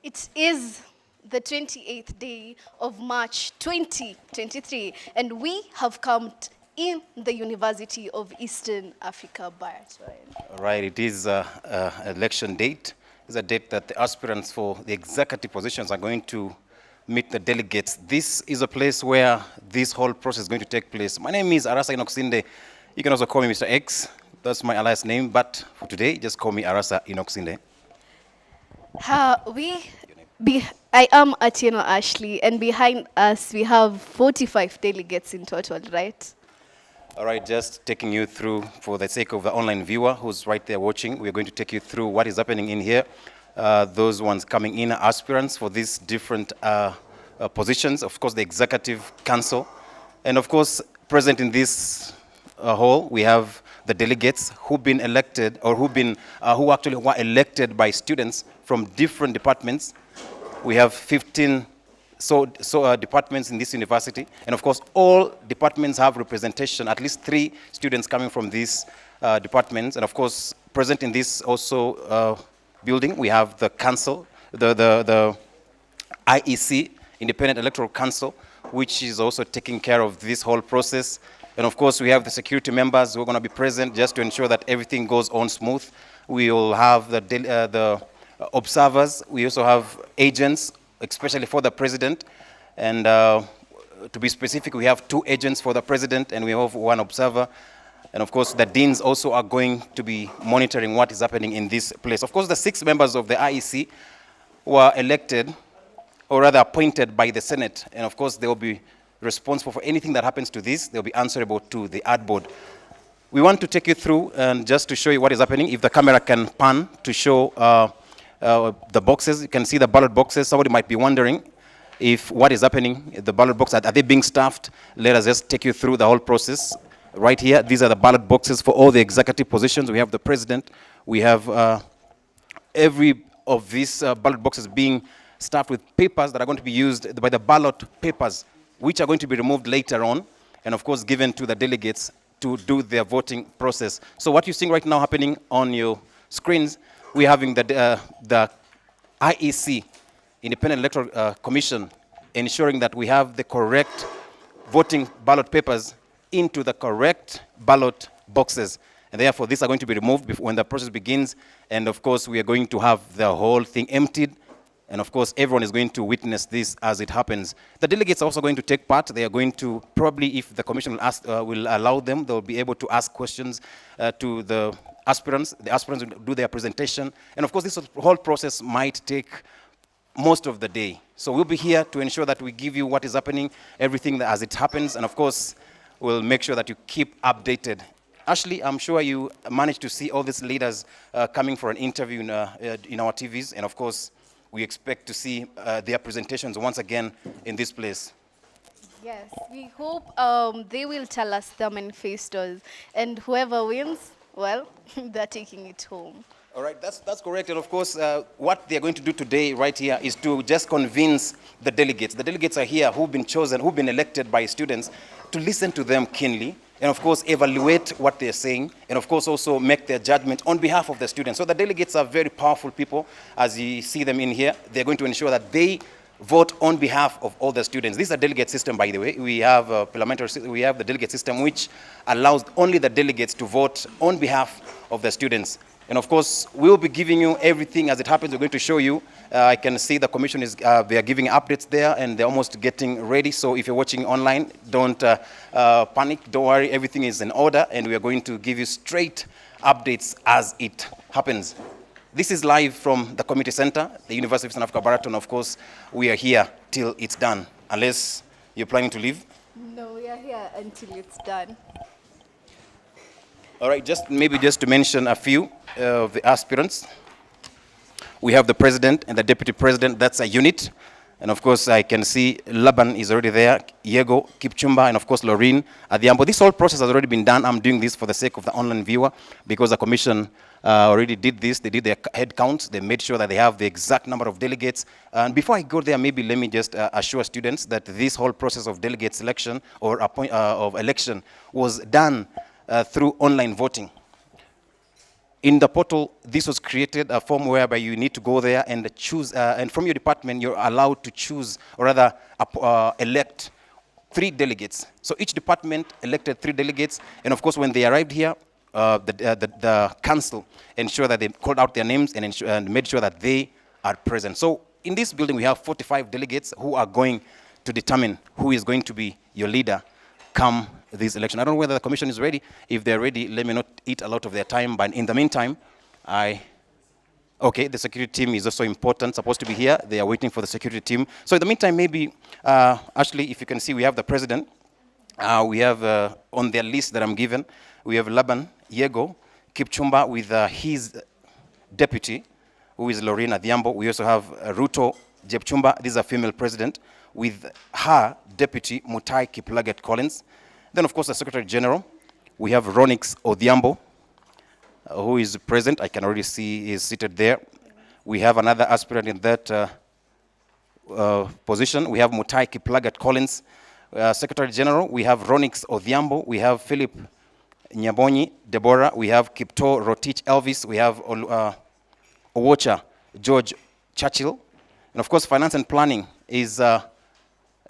It is the 28th day of March 2023, and we have come in the University of Eastern Africa, Baraton. Right, it is election date. It's a date that the aspirants for the executive positions are going to meet the delegates. This is a place where this whole process is going to take place. My name is Arasa Inoksinde. You can also call me Mr. X. That's my alias name, but for today, just call me Arasa Inoksinde. I am Atieno Ashley, and behind us we have 45 delegates in total, right? All right, just taking you through, for the sake of the online viewer who's right there watching, we're going to take you through what is happening in here. Those ones coming in are aspirants for these different positions, of course, the Executive Council. And of course, present in this hall, we have the delegates who've been elected, or who actually were elected by students from different departments. We have 15 departments in this university, and of course all departments have representation, at least 3 students coming from these departments. And of course, present in this also building, we have the council, the IEC, Independent Electoral Council, which is also taking care of this whole process. And of course, we have the security members who are going to be present just to ensure that everything goes on smooth. We will have the observers. We also have agents, especially for the president. And to be specific, we have 2 agents for the president, and we have 1 observer. And of course, the deans also are going to be monitoring what is happening in this place. Of course, the 6 members of the IEC were elected, or rather appointed by the Senate. And of course, they will be responsible for anything that happens to this. They'll be answerable to the ad board. We want to take you through, and just to show you what is happening, if the camera can pan to show the boxes. You can see the ballot boxes. Somebody might be wondering if what is happening, the ballot boxes, are they being staffed? Let us just take you through the whole process. Right here, these are the ballot boxes for all the executive positions. We have the president. We have every of these ballot boxes being staffed with papers that are going to be used by the ballot papers, which are going to be removed later on, and of course given to the delegates to do their voting process. So what you're seeing right now happening on your screens, we're having the IEC, Independent Electoral Commission, ensuring that we have the correct voting ballot papers into the correct ballot boxes. And therefore, these are going to be removed when the process begins. And of course, we are going to have the whole thing emptied. And of course, everyone is going to witness this as it happens. The delegates are also going to take part. They are going to, probably if the commission will allow them, they'll be able to ask questions to the aspirants. The aspirants will do their presentation. And of course, this whole process might take most of the day. So we'll be here to ensure that we give you what is happening, everything as it happens. And of course, we'll make sure that you keep updated. Ashley, I'm sure you managed to see all these leaders coming for an interview in our TVs. And of course, we expect to see their presentations once again in this place. Yes, we hope they will tell us their manifestos, and whoever wins, well, they're taking it home. All right, that's correct. And of course, what they're going to do today right here is to just convince the delegates. The delegates are here who've been chosen, who've been elected by students, to listen to them keenly, and of course, evaluate what they're saying, and of course, also make their judgment on behalf of the students. So the delegates are very powerful people. As you see them in here, they're going to ensure that they vote on behalf of all the students. This is a delegate system, by the way. We have a parliamentary system. We have the delegate system, which allows only the delegates to vote on behalf of the students. And of course, we'll be giving you everything as it happens. We're going to show you. I can see the commission is, they are giving updates there, and they're almost getting ready. So if you're watching online, don't panic, don't worry, everything is in order, and we are going to give you straight updates as it happens. This is live from the community center, the University of Eastern Africa, Baraton. Of course, we are here till it's done, unless you're planning to leave. No, we are here until it's done. All right, maybe just to mention a few of the aspirants. We have the president and the deputy president. That's a unit. And of course, I can see Laban is already there, Yego, Kipchumba, and of course, Loreen Adhiambo. This whole process has already been done. I'm doing this for the sake of the online viewer, because the commission already did this. They did their head counts. They made sure that they have the exact number of delegates. And before I go there, maybe let me just assure students that this whole process of delegate selection or of election was done through online voting. In the portal, this was created a form whereby you need to go there and choose, and from your department, you're allowed to choose, or rather elect 3 delegates. So each department elected 3 delegates, and of course, when they arrived here, the council ensured that they called out their names and made sure that they are present. So in this building, we have 45 delegates who are going to determine who is going to be your leader come this election. I don't know whether the commission is ready. If they're ready, let me not eat a lot of their time, but in the meantime, okay, the security team is also important, supposed to be here. They are waiting for the security team. So in the meantime, maybe, Ashley, if you can see, we have the president. We have, on their list that I'm given, we have Laban Yego Kipchumba with his deputy, who is Lorena Dhiambo. We also have Ruto Jepchumba. This is a female president, with her deputy, Mutai Kiplagat Collins. Then, of course, the Secretary General. We have Ronix Odhiambo, who is present. I can already see he is seated there. We have another aspirant in that position. We have Mutai Kiplagat Collins. Secretary General, we have Ronix Odhiambo. We have Philip Nyabonyi Deborah. We have Kipto Rotich Elvis. We have Owocha George Churchill. And, of course, Finance and Planning is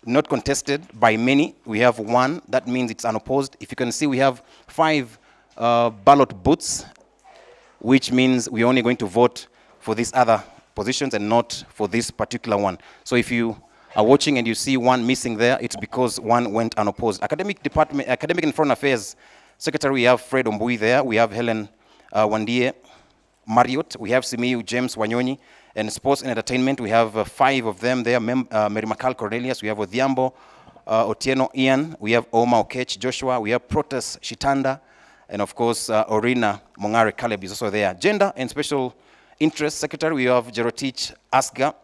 not contested by many. We have 1. That means it's unopposed. If you can see, we have 5 ballot booths, which means we're only going to vote for these other positions and not for this particular one. So if you are watching and you see 1 missing there, it's because 1 went unopposed. Academic Department, Academic and Foreign Affairs Secretary, we have Fred Ombui there. We have Helen Wandie Marriott. We have Simiyu James Wanyonyi. And Sports and Entertainment, we have 5 of them there. Mary Makal Cornelius, we have Odhiambo, Otieno Ian, we have Oma Okech Joshua, we have Protas Shitanda, and of course, Orina Mongare Caleb is also there. Gender and Special Interest Secretary, we have Jerotich Aska,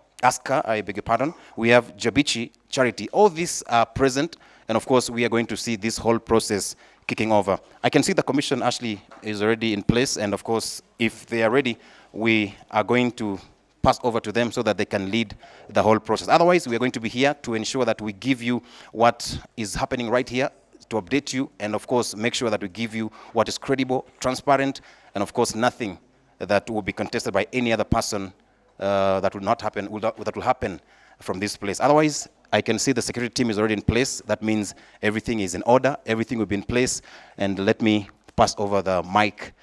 I beg your pardon. We have Jabichi Charity. All these are present, and of course, we are going to see this whole process kicking over. I can see the commission, Ashley, is already in place, and of course, if they are ready, we are going to pass over to them so that they can lead the whole process. Otherwise, we are going to be here to ensure that we give you what is happening right here, to update you, and of course, make sure that we give you what is credible, transparent, and of course, nothing that will be contested by any other person that will not happen, that will happen from this place. Otherwise, I can see the security team is already in place. That means everything is in order, everything will be in place, and let me pass over the mic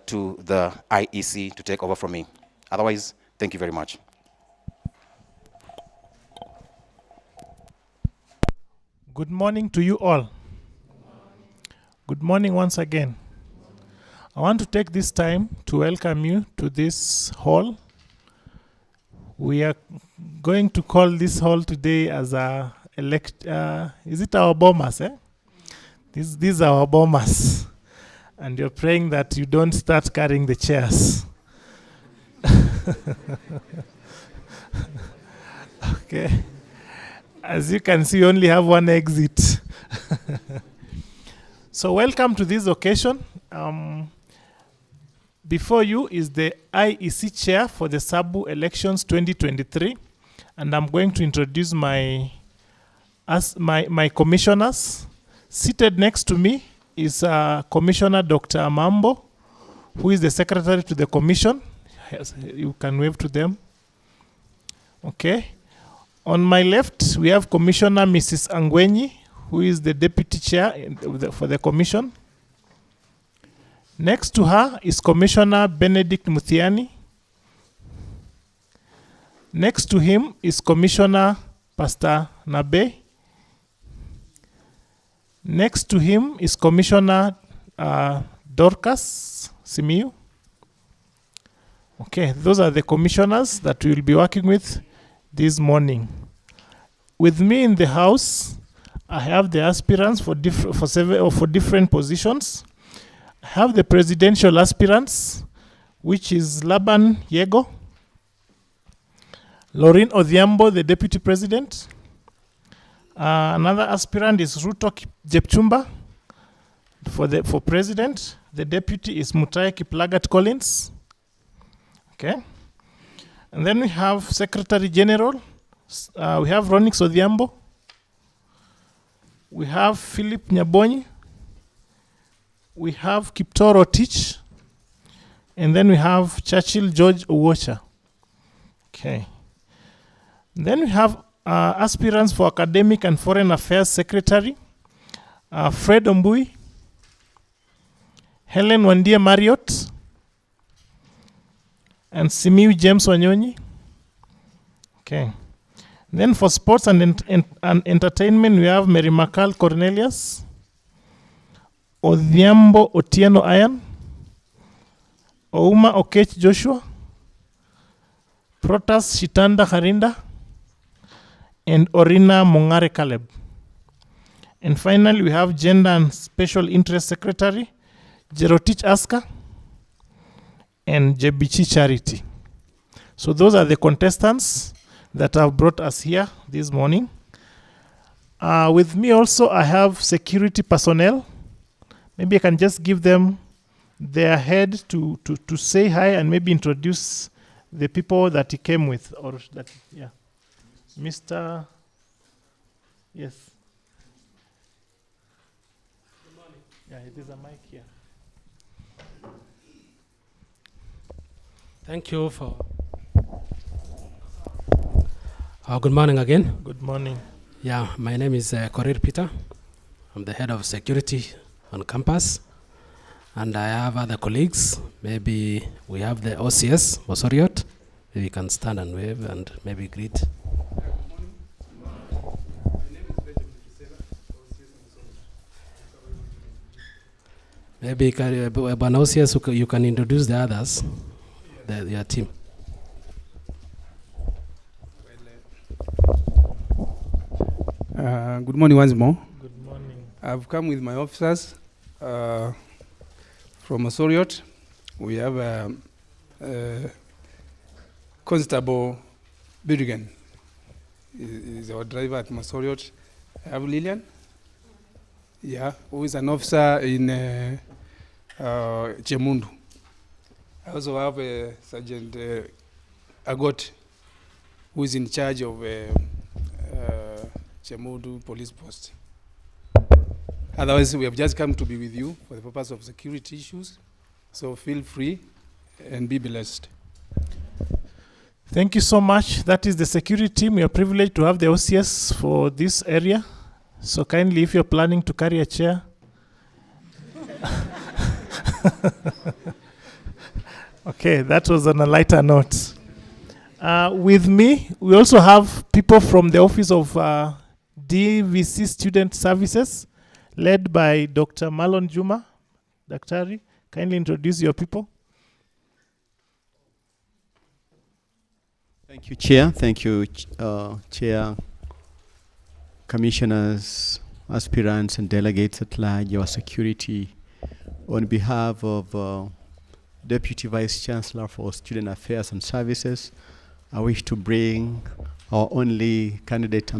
to the IEC to take over from me. Otherwise, thank you very much. Good morning to you all. Good morning once again. I want to take this time to welcome you to this hall. We are going to call this hall today as a is it our bombers? These are our bombers. And you're praying that you don't start carrying the chairs. Okay. As you can see, we only have 1 exit. So welcome to this occasion. Before you is the IEC chair for the SABU elections 2023. And I'm going to introduce my commissioners. Seated next to me is Commissioner Dr. Mambo, who is the secretary to the commission. Yes, you can wave to them. Okay. On my left, we have Commissioner Mrs. Angwenyi, who is the deputy chair for the commission. Next to her is Commissioner Benedict Muthiani. Next to him is Commissioner Pastor Nabe. Next to him is Commissioner Dorcas Simiyu. Okay, those are the commissioners that we will be working with this morning. With me in the house, I have the aspirants for different positions. I have the presidential aspirants, which is Laban Yego, Lauren Odhiambo, the deputy president. Another aspirant is Ruto Jepchumba for president. The deputy is Mutai Kiplagat Collins. Okay. And then we have Secretary General. We have Ronix Odhiambo. We have Philip Nyabonyi. We have Kipto Rotich. And then we have Churchill George Owocha. Okay. Then we have aspirants for Academic and Foreign Affairs Secretary, Fred Ombui, Helen Wandia Marriott, and Simiu James Wanyonyi. Okay. Then for sports and entertainment, we have Mary Makal Cornelius, Odhiambo Otieno Ayan, Ouma Okech Joshua, Protas Shitanda Harinda, and Orina Mongare Caleb. And finally, we have Gender and Special Interest Secretary, Jerotich Aska, and Jebichi Charity. So those are the contestants that have brought us here this morning. With me also, I have security personnel. Maybe I can just give them their head to say hi and maybe introduce the people that he came with, or that, yeah. Mr. Yes. Good morning. Yeah, there's a mic here. Thank you for. Good morning again. Good morning. Yeah, my name is Korir Peter. I'm the head of security on campus, and I have other colleagues. Maybe we have the OCS, Mosoriot. Maybe you can stand and wave and maybe greet. Maybe Ban OCS, you can introduce the others, your team. Good morning once more. Good morning. I've come with my officers from Mosoriot. We have Constable Birgen. Is our driver at Mosoriot. I have Lillian, who is an officer in Chemundu. I also have Sergeant Agot, who is in charge of Chemundu Police Post. Otherwise, we have just come to be with you for the purpose of security issues. So feel free and be blessed. Thank you so much. That is the security team. We are privileged to have the OCS for this area. So kindly, if you're planning to carry a chair. Okay, that was on a lighter note. With me, we also have people from the Office of DVC Student Services, led by Dr. Marlon Juma. Daktari, kindly introduce your people. Thank you, Chair. Thank you, Chair, Commissioners, aspirants, and delegates at large, your security. On behalf of Deputy Vice Chancellor for Student Affairs and Services, I wish to bring our only delegate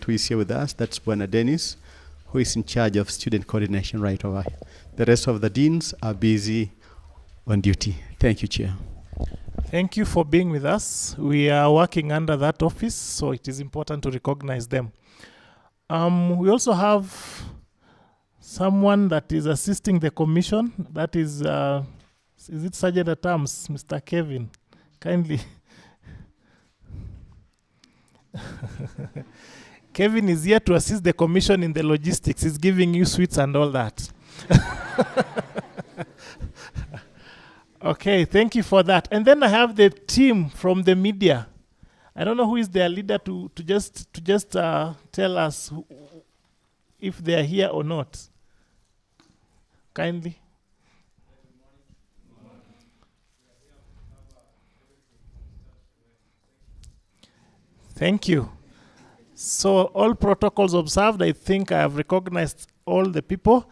who is here with us. That's Buena Dennis, who is in charge of student coordination right over here. The rest of the deans are busy on duty. Thank you, Chair. Thank you for being with us. We are working under that office, so it is important to recognize them. We also have someone that is assisting the commission. That is it Sergeant at Arms, Mr. Kevin? Kindly. Kevin is here to assist the commission in the logistics. He's giving you sweets and all that. Okay, thank you for that. And then I have the team from the media. I don't know who is their leader to just tell us if they are here or not. Kindly. Thank you. So all protocols observed. I think I have recognized all the people.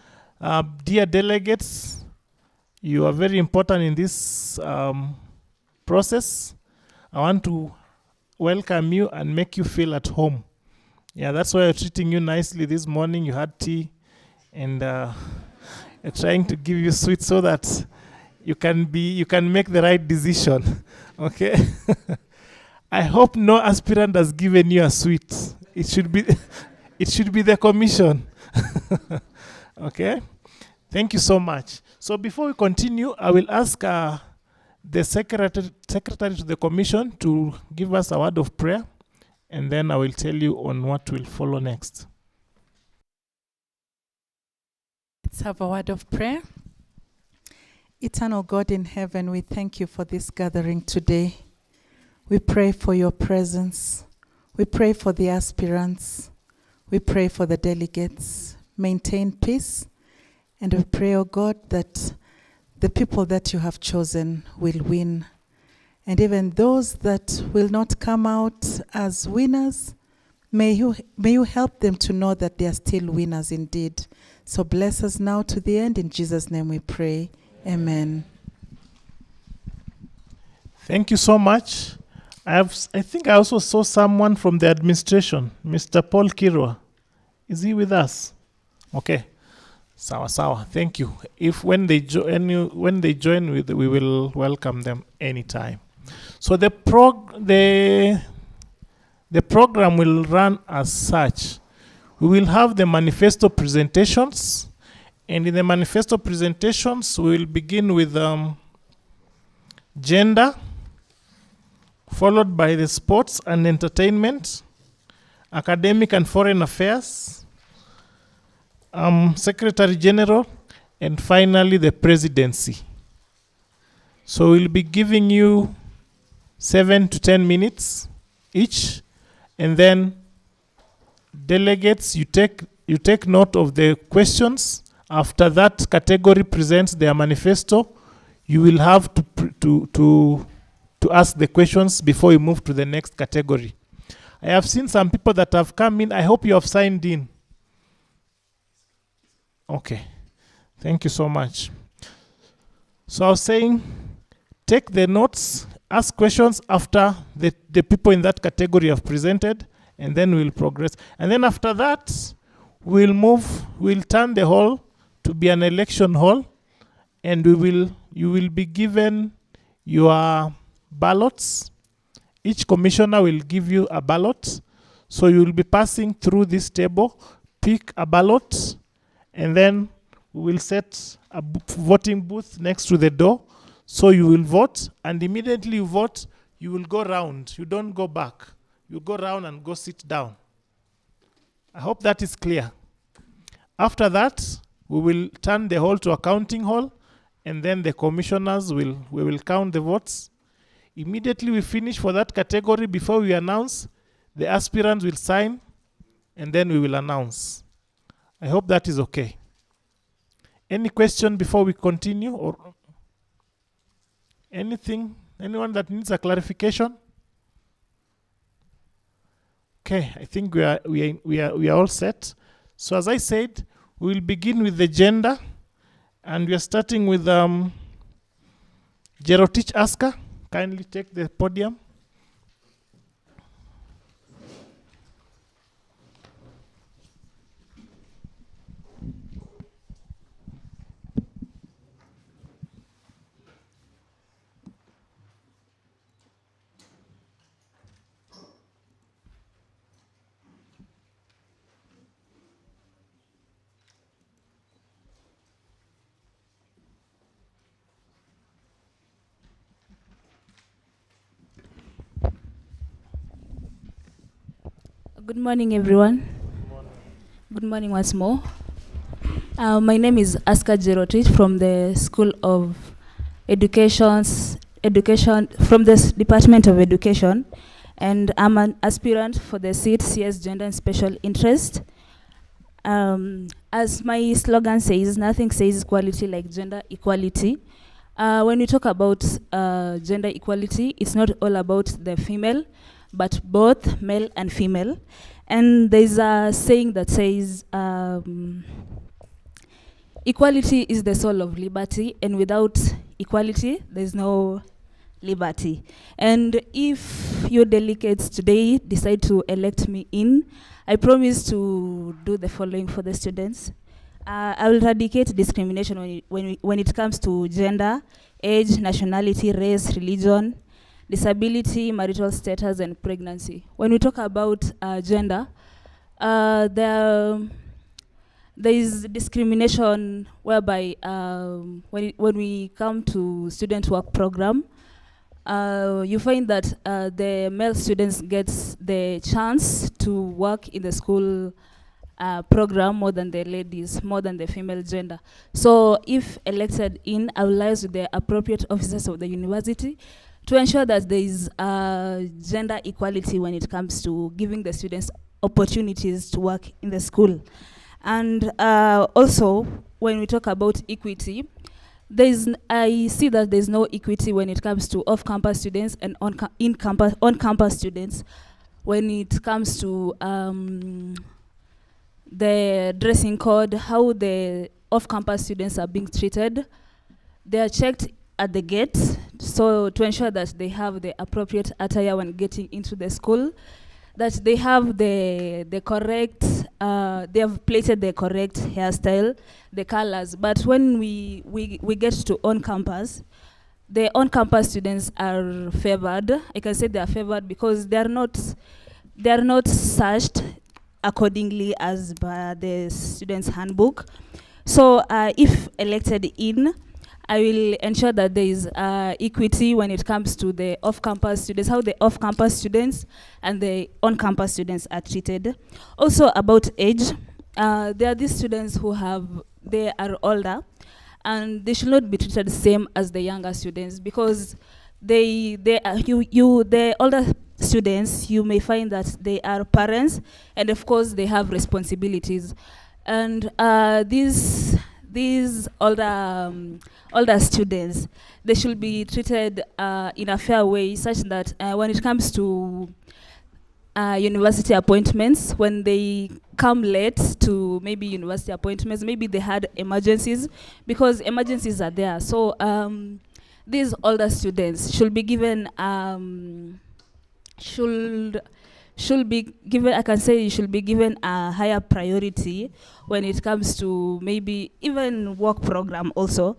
Dear delegates, you are very important in this process. I want to welcome you and make you feel at home. Yeah, that's why I'm treating you nicely this morning. You had tea and trying to give you sweets so that you can make the right decision. Okay. I hope no aspirant has given you a sweet. It should be the commission. Okay. Thank you so much. So before we continue, I will ask the secretary to the commission to give us a word of prayer, and then I will tell you on what will follow next. Let's have a word of prayer. Eternal God in heaven, we thank you for this gathering today. We pray for your presence. We pray for the aspirants. We pray for the delegates. Maintain peace. And we pray, oh God, that the people that you have chosen will win. And even those that will not come out as winners, may you help them to know that they are still winners indeed. So bless us now to the end. In Jesus' name we pray. Amen. Thank you so much. I think I also saw someone from the administration, Mr. Paul Kirwa. Is he with us? Okay. Sawa. Thank you. If when they join, we will welcome them anytime. So the program will run as such. We will have the manifesto presentations, and in the manifesto presentations, we will begin with gender, followed by the sports and entertainment, academic and foreign affairs, Secretary General, and finally the presidency. So we'll be giving you 7 to 10 minutes each, and then delegates, you take note of the questions. After that category presents their manifesto, you will have to ask the questions before you move to the next category. I have seen some people that have come in. I hope you have signed in. Okay. Thank you so much. So I was saying, take the notes, ask questions after the people in that category have presented, and then we'll progress. And then after that, we'll turn the hall to be an election hall, and you will be given your ballots. Each commissioner will give you a ballot. So you will be passing through this table, pick a ballot, and then we will set a voting booth next to the door. So you will vote, and immediately you vote, you will go round. You don't go back. You go round and go sit down. I hope that is clear. After that, we will turn the hall to a counting hall, and then the commissioners we will count the votes. Immediately we finish for that category, before we announce, the aspirants will sign, and then we will announce. I hope that is okay. Any question before we continue, or anything? Anyone that needs a clarification? Okay, I think we are all set. So as I said, we will begin with the gender, and we are starting with Jerotich Aska. Kindly take the podium. Good morning, everyone. Good morning once more. My name is Aska Jerotich from the School of Education, from the Department of Education, and I'm an aspirant for the seat CS Gender and Special Interest. As my slogan says, nothing says equality like gender equality. When we talk about gender equality, it's not all about the female, but both male and female. And there's a saying that says, equality is the soul of liberty, and without equality, there's no liberty. And if your delegates today decide to elect me in, I promise to do the following for the students. I will eradicate discrimination when it comes to gender, age, nationality, race, religion, disability, marital status, and pregnancy. When we talk about gender, there there is discrimination whereby when we come to student work program, you find that the male students gets the chance to work in the school program more than the ladies, more than the female gender. So if elected in, I will liaise with the appropriate officers of the university to ensure that there is gender equality when it comes to giving the students opportunities to work in the school. And also, when we talk about equity, I see that there's no equity when it comes to off-campus students and on-campus students. When it comes to the dressing code, how the off-campus students are being treated, they are checked at the gate, so to ensure that they have the appropriate attire when getting into the school, that they have the correct, they have plated the correct hairstyle, the colors. But when we get to on-campus, the on-campus students are favored. I can say they are favored because they are not searched accordingly as per the student's handbook. So if elected in, I will ensure that there is equity when it comes to the off-campus students, how the off-campus students and the on-campus students are treated. Also about age, there are these students they are older, and they should not be treated the same as the younger students, because the older students, you may find that they are parents, and of course they have responsibilities. And these older students, they should be treated in a fair way, such that when it comes to university appointments, when they come late to maybe university appointments, maybe they had emergencies, because emergencies are there. So these older students should be given I can say you should be given a higher priority when it comes to maybe even work program also,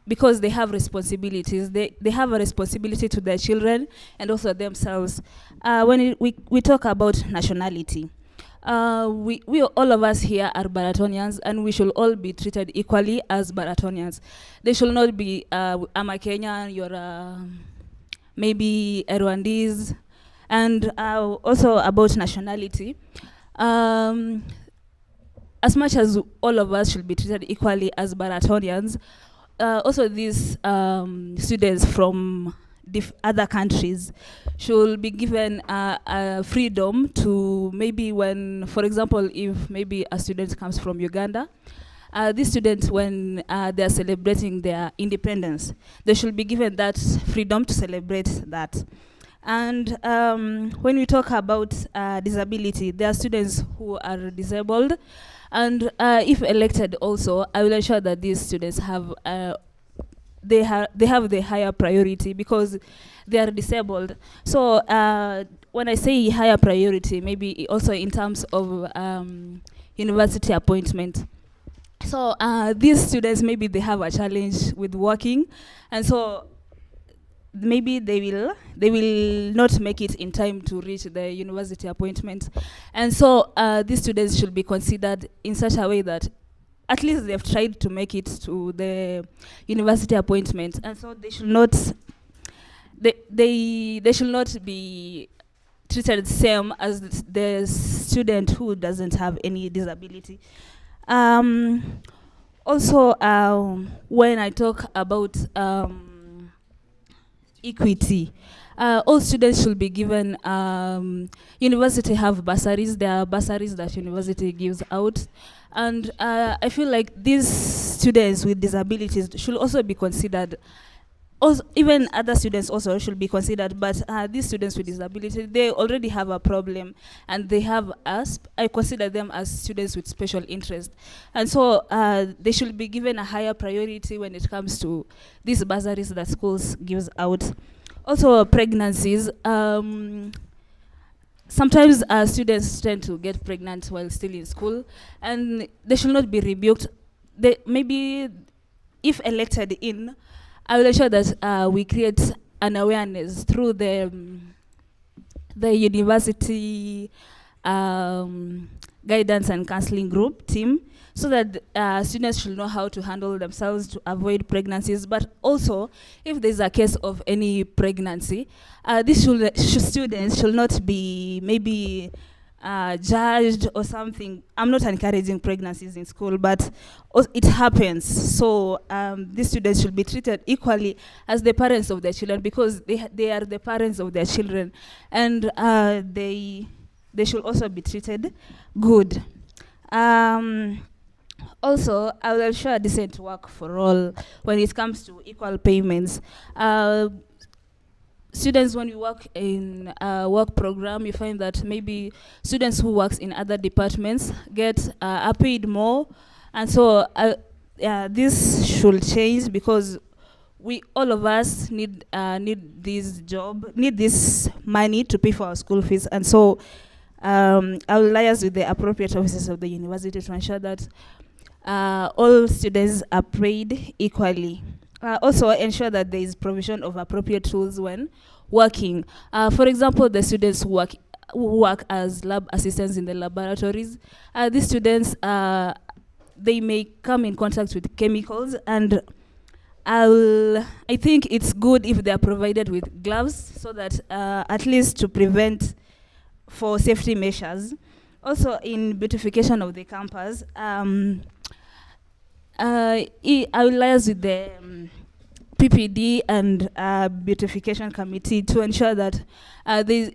because they have responsibilities. They have a responsibility to their children and also themselves. When we talk about nationality, we all of us here are Baratonians, and we should all be treated equally as Baratonians. They should not be, I'm a Kenyan, you're maybe a Rwandese. And also about nationality, as much as all of us should be treated equally as Baratonians, also these students from other countries should be given freedom to, maybe when, for example, if maybe a student comes from Uganda, these students, when they are celebrating their independence, they should be given that freedom to celebrate that. And when we talk about disability, there are students who are disabled, and if elected also, I will ensure that these students have they have the higher priority because they are disabled. So when I say higher priority, maybe also in terms of university appointment. So these students, maybe they have a challenge with working, and so maybe they will not make it in time to reach the university appointment. And so these students should be considered in such a way that at least they've tried to make it to the university appointment. And so they should not they should not be treated the same as the student who doesn't have any disability. Also, when I talk about equity, all students should be given, university have bursaries. There are bursaries that university gives out. And I feel like these students with disabilities should also be considered. Also, even other students also should be considered, but these students with disability, they already have a problem, and they have I consider them as students with special interest. And so they should be given a higher priority when it comes to these bursaries that schools gives out. Also, pregnancies. Sometimes students tend to get pregnant while still in school, and they should not be rebuked. Maybe if elected in, I will ensure that we create an awareness through the university guidance and counseling group team, so that students should know how to handle themselves to avoid pregnancies. But also, if there's a case of any pregnancy, these students should not be maybe judged or something. I'm not encouraging pregnancies in school, but it happens. So these students should be treated equally as the parents of their children, because they are the parents of their children, and they should also be treated good. Also, I will ensure decent work for all when it comes to equal payments. Students, when you work in a work program, you find that maybe students who work in other departments are paid more, and so this should change, because all of us need this money to pay for our school fees, and so I will liaise with the appropriate officers of the university to ensure that all students are paid equally. Also ensure that there is provision of appropriate tools when working. For example, the students who work as lab assistants in the laboratories, these students, they may come in contact with chemicals, and I think it's good if they are provided with gloves, so that at least to prevent for safety measures. Also, in beautification of the campus, I will liaise with the PPD and beautification committee to ensure that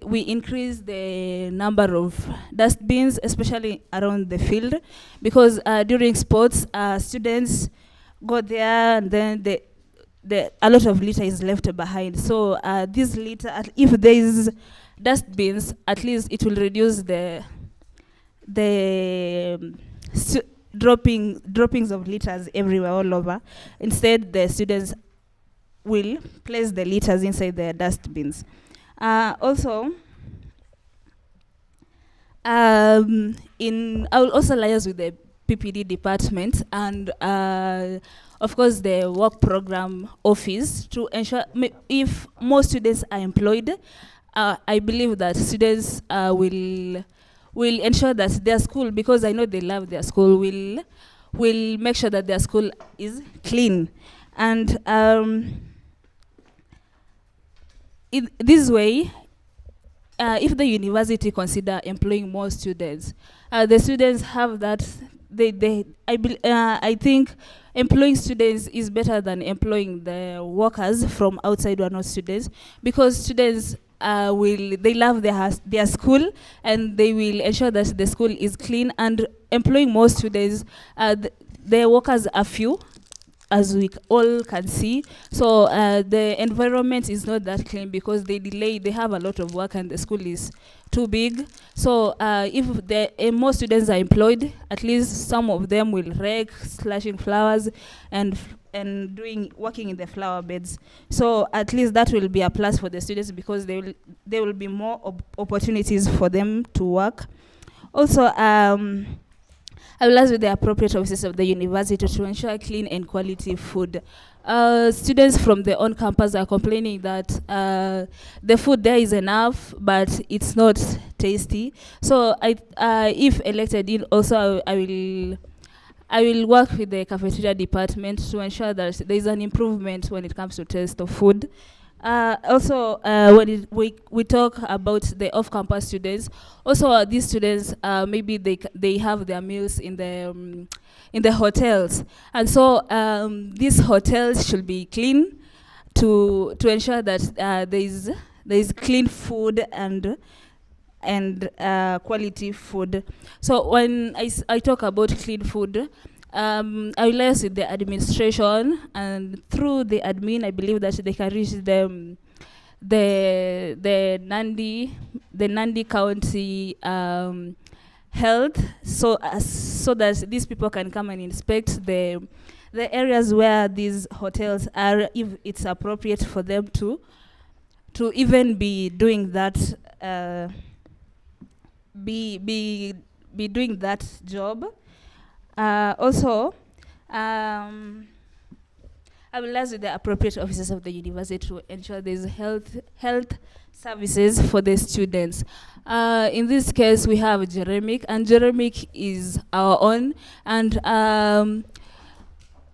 we increase the number of dustbins, especially around the field, because during sports, students go there, and then a lot of litter is left behind. So this litter, if there is dustbins, at least it will reduce the droppings of litters everywhere, all over. Instead, the students will place the litters inside their dustbins. Also, I will also liaise with the PPD department and, of course, the work program office to ensure if more students are employed. I believe that students will ensure that their school, because I know they love their school, will make sure that their school is clean. And this way, if the university consider employing more students, the students have that. I think employing students is better than employing the workers from outside who are not students, because students they love their school, and they will ensure that the school is clean. And employing more students, the workers are few, as we all can see. So the environment is not that clean, because they have a lot of work, and the school is too big. So if more students are employed, at least some of them will rake, slashing flowers, and working in the flower beds. So at least that will be a plus for the students, because there will be more opportunities for them to work. Also, I will ask with the appropriate officers of the university to ensure clean and quality food. Students from the on-campus are complaining that the food there is enough, but it's not tasty. So if elected in, also I will work with the cafeteria department to ensure that there is an improvement when it comes to taste of food. Also, when we talk about the off-campus students, also these students, maybe they have their meals in the hotels, and so these hotels should be clean to ensure that there is clean food and quality food. So when I talk about clean food, I will liaise with the administration, and through the admin, I believe that they can reach the Nandi County health, so that these people can come and inspect the areas where these hotels are, if it's appropriate for them to even be doing that, be doing that job. Also, I I will liaise with the appropriate officers of the university to ensure there's health services for the students. In this case, we have Jeremic, and Jeremic is our own, and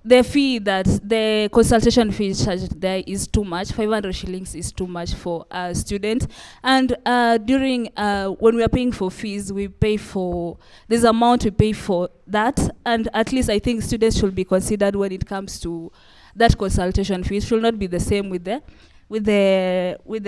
the fee the consultation fee charged there is too much. 500 shillings is too much for a student. And during when we are paying for fees, we pay for this amount we pay for that. And at least I think students should be considered when it comes to that consultation fee. It should not be the same with the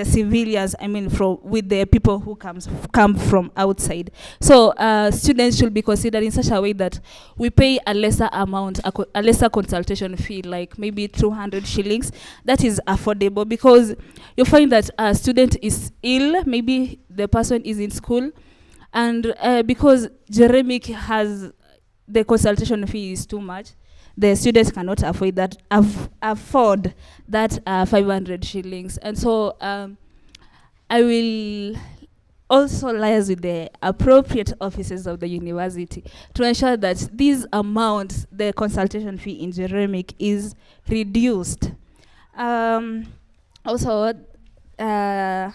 civilians. I mean, with the people who come from outside. So students should be considered in such a way that we pay a lesser amount, a lesser consultation fee, like maybe 200 shillings. That is affordable, because you find that a student is ill, maybe the person is in school, and because Jeremic has the consultation fee is too much, the students cannot afford that 500 shillings. And so I will also liaise with the appropriate offices of the university to ensure that these amounts, the consultation fee in Jeremic, is reduced. Also, I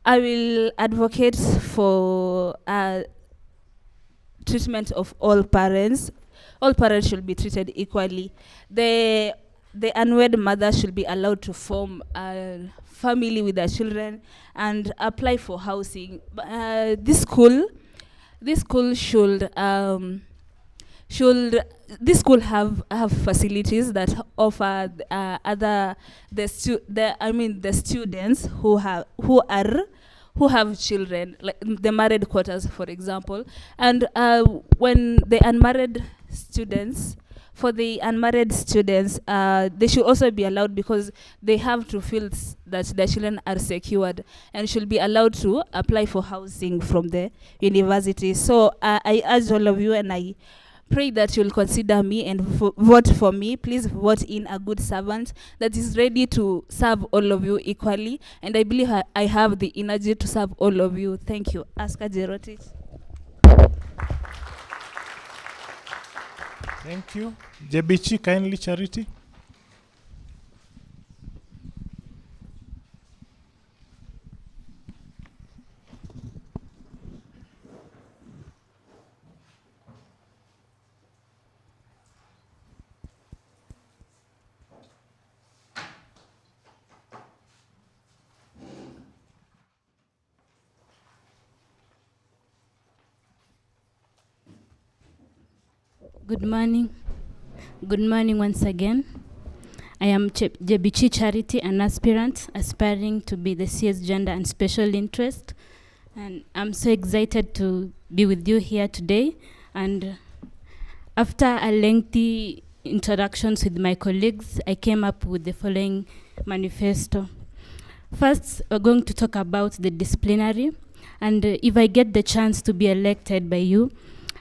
will advocate for treatment of all parents. All parents should be treated equally. The unwed mother should be allowed to form a family with their children and apply for housing. This school should have facilities that offer the students who have children, like the married quarters, for example. And when the unmarried students, they should also be allowed, because they have to feel that their children are secured and should be allowed to apply for housing from the university. So I urge all of you, and I pray that you'll consider me and vote for me. Please vote in a good servant that is ready to serve all of you equally. And I believe I have the energy to serve all of you. Thank you. Aska Jerotich. Thank you. Jebichi, kindly Charity. Good morning. Good morning once again. I am Jebichi Charity, an aspirant aspiring to be the CS Gender and Special Interest. And I'm so excited to be with you here today. And after a lengthy interactions with my colleagues, I came up with the following manifesto. First, we're going to talk about the disciplinary. And if I get the chance to be elected by you,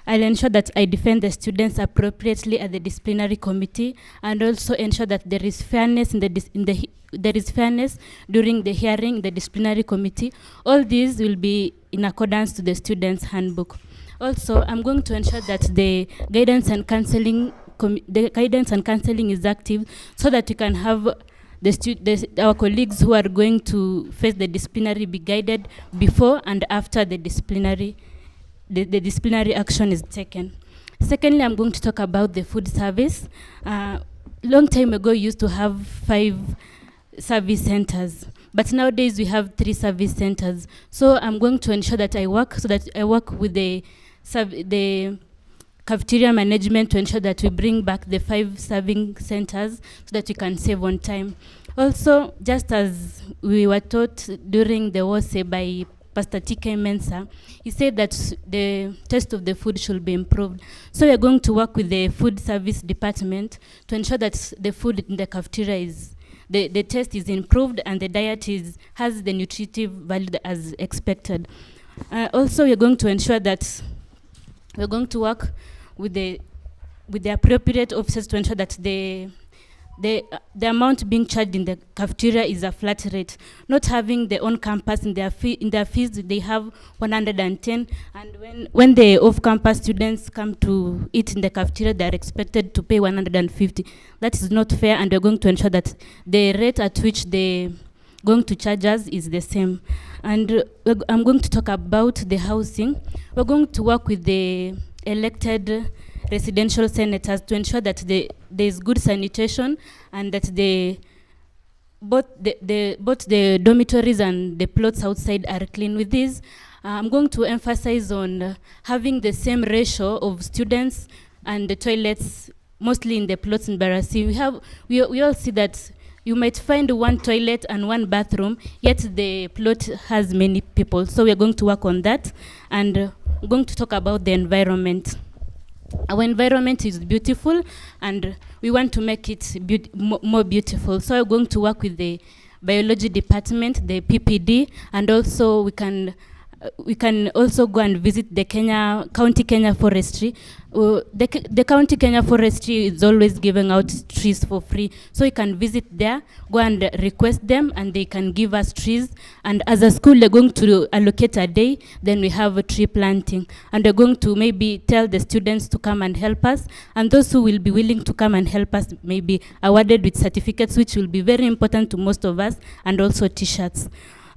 I'll ensure that I defend the students appropriately at the disciplinary committee, and also ensure that there is fairness fairness during the hearing in the disciplinary committee. All these will be in accordance to the students' handbook. Also, I'm going to ensure that the guidance and counseling is active, so that we can have our colleagues who are going to face the disciplinary be guided before and after the disciplinary action is taken. Secondly, I'm going to talk about the food service. Long time ago, we used to have 5 service centers, but nowadays we have 3 service centers. So I'm going to ensure that I work with the cafeteria management to ensure that we bring back the 5 serving centers, so that we can save on time. Also, just as we were taught during the WOSE by Pastor TK Mensa, he said that the taste of the food should be improved. So we're going to work with the food service department to ensure that the food in the cafeteria the taste is improved and the diet has the nutritive value as expected. Also, we're going to ensure that we're going to work with the appropriate officers to ensure that the amount being charged in the cafeteria is a flat rate. Not having their own campus in their fees, they have 110, and when the off-campus students come to eat in the cafeteria, they are expected to pay 150. That is not fair, and we're going to ensure that the rate at which they going to charge us is the same. And I'm going to talk about the housing. We're going to work with the elected residential senators to ensure that there is good sanitation and that both the dormitories and the plots outside are clean. With this, I'm going to emphasize on having the same ratio of students and the toilets, mostly in the plots in Barasi. We all see that you might find one toilet and one bathroom, yet the plot has many people. So we're going to work on that, and we're going to talk about the environment. Our environment is beautiful, and we want to make it more beautiful. So we're going to work with the biology department, the PPD, and also we can also go and visit the County Kenya Forestry. The County Kenya Forestry is always giving out trees for free. So you can visit there, go and request them, and they can give us trees. And as a school, they're going to allocate a day, then we have a tree planting. And they're going to maybe tell the students to come and help us. And those who will be willing to come and help us may be awarded with certificates, which will be very important to most of us, and also t-shirts.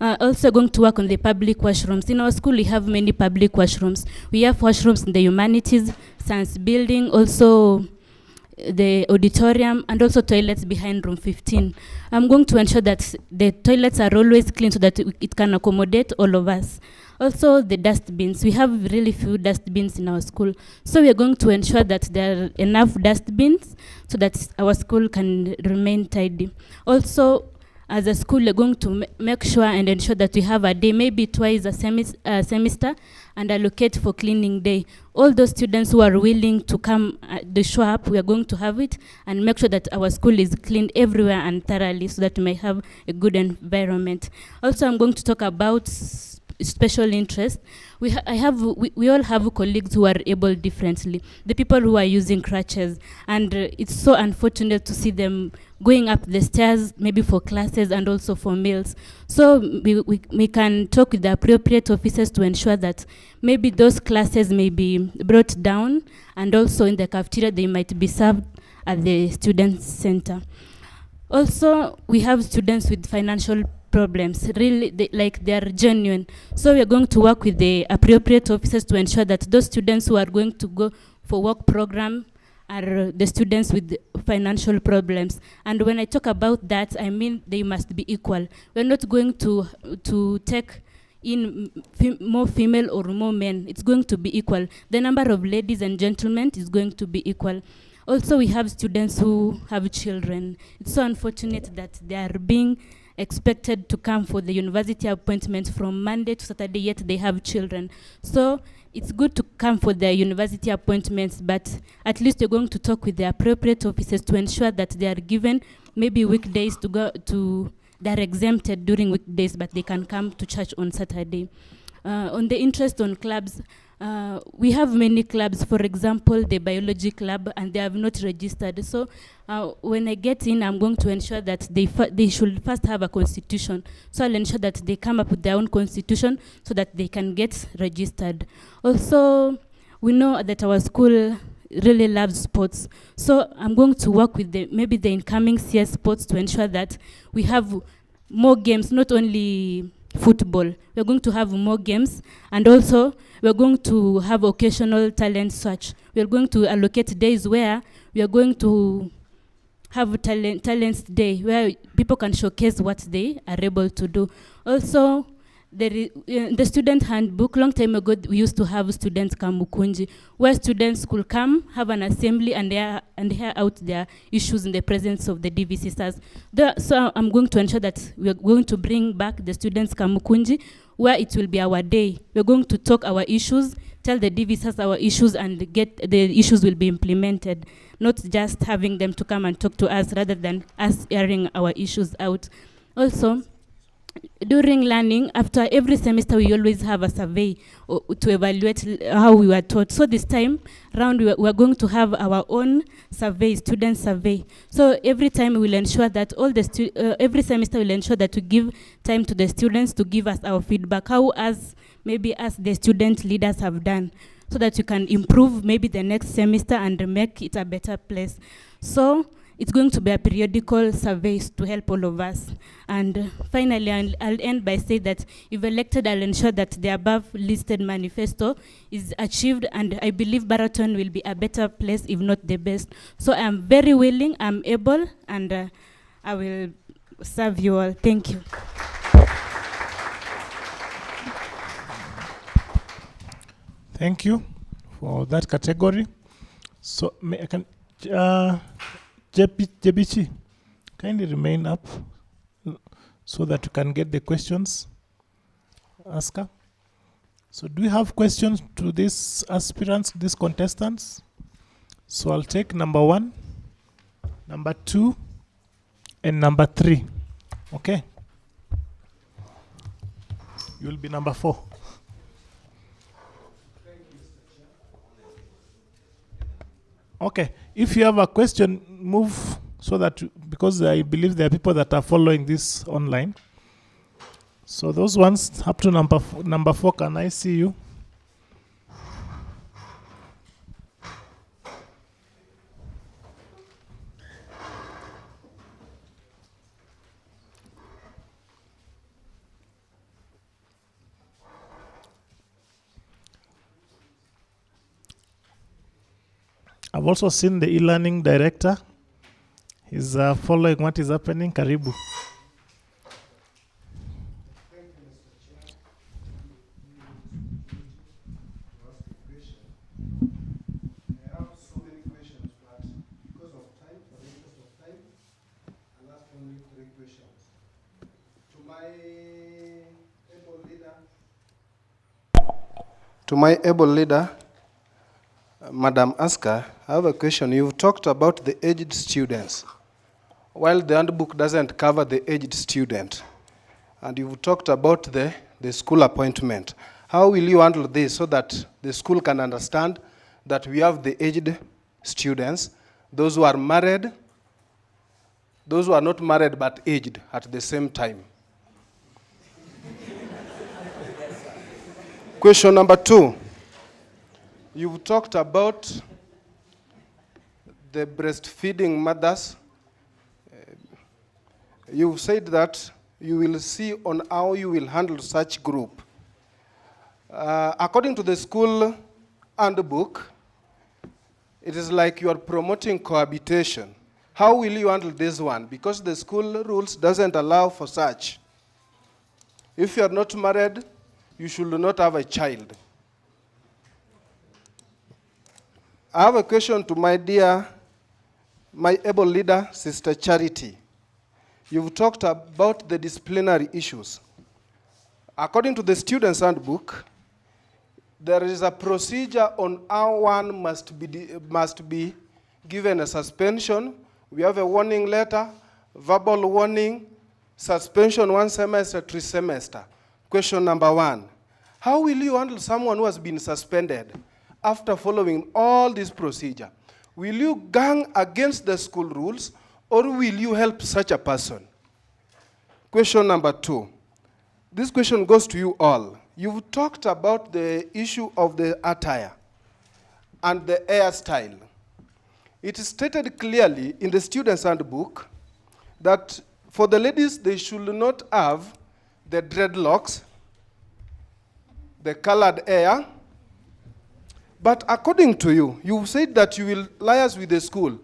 Also going to work on the public washrooms. In our school, we have many public washrooms. We have washrooms in the humanities, science building, also the auditorium, and also toilets behind room 15. I'm going to ensure that the toilets are always clean so that it can accommodate all of us. Also the dustbins. We have really few dustbins in our school. So we are going to ensure that there are enough dustbins so that our school can remain tidy. Also, as a school, we're going to make sure and ensure that we have a day, maybe twice a semester, and allocate for cleaning day. All those students who are willing to come show up, we are going to have it and make sure that our school is cleaned everywhere and thoroughly so that we may have a good environment. Also, I'm going to talk about special interest. We all have colleagues who are able differently. The people who are using crutches, and it's so unfortunate to see them going up the stairs, maybe for classes and also for meals. So we can talk with the appropriate officers to ensure that maybe those classes may be brought down, and also in the cafeteria they might be served at the student center. Also, we have students with financial problems, really, they are genuine. So we are going to work with the appropriate officers to ensure that those students who are going to go for work program are the students with financial problems. And when I talk about that, I mean they must be equal. We're not going to take in more female or more men. It's going to be equal. The number of ladies and gentlemen is going to be equal. Also, we have students who have children. It's so unfortunate that they are being expected to come for the university appointment from Monday to Saturday, yet they have children. So it's good to come for the university appointments, but at least you're going to talk with the appropriate officers to ensure that they are given maybe weekdays to go to, they're exempted during weekdays, but they can come to church on Saturday. On the interest on clubs, we have many clubs, for example, the biology club, and they have not registered. So when I get in, I'm going to ensure that they should first have a constitution. So I'll ensure that they come up with their own constitution so that they can get registered. Also, we know that our school really loves sports. So I'm going to work with maybe the incoming CS sports to ensure that we have more games, not only football. We're going to have more games, and also we're going to have occasional talent search. We're going to allocate days where we are going to have talents day, where people can showcase what they are able to do. Also, the student handbook, long time ago, we used to have students kamukunji, where students could come, have an assembly, and hear out their issues in the presence of the DVCs. So I'm going to ensure that we're going to bring back the students kamukunji, where it will be our day. We're going to talk our issues, tell the DVCs our issues, and get the issues will be implemented, not just having them to come and talk to us rather than us airing our issues out. Also, during learning, after every semester, we always have a survey to evaluate how we were taught. So this time round, we are going to have our own survey, student survey. So every time we'll ensure that every semester we'll ensure that we give time to the students to give us our feedback, how as the student leaders have done, so that you can improve maybe the next semester and make it a better place. So it's going to be a periodical surveys to help all of us. And finally, I'll end by saying that if elected, I'll ensure that the above listed manifesto is achieved, and I believe Baraton will be a better place, if not the best. So I'm very willing, I'm able, and I will serve you all. Thank you. Thank you for that category. So I can, Jebichi, kindly remain up so that you can get the questions. Asker. So do we have questions to these aspirants, these contestants? So I'll take number 1, number 2, and number 3. Okay. You'll be number 4. Okay, if you have a question, move so that, because I believe there are people that are following this online. So those ones up to number 4, can I see you? I've also seen the e-learning director. He's following what is happening. Karibu. To my able leader, Madam Asker, I have a question. You've talked about the aged students. While the handbook doesn't cover the aged student, and you've talked about the school appointment, how will you handle this so that the school can understand that we have the aged students, those who are married, those who are not married but aged at the same time? Question number 2. You've talked about the breastfeeding mothers. You've said that you will see on how you will handle such group. According to the school handbook, it is like you are promoting cohabitation. How will you handle this one? Because the school rules doesn't allow for such. If you are not married, you should not have a child. I have a question to my able leader, Sister Charity. You've talked about the disciplinary issues. According to the student's handbook, there is a procedure on how one must be given a suspension. We have a warning letter, verbal warning, suspension 1 semester, 3 semester. Question number 1. How will you handle someone who has been suspended after following all this procedure? Will you gang against the school rules, or will you help such a person? Question number 2. This question goes to you all. You've talked about the issue of the attire and the hairstyle. It is stated clearly in the student's handbook that for the ladies, they should not have the dreadlocks, the colored hair. But according to you, you said that you will liaise with the school.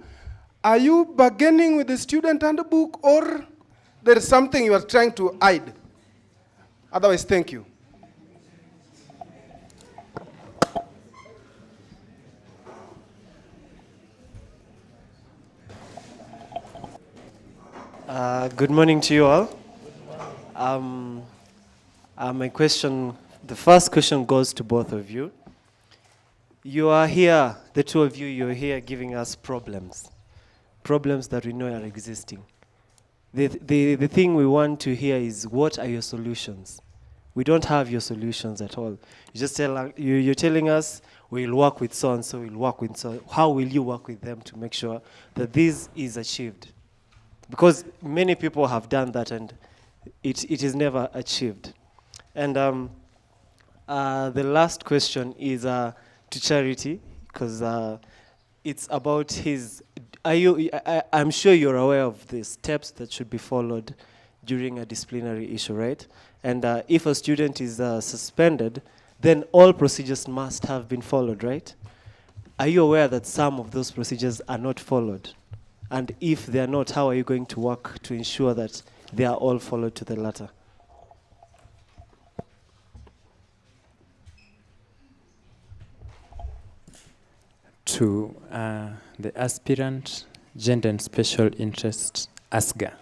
Are you bargaining with the student handbook, or there is something you are trying to hide? Otherwise, thank you. Good morning to you all. My question, the first question goes to both of you. You are here, the two of you, you're here giving us problems that we know are existing. The thing we want to hear is, what are your solutions? We don't have your solutions at all. You just you're telling us, we'll work with so and so, we'll work with so. How will you work with them to make sure that this is achieved? Because many people have done that and it is never achieved. And the last question is to Charity, because it's about his. I'm sure you're aware of the steps that should be followed during a disciplinary issue, right? And if a student is suspended, then all procedures must have been followed, right? Are you aware that some of those procedures are not followed? And if they are not, how are you going to work to ensure that they are all followed to the letter? To the aspirant, gender and special interest, ASGA.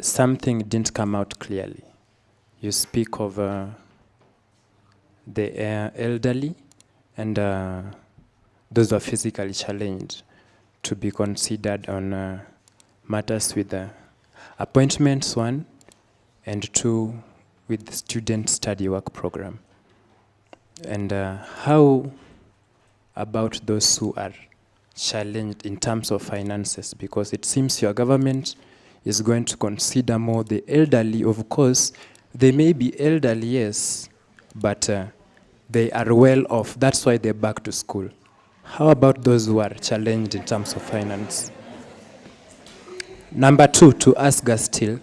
Something didn't come out clearly. You speak of the elderly and those who are physically challenged to be considered on matters with appointments, 1, and 2, with the student study work program. And how about those who are challenged in terms of finances? Because it seems your government is going to consider more the elderly. Of course, they may be elderly, yes, but they are well off. That's why they're back to school. How about those who are challenged in terms of finance? Number 2, to ask us still,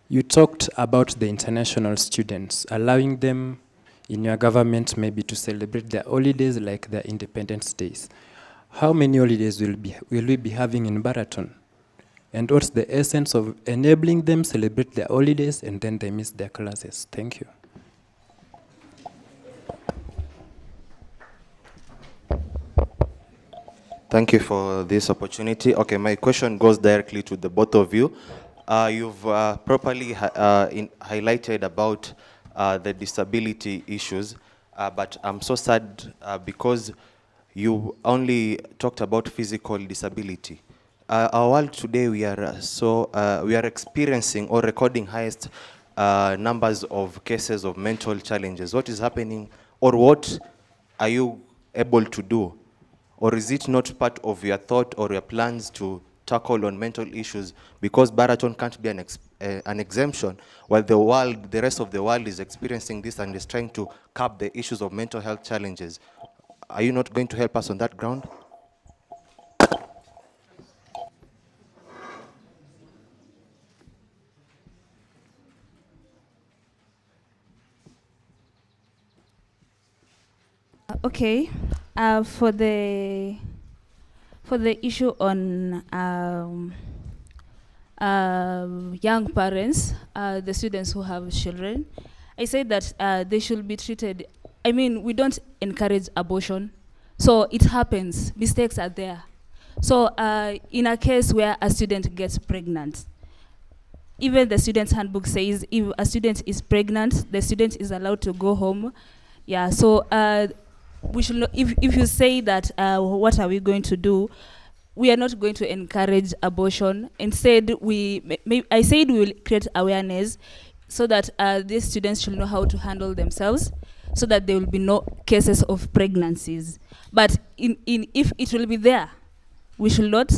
you talked about the international students, allowing them in your government maybe to celebrate their holidays like their Independence Days. How many holidays will we be having in Baraton? And what's the essence of enabling them celebrate their holidays and then they miss their classes? Thank you. Thank you for this opportunity. Okay, my question goes directly to the both of you. You've properly highlighted about the disability issues, but I'm so sad because you only talked about physical disability. Our world today, we are experiencing or recording highest numbers of cases of mental challenges. What is happening, or what are you able to do? Or is it not part of your thought or your plans to tackle on mental issues? Because Baraton can't be an exemption, while the rest of the world is experiencing this and is trying to curb the issues of mental health challenges. Are you not going to help us on that ground? Okay, for the issue on young parents, the students who have children, I say that they should be treated. I mean, we don't encourage abortion, so it happens. Mistakes are there. So in a case where a student gets pregnant, even the student's handbook says if a student is pregnant, the student is allowed to go home. Yeah, so we should not, if you say that what are we going to do, we are not going to encourage abortion. Instead, I said we will create awareness so that these students should know how to handle themselves, so that there will be no cases of pregnancies. But if it will be there, we should not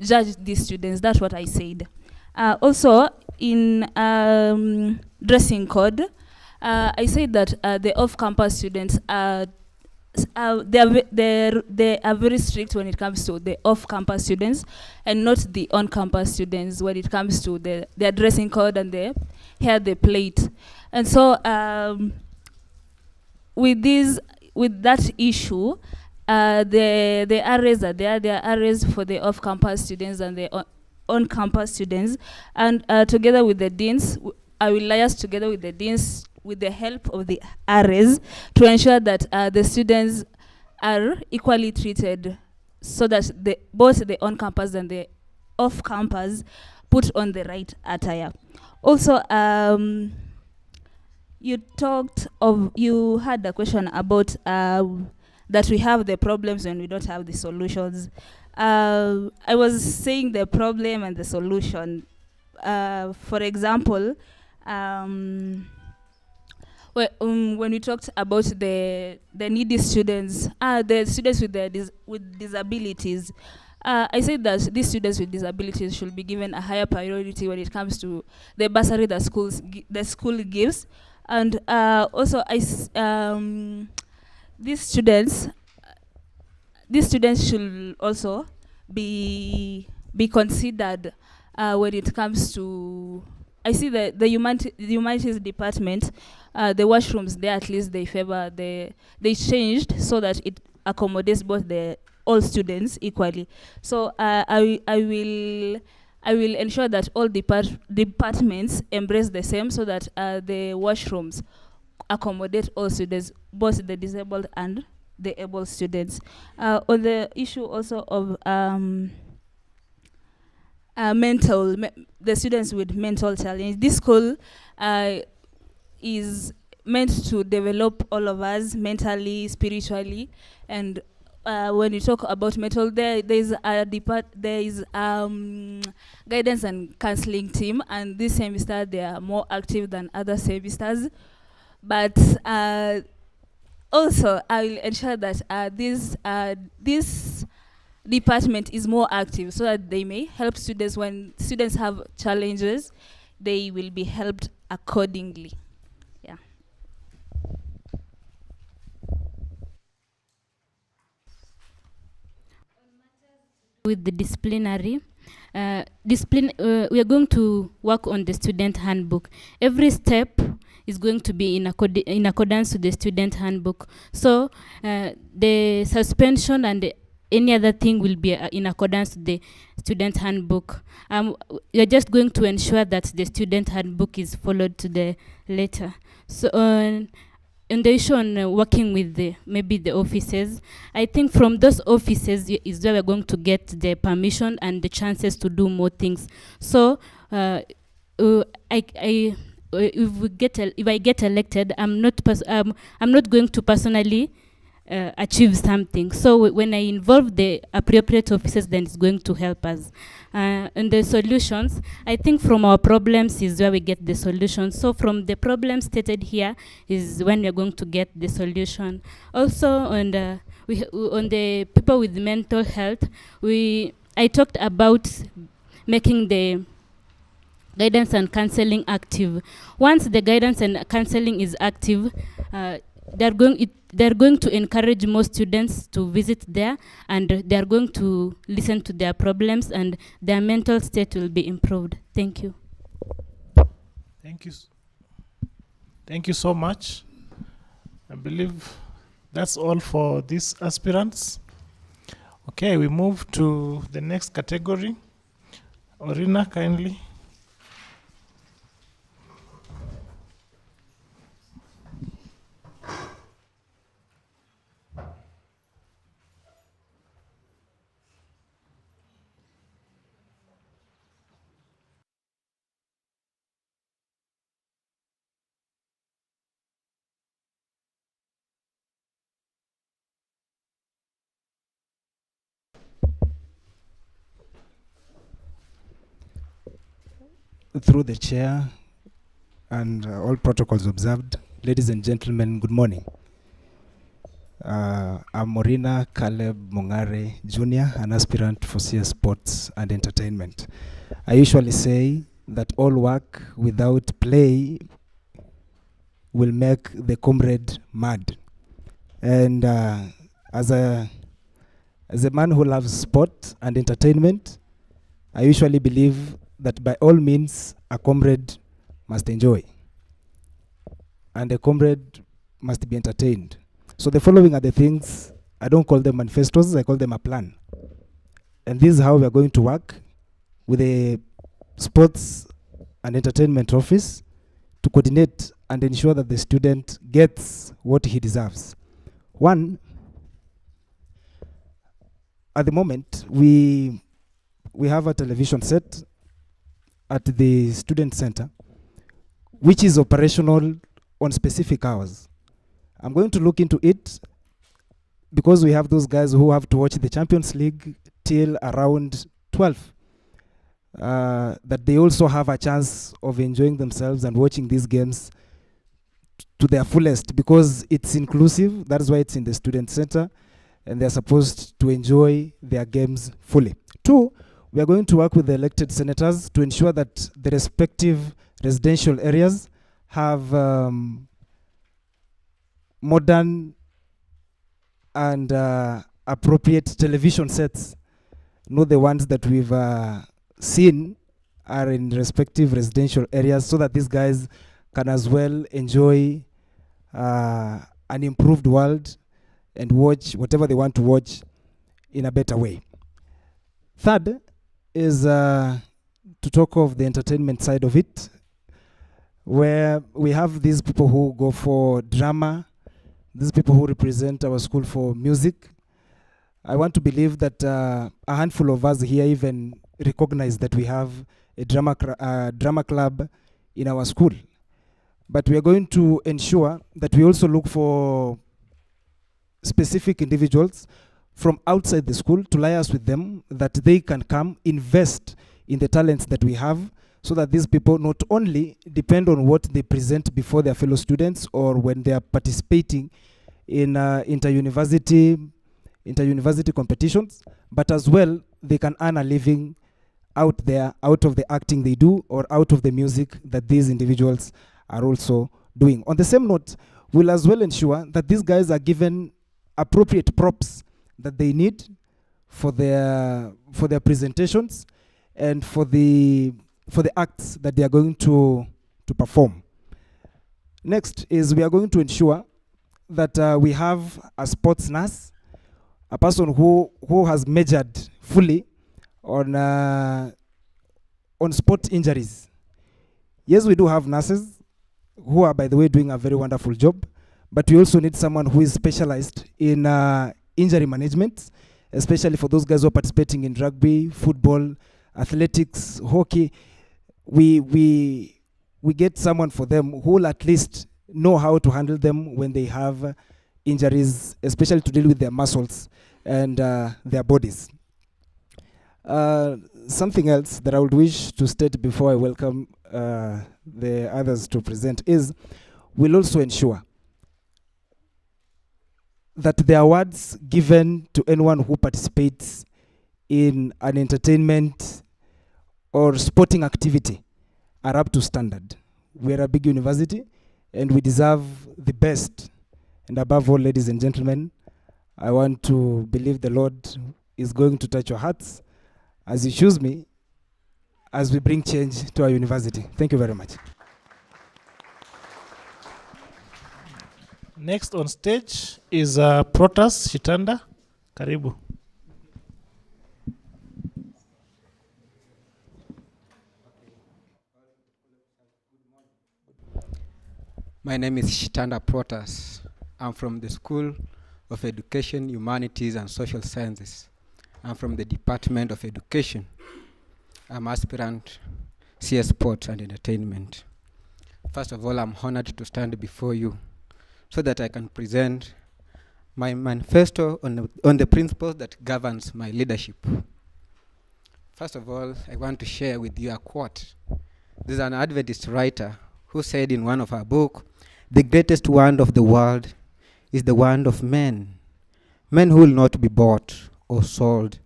judge these students. That's what I said. Also, in dressing code, I said that the off-campus students they are very strict when it comes to the off-campus students, and not the on-campus students when it comes to their dressing code and the hair they plait. And so with that issue, the arrays are there. There are arrays for the off-campus students and the on-campus students, and together with the deans, I will liaise together with the deans with the help of the arrays to ensure that the students are equally treated, so that both the on-campus and the off-campus put on the right attire. Also, you had a question about that we have the problems and we don't have the solutions. I was saying the problem and the solution. For example, when we talked about the needy students, the students with disabilities, I said that these students with disabilities should be given a higher priority when it comes to the bursary that the school gives, and also these students should also be considered when it comes to. I see the humanities department, the washrooms there, at least they favor they changed so that it accommodates both all students equally. So I will ensure that all departments embrace the same, so that the washrooms accommodate all students, both the disabled and the able students. On the issue also of the students with mental challenge, this school is meant to develop all of us mentally, spiritually, and when you talk about mental, there is guidance and counseling team, and this semester they are more active than other semesters. But also, I will ensure that this department is more active, so that they may help students when students have challenges. They will be helped accordingly. Yeah. With the disciplinary, we are going to work on the student handbook. Every step is going to be in accordance to the student handbook. So the suspension and any other thing will be in accordance to the student handbook. We are just going to ensure that the student handbook is followed to the letter. So in the issue on working with maybe the offices, I think from those offices is where we're going to get the permission and the chances to do more things. So if I get elected, I'm not going to personally achieve something. So when I involve the appropriate officers, then it's going to help us. And the solutions, I think from our problems is where we get the solutions. So from the problems stated here is when we're going to get the solution. Also on the people with mental health, I talked about making the guidance and counseling active. Once the guidance and counseling is active, they're going to encourage more students to visit there, and they're going to listen to their problems, and their mental state will be improved. Thank you. Thank you. Thank you so much. I believe that's all for these aspirants. Okay, we move to the next category. Orina, kindly. Through the chair and all protocols observed, ladies and gentlemen, good morning. I'm Morina Caleb Mongare Jr., an aspirant for CS Sports and Entertainment. I usually say that all work without play will make the comrade mad. And as a man who loves sport and entertainment, I usually believe that by all means a comrade must enjoy and a comrade must be entertained. So the following are the things, I don't call them manifestos, I call them a plan. And this is how we are going to work with the sports and entertainment office to coordinate and ensure that the student gets what he deserves. One, at the moment, we have a television set at the student center, which is operational on specific hours. I'm going to look into it because we have those guys who have to watch the Champions League till around 12, that they also have a chance of enjoying themselves and watching these games to their fullest, because it's inclusive. That's why it's in the student center, and they're supposed to enjoy their games fully. 2, we are going to work with the elected senators to ensure that the respective residential areas have modern and appropriate television sets. Not the ones that we've seen are in respective residential areas, so that these guys can as well enjoy an improved world and watch whatever they want to watch in a better way. 3rd is to talk of the entertainment side of it, where we have these people who go for drama, these people who represent our school for music. I want to believe that a handful of us here even recognize that we have a drama club in our school. But we are going to ensure that we also look for specific individuals from outside the school to liaise with them, that they can come invest in the talents that we have, so that these people not only depend on what they present before their fellow students or when they are participating in inter-university competitions, but as well they can earn a living out there, out of the acting they do or out of the music that these individuals are also doing. On the same note, we'll as well ensure that these guys are given appropriate props that they need for their presentations and for the acts that they are going to perform. Next is we are going to ensure that we have a sports nurse, a person who has measured fully on sport injuries. Yes, we do have nurses who are, by the way, doing a very wonderful job, but we also need someone who is specialized in injury management, especially for those guys who are participating in rugby, football, athletics, hockey. We get someone for them who will at least know how to handle them when they have injuries, especially to deal with their muscles and their bodies. Something else that I would wish to state before I welcome the others to present is we'll also ensure that the awards given to anyone who participates in an entertainment or sporting activity are up to standard. We're a big university and we deserve the best. And above all, ladies and gentlemen, I want to believe the Lord is going to touch your hearts as you choose me as we bring change to our university. Thank you very much. Next on stage is Protas Shitanda. Karibu. My name is Shitanda Protas. I'm from the School of Education, Humanities and Social Sciences. I'm from the Department of Education. I'm aspirant CS Sport and Entertainment. First of all, I'm honored to stand before you so that I can present my manifesto on the principles that governs my leadership. First of all, I want to share with you a quote. There's an Adventist writer who said in one of her books, "The greatest wonder of the world is the wonder of men. Men who will not be bought or sold.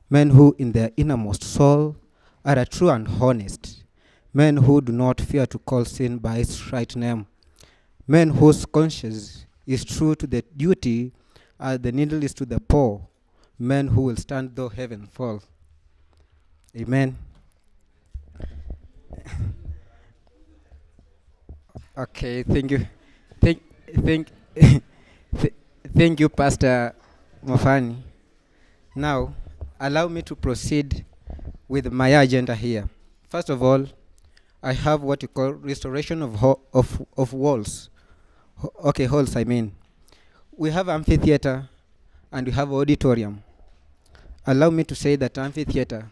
Men who in their innermost soul are a true and honest. Men who do not fear to call sin by its right name. Men whose conscience is true to the duty as the needle is to the poor. Men who will stand though heaven fall." Amen. Okay, thank you. Thank you, Pastor Mofani. Now, allow me to proceed with my agenda here. First of all, I have what you call restoration of walls. Halls, I mean. We have amphitheater and we have auditorium. Allow me to say that amphitheater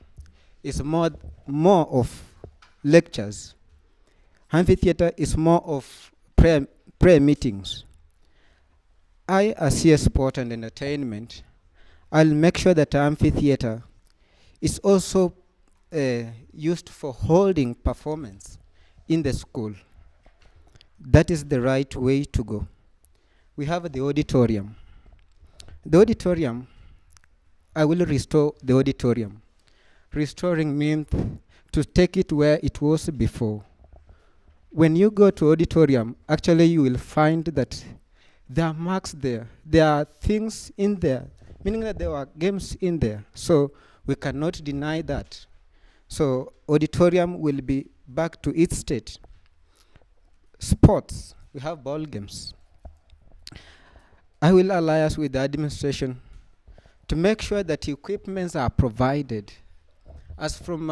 is more of lectures. Amphitheater is more of prayer meetings. I, as CS Sport and Entertainment, I'll make sure that amphitheater is also used for holding performance in the school. That is the right way to go. We have the auditorium. The auditorium, I will restore the auditorium. Restoring means to take it where it was before. When you go to auditorium, actually you will find that there are marks there. There are things in there, meaning that there are games in there. So we cannot deny that. So auditorium will be back to its state. Sports, we have ball games. I will alliance with the administration to make sure that equipments are provided. As from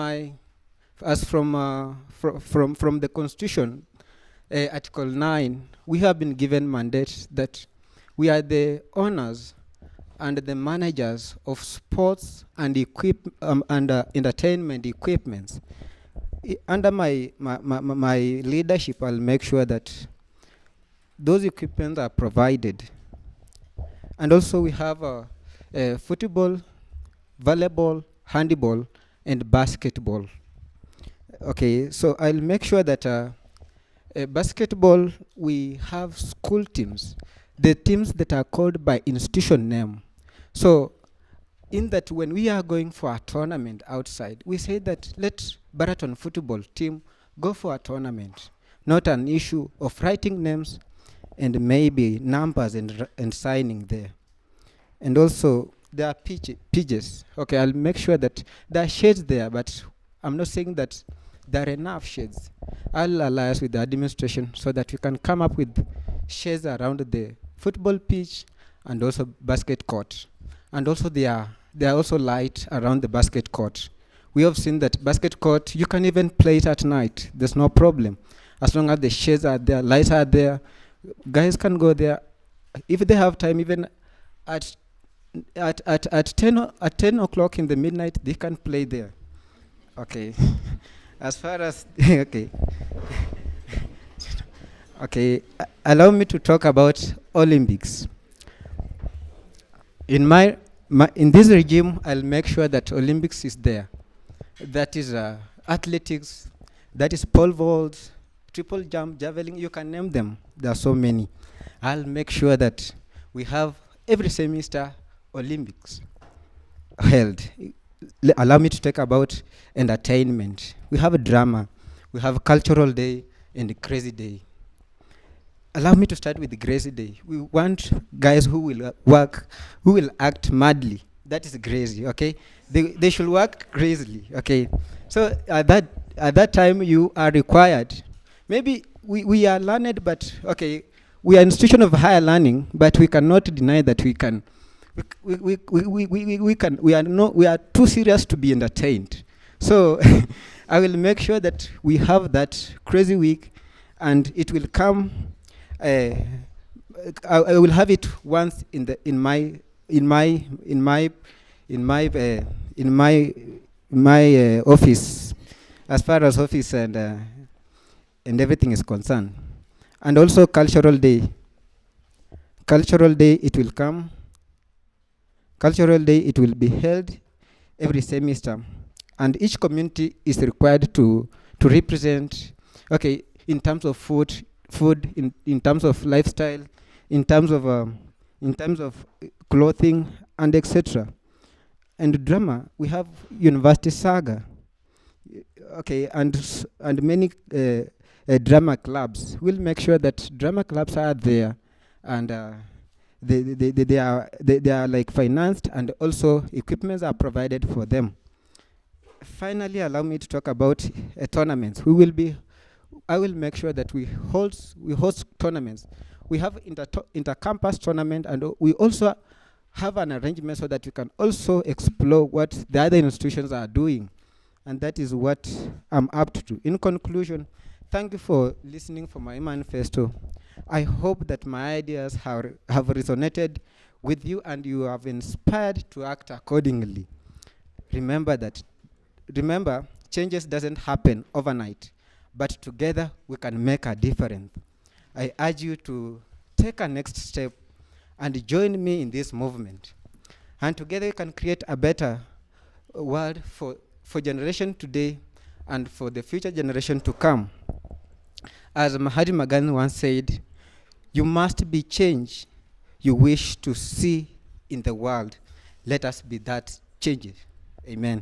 the Constitution, Article 9, we have been given mandate that we are the owners and the managers of sports and entertainment equipments. Under my leadership, I'll make sure that those equipments are provided. And also we have football, volleyball, handball, and basketball. Okay, so I'll make sure that basketball, we have school teams, the teams that are called by institution name. So in that, when we are going for a tournament outside, we say that let Baraton football team go for a tournament, not an issue of writing names and maybe numbers and signing there. And also there are pitches. Okay, I'll make sure that there are shades there, but I'm not saying that there are enough shades. I'll alliance with the administration so that we can come up with shades around the football pitch and also basket court. And also there are also light around the basket court. We have seen that basket court, you can even play it at night. There's no problem. As long as the shades are there, lights are there, guys can go there. If they have time, even at 10 o'clock in the midnight, they can play there. Okay. As far as okay. Okay, allow me to talk about Olympics. In in this regime, I'll make sure that Olympics is there. That is athletics, that is pole vault, triple jump, javelin, you can name them. There are so many. I'll make sure that we have every semester Olympics held. Allow me to talk about entertainment. We have a drama, we have a cultural day and a crazy day. Allow me to start with the crazy day. We want guys who will who will act madly. That is crazy, okay? They should work crazily, okay? So at that time you are required. Maybe we are learned, but okay, we are an institution of higher learning, but we cannot deny that we can. We are too serious to be entertained. So I will make sure that we have that crazy week, and it will come. I will have it once in my office, as far as office and everything is concerned. And also cultural day. Cultural day, it will come. Cultural day, it will be held every semester, and each community is required to represent. Okay, in terms of food, in terms of lifestyle, in terms of clothing, and etc. And drama, we have University Saga. Okay, and many drama clubs. We'll make sure that drama clubs are there, and they are like financed, and also equipments are provided for them. Finally, allow me to talk about tournaments. I will make sure that we host tournaments. We have inter-campus tournament, and we also have an arrangement so that we can also explore what the other institutions are doing. And that is what I'm up to. In conclusion, thank you for listening for my manifesto. I hope that my ideas have resonated with you and you have inspired to act accordingly. Remember, changes doesn't happen overnight, but together we can make a difference. I urge you to take a next step and join me in this movement. And together we can create a better world for generation today and for the future generation to come. As Mahatma Gandhi once said, you must be change you wish to see in the world. Let us be that change. Amen.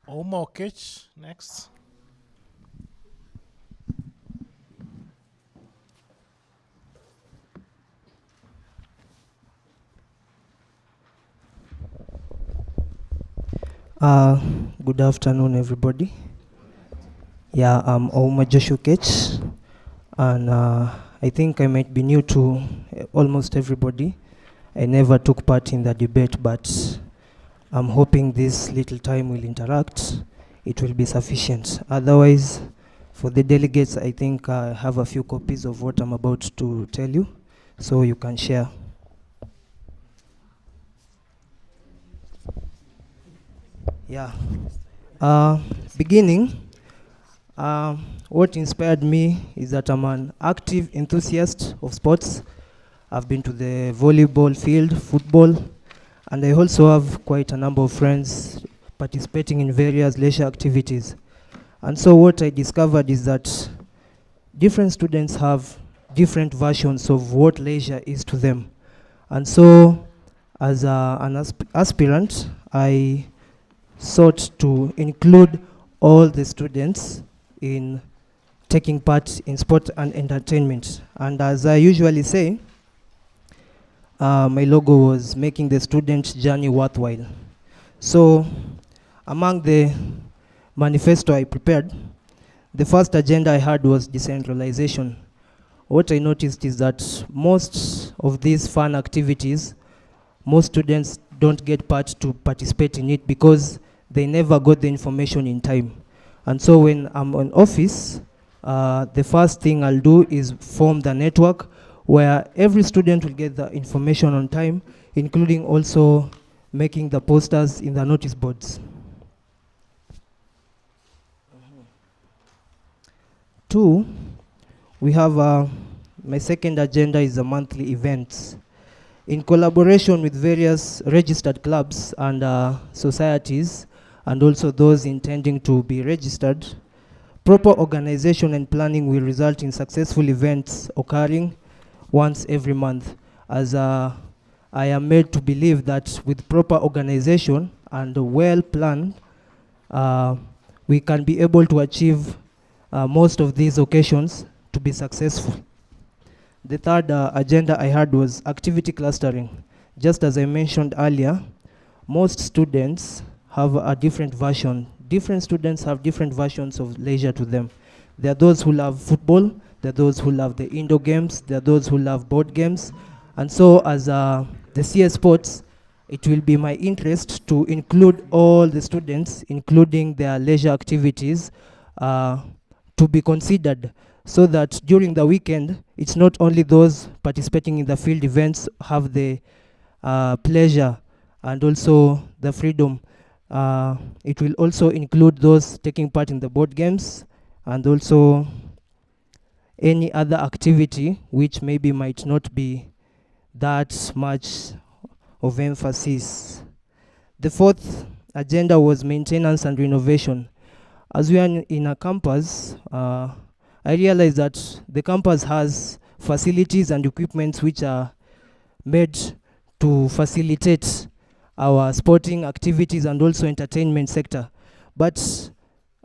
Oma Okech, next. Good afternoon, everybody. Yeah, I'm Oma Joshukech, and I think I might be new to almost everybody. I never took part in the debate, but I'm hoping this little time will interact. It will be sufficient. Otherwise, for the delegates, I think I have a few copies of what I'm about to tell you, so you can share. Yeah. Beginning, what inspired me is that I'm an active enthusiast of sports. I've been to the volleyball field, football, and I also have quite a number of friends participating in various leisure activities. And so what I discovered is that different students have different versions of what leisure is to them. And so as an aspirant, I sought to include all the students in taking part in sport and entertainment. And as I usually say, my logo was making the student journey worthwhile. So among the manifesto I prepared, the first agenda I had was decentralization. What I noticed is that most of these fun activities, most students don't get part to participate in it because they never got the information in time. And so when I'm on office, the first thing I'll do is form the network where every student will get the information on time, including also making the posters in the notice boards. 2, we have my second agenda is the monthly events. In collaboration with various registered clubs and societies, and also those intending to be registered, proper organization and planning will result in successful events occurring once every month. As I am made to believe that with proper organization and well planned, we can be able to achieve most of these occasions to be successful. The third agenda I had was activity clustering. Just as I mentioned earlier, most students have a different version. Different students have different versions of leisure to them. There are those who love football, there are those who love the indoor games, there are those who love board games. And so as the CS Sports, it will be my interest to include all the students, including their leisure activities, to be considered, so that during the weekend, it's not only those participating in the field events have the pleasure and also the freedom. It will also include those taking part in the board games and also any other activity which maybe might not be that much of emphasis. The fourth agenda was maintenance and renovation. As we are in a campus, I realized that the campus has facilities and equipment which are made to facilitate our sporting activities and also entertainment sector. But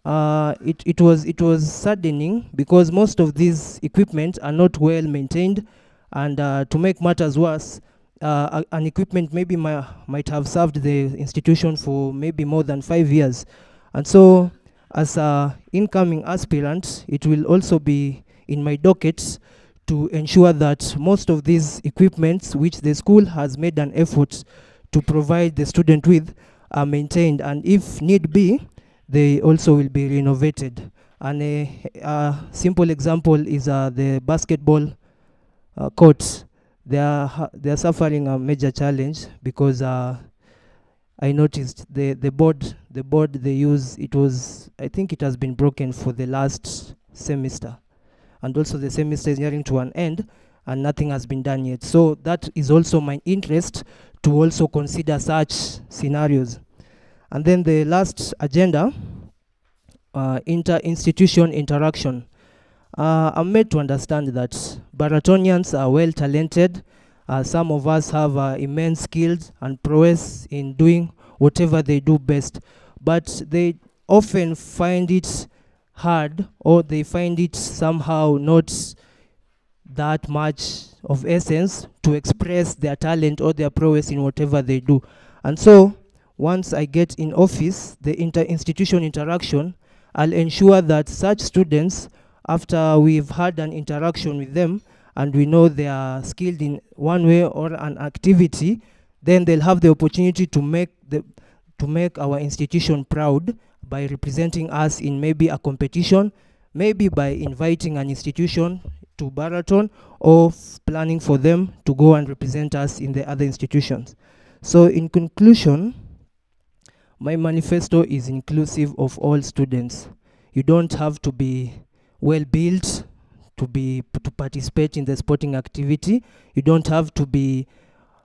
it was saddening because most of these equipment are not well maintained, and to make matters worse, an equipment maybe might have served the institution for maybe more than 5 years. And so as an incoming aspirant, it will also be in my docket to ensure that most of these equipments which the school has made an effort to provide the student with are maintained, and if need be, they also will be renovated. And a simple example is the basketball courts. They are suffering a major challenge because I noticed the board they use, I think it has been broken for the last semester. and also the semester is nearing to an end, and nothing has been done yet. So that is also my interest to also consider such scenarios. And then the last agenda, inter-institution interaction. I'm made to understand that Baratonians are well talented. Some of us have immense skills and prowess in doing whatever they do best, but they often find it hard, or they find it somehow not that much of essence to express their talent or their prowess in whatever they do. And so once I get in office, the inter-institution interaction, I'll ensure that such students, after we've had an interaction with them and we know they are skilled in one way or an activity, then they'll have the opportunity to make our institution proud by representing us in maybe a competition, maybe by inviting an institution to Baraton, or planning for them to go and represent us in the other institutions. So in conclusion, my manifesto is inclusive of all students. You don't have to be well built to participate in the sporting activity. You don't have to be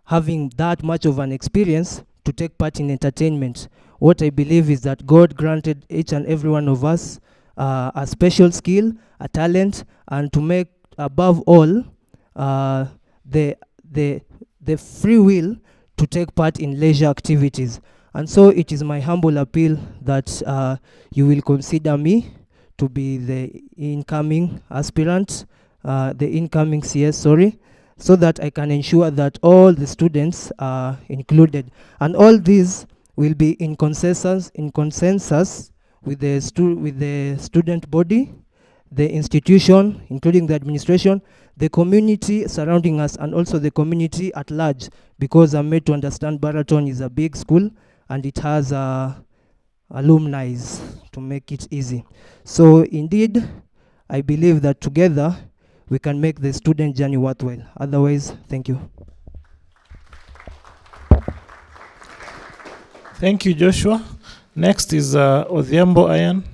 having that much of an experience to take part in entertainment. What I believe is that God granted each and every one of us a special skill, a talent, and to make, above all, the free will to take part in leisure activities. And so it is my humble appeal that you will consider me to be the incoming aspirant, the incoming CS, so that I can ensure that all the students are included. And all these will be in consensus with the student body, the institution, including the administration, the community surrounding us, and also the community at large, because I'm made to understand Baraton is a big school and it has alumni, to make it easy. So indeed, I believe that together we can make the student journey worthwhile. Otherwise, thank you. Thank you, Joshua. Next is Odhiambo Ayan.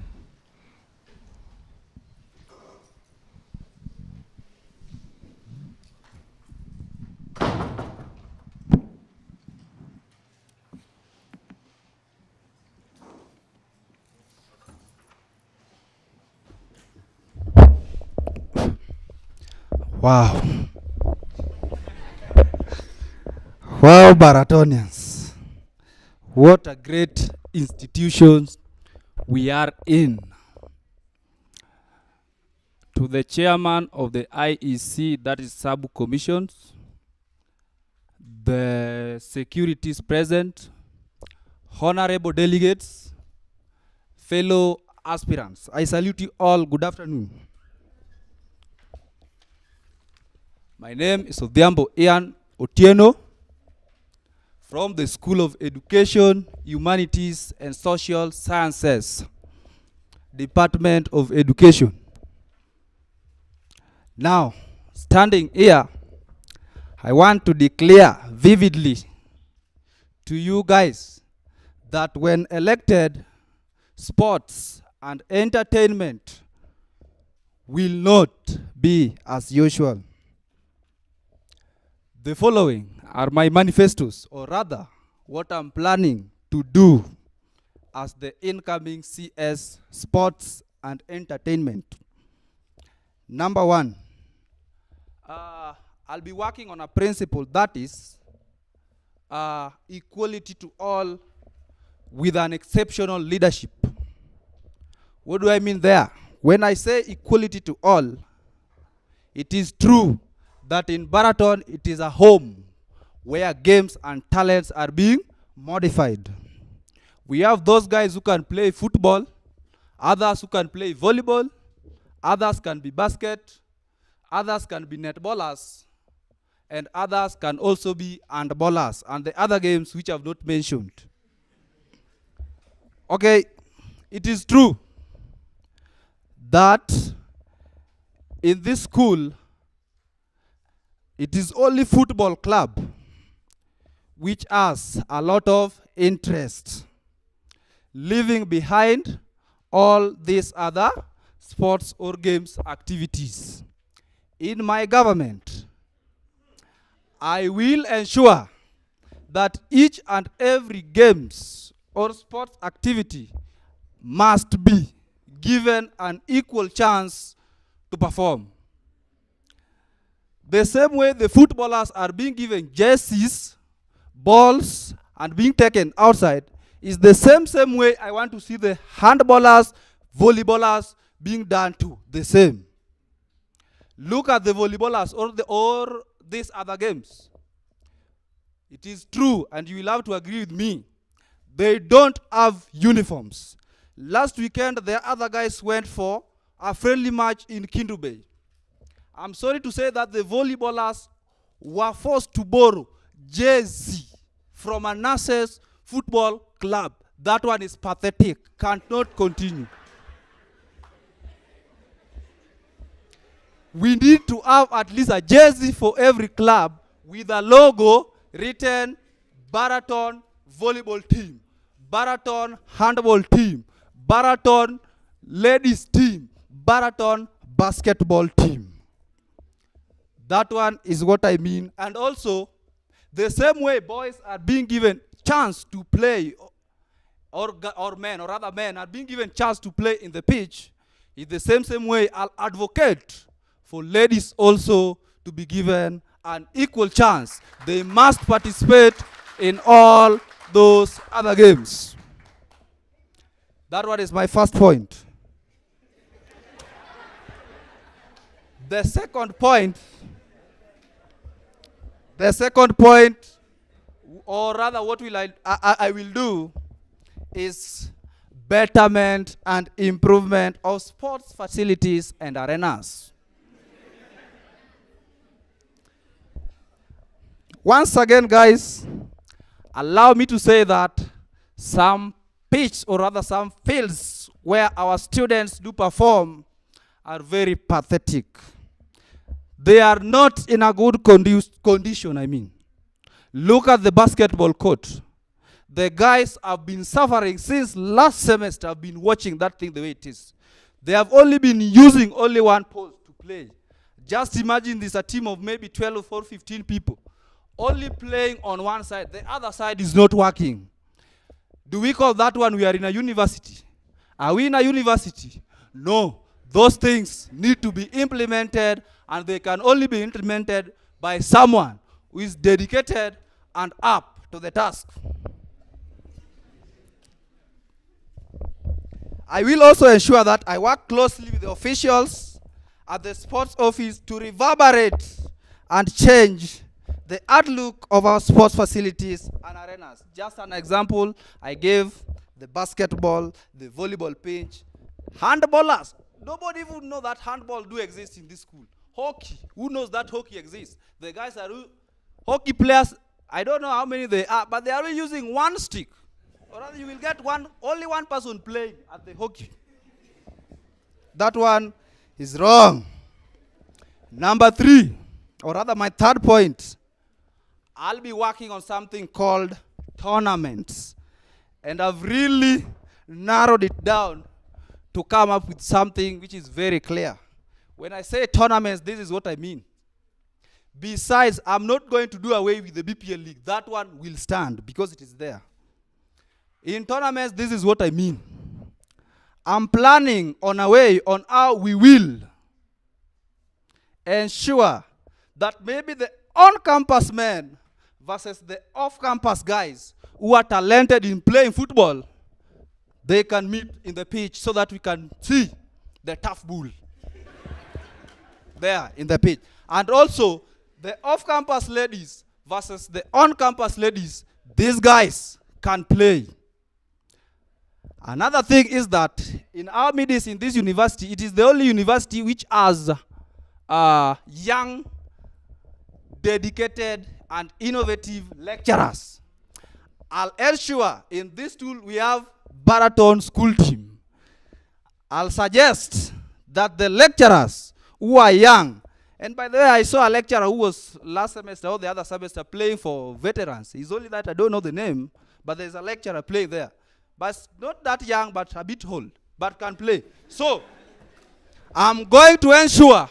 Wow. Wow, Baratonians. What a great institution we are in. To the chairman of the IEC, that is SABU commissions, the securities present, honorable delegates, fellow aspirants, I salute you all. Good afternoon. My name is Odhiambo Ian Otieno from the School of Education, Humanities and Social Sciences, Department of Education. Now, standing here, I want to declare vividly to you guys that when elected, sports and entertainment will not be as usual. The following are my manifestos, or rather, what I'm planning to do as the incoming CS Sports and Entertainment. Number one, I'll be working on a principle that is equality to all with an exceptional leadership. What do I mean there? When I say equality to all, it is true that in Baraton it is a home where games and talents are being modified. We have those guys who can play football, others who can play volleyball, others can be basket, others can be netballers, and others can also be handballers, and the other games which I've not mentioned. Okay, it is true that in this school, it is only football club which has a lot of interest, leaving behind all these other sports or games activities. In my government, I will ensure that each and every games or sports activity must be given an equal chance to perform. The same way the footballers are being given jerseys, balls, and being taken outside, is the same way I want to see the handballers, volleyballers being done too, the same. Look at the volleyballers or these other games. It is true, and you will have to agree with me, they don't have uniforms. Last weekend, the other guys went for a friendly match in Kindu Bay. I'm sorry to say that the volleyballers were forced to borrow jersey from a nurses football club. That one is pathetic, cannot continue. We need to have at least a jersey for every club with a logo written Baraton volleyball team, Baraton handball team, Baraton ladies team, Baraton basketball team. That one is what I mean. And also, the same way boys are being given chance to play, or men, or other men are being given chance to play in the pitch, is the same way I'll advocate for ladies also to be given an equal chance. They must participate in all those other games. That one is my first point. The second point, or rather what will I will do, is betterment and improvement of sports facilities and arenas. Once again, guys, allow me to say that some pitch, or rather some fields where our students do perform, are very pathetic. They are not in a good condition, I mean. Look at the basketball court. The guys have been suffering since last semester. I've been watching that thing the way it is. They have only been using only one post to play. Just imagine this, a team of maybe 12 or 15 people, only playing on one side. The other side is not working. Do we call that one we are in a university? Are we in a university? No. Those things need to be implemented, and they can only be implemented by someone who is dedicated and up to the task. I will also ensure that I work closely with the officials at the sports office to reverberate and change the outlook of our sports facilities and arenas. Just an example, I gave the basketball, the volleyball pitch, handballers. Nobody even knows that handball do exist in this school. Hockey, who knows that hockey exists? The guys are hockey players. I don't know how many they are, but they are using one stick. Or rather, you will get only one person playing at the hockey. That one is wrong. Number 3, or rather my third point, I'll be working on something called tournaments. And I've really narrowed it down to come up with something which is very clear. When I say tournaments, this is what I mean. Besides, I'm not going to do away with the BPL league. That one will stand because it is there. In tournaments, this is what I mean. I'm planning on a way on how we will ensure that maybe the on-campus men versus the off-campus guys who are talented in playing football, they can meet in the pitch so that we can see the tough bull there in the pitch. And also, the off-campus ladies versus the on-campus ladies, these guys can play. Another thing is that in our midst in this university, it is the only university which has young, dedicated, and innovative lecturers. I'll ensure in this tool we have Baraton school team. I'll suggest that the lecturers who are young, and by the way, I saw a lecturer who was last semester or the other semester playing for veterans. It's only that I don't know the name, but there's a lecturer playing there. But not that young, but a bit old, but can play. So, I'm going to ensure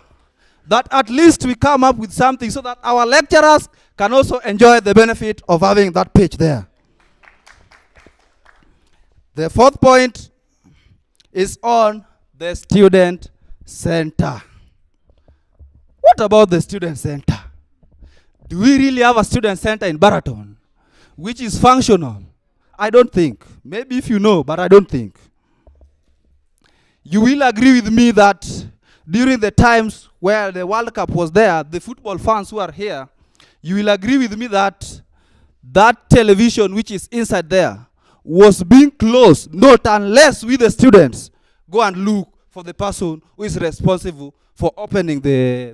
that at least we come up with something so that our lecturers can also enjoy the benefit of having that page there. The fourth point is on the student center. What about the student center? Do we really have a student center in Baraton which is functional? I don't think. Maybe if you know, but I don't think. You will agree with me that during the times where the World Cup was there, the football fans who are here, you will agree with me that that television which is inside there was being closed, not unless we the students go and look for the person who is responsible for opening the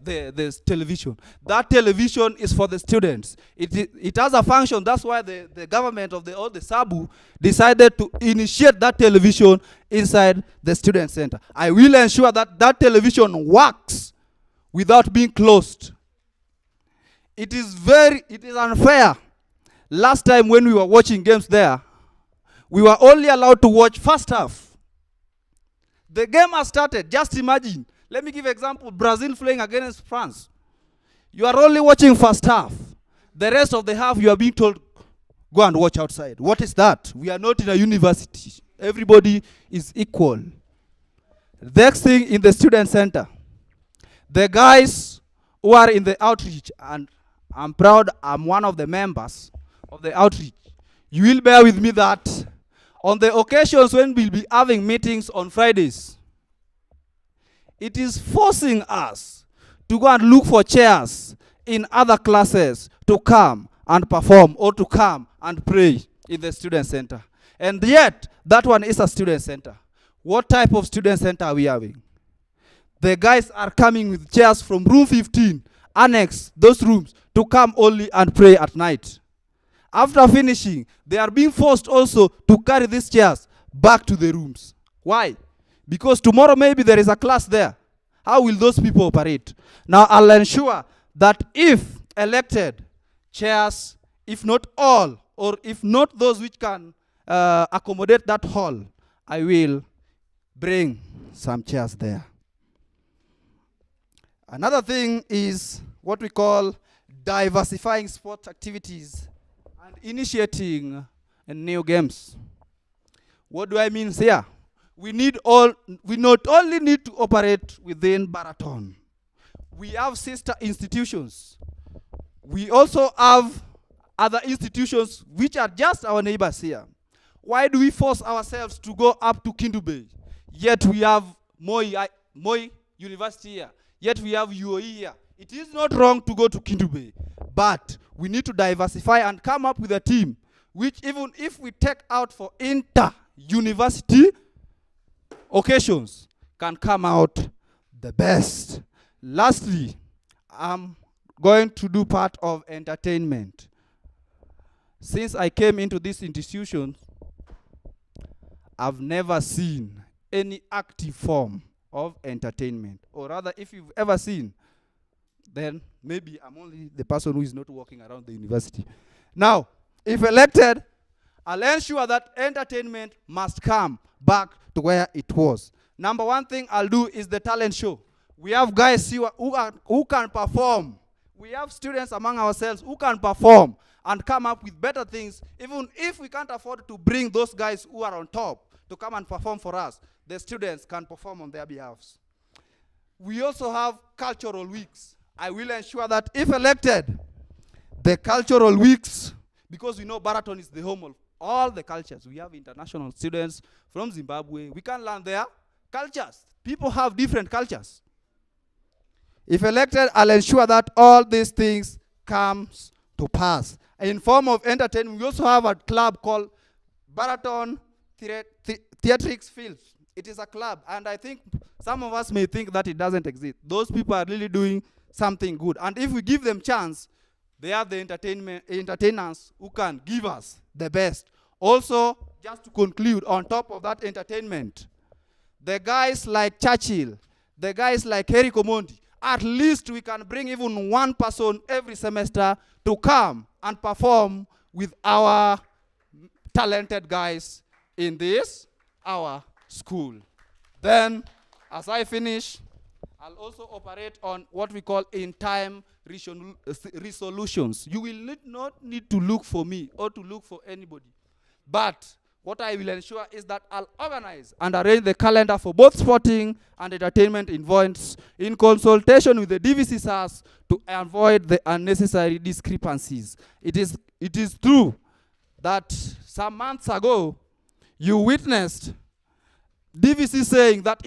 television. That television is for the students. It has a function. That's why the government of the SABU decided to initiate that television inside the student center. I will ensure that that television works without being closed. It is unfair. Last time when we were watching games there, we were only allowed to watch first half. The game has started. Just imagine. Let me give an example. Brazil playing against France. You are only watching first half. The rest of the half you are being told, go and watch outside. What is that? We are not in a university. Everybody is equal. Next thing in the student center. The guys who are in the outreach, and I'm proud I'm one of the members of the outreach. You will bear with me that on the occasions when we'll be having meetings on Fridays, it is forcing us to go and look for chairs in other classes to come and perform or to come and pray in the student center. And yet, that one is a student center. What type of student center are we having? The guys are coming with chairs from room 15, annex those rooms, to come only and pray at night. After finishing, they are being forced also to carry these chairs back to the rooms. Why? Because tomorrow maybe there is a class there. How will those people operate? Now I'll ensure that if elected, chairs, if not all, or if not those which can accommodate that hall, I will bring some chairs there. Another thing is what we call diversifying sport activities and initiating new games. What do I mean here? We not only need to operate within Baraton. We have sister institutions. We also have other institutions which are just our neighbors here. Why do we force ourselves to go up to Kindu Bay? Yet we have Moi University here. Yet we have UOE here. It is not wrong to go to Kindu Bay, but we need to diversify and come up with a team which, even if we take out for inter-university occasions, can come out the best. Lastly, I'm going to do part of entertainment. Since I came into this institution, I've never seen any active form of entertainment. Or rather, if you've ever seen, then maybe I'm only the person who is not walking around the university. Now, if elected, I'll ensure that entertainment must come back to where it was. Number one thing I'll do is the talent show. We have guys who can perform. We have students among ourselves who can perform and come up with better things, even if we can't afford to bring those guys who are on top to come and perform for us. The students can perform on their behalves. We also have cultural weeks. I will ensure that if elected, the cultural weeks, because we know Baraton is the home of all the cultures. We have international students from Zimbabwe. We can learn their cultures. People have different cultures. If elected, I'll ensure that all these things comes to pass. In form of entertainment, we also have a club called Baraton Theatrics Fields. It is a club, and I think some of us may think that it doesn't exist. Those people are really doing something good. And if we give them chance, they have the entertainers who can give us the best. Also, just to conclude, on top of that entertainment, the guys like Churchill, the guys like Harry Komondi, at least we can bring even one person every semester to come and perform with our talented guys in this, our school. Then, as I finish, I'll also operate on what we call in-time resolutions. You will not need to look for me or to look for anybody. But what I will ensure is that I'll organize and arrange the calendar for both sporting and entertainment events in consultation with the DVCSAS to avoid the unnecessary discrepancies. It is true that some months ago, you witnessed DVC saying that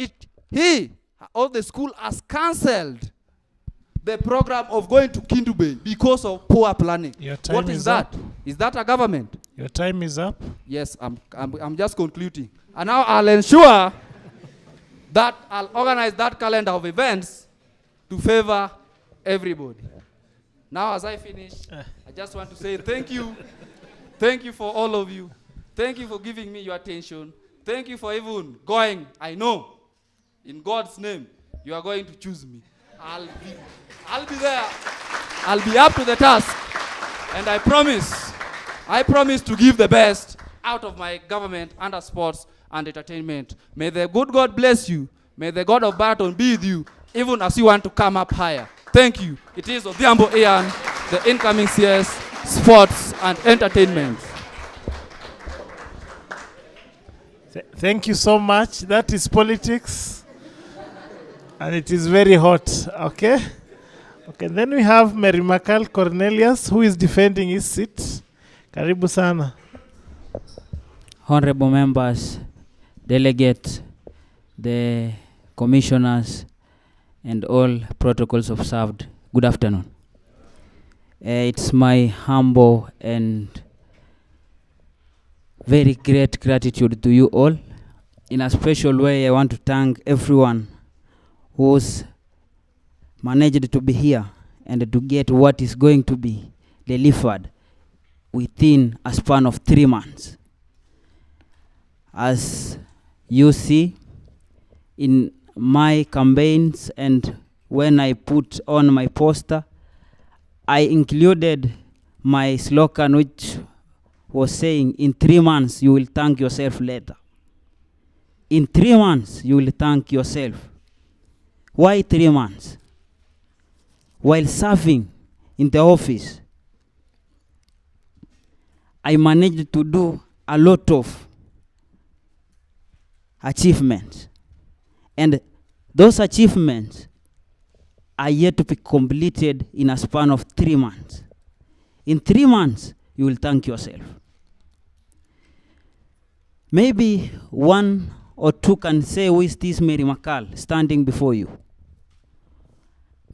he or the school has cancelled the program of going to Kindube because of poor planning. Your time What is that? Is that a government? Your time is up. Yes, I'm just concluding. And now I'll ensure that I'll organize that calendar of events to favor everybody. Now as I finish, I just want to say thank you. Thank you for all of you. Thank you for giving me your attention. Thank you for even going. I know, in God's name, you are going to choose me. I'll be there. I'll be up to the task. And I promise to give the best out of my government under sports and entertainment. May the good God bless you. May the God of Baraton be with you, even as you want to come up higher. Thank you. It is Odhiambo Ian, the incoming CS, Sports and Entertainment. Thank you so much. That is politics. And it is very hot. Okay? Okay, then we have Mary Makal Cornelius, who is defending his seat. Karibu sana. Honorable members, delegates, the commissioners, and all protocols observed, good afternoon. It's my humble and very great gratitude to you all. In a special way, I want to thank everyone who's managed to be here and to get what is going to be delivered within a span of 3 months. As you see, in my campaigns and when I put on my poster, I included my slogan, which was saying, in 3 months, you will thank yourself later. In 3 months, you will thank yourself. Why 3 months? While serving in the office, I managed to do a lot of achievements. And those achievements are yet to be completed in a span of 3 months. In 3 months, you will thank yourself. Maybe one or two can say, who is this Mary Makal standing before you?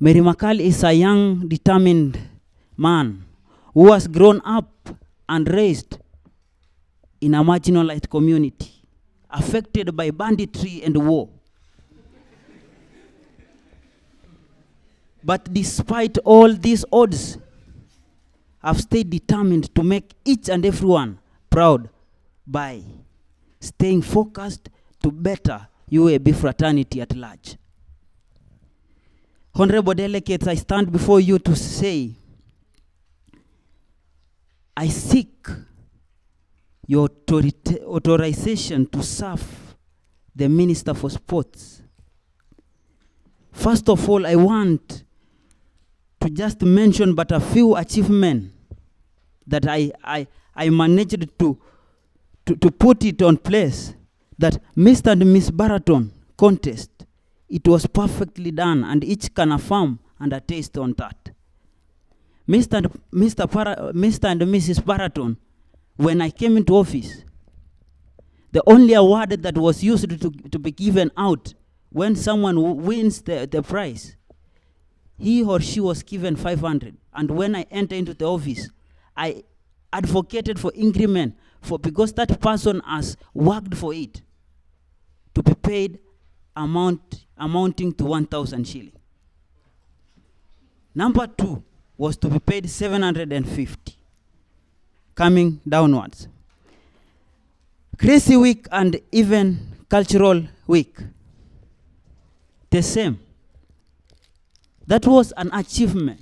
Mary Makal is a young, determined man who has grown up and raised in a marginalized community, affected by banditry and war. But despite all these odds, I've stayed determined to make each and everyone proud by staying focused to better UAB fraternity at large. Honorable delegates, I stand before you to say, I seek your authorization to serve the Minister for Sports. First of all, I want to just mention but a few achievements that I managed to put it on place, that Mr. and Miss Baraton contest, it was perfectly done, and each can affirm and attest on that. Mr. and Mrs. Baraton, when I came into office, the only award that was used to be given out when someone wins the prize, he or she was given 500. And when I entered into the office, I advocated for increment because that person has worked for it, to be paid amounting to 1,000 shillings. Number 2 was to be paid 750, coming downwards. Crazy Week and even Cultural Week, the same. That was an achievement,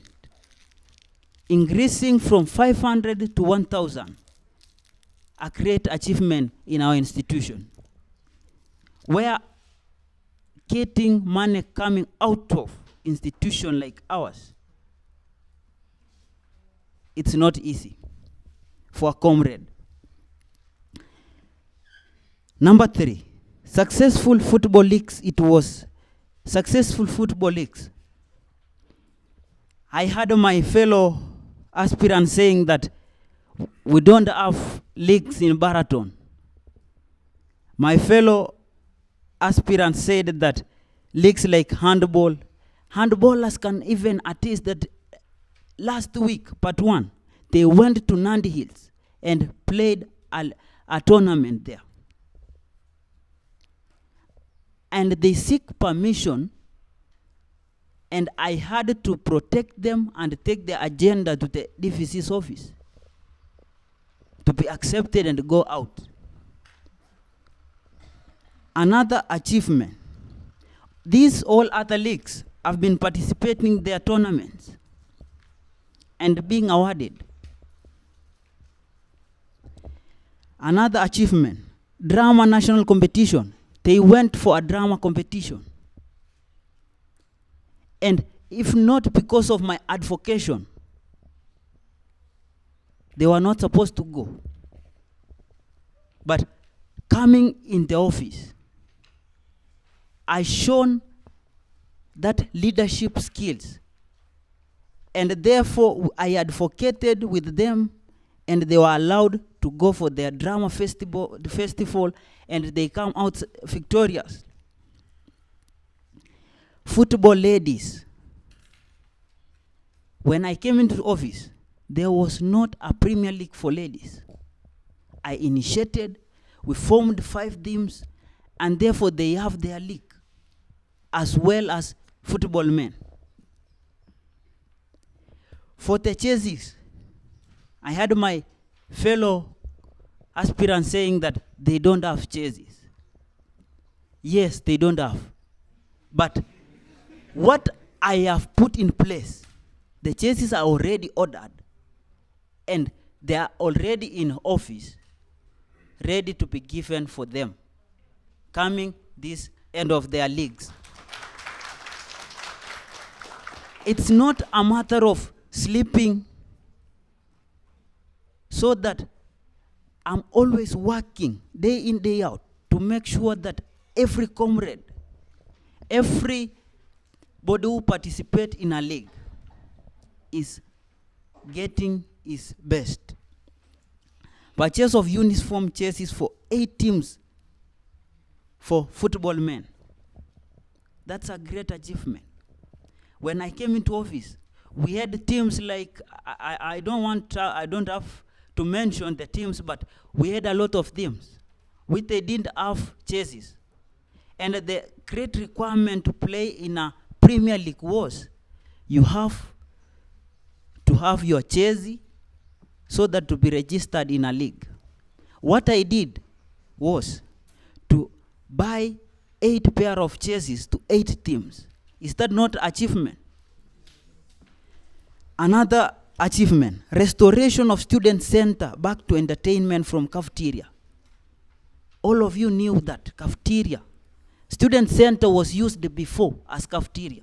increasing from 500 to 1,000, a great achievement in our institution, where getting money coming out of institution like ours, it's not easy for a comrade. Number 3, successful football leagues. It was successful football leagues. I heard my fellow aspirants saying that we don't have leagues in Baraton. My fellow aspirants said that leagues like handball, handballers can even attest that last week, part 1, they went to Nandi Hills and played a tournament there. And they seek permission, and I had to protect them and take their agenda to the DVC's office to be accepted and go out. Another achievement, these all other leagues have been participating in their tournaments and being awarded. Another achievement, drama national competition. They went for a drama competition. And if not because of my advocation, they were not supposed to go. But coming in the office, I shown that leadership skills. And therefore, I advocated with them, and they were allowed to go for their drama festival, and they come out victorious. Football ladies. When I came into the office, there was not a Premier League for ladies. I initiated, we formed 5 teams, and therefore they have their league, as well as football men. For the chassis, I had my fellow aspirants saying that they don't have chassis. Yes, they don't have. But what I have put in place, the chassis are already ordered, and they are already in office, ready to be given for them, coming this end of their leagues. It's not a matter of sleeping, so that I'm always working day in, day out to make sure that every comrade, everybody who participates in a league is getting his best. Purchase of uniform jerseys for 8 teams for football men. That's a great achievement. When I came into office, we had teams like, I don't have to mention the teams, but we had a lot of teams which they didn't have jerseys. And the great requirement to play in a Premier League was you have to have your jersey so that to be registered in a league. What I did was to buy 8 pair of jerseys to 8 teams. Is that not achievement? Another achievement, restoration of student center back to entertainment from cafeteria. All of you knew that cafeteria, student center was used before as cafeteria.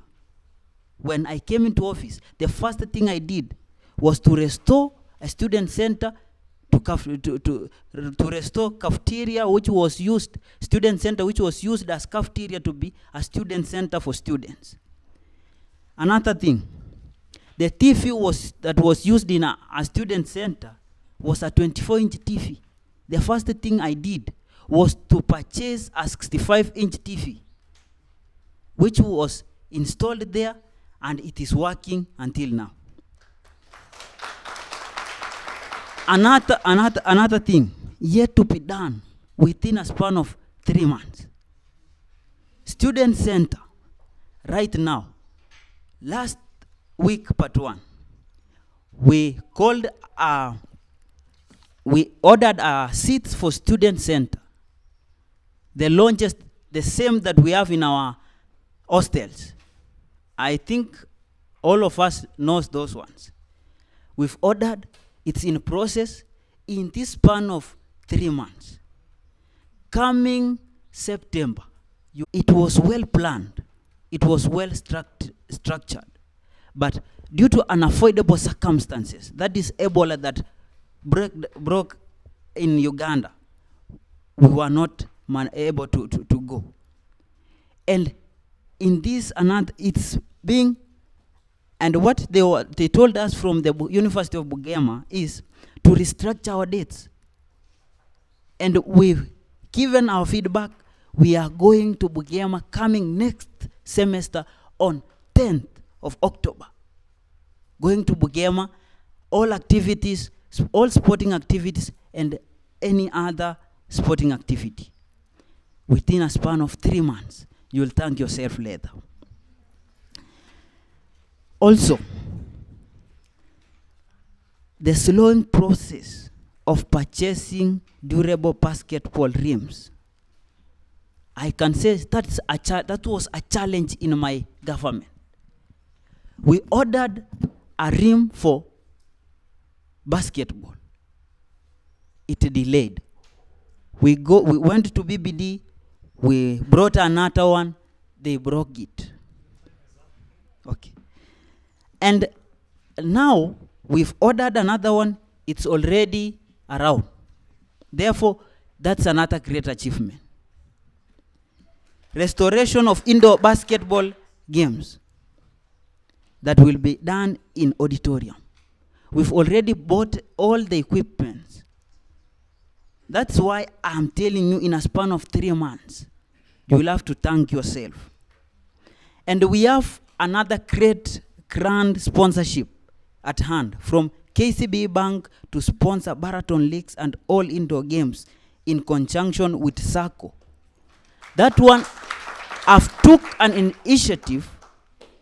When I came into office, the first thing I did was to restore a student center to restore cafeteria which was used, student center which was used as cafeteria to be a student center for students. Another thing, the TV that was used in a student center was a 24-inch TV. The first thing I did was to purchase a 65-inch TV, which was installed there, and it is working until now. Another thing yet to be done within a span of 3 months. Student center, right now, last week, part 1, we ordered seats for student center. The launches, the same that we have in our hostels. I think all of us knows those ones. We've ordered, it's in process in this span of 3 months. Coming September, It was well planned. It was well structured. But due to unavoidable circumstances, that is Ebola that broke in Uganda, we were not able to go. And in this, it's being, and what they told us from the University of Bugema is to restructure our dates. And we've given our feedback. We are going to Bugema coming next semester on 10th of October. Going to Bugema, all activities, all sporting activities, and any other sporting activity. Within a span of 3 months, you'll thank yourself later. Also, the slowing process of purchasing durable basketball rims, I can say that was a challenge in my government. We ordered a rim for basketball. It delayed. We went to BBD, we brought another one, they broke it. Okay. And now we've ordered another one, it's already around. Therefore, that's another great achievement. Restoration of indoor basketball games that will be done in auditorium. We've already bought all the equipment. That's why I'm telling you, in a span of 3 months, you will have to thank yourself. And we have another great grand sponsorship at hand, from KCB Bank to sponsor Baraton leagues and all indoor games in conjunction with SACO. That one, I've took an initiative.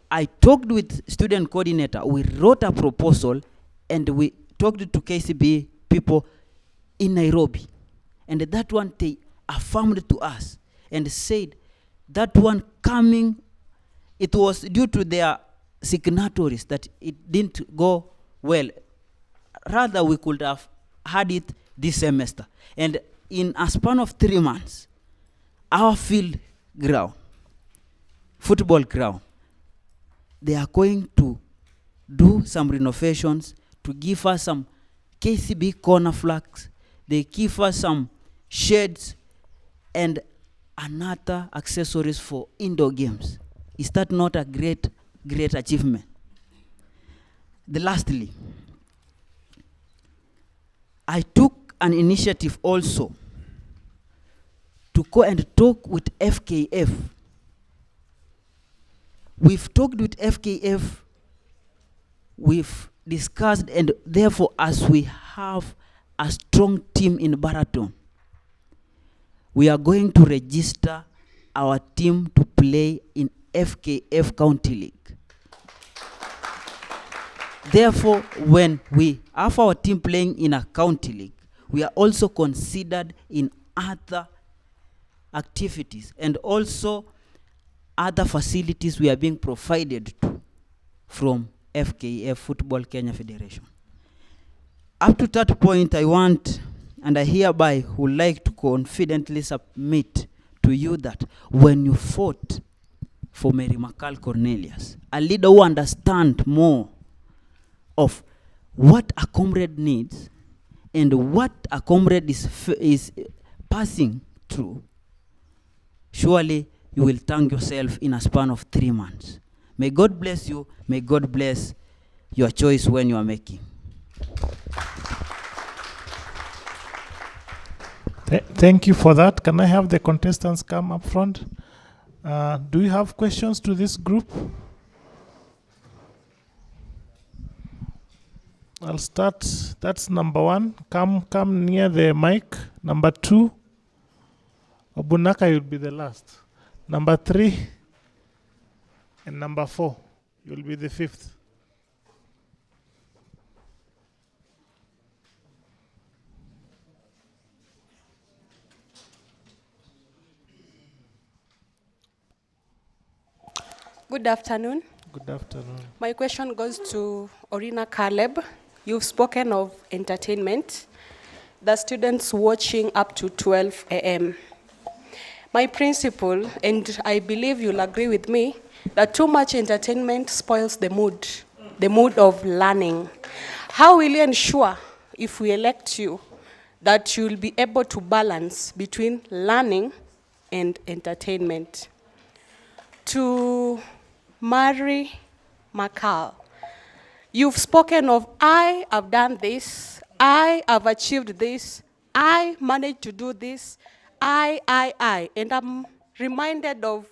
I talked with student coordinator. We wrote a proposal and we talked to KCB people in Nairobi. And that one, they affirmed to us and said that one coming, it was due to their signatories that it didn't go well. Rather, we could have had it this semester. And in a span of 3 months, our field ground, football ground, they are going to do some renovations to give us some KCB corner flags. They give us some shades and another accessories for indoor games. Is that not a great achievement? Lastly, I took an initiative also to go and talk with FKF. We've talked with FKF, we've discussed, and therefore, as we have a strong team in Baraton, we are going to register our team to play in FKF County League. Therefore, when we have our team playing in a county league, we are also considered in other activities and also other facilities we are being provided to from FKF, Football Kenya Federation. Up to that point, I want, and I hereby would like to confidently submit to you that when you fought for Mary McCall Cornelius, a leader who understands more of what a comrade needs and what a comrade is passing through, surely you will thank yourself in a span of 3 months. May God bless you. May God bless your choice when you are making. Thank you for that. Can I have the contestants come up front? Do you have questions to this group? I'll start. That's number 1. Come near the mic. Number 2. Obunaka, you'll be the last. Number 3. And number 4. You'll be the 5th. Good afternoon. Good afternoon. My question goes to Orina Caleb. You've spoken of entertainment, the students watching up to 12 a.m. My principle, and I believe you'll agree with me, that too much entertainment spoils the mood of learning. How will you ensure, if we elect you, that you'll be able to balance between learning and entertainment? To Mary Makal, you've spoken of, I have done this, I have achieved this, I managed to do this, I. And I'm reminded of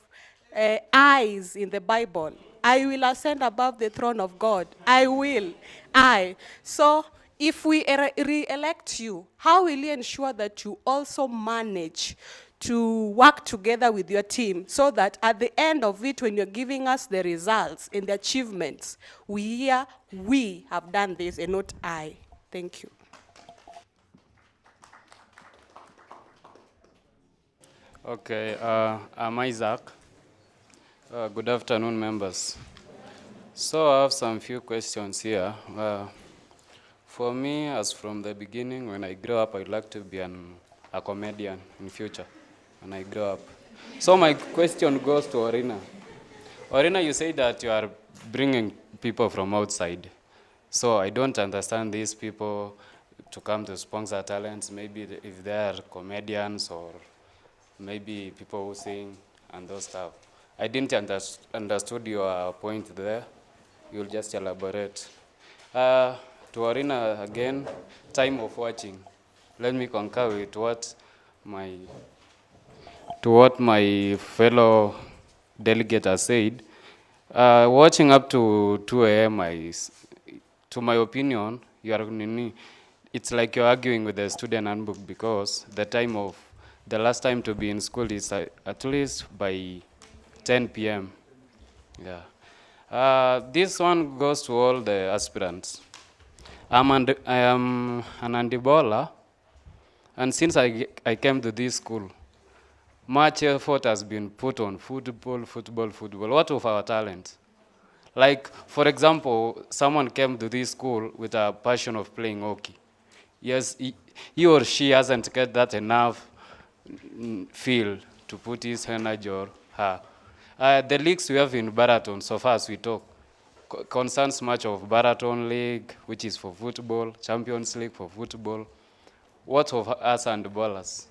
I's in the Bible. I will ascend above the throne of God. I will. I. So if we re-elect you, how will you ensure that you also manage to work together with your team so that at the end of it, when you're giving us the results and the achievements, we hear we have done this and not I? Thank you. Okay, I'm Isaac. Good afternoon, members. So I have some few questions here. For me, as from the beginning, when I grow up, I'd like to be a comedian in future when I grow up. So my question goes to Orina. Orina, you say that you are bringing people from outside. So I don't understand these people to come to sponsor talents, maybe if they are comedians or maybe people who sing and those stuff. I didn't understood your point there. You'll just elaborate. To Orina again, time of watching. Let me concur with what my fellow delegate has said. Watching up to 2 a.m., to my opinion, it's like you're arguing with the student handbook, because the last time to be in school is at least by 10 p.m. Yeah. This one goes to all the aspirants. I am an Andibola, and since I came to this school, much effort has been put on football. What of our talent? Like, for example, someone came to this school with a passion of playing hockey. Yes, he or she hasn't got that enough field to put his energy or her. The leagues we have in Baraton, so far as we talk, concerns much of Baraton League, which is for football, Champions League for football. What of us and ballers?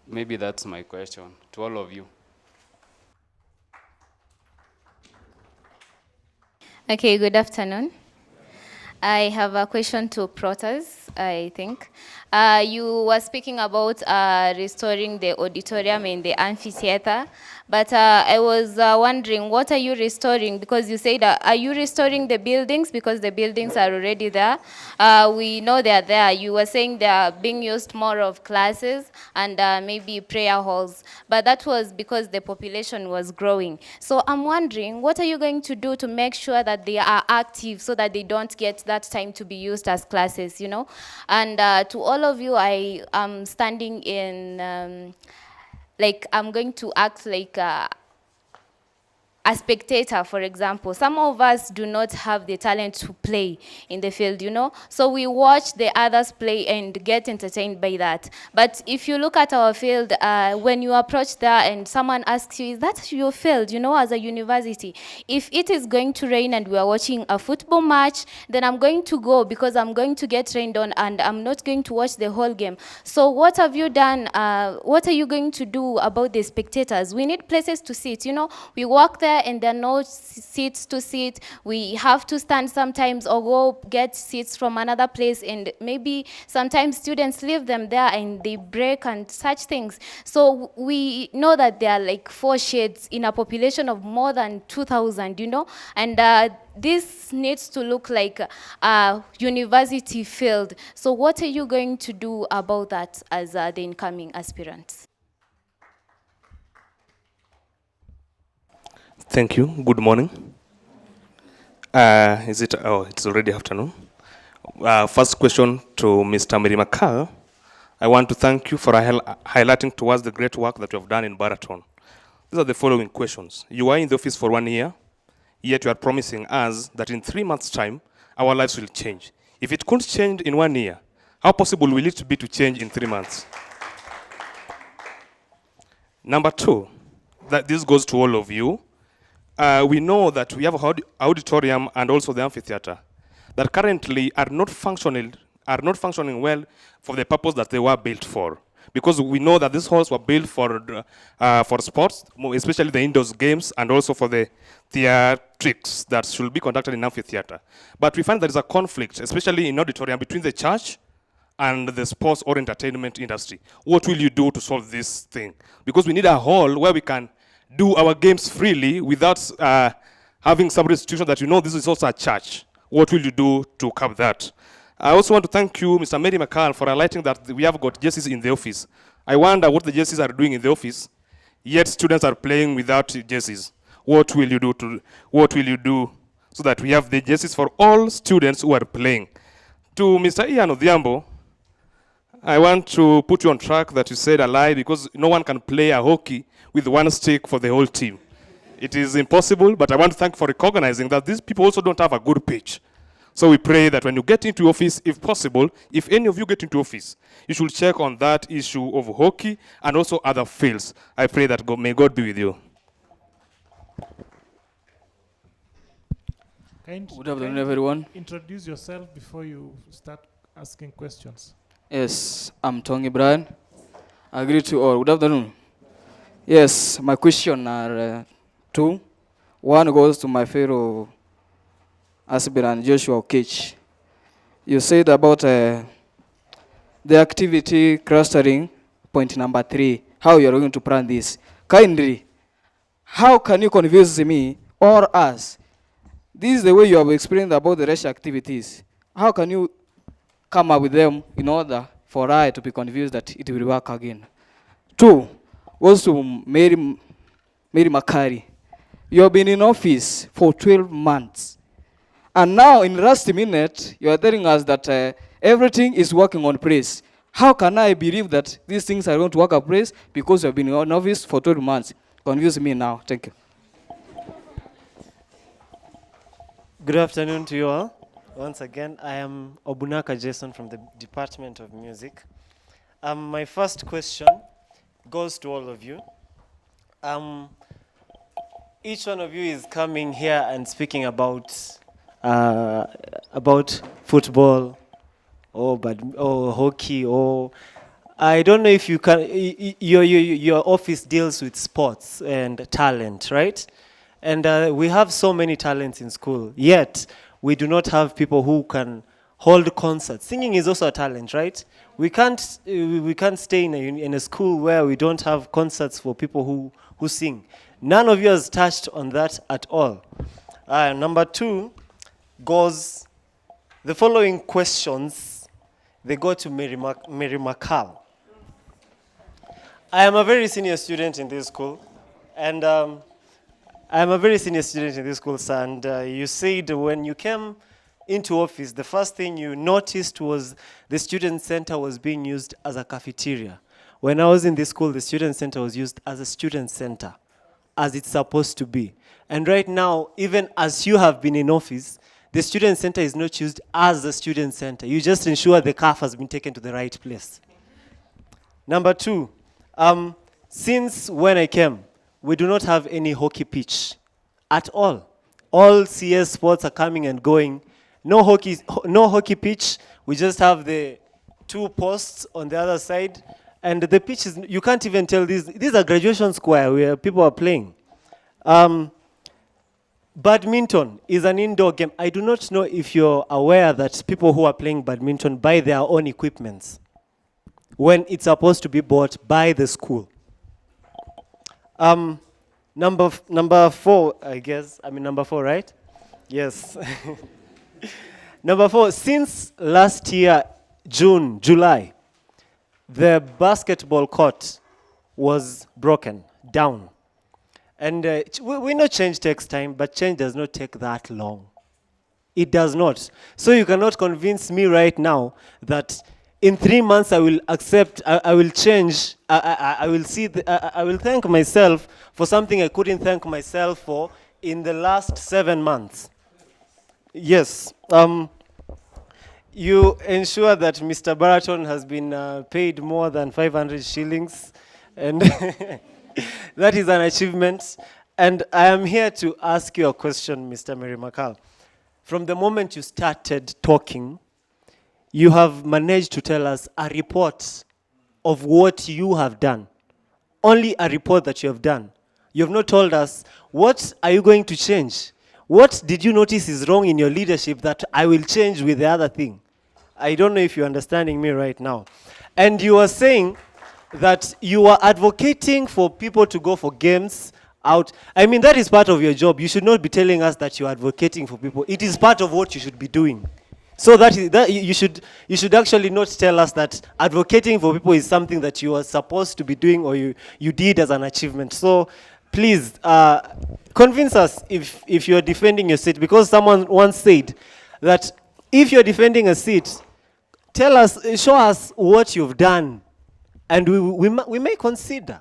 Maybe that's my question to all of you. Okay, good afternoon. I have a question to Protas, I think. You were speaking about restoring the auditorium in the amphitheater, but I was wondering, what are you restoring? Because you said, are you restoring the buildings? Because the buildings are already there. We know they're there. You were saying they're being used more of classes and maybe prayer halls, but that was because the population was growing. So I'm wondering, what are you going to do to make sure that they are active so that they don't get that time to be used as classes, you know? And to all of you, I am standing in, like, I'm going to act like a spectator, for example. Some of us do not have the talent to play in the field, you know? So we watch the others play and get entertained by that. But if you look at our field, when you approach there and someone asks you, is that your field, you know, as a university? If it is going to rain and we are watching a football match, then I'm going to go because I'm going to get rained on and I'm not going to watch the whole game. So what have you done? What are you going to do about the spectators? We need places to sit, you know? We walk there and there are no seats to sit. We have to stand sometimes or go get seats from another place, and maybe sometimes students leave them there and they break and such things. So we know that there are like 4 shades in a population of more than 2,000, you know, and this needs to look like a university field. So what are you going to do about that as the incoming aspirants? Thank you. Good morning. It's already afternoon. First question to Mr. Mary Makal. I want to thank you for highlighting towards the great work that you have done in Baraton. These are the following questions. You are in the office for 1 year, yet you are promising us that in 3 months' time, our lives will change. If it couldn't change in 1 year, how possible will it be to change in 3 months? Number two, that this goes to all of you. We know that we have auditorium and also the amphitheater that currently are not functioning well for the purpose that they were built for. Because we know that these halls were built for sports, especially the indoors games, and also for the theatrics that should be conducted in amphitheater. But we find there is a conflict, especially in auditorium, between the church and the sports or entertainment industry. What will you do to solve this thing? Because we need a hall where we can do our games freely without having some restriction that this is also a church. What will you do to curb that? I also want to thank you, Mr. Mary McCall, for highlighting that we have got jerseys in the office. I wonder what the jerseys are doing in the office, yet students are playing without jerseys. What will you do so that we have the jerseys for all students who are playing? To Mr. Ian Odhiambo, I want to put you on track that you said a lie, because no one can play a hockey with one stick for the whole team. It is impossible, but I want to thank you for recognizing that these people also don't have a good pitch. So we pray that when you get into office, if possible, if any of you get into office, you should check on that issue of hockey and also other fields. I pray that may God be with you. Good afternoon, everyone. Introduce yourself before you start asking questions. Yes, I'm Tongi Brian. I greet you all. Good afternoon. Yes, my question are two. One goes to my fellow aspirant Joshua Okech. You said about the activity clustering, point number 3, how you are going to plan this. Kindly, how can you convince me or us? This is the way you have explained about the rest activities. How can you come up with them in order for I to be convinced that it will work again? 2, goes to Mary Makari. You have been in office for 12 months. And now, in the last minute, you are telling us that everything is working on praise. How can I believe that these things are going to work on praise because you have been in office for 12 months? Confuse me now. Thank you. Good afternoon to you all. Once again, I am Obunaka Jason from the Department of Music. My first question goes to all of you. Each one of you is coming here and speaking about football or hockey, or I don't know if you can. Your office deals with sports and talent, right? And we have so many talents in school, yet we do not have people who can hold concerts. Singing is also a talent, right? We can't stay in a school where we don't have concerts for people who sing. None of you has touched on that at all. Number 2 goes, the following questions, they go to Mary McCall. I am a very senior student in this school, and you said when you came into office, the first thing you noticed was the student center was being used as a cafeteria. When I was in this school, the student center was used as a student center, as it's supposed to be. And right now, even as you have been in office, the student center is not used as a student center. You just ensure the CAF has been taken to the right place. Number 2, since when I came, we do not have any hockey pitch at all. All CS sports are coming and going. No hockey pitch. We just have the 2 posts on the other side. And the pitch is, you can't even tell, these are graduation square where people are playing. Badminton is an indoor game. I do not know if you're aware that people who are playing badminton buy their own equipments when it's supposed to be bought by the school. Number 4, I guess. Number 4, right? Yes. Number 4, since last year, July, the basketball court was broken down. And we know change takes time, but change does not take that long. It does not. So you cannot convince me right now that in 3 months I will accept, I will change, I will thank myself for something I couldn't thank myself for in the last 7 months. Yes. You ensure that Mr. Baraton has been paid more than 500 shillings. And That is an achievement. And I am here to ask you a question, Mr. Mary Makal. From the moment you started talking, you have managed to tell us a report of what you have done. Only a report that you have done. You have not told us, what are you going to change? What did you notice is wrong in your leadership that I will change with the other thing? I don't know if you're understanding me right now. And you are saying that you are advocating for people to go for games out. I mean, that is part of your job. You should not be telling us that you're advocating for people. It is part of what you should be doing. So that you should actually not tell us that advocating for people is something that you are supposed to be doing or you did as an achievement. So please convince us if you're defending your seat, because someone once said that if you're defending a seat, tell us, show us what you've done, and we may consider.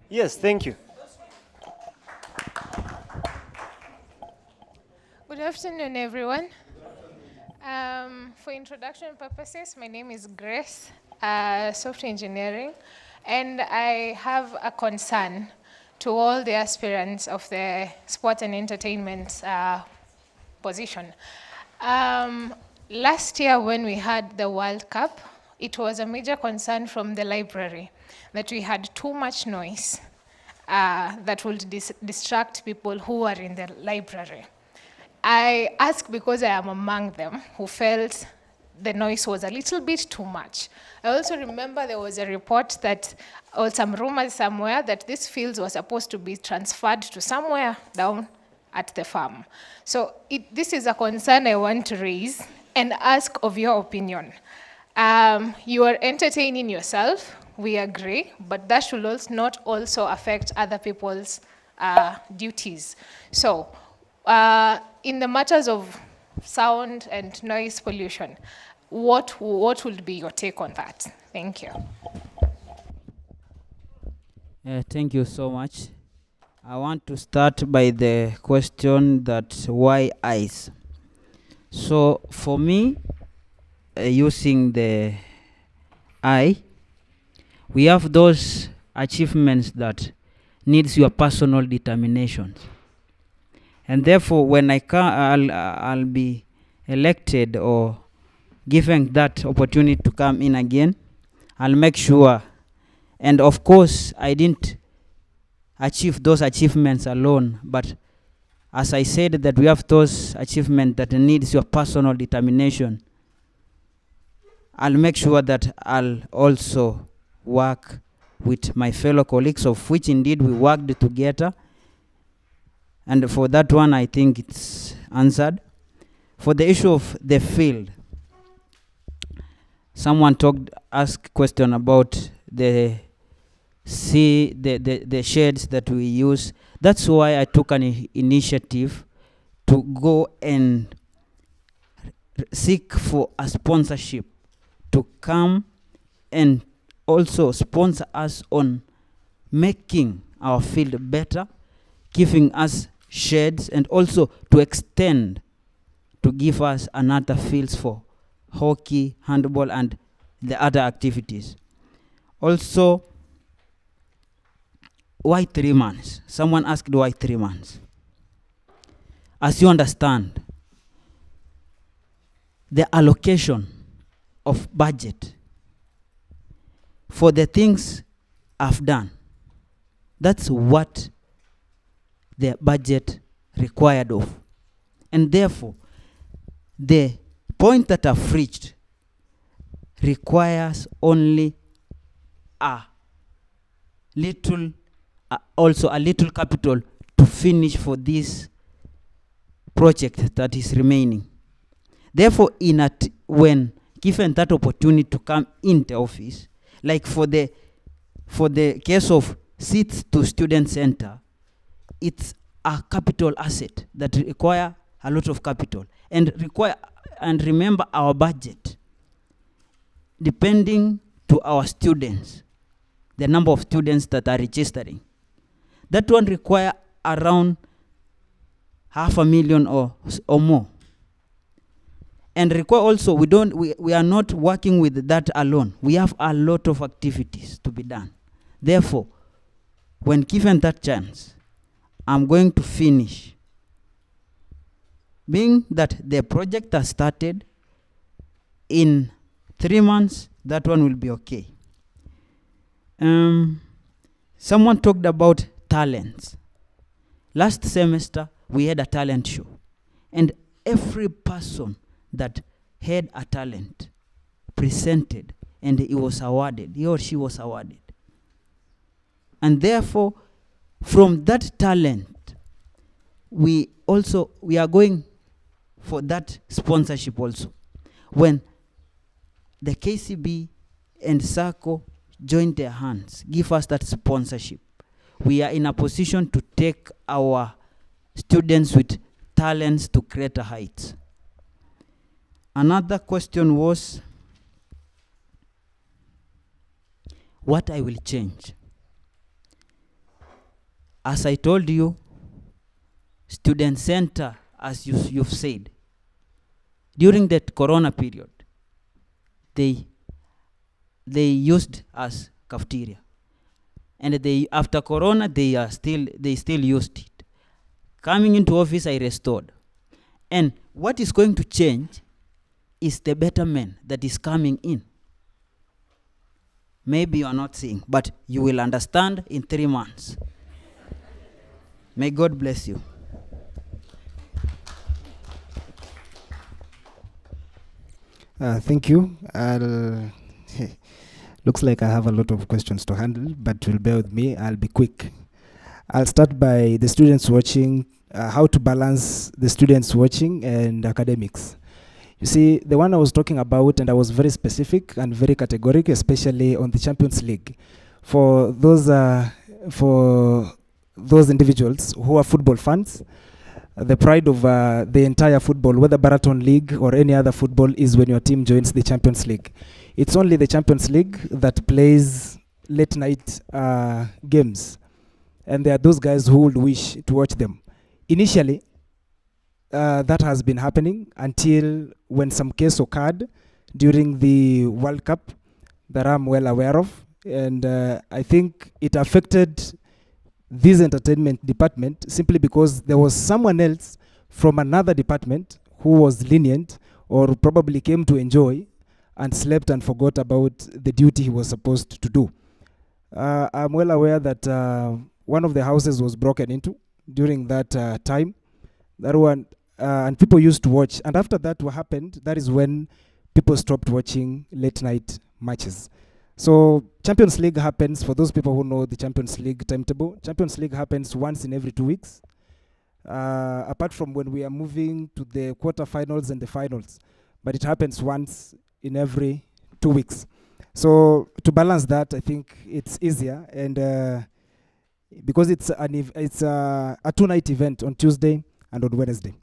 Yes, thank you. Good afternoon, everyone. For introduction purposes, my name is Grace, software engineering, and I have a concern to all the aspirants of the sport and entertainment position. Last year when we had the World Cup, it was a major concern from the library that we had too much noise that would distract people who are in the library. I ask because I am among them who felt the noise was a little bit too much. I also remember there was a report that, or some rumors somewhere, that these fields were supposed to be transferred to somewhere down at the farm. So this is a concern I want to raise and ask of your opinion. You are entertaining yourself, we agree, but that should not also affect other people's duties. So, in the matters of sound and noise pollution, what would be your take on that? Thank you. Thank you so much. I want to start by the question that why eyes? So for me, using the eye, we have those achievements that needs your personal determination. And therefore, when I'll be elected or given that opportunity to come in again, I'll make sure. And of course, I didn't achieve those achievements alone, but as I said that we have those achievements that needs your personal determination, I'll make sure that I'll also work with my fellow colleagues, of which indeed we worked together. And for that one, I think it's answered. For the issue of the field, someone asked question about the shades that we use. That's why I took an initiative to go and seek for a sponsorship to come and also sponsor us on making our field better, giving us sheds, and also to extend to give us another fields for hockey, handball, and the other activities. Also, why 3 months? Someone asked why 3 months. As you understand, the allocation of budget for the things I've done, that's what the budget required of. And therefore, the point that I've reached requires only a little, also a little capital to finish for this project that is remaining. Therefore, when given that opportunity to come into office, like for the case of seats to student center, it's a capital asset that require a lot of capital and remember our budget, depending to our students, the number of students that are registering. That one require around 500,000 or more. And require also, we are not working with that alone. We have a lot of activities to be done. Therefore, when given that chance, I'm going to finish. Being that the project has started, in 3 months, that one will be okay. Someone talked about talents. Last semester, we had a talent show. And every person that had a talent presented, and he was awarded, he or she was awarded. And therefore, from that talent, we are going for that sponsorship also. When the KCB and SACO join their hands, give us that sponsorship, we are in a position to take our students with talents to greater heights. Another question was, what I will change? As I told you, student center, as you've said, during that corona period, they used as cafeteria. And after corona, they still used it. Coming into office, I restored. And what is going to change is the betterment that is coming in. Maybe you are not seeing, but you will understand in 3 months. May God bless you. Thank you. Looks like I have a lot of questions to handle, but will bear with me. I'll be quick. I'll start by the students watching, how to balance the students watching and academics. You see, the one I was talking about, and I was very specific and very categoric, especially on the Champions League. For those individuals who are football fans, the pride of the entire football, whether Baraton League or any other football, is when your team joins the Champions League. It's only the Champions League that plays late night games. And there are those guys who would wish to watch them. Initially, that has been happening until when some case occurred during the World Cup that I'm well aware of. And I think it affected this entertainment department simply because there was someone else from another department who was lenient or probably came to enjoy and slept and forgot about the duty he was supposed to do. I'm well aware that one of the houses was broken into during that time. That one, and people used to watch. And after that what happened, that is when people stopped watching late night matches. So Champions League happens, for those people who know the Champions League timetable, Champions League happens once in every 2 weeks, apart from when we are moving to the quarterfinals and the finals. But it happens once in every 2 weeks. So to balance that, I think it's easier. And because it's a 2-night event on Tuesday and on Wednesday.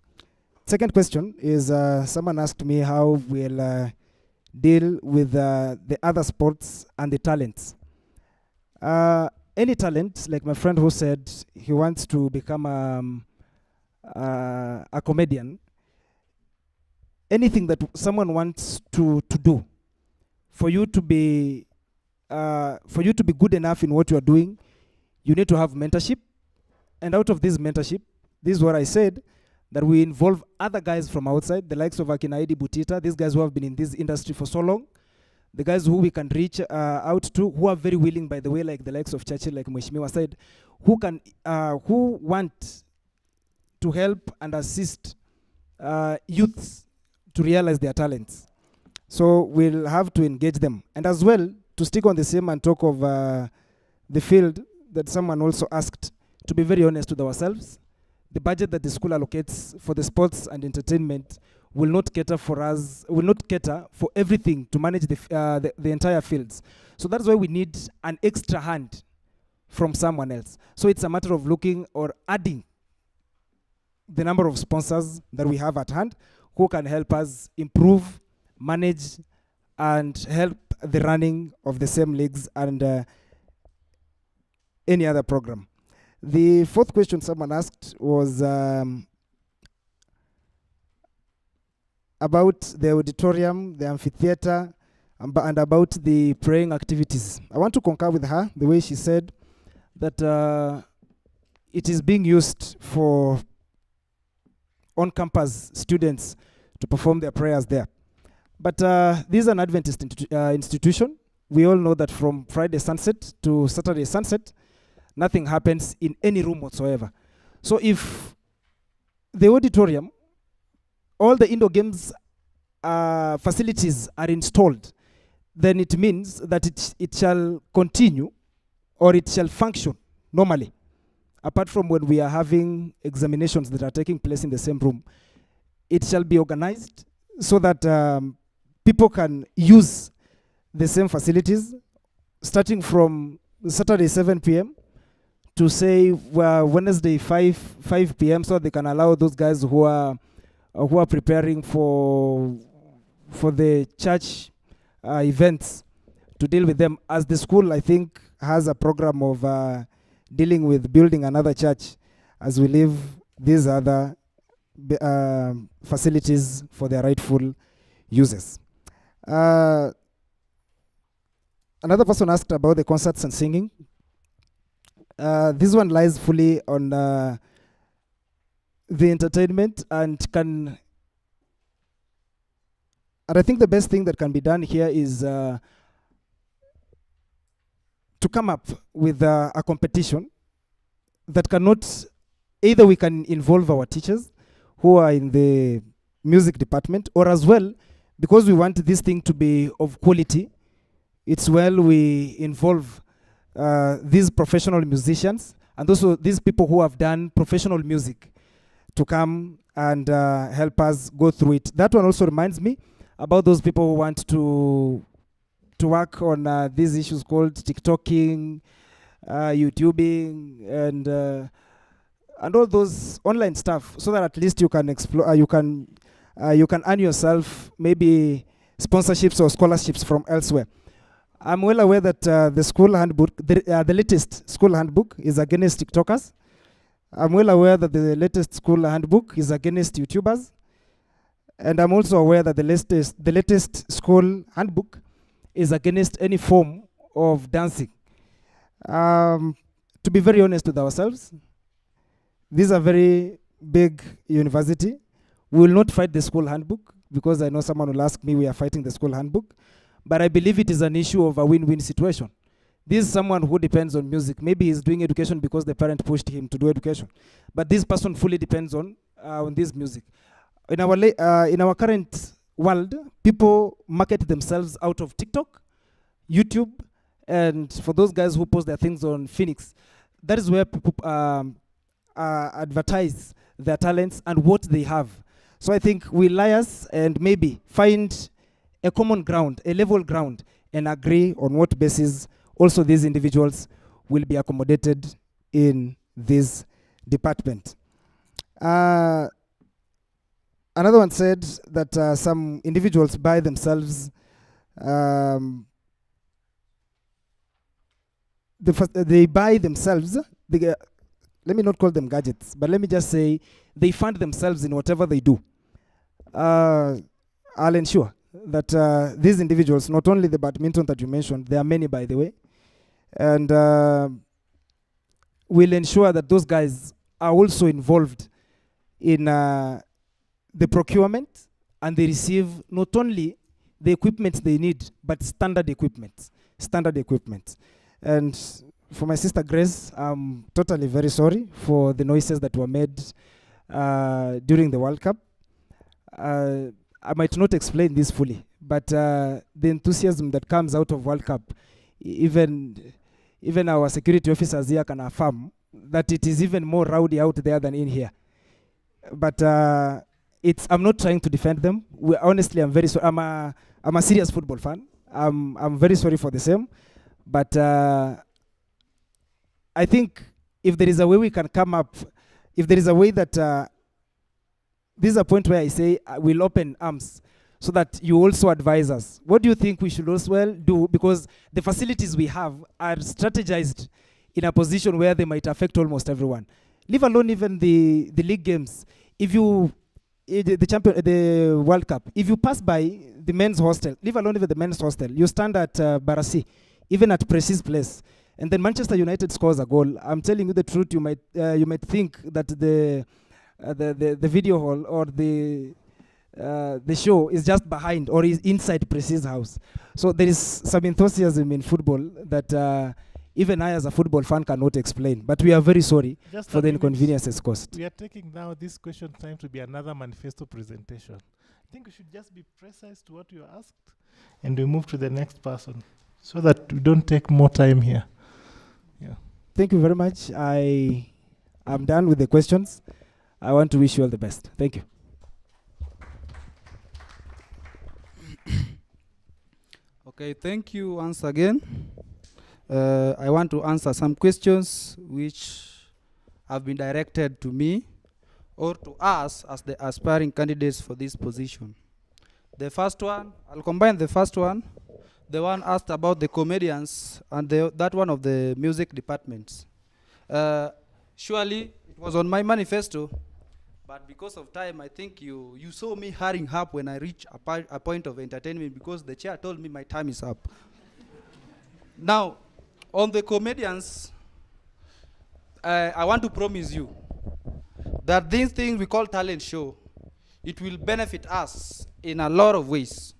Second question is, someone asked me how we'll deal with the other sports and the talents. Any talent, like my friend who said he wants to become a comedian, anything that someone wants to do, for you to be good enough in what you are doing, you need to have mentorship. And out of this mentorship, this is what I said, that we involve other guys from outside, the likes of Akinaidi Butita, these guys who have been in this industry for so long, the guys who we can reach out to, who are very willing, by the way, like the likes of Churchill, like Mheshimiwa said, who want to help and assist youths to realize their talents. So we'll have to engage them. And as well, to stick on the same and talk of the field that someone also asked, to be very honest with ourselves, the budget that the school allocates for the sports and entertainment will not cater for us, will not cater for everything to manage the entire fields. So that's why we need an extra hand from someone else. So it's a matter of looking or adding the number of sponsors that we have at hand who can help us improve, manage, and help the running of the same leagues and any other program. The fourth question someone asked was about the auditorium, the amphitheater, and about the praying activities. I want to concur with her, the way she said that it is being used for on-campus students to perform their prayers there. But this is an Adventist institution. We all know that from Friday sunset to Saturday sunset, nothing happens in any room whatsoever. So if the auditorium, all the indoor games facilities are installed, then it means that it shall continue or it shall function normally. Apart from when we are having examinations that are taking place in the same room, it shall be organized so that people can use the same facilities starting from Saturday 7 p.m. to say Wednesday 5 p.m. so they can allow those guys who are preparing for the church events to deal with them, as the school, I think, has a program of dealing with building another church as we leave these other facilities for their rightful uses. Another person asked about the concerts and singing. This one lies fully on the entertainment and I think the best thing that can be done here is to come up with a competition that cannot, either we can involve our teachers who are in the music department, or as well, because we want this thing to be of quality, it's well we involve these professional musicians and also these people who have done professional music to come and help us go through it. That one also reminds me about those people who want to work on these issues called TikToking, YouTubing, and all those online stuff, so that at least you can explore, you can earn yourself maybe sponsorships or scholarships from elsewhere. I'm well aware that the school handbook, the latest school handbook, is against TikTokers. I'm well aware that the latest school handbook is against YouTubers. And I'm also aware that the latest school handbook is against any form of dancing. To be very honest with ourselves, these are very big university. We will not fight the school handbook, because I know someone will ask me, we are fighting the school handbook. But I believe it is an issue of a win-win situation. This is someone who depends on music. Maybe he's doing education because the parent pushed him to do education. But this person fully depends on this music. In our current world, people market themselves out of TikTok, YouTube, and for those guys who post their things on Phoenix, that is where people advertise their talents and what they have. So I think we liars and maybe find a common ground, a level ground, and agree on what basis also these individuals will be accommodated in this department. Another one said that some individuals buy themselves, they buy themselves, let me not call them gadgets, but let me just say they fund themselves in whatever they do. I'll ensure that these individuals, not only the badminton that you mentioned, there are many, by the way, and we'll ensure that those guys are also involved in the procurement, and they receive not only the equipment they need, but standard equipment. And for my sister Grace, I'm totally very sorry for the noises that were made during the World Cup. I might not explain this fully, but the enthusiasm that comes out of World Cup, even our security officers here can affirm that it is even more rowdy out there than in here. But I'm not trying to defend them. Honestly, I'm very sorry. I'm a serious football fan. I'm very sorry for the same. But I think if there is a way we can come up, if there is a way that this is a point where I say we'll open arms so that you also advise us. What do you think we should also do? Because the facilities we have are strategized in a position where they might affect almost everyone. Leave alone even the league games. If you, the World Cup, if you pass by the men's hostel, leave alone even the men's hostel, you stand at Barasi, even at Preci's place, and then Manchester United scores a goal. I'm telling you the truth. You might think that the video hall or the show is just behind or is inside Preci's house. So there is some enthusiasm in football that even I as a football fan cannot explain. But we are very sorry for the inconveniences caused. We are taking now this question time to be another manifesto presentation. I think we should just be precise to what you asked and we move to the next person so that we don't take more time here. Yeah. Thank you very much. I am done with the questions. I want to wish you all the best. Thank you. Okay, thank you once again. I want to answer some questions which have been directed to me or to us as the aspiring candidates for this position. The first one, I'll combine the first one, the one asked about the comedians, and that one of the music departments. Surely, it was on my manifesto, but because of time, I think you saw me hurrying up when I reached a point of entertainment because the chair told me my time is up. Now, on the comedians, I want to promise you that this thing we call talent show, it will benefit us in a lot of ways.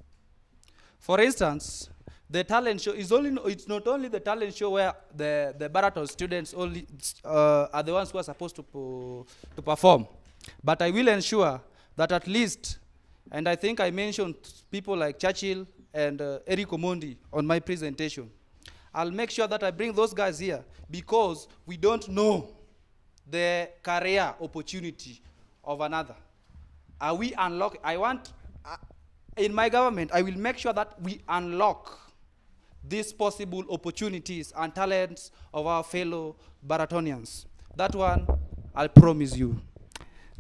For instance, the talent show is it's not only the talent show where the Baraton students only are the ones who are supposed to perform. But I will ensure that at least, and I think I mentioned people like Churchill and Eric Omondi on my presentation, I'll make sure that I bring those guys here because we don't know the career opportunity of another. Are we unlock? I want, in my government, I will make sure that we unlock these possible opportunities and talents of our fellow Baratonians. That one, I'll promise you.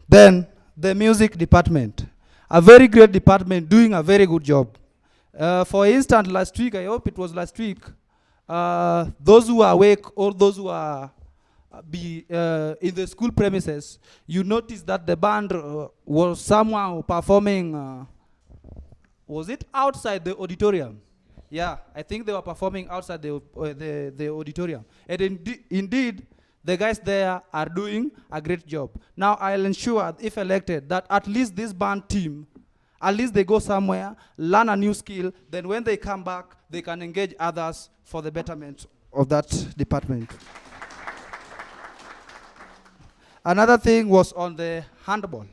Then, the music department. A very great department doing a very good job. For instance, last week, I hope it was last week, those who are awake or those who are in the school premises, you notice that the band was somehow performing, was it outside the auditorium? Yeah, I think they were performing outside the auditorium. And indeed, the guys there are doing a great job. Now, I'll ensure, if elected, that at least this band team, at least they go somewhere, learn a new skill, then when they come back, they can engage others for the betterment of that department. Another thing was on the handball.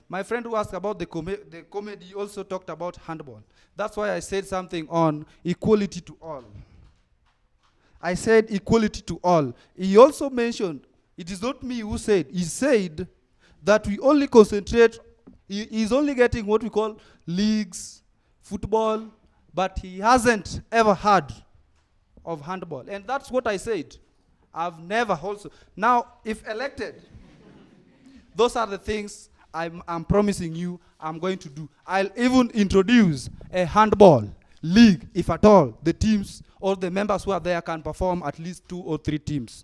My friend who asked about the comedy also talked about handball. That's why I said something on equality to all. I said equality to all. He also mentioned, it is not me who said, he said that we only concentrate, he's only getting what we call leagues, football, but he hasn't ever heard of handball. And that's what I said. I've never also. Now, if elected, those are the things I'm promising you I'm going to do. I'll even introduce a handball league, if at all, the teams or the members who are there can perform at least 2 or 3 teams.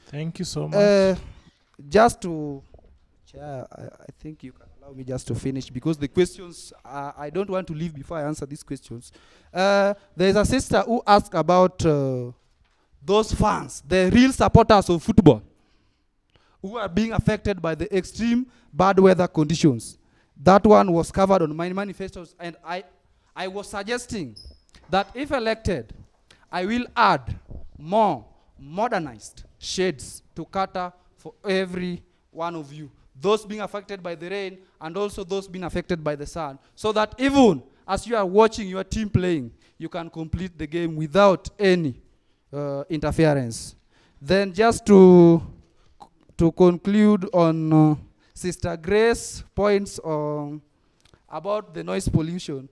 Thank you so much. Just to, Chair, I think you can allow me just to finish because the questions, I don't want to leave before I answer these questions. There's a sister who asked about those fans, the real supporters of football, who are being affected by the extreme bad weather conditions. That one was covered on my manifestos, and I was suggesting that if elected, I will add more modernized shades to cater for every one of you. Those being affected by the rain and also those being affected by the sun. So that even as you are watching your team playing, you can complete the game without any interference. Then just to conclude on Sister Grace's points about the noise pollution.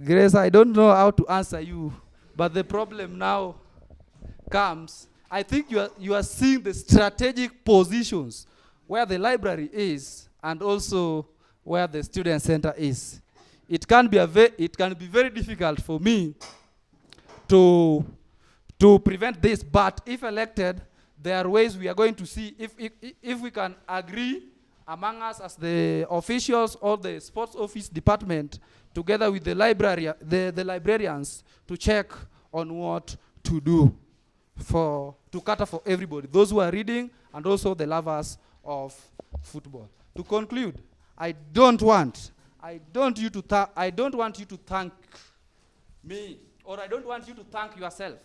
Grace, I don't know how to answer you, but the problem now comes, I think you are seeing the strategic positions where the library is and also where the student center is. It can be very difficult for me to prevent this, but if elected, there are ways we are going to see if we can agree among us as the officials or the sports office department together with the library, the librarians to check on what to do to cater for everybody, those who are reading and also the lovers of football. To conclude, I don't want you to thank me, or I don't want you to thank yourself,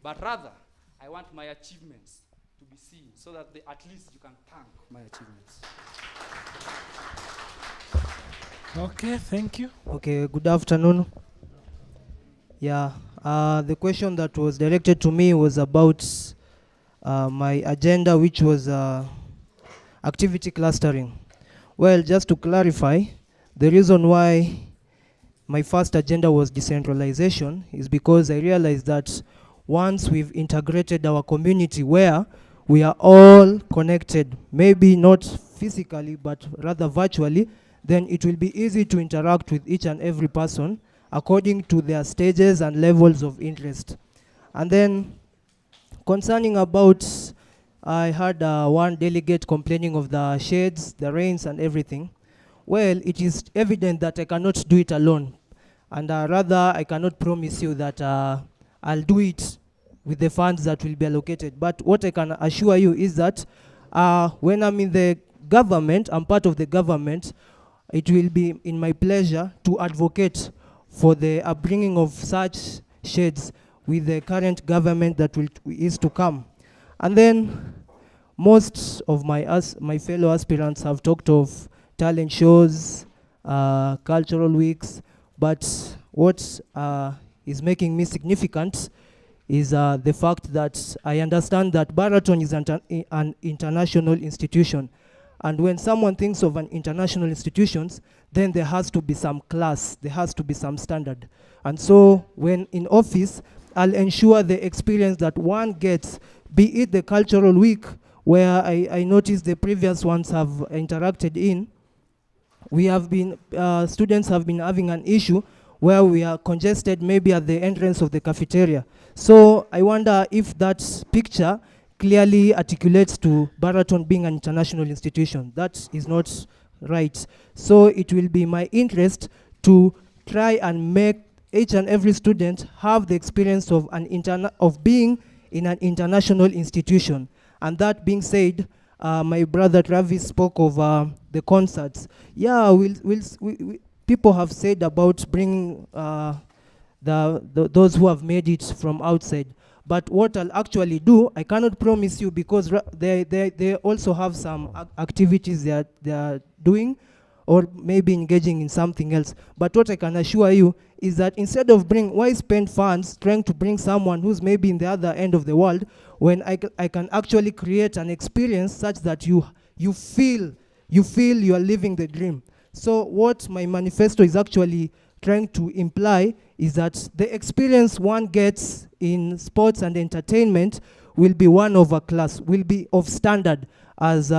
but rather I want my achievements to be seen so that at least you can thank my achievements. Okay, thank you. Okay, good afternoon. Yeah, the question that was directed to me was about my agenda, which was activity clustering. Well, just to clarify, the reason why my first agenda was decentralization is because I realized that once we've integrated our community where we are all connected, maybe not physically, but rather virtually, then it will be easy to interact with each and every person according to their stages and levels of interest. And then concerning about, I heard one delegate complaining of the shades, the rains and everything. Well, it is evident that I cannot do it alone. And rather, I cannot promise you that I'll do it with the funds that will be allocated. But what I can assure you is that when I'm in the government, I'm part of the government, it will be in my pleasure to advocate for the upbringing of such shades with the current government that is to come. And then most of my fellow aspirants have talked of talent shows, cultural weeks, but what is making me significant is the fact that I understand that Baraton is an international institution. And when someone thinks of an international institution, then there has to be some class, there has to be some standard. And so when in office, I'll ensure the experience that one gets, be it the cultural week, where I noticed the previous ones have interacted in, we have been, students have been having an issue where we are congested maybe at the entrance of the cafeteria. So I wonder if that picture clearly articulates to Baraton being an international institution. That is not right. So it will be my interest to try and make each and every student have the experience of being in an international institution. And that being said, my brother Travis spoke of the concerts. Yeah, people have said about bringing those who have made it from outside. But what I'll actually do, I cannot promise you, because they also have some activities they are doing, or maybe engaging in something else. But what I can assure you is that instead of why spend funds trying to bring someone who's maybe in the other end of the world, when I can actually create an experience such that you feel you are living the dream. So what my manifesto is actually trying to imply is that the experience one gets in sports and entertainment will be one of a class, will be of standard, as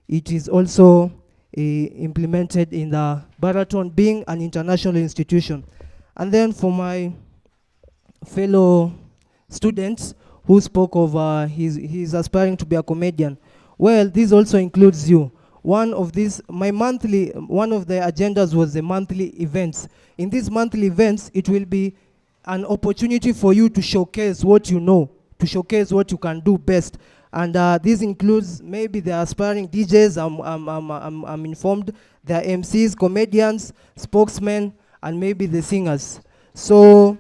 it is also implemented in the Baraton being an international institution. And then for my fellow students who spoke of he's aspiring to be a comedian, well, this also includes you. One of the agendas was the monthly events. In these monthly events, it will be an opportunity for you to showcase what you know, to showcase what you can do best. And this includes maybe the aspiring DJs, I'm informed, the MCs, comedians, spokesmen, and maybe the singers. So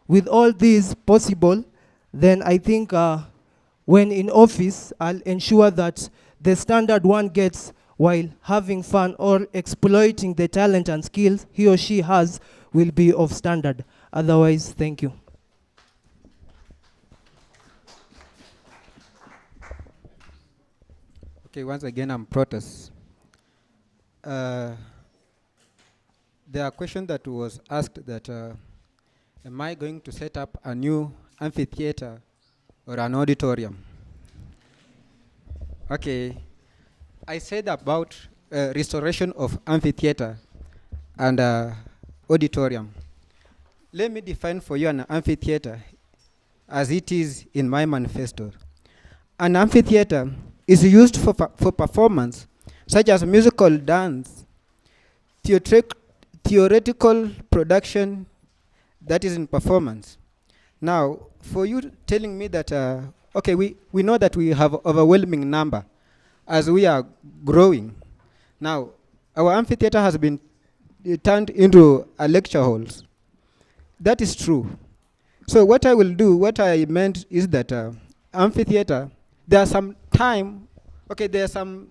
with all these possible, then I think when in office, I'll ensure that the standard one gets while having fun or exploiting the talent and skills he or she has will be of standard. Otherwise, thank you. Okay, once again, I'm Protas. There are a question that was asked that, am I going to set up a new amphitheater or an auditorium? Okay, I said about restoration of amphitheater and auditorium. Let me define for you an amphitheater as it is in my manifesto. An amphitheater is used for performance such as musical, dance, theoretical production, that is in performance. Now, for you telling me that, okay, we know that we have overwhelming number as we are growing. Now, our amphitheater has been turned into a lecture halls. That is true. So what I will do, what I meant is that amphitheater, there's some time, there's some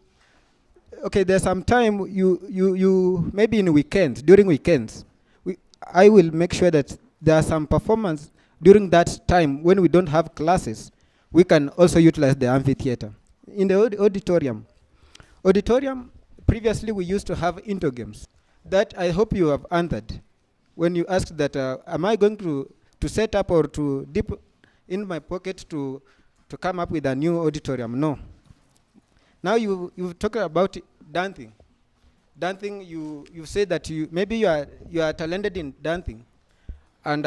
time you maybe in weekends, during weekends, I will make sure that there are some performance during that time when we don't have classes. We can also utilize the amphitheater. In the auditorium, previously we used to have indoor games. That I hope you have answered when you asked that, am I going to set up or to dip in my pocket to come up with a new auditorium? No. Now you've talked about dancing. Dancing, you say that maybe you are talented in dancing, and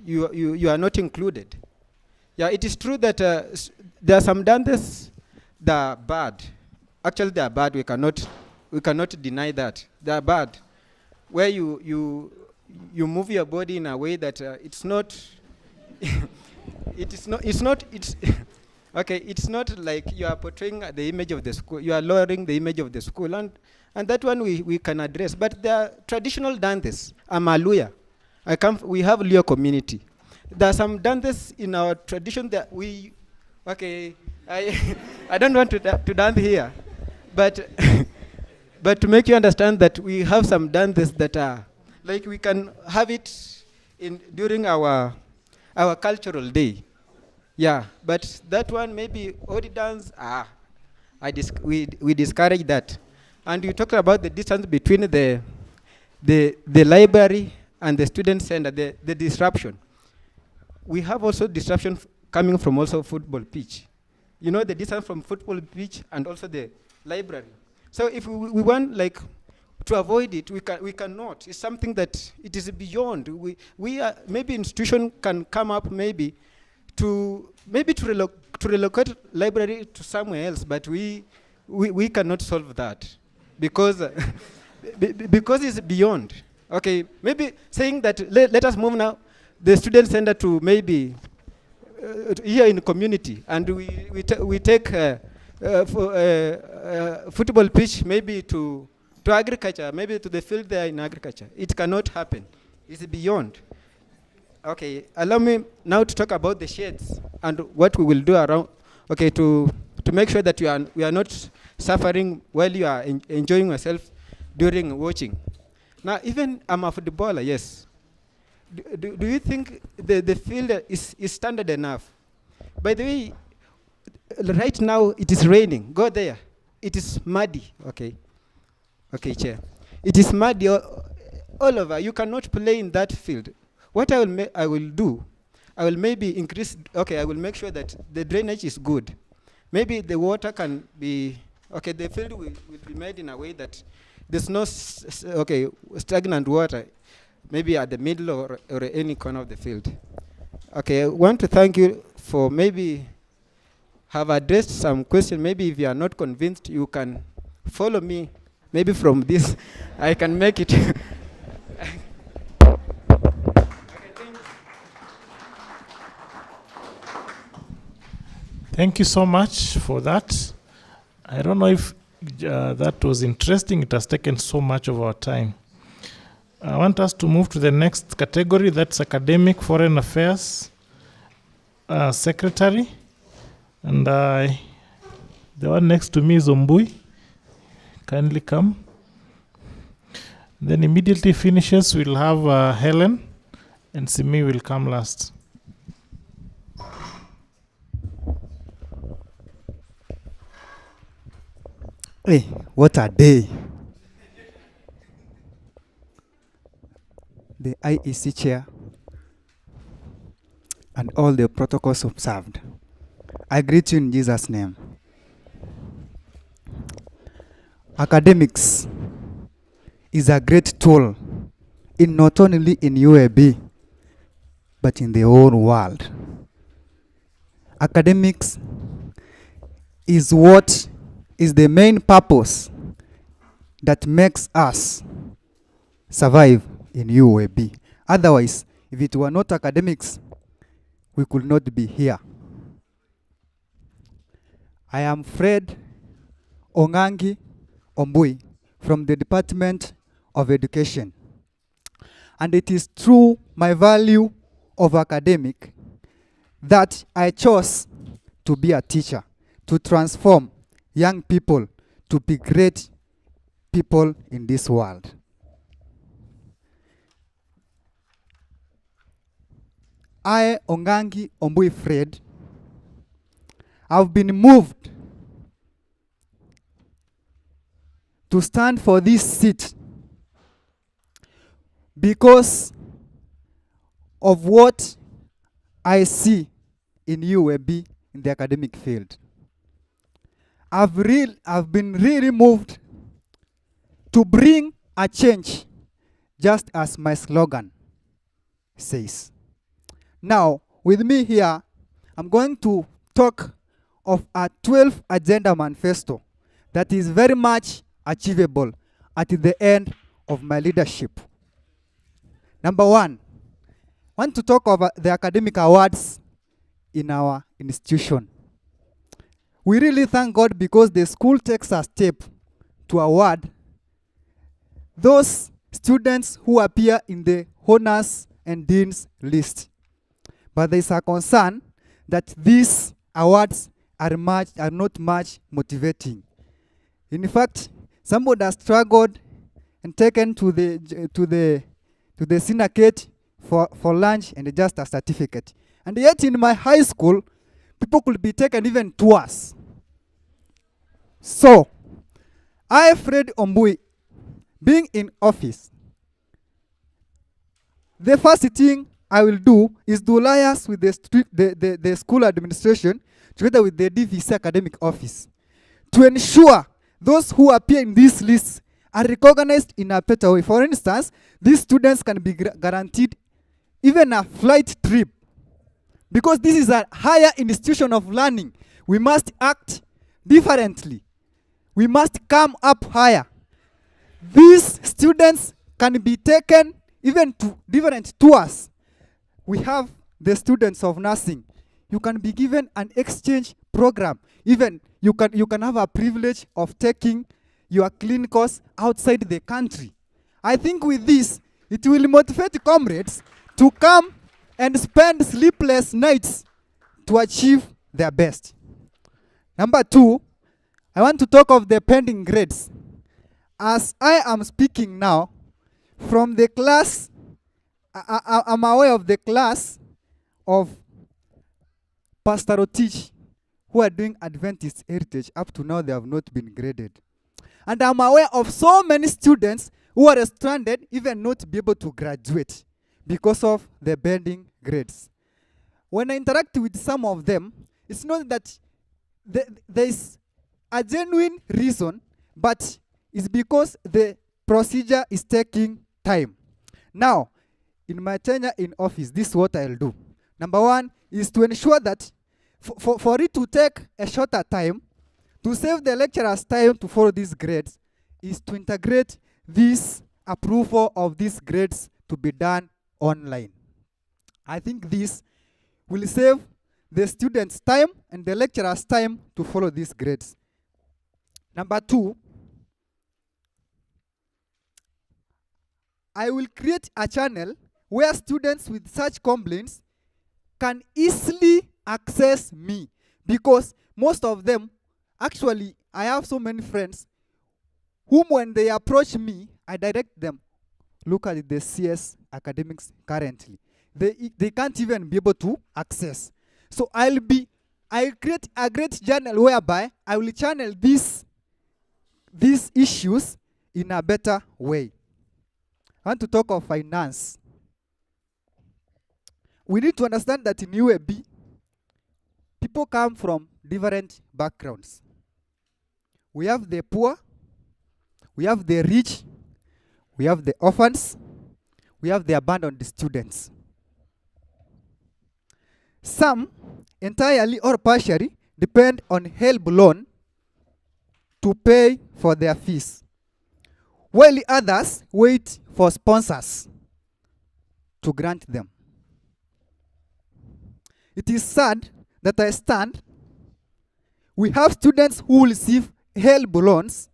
you are not included. Yeah, it is true that there are some dances that are bad. Actually, they are bad. We cannot deny that they are bad. Where you move your body in a way that it's not. Okay, it's not like you are portraying the image of the school. You are lowering the image of the school, and that one we can address. But there are traditional dances. I'm a Luya. We have Luya community. There are some dances in our tradition that we. Okay, I don't want to dance here, but but to make you understand that we have some dances that are like we can have it during our cultural day. Yeah, but that one maybe Odi dance, we discourage that. And you talked about the distance between the library and the student center, the disruption. We have also disruption coming from also football pitch. You know, the distance from football pitch and also the library. So if we want like to avoid it, we cannot. It's something that it is beyond. We are, maybe institution can come up maybe to relocate library to somewhere else, but we cannot solve that because because it's beyond. Okay, maybe saying that let us move now the student center to maybe here in the community, and we take football pitch maybe to agriculture, maybe to the field there in agriculture. It cannot happen. It's beyond. Okay, allow me now to talk about the shades and what we will do around, okay, to make sure that we are not suffering while you are enjoying yourself during watching. Now, even I'm a footballer, yes. Do you think the field is standard enough? By the way, right now it is raining. Go there. It is muddy. Okay. Okay, Chair. It is muddy all over. You cannot play in that field. What I will do, I will maybe increase, okay, I will make sure that the drainage is good. Maybe the water can be, okay, the field will be made in a way that there's no, stagnant water, maybe at the middle or any corner of the field. Okay, I want to thank you for maybe have addressed some questions. Maybe if you are not convinced, you can follow me. Maybe from this, I can make it. Thank you so much for that. I don't know if that was interesting. It has taken so much of our time. I want us to move to the next category. That's Academic Foreign Affairs Secretary. And the one next to me is Ombui. Kindly come. Then immediately finishes, we'll have Helen, and Simi will come last. Hey, what a day. The IEC chair and all the protocols observed. I greet you in Jesus' name. Academics is a great tool in not only in UAB, but in the whole world. Academics is what is the main purpose that makes us survive in UAB. Otherwise, If it were not academics, we could not be here. I am Fred Ongangi Ombui from the Department of Education. And it is through my value of academic that I chose to be a teacher, to transform young people to be great people in this world. I, Ongangi Ombui Fred, have been moved to stand for this seat because of what I see in UAB in the academic field. I've been really moved to bring a change, just as my slogan says. Now, with me here, I'm going to talk of a 12 agenda manifesto that is very much achievable at the end of my leadership. Number one, I want to talk about the academic awards in our institution. We really thank God because the school takes a step to award those students who appear in the honors and dean's list. But there is a concern that these awards are not much motivating. In fact, somebody has struggled and taken to the syndicate for lunch and just a certificate. And yet in my high school, people could be taken even tours. So, I, Fred Ombui, being in office, the first thing I will do is to liaise with the school administration together with the DVC academic office to ensure those who appear in this list are recognized in a better way. For instance, these students can be guaranteed even a flight trip. Because this is a higher institution of learning, we must act differently. We must come up higher. These students can be taken even to different tours. We have the students of nursing. You can be given an exchange program. Even you can have a privilege of taking your clinicals outside the country. I think with this, it will motivate comrades to come and spend sleepless nights to achieve their best. Number two, I want to talk of the pending grades. As I am speaking now, from the class, I'm aware of the class of Pastor Otich who are doing Adventist Heritage. Up to now, they have not been graded. And I'm aware of so many students who are stranded, even not be able to graduate because of the pending grades. When I interact with some of them, it's not that there is a genuine reason, but it's because the procedure is taking time. Now, in my tenure in office, this is what I'll do. Number one is to ensure that for it to take a shorter time, to save the lecturers time to follow these grades, is to integrate this approval of these grades to be done online. I think this will save the students' time and the lecturers' time to follow these grades. Number two, I will create a channel where students with such complaints can easily access me, because most of them, actually, I have so many friends whom when they approach me, I direct them, look at the CS academics currently. They can't even be able to access. So I'll create a great channel whereby I will channel these issues in a better way. I want to talk of finance. We need to understand that in UAB, people come from different backgrounds. We have the poor, we have the rich, we have the orphans, we have the abandoned students. Some entirely or partially depend on HELB loan to pay for their fees, while others wait for sponsors to grant them. it is sad that I stand. We have students who receive HELB loans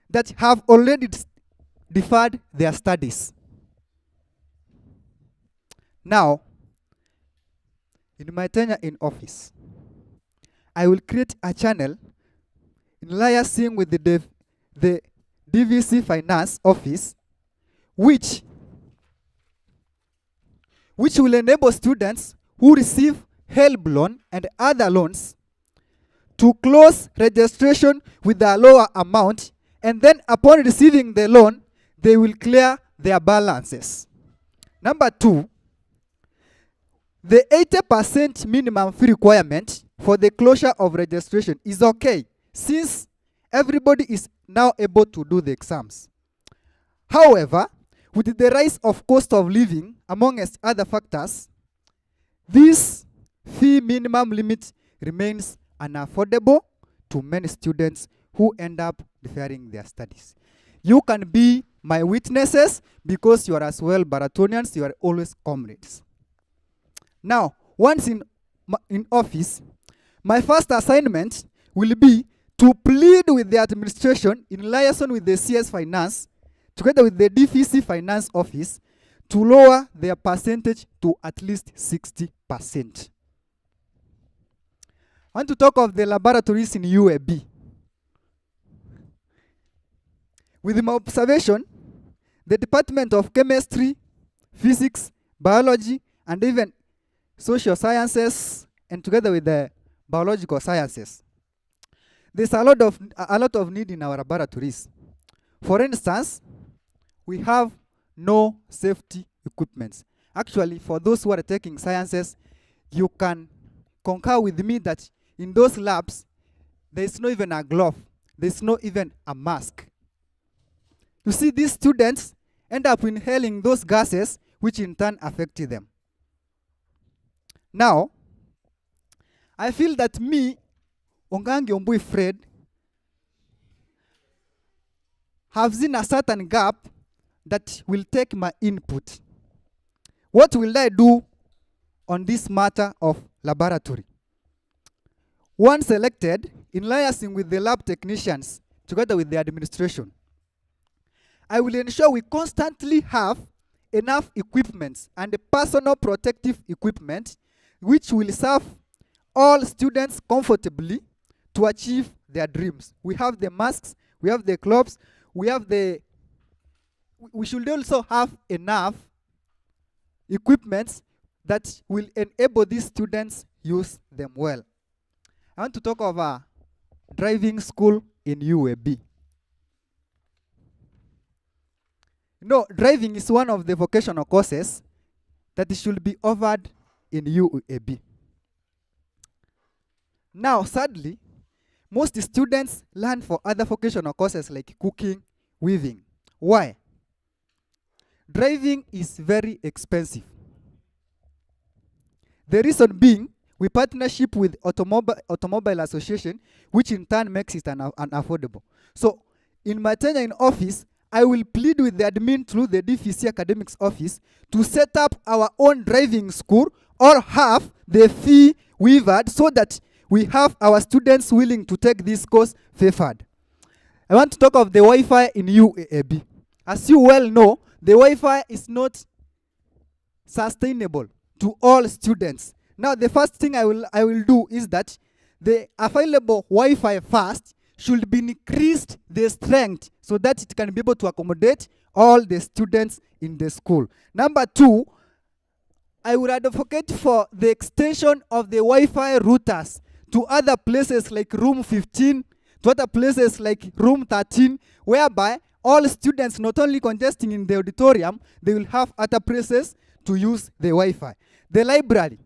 that have already deferred their studies. Now, in my tenure in office, I will create a channel in liaising with the DVC Finance Office, which will enable students who receive HELB loan and other loans to close registration with a lower amount, and then upon receiving the loan, they will clear their balances. Number 2, the 80% minimum fee requirement for the closure of registration is okay, since everybody is now able to do the exams. However, with the rise of cost of living, amongst other factors, this fee minimum limit remains unaffordable to many students who end up deferring their studies. You can be my witnesses because you are as well Baratonians, you are always comrades. Now, once in office, my first assignment will be to plead with the administration in liaison with the CS Finance, together with the DVC Finance Office, to lower their percentage to at least 60%. I want to talk of the laboratories in UAB. With my observation, the Department of Chemistry, Physics, Biology, and even Social Sciences, and together with the Biological Sciences, there's a lot of need in our laboratories. For instance, we have no safety equipment. Actually, for those who are taking sciences, you can concur with me that in those labs, there's not even a glove, there's not even a mask. You see, these students end up inhaling those gases, which in turn affect them. Now, I feel that me, Ongangi Ombui Fred, have seen a certain gap that will take my input. What will I do on this matter of laboratory? Once elected, in liaising with the lab technicians, together with the administration, I will ensure we constantly have enough equipment and personal protective equipment which will serve all students comfortably to achieve their dreams. We have the masks, we have the gloves, we should also have enough equipment that will enable these students use them well. I want to talk of a driving school in UAB. No, driving is one of the vocational courses that should be offered in UAB. Now, sadly, most students learn for other vocational courses like cooking, weaving. Why? Driving is very expensive. The reason being, we partnership with Automobile Association, which in turn makes it unaffordable. So, in my tenure in office, I will plead with the admin through the DVC Academics Office to set up our own driving school or have the fee waived so that we have our students willing to take this course favored. I want to talk of the Wi-Fi in UAB. As you well know, the Wi-Fi is not sustainable to all students. Now, the first thing I will do is that the available Wi-Fi fast should be increased the strength so that it can be able to accommodate all the students in the school. Number 2, I would advocate for the extension of the Wi-Fi routers to other places like room 15, to other places like room 13, whereby all students, not only congesting in the auditorium, they will have other places to use the Wi-Fi. The library.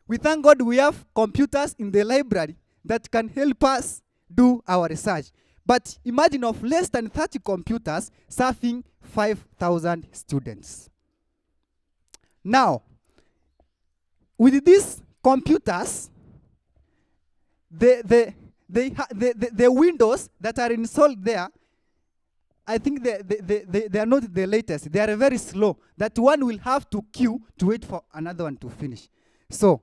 We thank God we have computers in the library that can help us do our research. But imagine of less than 30 computers serving 5,000 students. Now, with these computers, the windows that are installed there, I think they are not the latest. They are very slow, that one will have to queue to wait for another one to finish. So,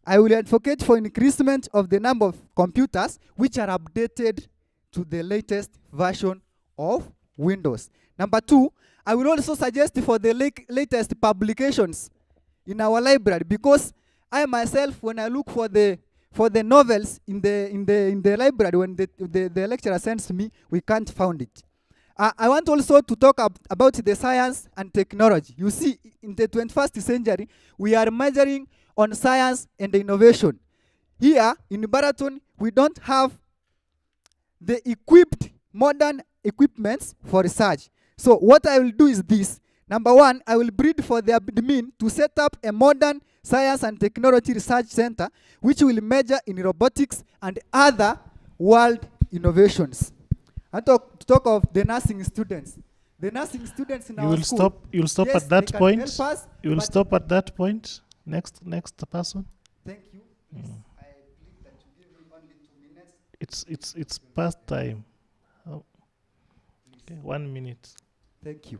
I will advocate for increasement of the number of computers which are updated to the latest version of Windows. Number 2, I will also suggest for the latest publications in our library, because I myself, when I look for the novels in the library, when the lecturer sends me, we can't find it. I want also to talk about the science and technology. You see, in the 21st century, we are measuring on science and innovation. Here in Baraton, we don't have the modern equipments for research. So what I will do is this. Number 1, I will bid for the admin to set up a modern science and technology research center which will measure in robotics and other world innovations. And to talk of the nursing students. The nursing students in our school. You will stop yes, at that they can point. help us, You will but stop at that point. Next person. Thank you. Please, I believe that you give me only 2 minutes. It's past time. Oh. Okay, 1 minute. Thank you.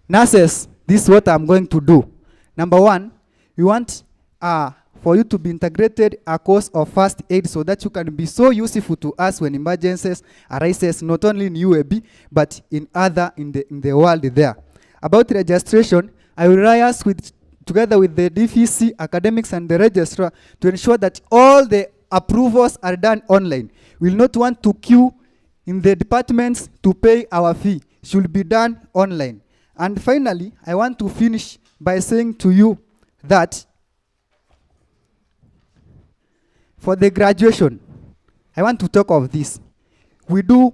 Nurses, this is what I'm going to do. Number 1, we want for you to be integrated a course of first aid so that you can be so useful to us when emergencies arises, not only in UAB, but in the world there. About registration, I will liaise together with the DVC academics and the registrar to ensure that all the approvals are done online. We will not want to queue in the departments to pay our fee. It should be done online. And finally, I want to finish by saying to you that for the graduation, I want to talk of this. We do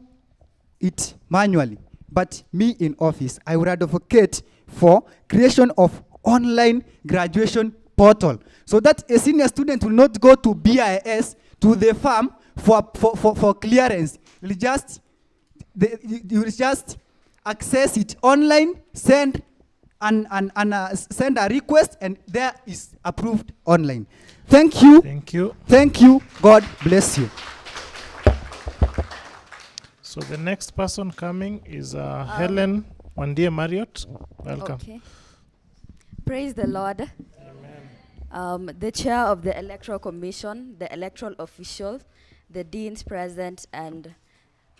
it manually, but me in office, I would advocate for creation of online graduation portal so that a senior student will not go to BIS to the farm for clearance. You will just access it online, send a request, and there is approved online. Thank you. Thank you. Thank you. God bless you. So the next person coming is Helen Wandie Marriott. Welcome. Okay. Praise the Lord. The chair of the Electoral Commission, the electoral officials, the deans present, and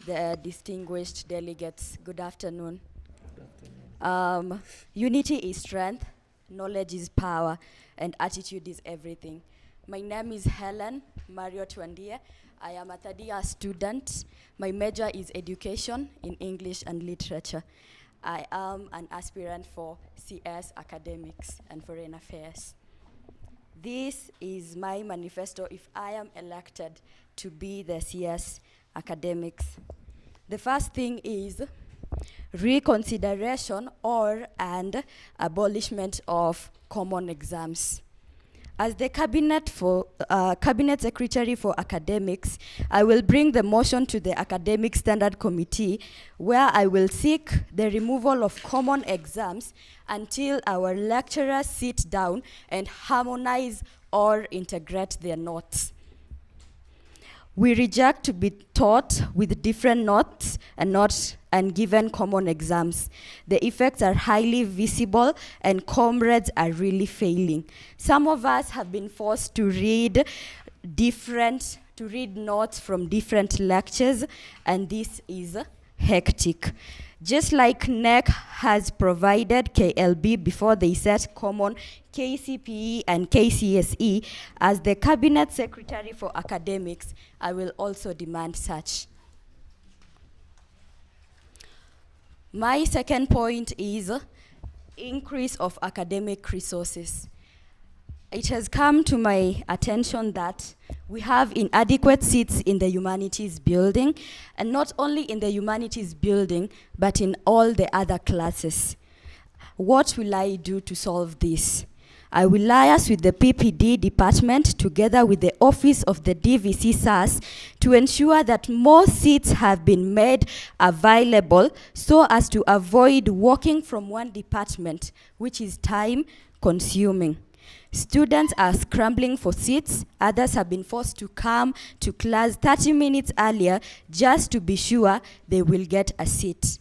the distinguished delegates, good afternoon. Unity is strength, knowledge is power, and attitude is everything. My name is Helen Marriott Wandie. I am a third-year student. My major is education in English and literature. I am an aspirant for CS Academics and Foreign Affairs. This is my manifesto if I am elected to be the CS Academics. The first thing is reconsideration and abolishment of common exams. As the Cabinet Secretary for Academics, I will bring the motion to the Academic Standard Committee where I will seek the removal of common exams until our lecturers sit down and harmonize or integrate their notes. We reject to be taught with different notes and given common exams. The effects are highly visible and comrades are really failing. Some of us have been forced to read notes from different lectures, and this is hectic. Just like NEC has provided KLB before they set common KCPE and KCSE, as the Cabinet Secretary for Academics, I will also demand such. My second point is increase of academic resources. It has come to my attention that we have inadequate seats in the humanities building, and not only in the humanities building, but in all the other classes. What will I do to solve this? I will liaise with the PPD department together with the office of the DVC SAS to ensure that more seats have been made available so as to avoid walking from one department, which is time consuming. Students are scrambling for seats. Others have been forced to come to class 30 minutes earlier just to be sure they will get a seat.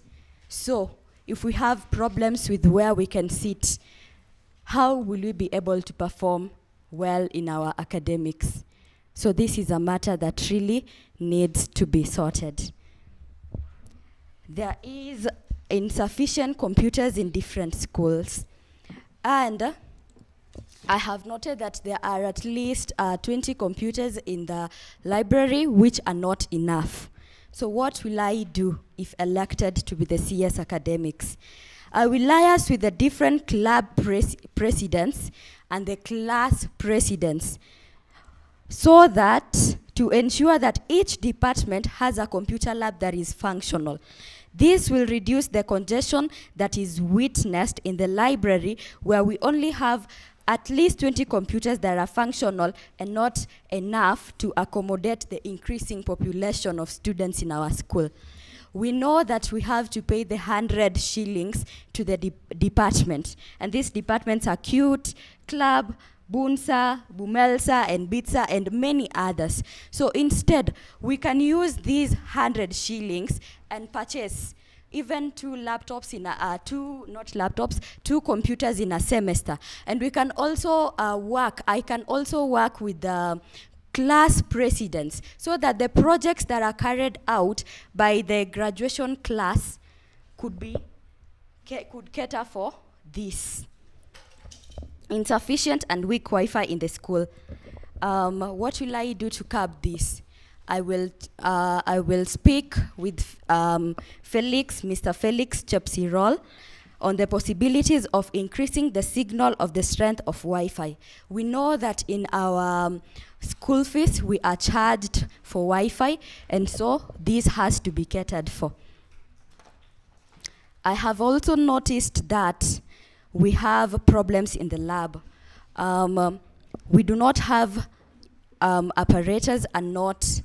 So, if we have problems with where we can sit, how will we be able to perform well in our academics. So this is a matter that really needs to be sorted. There is insufficient computers in different schools, and I have noted that there are at least 20 computers in the library, which are not enough. So what will I do if elected to be the CS academics? I will liaise with the different club presidents and the class presidents, so that to ensure that each department has a computer lab that is functional. This will reduce the congestion that is witnessed in the library, where we only have at least 20 computers that are functional and not enough to accommodate the increasing population of students in our school. We know that we have to pay the 100 shillings to the department, and these departments are CUTE, Club, Bunsa, Bumelsa, and Bitsa, and many others. So instead, we can use these 100 shillings and purchase even two computers in a semester. And we can also I can also work with the class presidents, so that the projects that are carried out by the graduation class could cater for this. Insufficient and weak Wi-Fi in the school. What will I do to curb this? I will speak with Mr. Felix Chepsirol on the possibilities of increasing the signal of the strength of Wi-Fi. We know that in our school fees we are charged for Wi-Fi, and so this has to be catered for. I have also noticed that we have problems in the lab. We do not have apparatus are not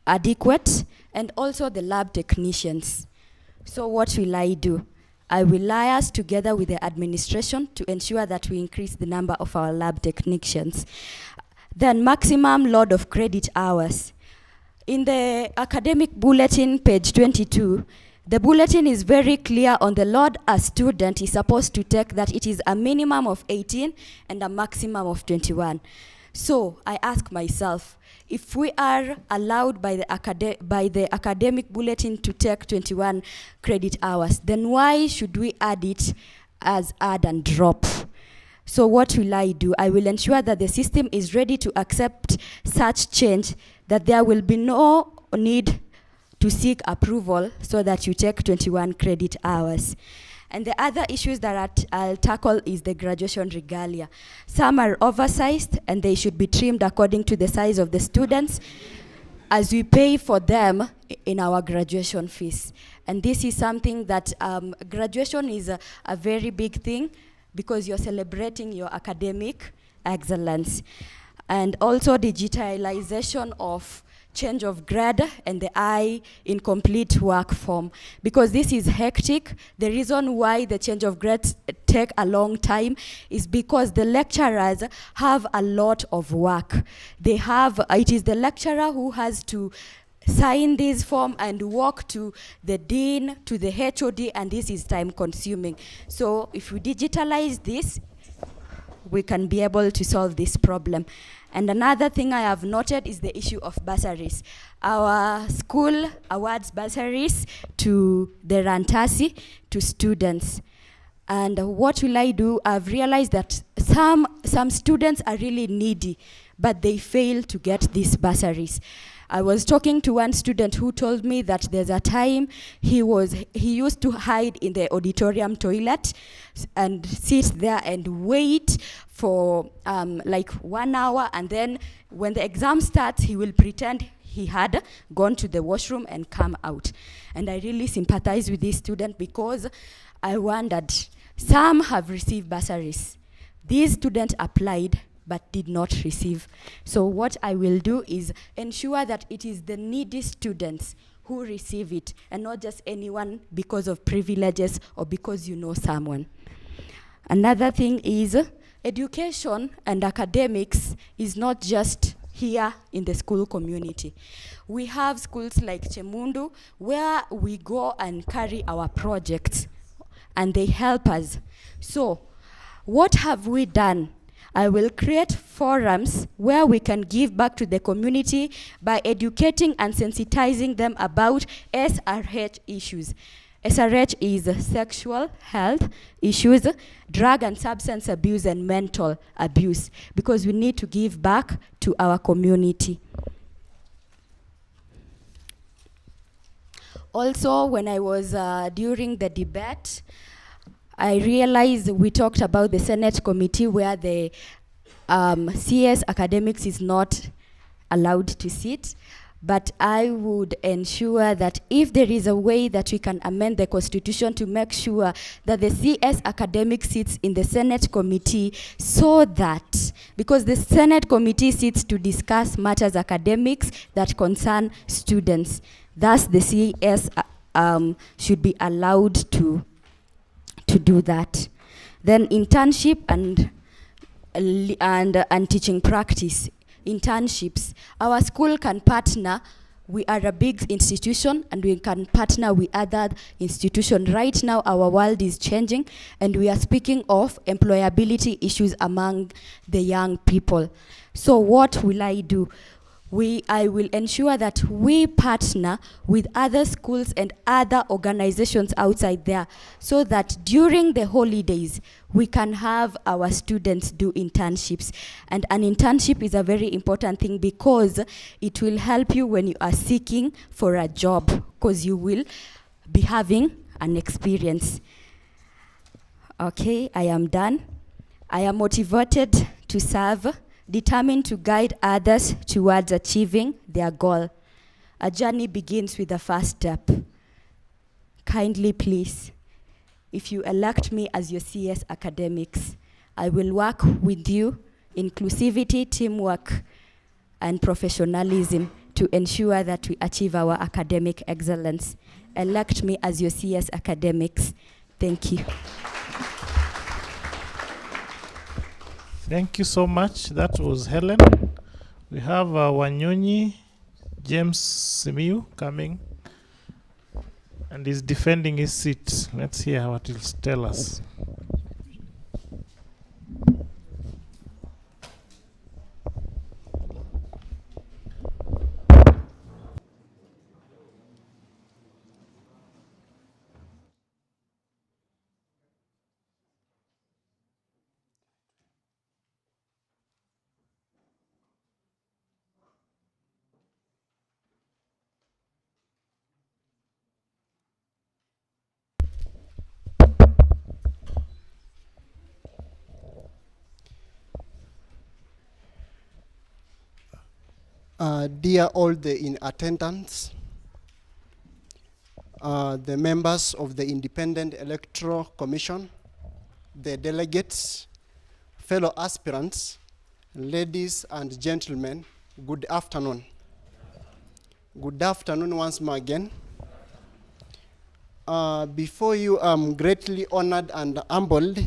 adequate, and also the lab technicians. So what will I do? I will liaise together with the administration to ensure that we increase the number of our lab technicians. Then maximum load of credit hours. In the academic bulletin, page 22, the bulletin is very clear on the load a student is supposed to take, that it is a minimum of 18 and a maximum of 21. So I ask myself, if we are allowed by the academic bulletin to take 21 credit hours, then why should we add it as add and drop? So what will I do? I will ensure that the system is ready to accept such change, that there will be no need to seek approval, so that you take 21 credit hours. And the other issues that I'll tackle is the graduation regalia. Some are oversized, and they should be trimmed according to the size of the students, as we pay for them in our graduation fees. And this is something that graduation is a very big thing, because you're celebrating your academic excellence. And also digitalization of change of grade and the incomplete work form, because this is hectic. The reason why the change of grades take a long time is because the lecturers have a lot of work. It is the lecturer who has to sign this form and walk to the dean, to the HOD, and this is time consuming. So if we digitalize this, we can be able to solve this problem. And another thing I have noted is the issue of bursaries. Our school awards bursaries to the Rantasi, to students. And what will I do? I've realized that some students are really needy, but they fail to get these bursaries. I was talking to one student who told me that there's a time he used to hide in the auditorium toilet and sit there and wait for like 1 hour, and then when the exam starts, he will pretend he had gone to the washroom and come out. And I really sympathize with this student, because I wondered, some have received bursaries. These students applied but did not receive. So what I will do is ensure that it is the needy students who receive it, and not just anyone because of privileges or because you know someone. Another thing is education and academics is not just here in the school community. We have schools like Chemundu, where we go and carry our projects, and they help us. So what have we done? I will create forums where we can give back to the community by educating and sensitizing them about SRH issues. SRH is sexual health issues, drug and substance abuse, and mental abuse, because we need to give back to our community. Also, when I was during the debate, I realized we talked about the Senate committee where the CS academics is not allowed to sit. But I would ensure that if there is a way that we can amend the constitution to make sure that the CS academic sits in the Senate committee, so that, because the Senate committee sits to discuss matters academics that concern students, thus the CS should be allowed to do that. Then internship and teaching practice. Internships. Our school can partner. We are a big institution and we can partner with other institutions. Right now our world is changing and we are speaking of employability issues among the young people. So what will I do? I will ensure that we partner with other schools and other organizations outside there so that during the holidays we can have our students do internships. And an internship is a very important thing because it will help you when you are seeking for a job, because you will be having an experience. Okay, I am done. I am motivated to serve, determined to guide others towards achieving their goal. A journey begins with the first step. Kindly please, if you elect me as your CS academics, I will work with you, inclusivity, teamwork, and professionalism to ensure that we achieve our academic excellence. Elect me as your CS academics. Thank you. Thank you so much. That was Helen. We have Wanyonyi James Simiu coming and is defending his seat. Let's hear what he'll tell us. Dear all the in attendance, the members of the Independent Electoral Commission, the delegates, fellow aspirants, ladies and gentlemen, good afternoon. Good afternoon once more again. Before you, I'm greatly honored and humbled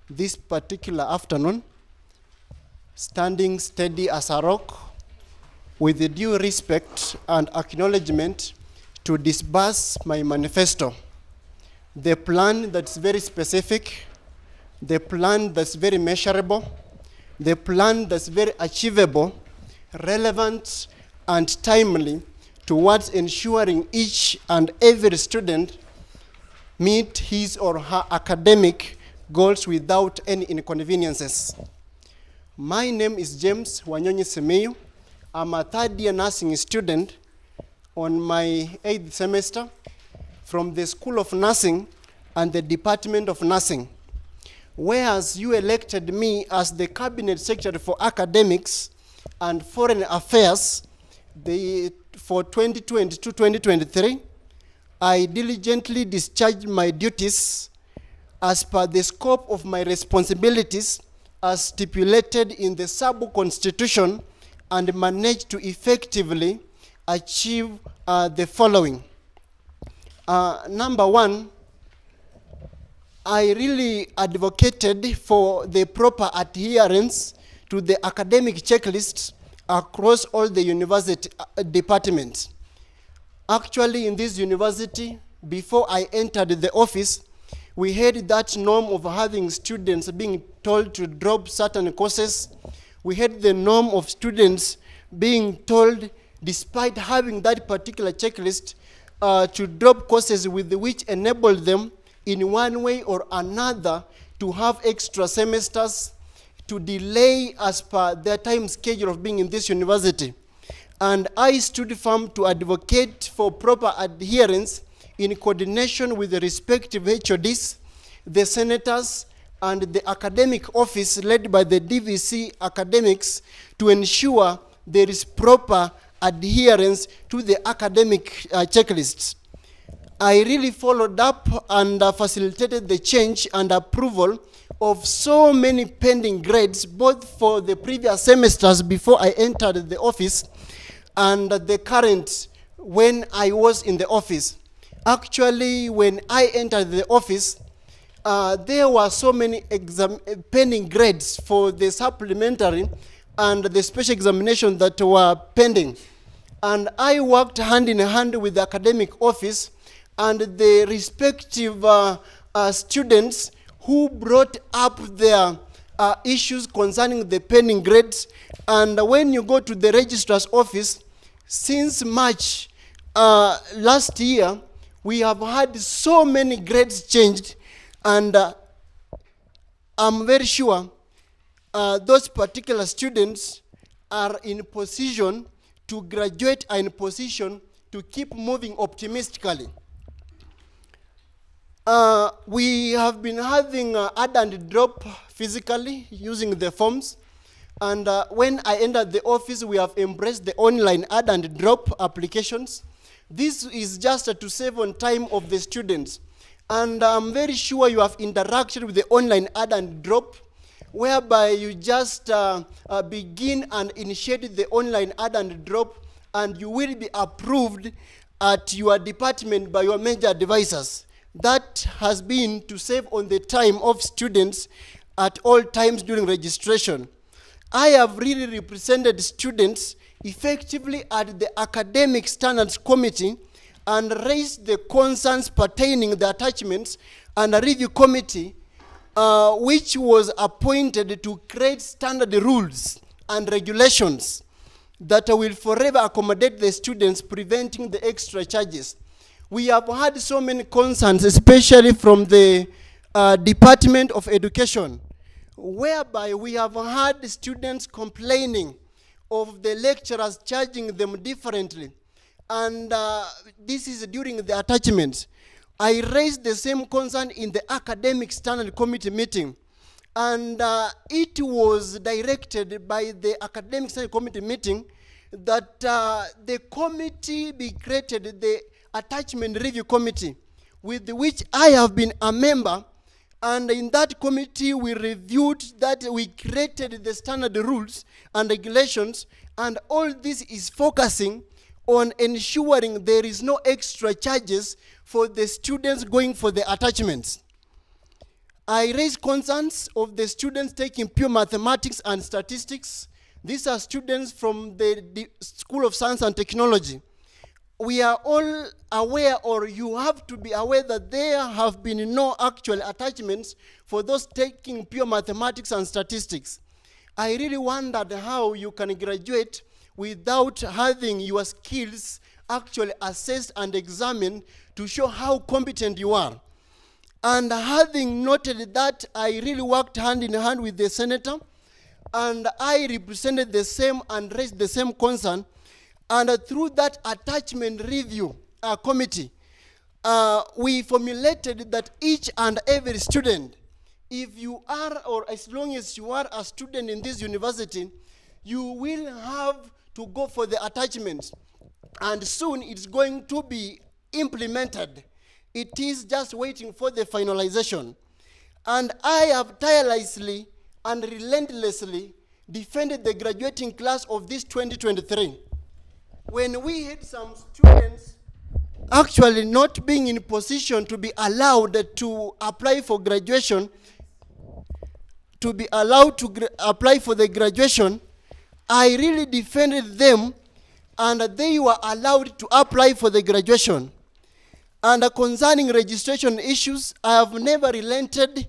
this particular afternoon, standing steady as a rock, with the due respect and acknowledgement to disburse my manifesto. The plan that's very specific, the plan that's very measurable, the plan that's very achievable, relevant and timely towards ensuring each and every student meet his or her academic goals without any inconveniences. My name is James Wanyonyi Simiyu. I'm a third-year nursing student on my 8th semester from the School of Nursing and the Department of Nursing. Whereas you elected me as the Cabinet Secretary for Academics and Foreign Affairs for 2022-2023, I diligently discharged my duties as per the scope of my responsibilities as stipulated in the SABU Constitution and managed to effectively achieve the following. Number one, I really advocated for the proper adherence to the academic checklists across all the university departments. Actually, in this university, before I entered the office, We had that norm of having students being told to drop certain courses. We had the norm of students being told, despite having that particular checklist, to drop courses with which enabled them in one way or another to have extra semesters, to delay as per their time schedule of being in this university. And I stood firm to advocate for proper adherence in coordination with the respective HODs, the senators, and the academic office led by the DVC academics to ensure there is proper adherence to the academic checklists. I really followed up and facilitated the change and approval of so many pending grades, both for the previous semesters before I entered the office and the current when I was in the office. Actually, when I entered the office, there were so many pending grades for the supplementary and the special examination that were pending. And I worked hand in hand with the academic office and the respective students who brought up their issues concerning the pending grades. And when you go to the registrar's office, since March last year, we have had so many grades changed, and I'm very sure those particular students are in position to graduate, are in position to keep moving optimistically. We have been having add and drop physically using the forms. And when I entered the office, we have embraced the online add and drop applications. This is just to save on time of the students. And I'm very sure you have interacted with the online add and drop, whereby you just begin and initiate the online add and drop, and you will be approved at your department by your major advisors. That has been to save on the time of students at all times during registration. I have really represented students effectively at the Academic Standards Committee and raised the concerns pertaining the attachments and a review committee which was appointed to create standard rules and regulations that will forever accommodate the students, preventing the extra charges. We have had so many concerns, especially from the Department of Education, whereby we have had students complaining of the lecturers charging them differently. And this is during the attachments. I raised the same concern in the Academic Standard Committee meeting. And it was directed by the Academic Standard Committee meeting that the committee be created, the Attachment Review Committee, with which I have been a member. And in that committee, we reviewed that, we created the standard rules and regulations, and all this is focusing on ensuring there is no extra charges for the students going for the attachments. I raised concerns of the students taking pure mathematics and statistics. These are students from the School of Science and Technology. We are all aware, or you have to be aware, that there have been no actual attachments for those taking pure mathematics and statistics. I really wondered how you can graduate without having your skills actually assessed and examined to show how competent you are. And having noted that, I really worked hand in hand with the senator, and I represented the same and raised the same concern. And through that attachment review committee, we formulated that each and every student, if you are, or as long as you are a student in this university, you will have to go for the attachments. And soon it's going to be implemented. It is just waiting for the finalization. And I have tirelessly and relentlessly defended the graduating class of this 2023. When we had some students actually not being in position to be allowed to apply for graduation, apply for the graduation, I really defended them, and they were allowed to apply for the graduation. And concerning registration issues, I have never relented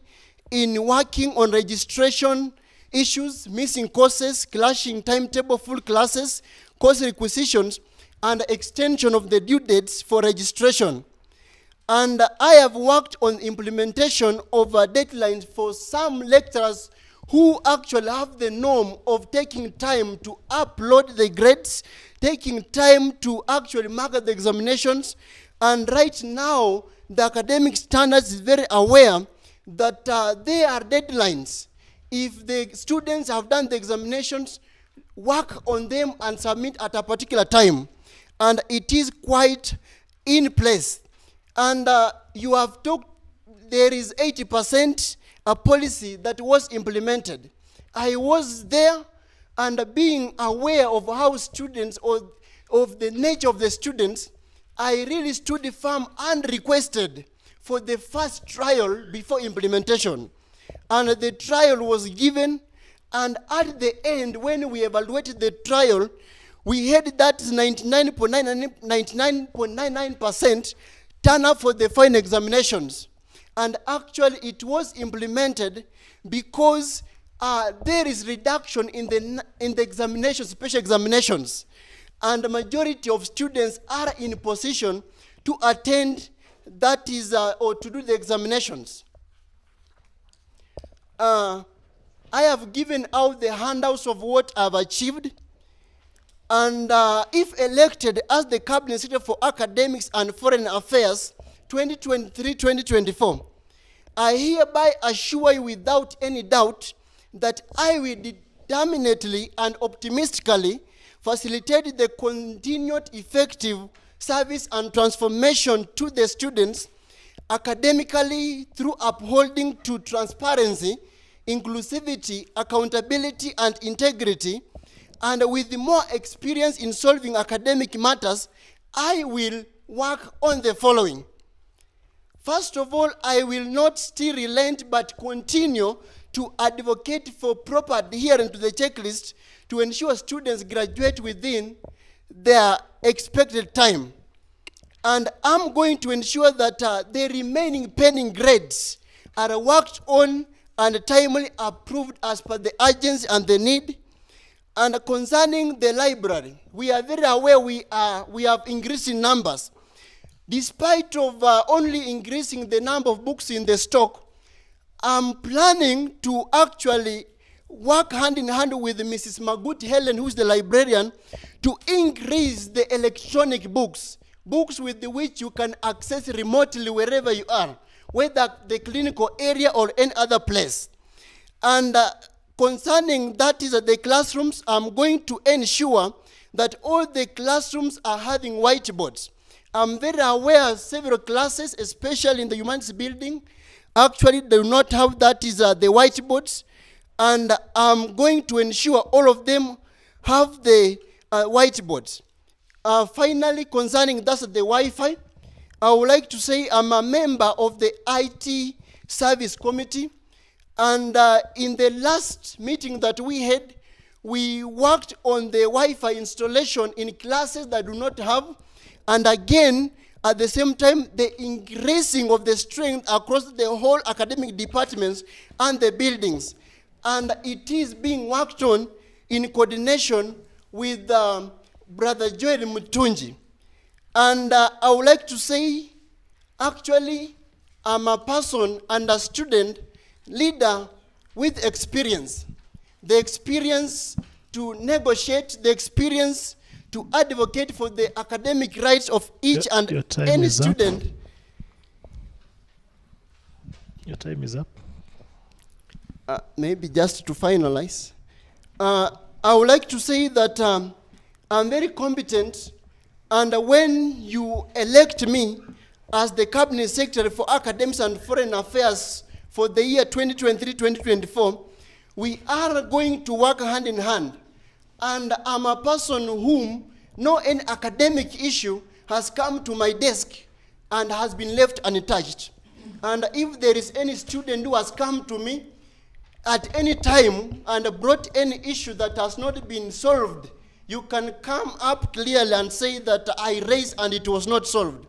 in working on registration issues, missing courses, clashing timetable, full classes, course requisitions, and extension of the due dates for registration. And I have worked on implementation of deadlines for some lecturers who actually have the norm of taking time to upload the grades, taking time to actually mark the examinations. And right now, the academic standards is very aware that there are deadlines. If the students have done the examinations, work on them and submit at a particular time. And it is quite in place. And you have talked, there is 80% a policy that was implemented. I was there, and being aware of how students, or of the nature of the students, I really stood firm and requested for the first trial before implementation. And the trial was given, and at the end, when we evaluated the trial, we had that 99.99% turn up for the final examinations. And actually it was implemented because there is reduction in the examinations, special examinations. And the majority of students are in position to attend, that is, or to do the examinations. I have given out the handouts of what I've achieved. And if elected as the Cabinet Secretary for Academics and Foreign Affairs, 2023-2024, I hereby assure you without any doubt that I will determinately and optimistically facilitate the continued effective service and transformation to the students academically through upholding to transparency, inclusivity, accountability, and integrity. And with more experience in solving academic matters, I will work on the following. First of all, I will not still relent but continue to advocate for proper adherence to the checklist to ensure students graduate within their expected time. And I'm going to ensure that the remaining pending grades are worked on and timely approved as per the urgency and the need. And concerning the library, we are very aware we have increasing numbers. Despite of only increasing the number of books in the stock, I'm planning to actually work hand in hand with Mrs. Magut Helen, who's the librarian, to increase the electronic books, books with which you can access remotely wherever you are, whether the clinical area or any other place. And concerning that is the classrooms, I'm going to ensure that all the classrooms are having whiteboards. I'm very aware of several classes, especially in the humanities building, actually do not have that is the whiteboards, and I'm going to ensure all of them have the whiteboards. Finally, concerning that's the Wi-Fi, I would like to say I'm a member of the IT Service Committee, and in the last meeting that we had, we worked on the Wi-Fi installation in classes that do not have, and again, at the same time, the increasing of the strength across the whole academic departments and the buildings. And it is being worked on in coordination with Brother Joel Mutunji. And I would like to say, actually, I'm a person and a student leader with experience. The experience to negotiate, the experience to advocate for the academic rights of each and any student. Your time is up. Maybe just to finalize, I would like to say that I'm very competent, and when you elect me as the Cabinet Secretary for Academics and Foreign Affairs for the year 2023-2024, we are going to work hand in hand. And I'm a person whom no any academic issue has come to my desk and has been left untouched. And if there is any student who has come to me at any time and brought any issue that has not been solved, you can come up clearly and say that I raised and it was not solved.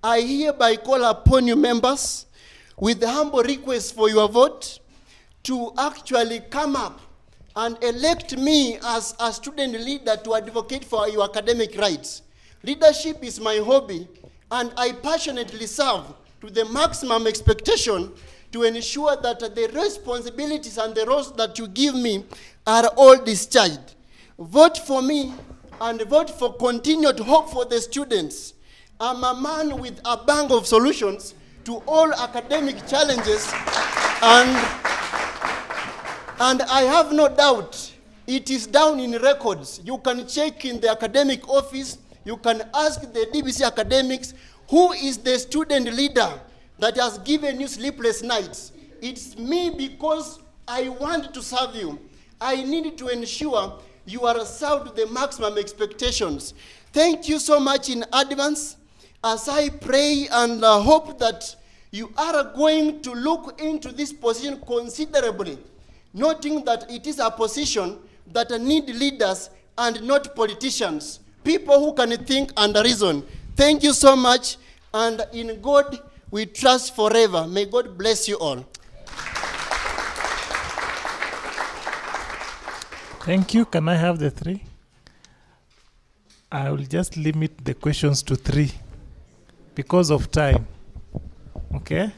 I hereby call upon you members with the humble request for your vote to actually come up and elect me as a student leader to advocate for your academic rights. Leadership is my hobby, and I passionately serve to the maximum expectation to ensure that the responsibilities and the roles that you give me are all discharged. Vote for me and vote for continued hope for the students. I'm a man with a bank of solutions to all academic challenges, and I have no doubt it is down in records. You can check in the academic office, you can ask the DBC academics, who is the student leader that has given you sleepless nights? It's me, because I want to serve you. I need to ensure you are served to the maximum expectations. Thank you so much in advance, as I pray and hope that you are going to look into this position considerably, noting that it is a position that need leaders and not politicians, people who can think and reason. Thank you so much, and in God we trust forever. May God bless you all. Thank you. Can I have the 3? I will just limit the questions to 3 because of time. Okay?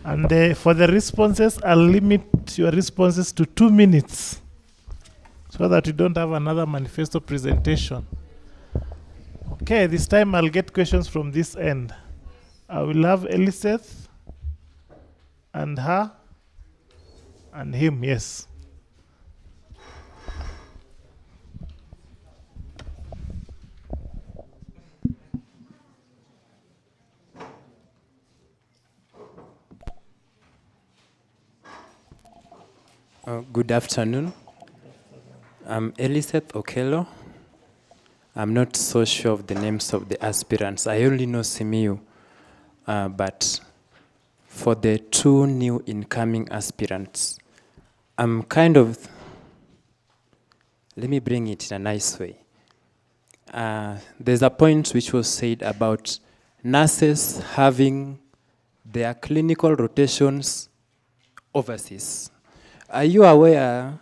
And for the responses, I'll limit your responses to 2 minutes so that you don't have another manifesto presentation. Okay, this time I'll get questions from this end. I will have Eliseth and her and him, yes. Good afternoon. I'm Eliseth Okello. I'm not so sure of the names of the aspirants. I only know Simiyu. But for the 2 new incoming aspirants, I'm kind of, let me bring it in a nice way. There's a point which was said about nurses having their clinical rotations overseas. Are you aware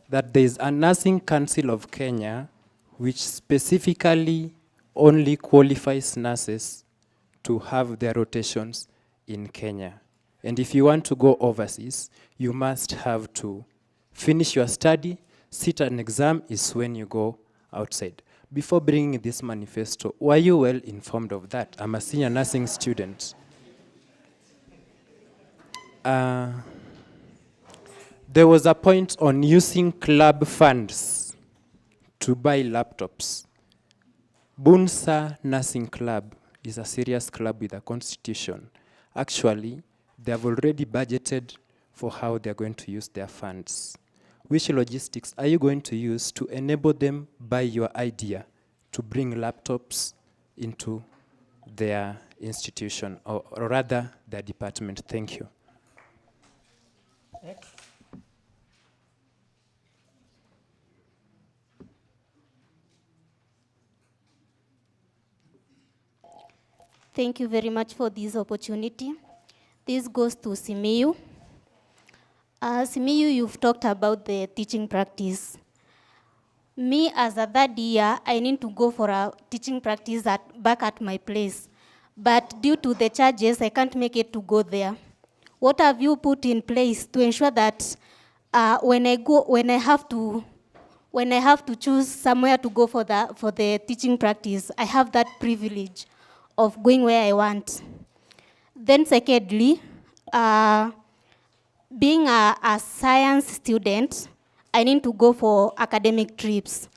that there's a Nursing Council of Kenya which specifically only qualifies nurses to have their rotations in Kenya? And if you want to go overseas, you must have to finish your study, sit an exam is when you go outside. Before bringing this manifesto, were you well informed of that? I'm a senior nursing student. There was a point on using club funds to buy laptops. Bunsa Nursing Club is a serious club with a constitution. Actually, they have already budgeted for how they're going to use their funds. Which logistics are you going to use to enable them by your idea to bring laptops into their institution, or rather their department? Thank you. Thank you very much for this opportunity. This goes to Simiyu. Simiyu, you've talked about the teaching practice. Me, as a 3rd year, I need to go for a teaching practice back at my place. But due to the charges, I can't make it to go there. What have you put in place to ensure that when I have to choose somewhere to go for the teaching practice, I have that privilege of going where I want? Then secondly, being a science student, I need to go for academic trips.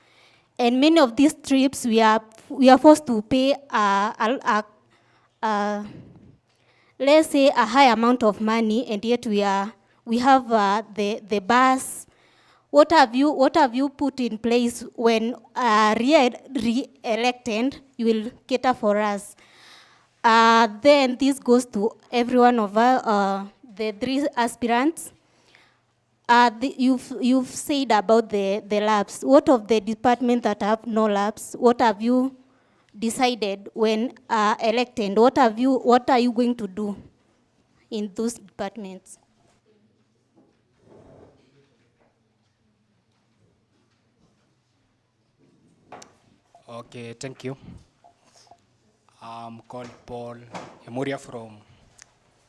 And many of these trips, we are forced to pay, let's say, a high amount of money, and yet we have the bus. What have you put in place when re-elected, you will cater for us? Then this goes to every one of the 3 aspirants. You've said about the labs. What of the department that have no labs? What have you decided when elected? What are you going to do in those departments? Okay, thank you. I'm called Paul Emuria from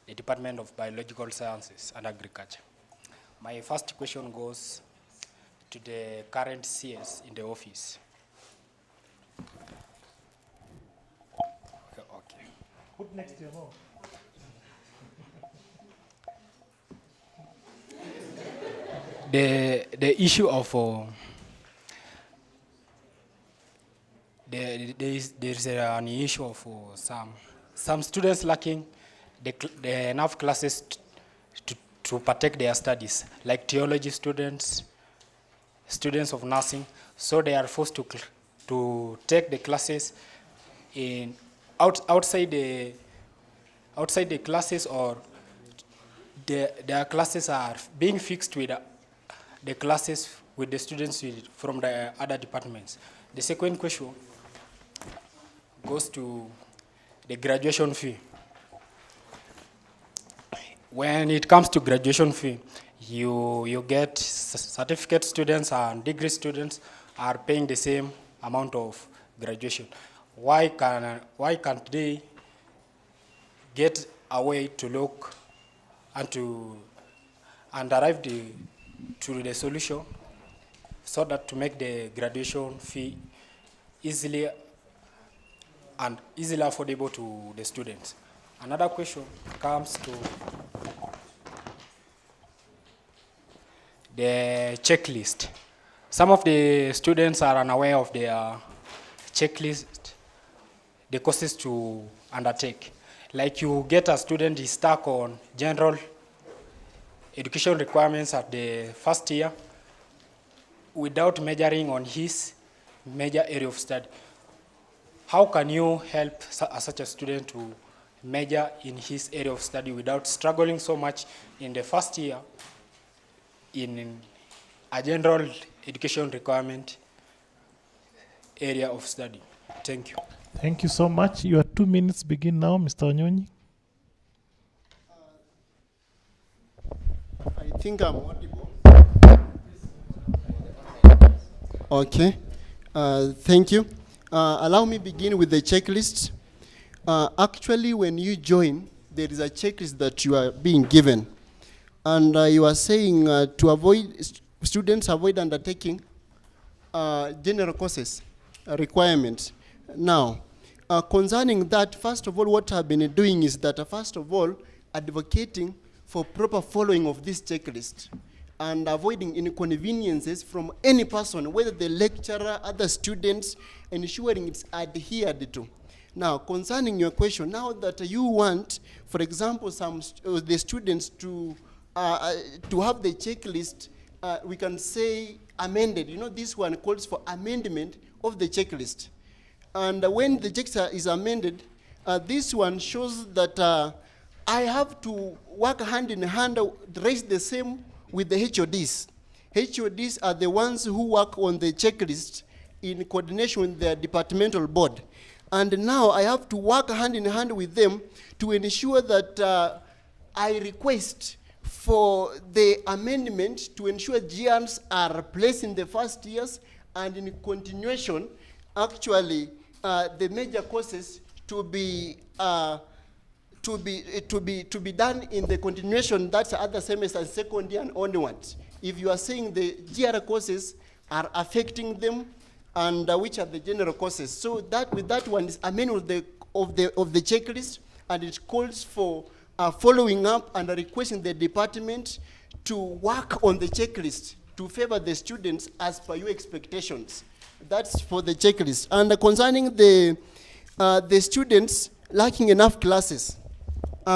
the Department of Biological Sciences and Agriculture. My first question goes to the current CS in the office. Okay. Put next to your mouth. The issue of there is an issue of some students lacking the enough classes to partake their studies, like theology students, students of nursing, so they are forced to take the classes in outside the classes, or their classes are being fixed with the classes with the students from the other departments. The second question goes to the graduation fee. When it comes to graduation fee, you get certificate students and degree students are paying the same amount of graduation. Why can't they get a way to look and arrive to the solution so that to make the graduation fee easily affordable to the students? Another question comes to the checklist. Some of the students are unaware of their checklist, the courses to undertake. Like you get a student is stuck on general education requirements at the first year without measuring on his major area of study. How can you help such a student to major in his area of study without struggling so much in the first year in a general education requirement area of study? Thank you. Thank you so much. Your 2 minutes begin now, Mr. Onyonyi. I think I'm audible. Okay. Thank you. Allow me begin with the checklist. Actually, when you join, there is a checklist that you are being given. And you are saying to avoid, students avoid undertaking general courses requirements. Now, concerning that, first of all, what I've been doing is that, first of all, advocating for proper following of this checklist and avoiding inconveniences from any person, whether the lecturer, other students, ensuring it's adhered to. Now, concerning your question, now that you want, for example, the students to have the checklist, we can say amended. You know, this one calls for amendment of the checklist. And when the checklist is amended, this one shows that I have to work hand in hand, raise the same with the HODs. HODs are the ones who work on the checklist in coordination with their departmental board. And now I have to work hand in hand with them to ensure that I request for the amendment to ensure GRs are placed in the first years, and in continuation, actually, the major courses to be done in the continuation, that's other semester, second year and onwards. If you are saying the GR courses are affecting them, and which are the general courses, so that with that one is amendment of the checklist, and it calls for following up and requesting the department to work on the checklist to favor the students as per your expectations. That's for the checklist. And concerning the students lacking enough classes,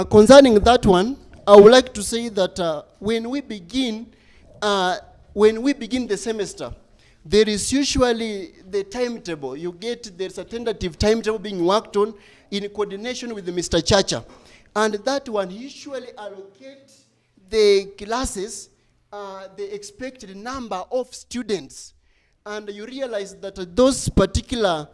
concerning that one, I would like to say that when we begin the semester, there is usually the timetable. You get, there's a tentative timetable being worked on in coordination with Mr. Chacha. And that one usually allocates the classes, the expected number of students. And you realize that those particular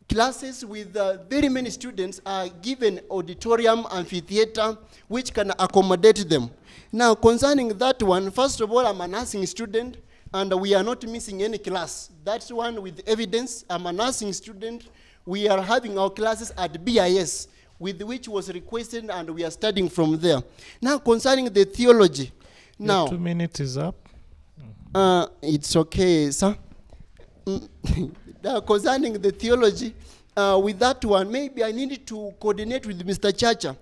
classes with very many students are given auditorium, amphitheater, which can accommodate them. Now, concerning that one, first of all, I'm a nursing student, and we are not missing any class. That's one with evidence. I'm a nursing student. We are having our classes at BIS, with which was requested, and we are studying from there. Now, concerning the theology. Now, 2 minutes is up. It's okay, sir. Now, concerning the theology, with that one, maybe I need to coordinate with Mr. Chacha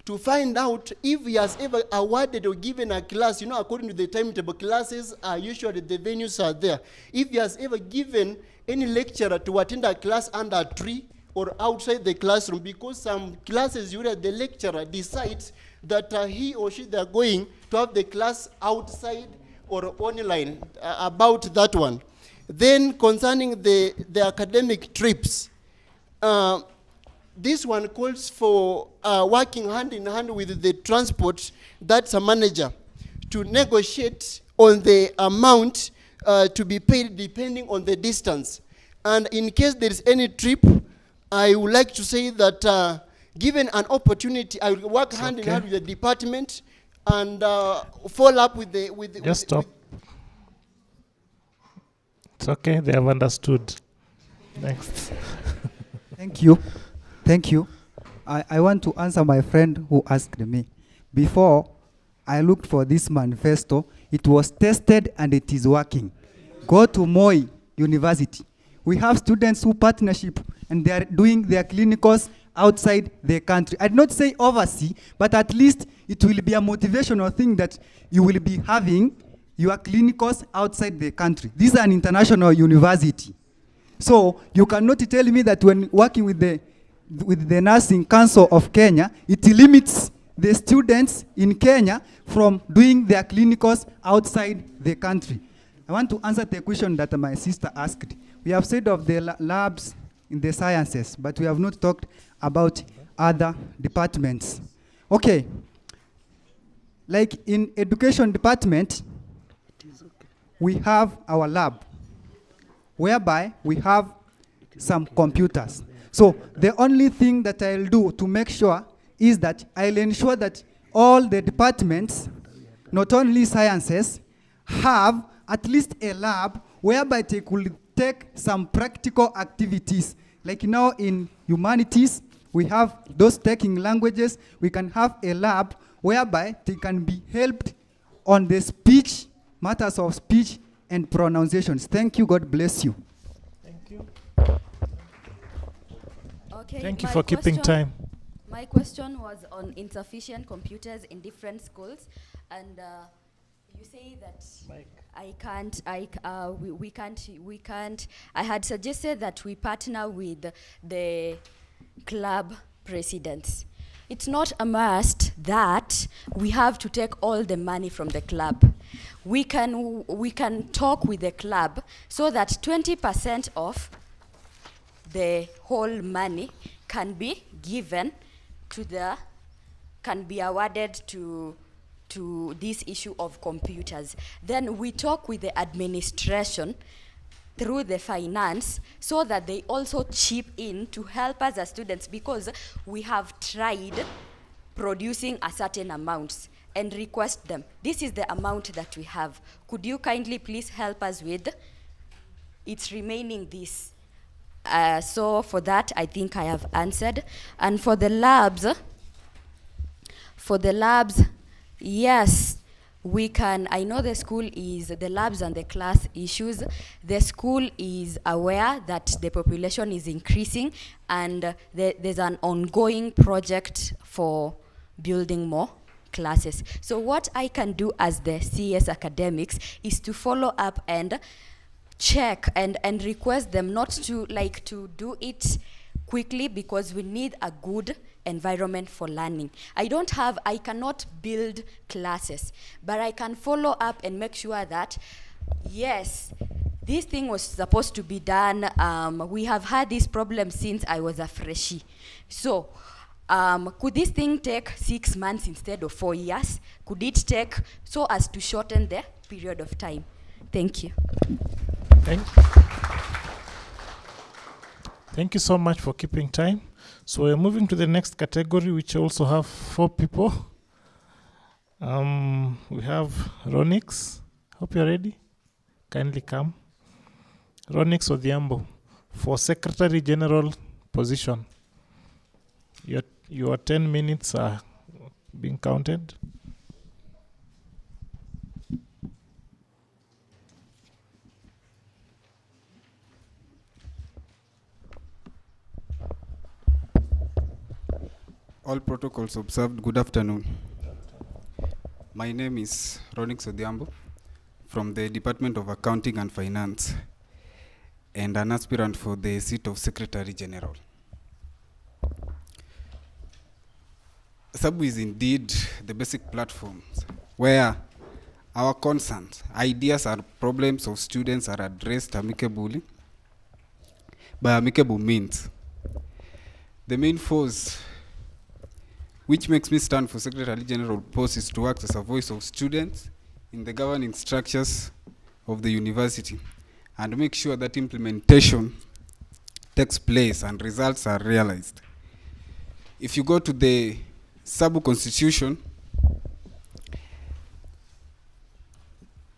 to find out if he has ever awarded or given a class, you know, according to the timetable, classes are usually, the venues are there. If he has ever given any lecturer to attend a class under a tree or outside the classroom, because some classes, usually the lecturer decides that he or she, they're going to have the class outside or online, about that one. Then concerning the academic trips, this one calls for working hand in hand with the transport, that's a manager, to negotiate on the amount to be paid depending on the distance. And in case there is any trip, I would like to say that given an opportunity, I will work hand in hand with the department and follow up with the... Just stop. It's okay, they have understood. Next. Thank you. Thank you. I want to answer my friend who asked me. Before I looked for this manifesto, it was tested and it is working. Go to Moi University. We have students who partnership and they are doing their clinicals outside the country. I'd not say overseas, but at least it will be a motivational thing that you will be having your clinicals outside the country. This is an international university. So you cannot tell me that when working with the Nursing Council of Kenya, it limits the students in Kenya from doing their clinicals outside the country. I want to answer the question that my sister asked. We have said of the labs in the sciences, but we have not talked about other departments. Okay. Like in education department, we have our lab, whereby we have some computers. So the only thing that I'll do to make sure is that I'll ensure that all the departments, not only sciences, have at least a lab whereby they could take some practical activities. Like now in humanities, we have those taking languages. We can have a lab whereby they can be helped on the speech, matters of speech and pronunciations. Thank you. God bless you. Thank you. Okay, Thank you for keeping time. My question was on insufficient computers in different schools, and you say that we can't. I had suggested that we partner with the club presidents. It's not a must that we have to take all the money from the club. We can talk with the club so that 20% of the whole money can be given to can be awarded to this issue of computers. Then we talk with the administration through the finance so that they also chip in to help us as students, because we have tried producing a certain amounts and request them. This is the amount that we have. Could you kindly please help us with it's remaining this? So for that, I think I have answered. And for the labs, yes, we can. I know the school is, the labs and the class issues, the school is aware that the population is increasing, and there's an ongoing project for building more classes. So what I can do as the CS academics is to follow up and check and request them not to do it quickly, because we need a good environment for learning. I cannot build classes, but I can follow up and make sure that, yes, this thing was supposed to be done. We have had this problem since I was a freshie. So could this thing take 6 months instead of 4 years? Could it take so as to shorten the period of time? Thank you. Thank you so much for keeping time. So we're moving to the next category, which also have 4 people. We have Ronix. Hope you're ready. Kindly come. Ronix Odhiambo for Secretary General position. Your 10 minutes are being counted. All protocols observed. Good afternoon. My name is Ronix Odhiambo from the Department of Accounting and Finance and an aspirant for the seat of Secretary General. SABU is indeed the basic platform where our concerns, ideas, and problems of students are addressed amicably by amicable means. The main force which makes me stand for Secretary General post is to act as a voice of students in the governing structures of the university and make sure that implementation takes place and results are realized. If you go to the SABU Constitution,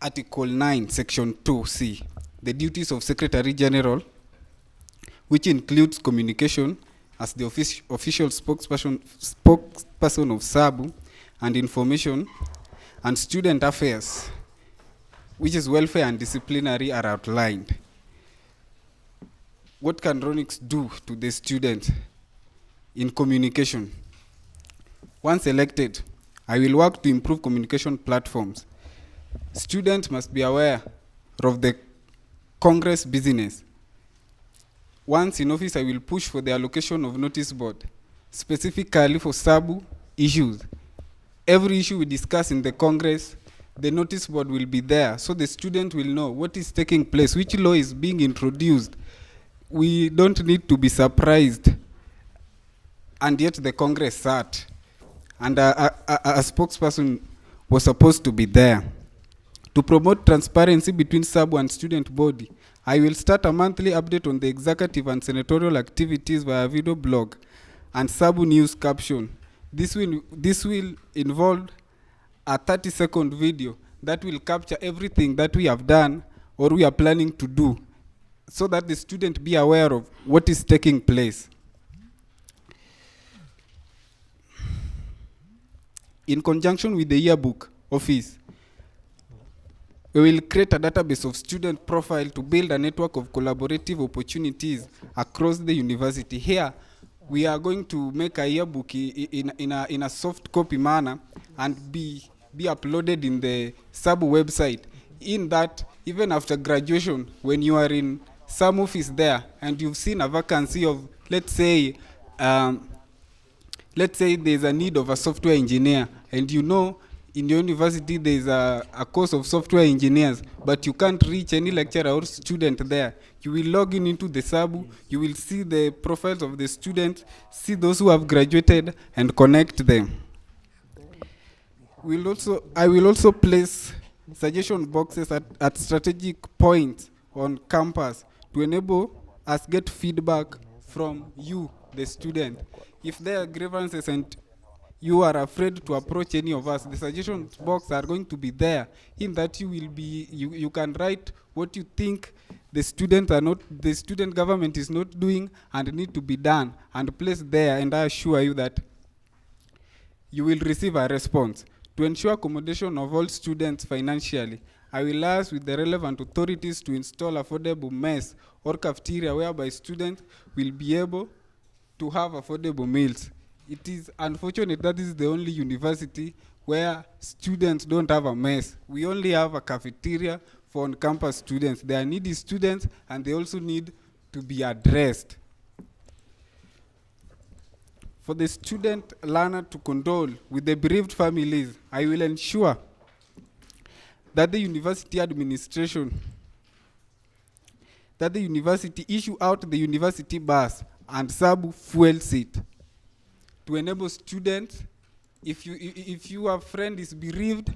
Article 9, Section 2C, the duties of Secretary General, which includes communication as the official spokesperson of SABU, and information and student affairs, which is welfare and disciplinary, are outlined. What can Ronix do to the student in communication? Once elected, I will work to improve communication platforms. Students must be aware of the Congress business. Once in office, I will push for the allocation of notice board, specifically for SABU issues. Every issue we discuss in the Congress, the notice board will be there, so the student will know what is taking place, which law is being introduced. We don't need to be surprised. And yet the Congress sat, and a spokesperson was supposed to be there. To promote transparency between SABU and student body, I will start a monthly update on the executive and senatorial activities via video blog and SABU news caption. This will involve a 30-second video that will capture everything that we have done or we are planning to do, so that the student be aware of what is taking place. In conjunction with the yearbook office, we will create a database of student profile to build a network of collaborative opportunities across the university. Here, we are going to make a yearbook in a soft copy manner and be uploaded in the SABU website. In that, even after graduation, when you are in some office there and you've seen a vacancy of, let's say there's a need of a software engineer, and you know in your university there's a course of software engineers, but you can't reach any lecturer or student there. You will log in into the SABU, you will see the profiles of the students, see those who have graduated, and connect them. I will also place suggestion boxes at strategic points on campus to enable us get feedback from you, the student. If there are grievances and you are afraid to approach any of us, the suggestion box are going to be there. In that you can write what you think the student government is not doing and need to be done, and place there, and I assure you that you will receive a response. To ensure accommodation of all students financially, I will liaise with the relevant authorities to install affordable mess or cafeteria whereby students will be able to have affordable meals. It is unfortunate that this is the only university where students don't have a mess. We only have a cafeteria for on-campus students. They are needy students, and they also need to be addressed. For the student learner to condole with the bereaved families, I will ensure that the university administration, that the university issue out the university bus and SABU fuel seat to enable students, if your friend is bereaved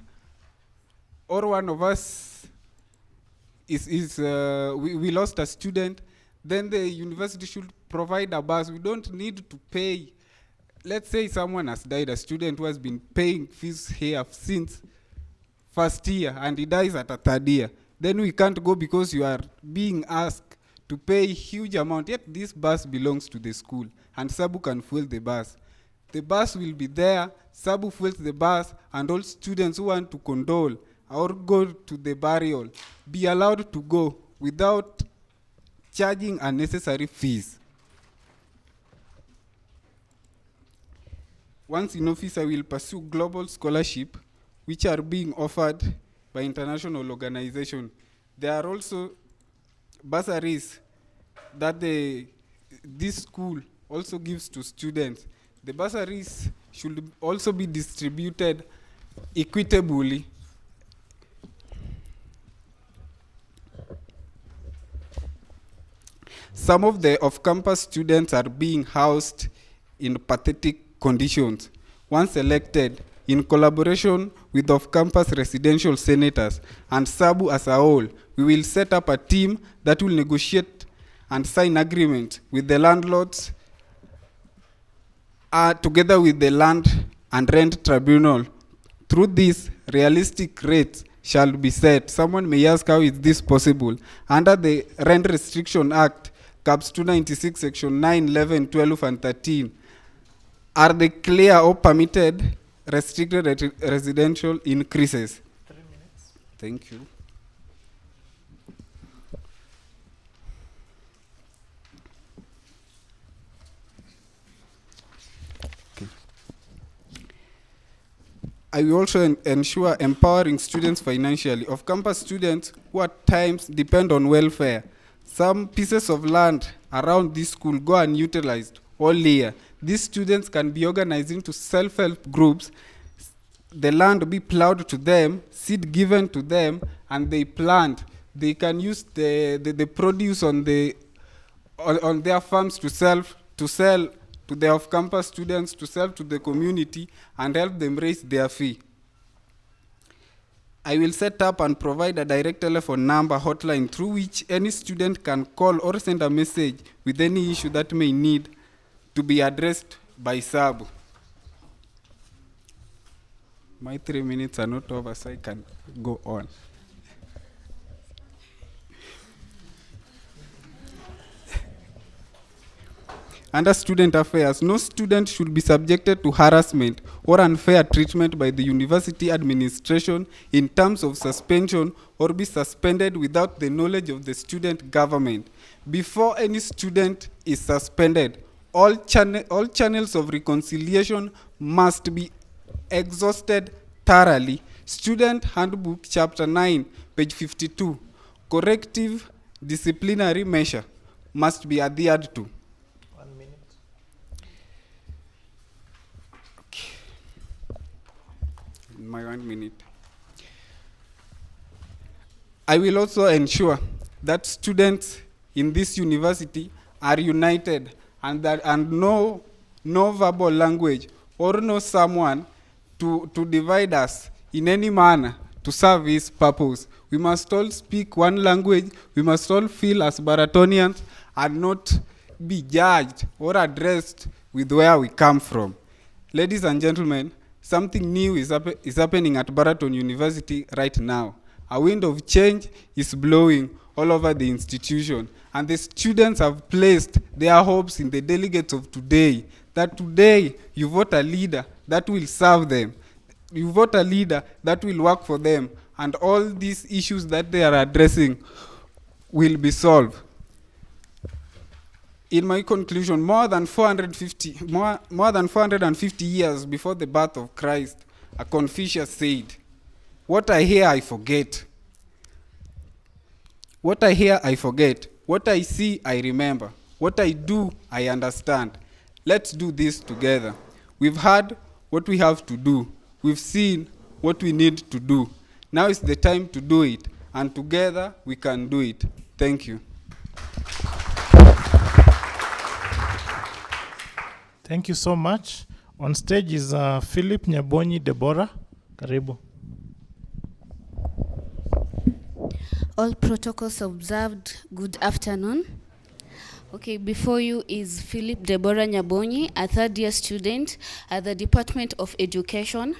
or one of us we lost a student, then the university should provide a bus. We don't need to pay. Let's say someone has died, a student who has been paying fees here since first year, and he dies at a third year. Then we can't go because you are being asked to pay huge amount. Yet this bus belongs to the school, and SABU can fuel the bus. The bus will be there, SABU fuels the bus, and all students who want to condole or go to the burial be allowed to go without charging unnecessary fees. Once in office, I will pursue global scholarship, which are being offered by international organizations. There are also bursaries that this school also gives to students. The bursaries should also be distributed equitably. Some of the off-campus students are being housed in pathetic conditions. Once elected, in collaboration with off-campus residential senators and SABU as a whole, we will set up a team that will negotiate and sign agreement with the landlords together with the Land and Rent Tribunal. Through this, realistic rates shall be set. Someone may ask, how is this possible? Under the Rent Restriction Act, CAPS 296, Section 9, 11, 12, and 13, are they clear or permitted restricted residential increases? 3 minutes. Thank you. I will also ensure empowering students financially. Off-campus students who at times depend on welfare. Some pieces of land around this school go unutilized all year. These students can be organized into self-help groups. The land be plowed to them, seed given to them, and they plant. They can use the produce on their farms to sell to the off-campus students, to sell to the community, and help them raise their fee. I will set up and provide a direct telephone number hotline through which any student can call or send a message with any issue that may need to be addressed by SABU. My 3 minutes are not over, so I can go on. Under student affairs, no student should be subjected to harassment or unfair treatment by the university administration in terms of suspension or be suspended without the knowledge of the student government. Before any student is suspended, all channels of reconciliation must be exhausted thoroughly. Student Handbook, Chapter 9, page 52. Corrective disciplinary measure must be adhered to. 1 minute. Okay. In my 1 minute. I will also ensure that students in this university are united and no verbal language or no someone to divide us in any manner to serve his purpose. We must all speak one language. We must all feel as Baratonians and not be judged or addressed with where we come from. Ladies and gentlemen, something new is happening at Baraton University right now. A wind of change is blowing all over the institution, and the students have placed their hopes in the delegates of today, that today you vote a leader that will serve them. You vote a leader that will work for them, and all these issues that they are addressing will be solved. In my conclusion, more than 450 years before the birth of Christ, a Confucius said, "What I hear, I forget. What I hear, I forget. What I see, I remember. What I do, I understand. Let's do this together. We've heard what we have to do. We've seen what we need to do. Now is the time to do it, and together we can do it." Thank you. Thank you so much. On stage is Philip Nyabonyi Deborah. Karibu. All protocols observed, good afternoon. Okay, before you is Philip Deborah Nyabonyi, a third-year student at the Department of Education.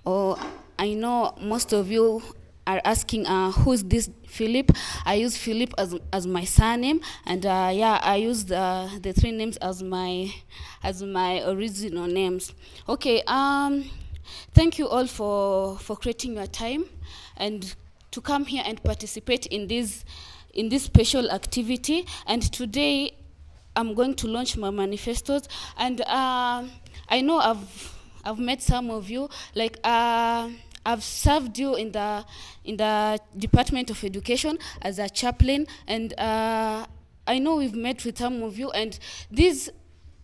I know most of you are asking, who's this Philip? I use Philip as my surname, and yeah, I use the three names as my original names. Okay, thank you all for creating your time and to come here and participate in this special activity. And today I'm going to launch my manifestos, and I know I've met some of you. Like I've served you in the Department of Education as a chaplain, and I know we've met with some of you, and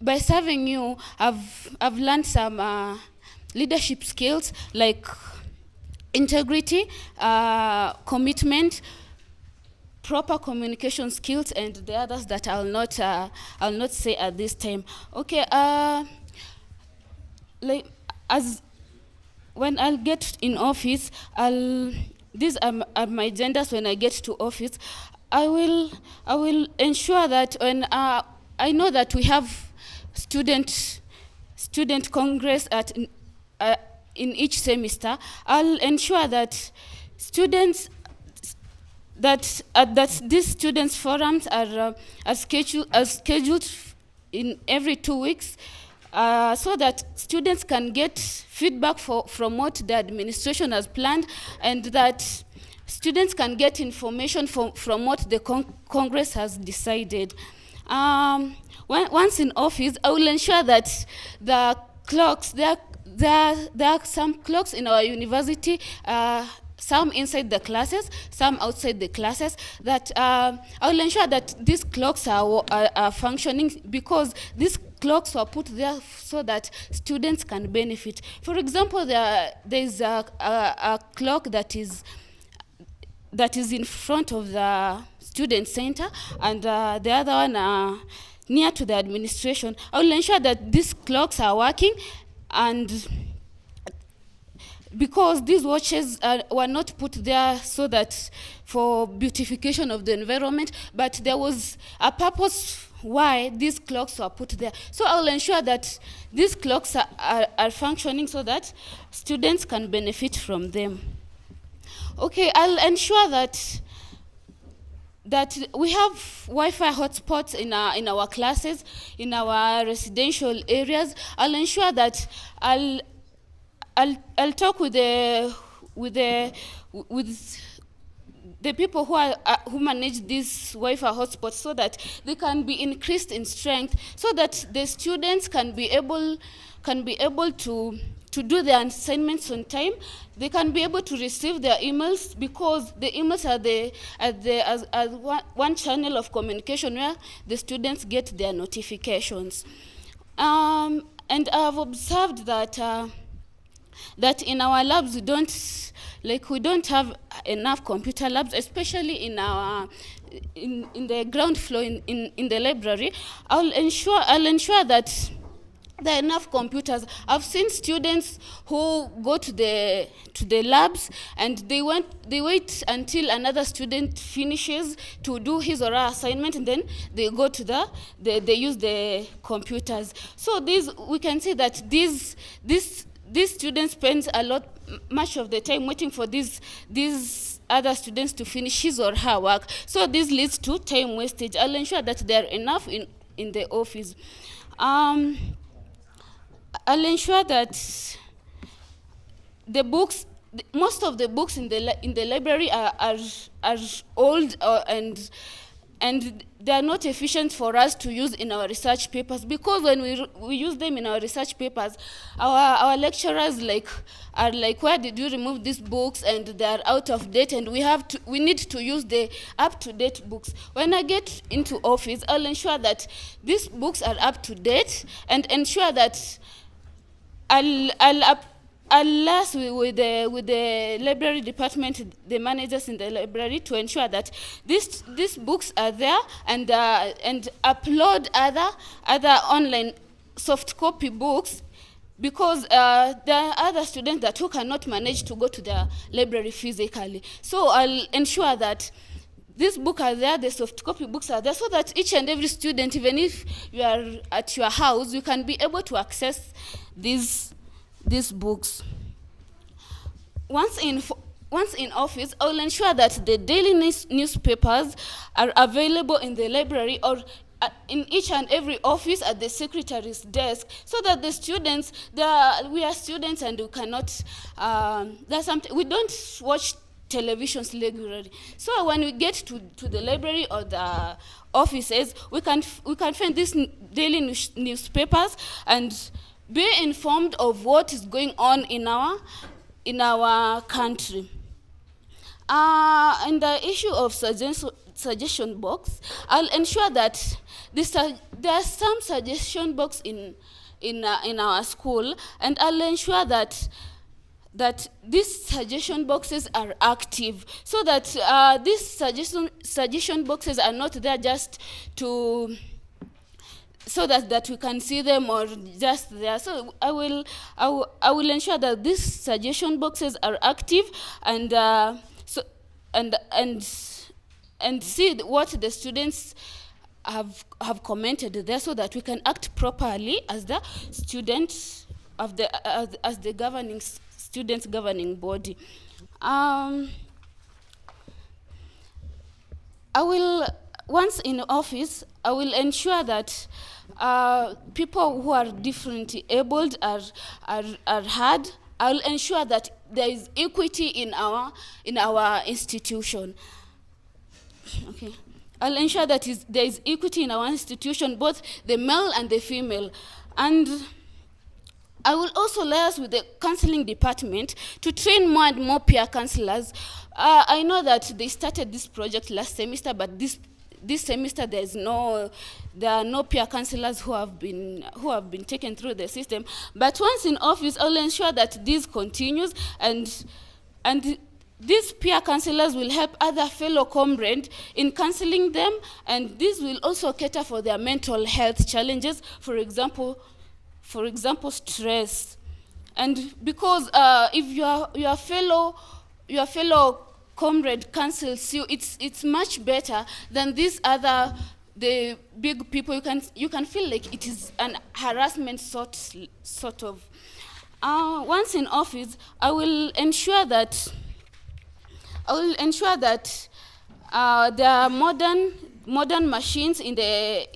by serving you, I've learned some leadership skills like integrity, commitment, proper communication skills, and the others that I'll not say at this time. Okay, like when I'll get in office, these are my agendas when I get to office. I will ensure that when I know that we have student congress in each semester, I'll ensure that that these students forums are scheduled in every 2 weeks, so that students can get feedback from what the administration has planned, and that students can get information from what the Congress has decided. Once in office, I will ensure that the clocks, there are some clocks in our university, some inside the classes, some outside the classes, that I will ensure that these clocks are functioning, because these clocks were put there so that students can benefit. For example, there is a clock that is in front of the student center, and the other one near to the administration. I will ensure that these clocks are working, and because these watches were not put there so that for beautification of the environment, but there was a purpose why these clocks were put there. So I will ensure that these clocks are functioning so that students can benefit from them. Okay, I'll ensure that we have Wi-Fi hotspots in our classes, in our residential areas. I'll ensure that I'll talk with the people who manage these Wi-Fi hotspots, so that they can be increased in strength, so that the students can be able to do their assignments on time. They can be able to receive their emails, because the emails are one channel of communication where the students get their notifications. And I've observed that in our labs we don't have enough computer labs, especially in the ground floor in the library. I'll ensure that there are enough computers. I've seen students who go to the labs, and they wait until another student finishes to do his or her assignment, and then they go to they use the computers. So we can see that these students spend much of the time waiting for these other students to finish his or her work. So this leads to time wastage. I'll ensure that there are enough in the office. I'll ensure that most of the books in the library are old, and they are not efficient for us to use in our research papers, because when we use them in our research papers, our lecturers are like, where did you remove these books, and they are out of date, and we need to use the up-to-date books. When I get into office, I'll ensure that these books are up to date, and ensure that I'll liaise with the library department, the managers in the library, to ensure that these books are there, and upload other online soft copy books, because there are other students who cannot manage to go to the library physically. So I'll ensure that these books are there, the soft copy books are there, so that each and every student, even if you are at your house, you can be able to access these books. Once in office, I will ensure that the daily newspapers are available in the library or in each and every office at the secretary's desk, so that the students, we are students and we cannot, we don't watch televisions regularly. So when we get to the library or the offices, we can find these daily newspapers and be informed of what is going on in our country. In the issue of suggestion box, I'll ensure that there are some suggestion box in our school, and I'll ensure that these suggestion boxes are active, so that these suggestion boxes are not there just so that we can see them or just there. So I will ensure that these suggestion boxes are active and see what the students have commented there, so that we can act properly as the students of as the governing students governing body. Once in office, I will ensure that people who are differently abled are heard. I will ensure that there is equity in our institution. Okay. I'll ensure that there is equity in our institution, both the male and the female. And I will also liaise with the counseling department to train more and more peer counselors. I know that they started this project last semester, but this semester there are no peer counselors who have been taken through the system. But once in office, I'll ensure that this continues, and these peer counselors will help other fellow comrades in counseling them, and this will also cater for their mental health challenges, for example, stress. And because if your fellow comrade counsels you, it's much better than the big people. You can feel like it is an harassment sort of. Once in office, I will ensure that there are modern machines in the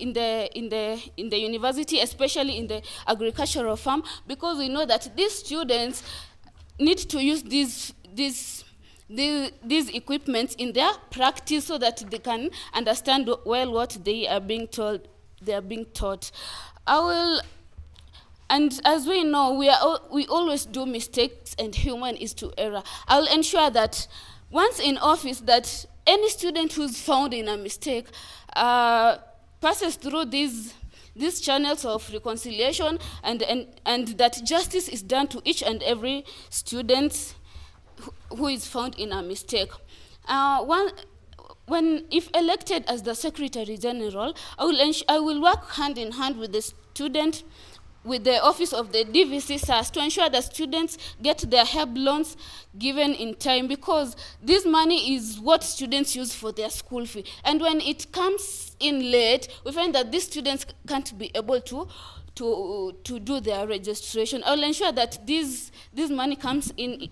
university, especially in the agricultural farm, because we know that these students need to use these equipments in their practice, so that they can understand well what they are being told. They are being taught. And as we know, we always do mistakes, and human is to error. I will ensure that once in office, that any student who's found in a mistake passes through these channels of reconciliation, and that justice is done to each and every student who is found in a mistake. If elected as the Secretary General, I will work hand in hand with the student, with the office of the DVC SAS, to ensure that students get their help loans given in time, because this money is what students use for their school fee. And when it comes in late, we find that these students can't be able to do their registration. I'll ensure that this money comes in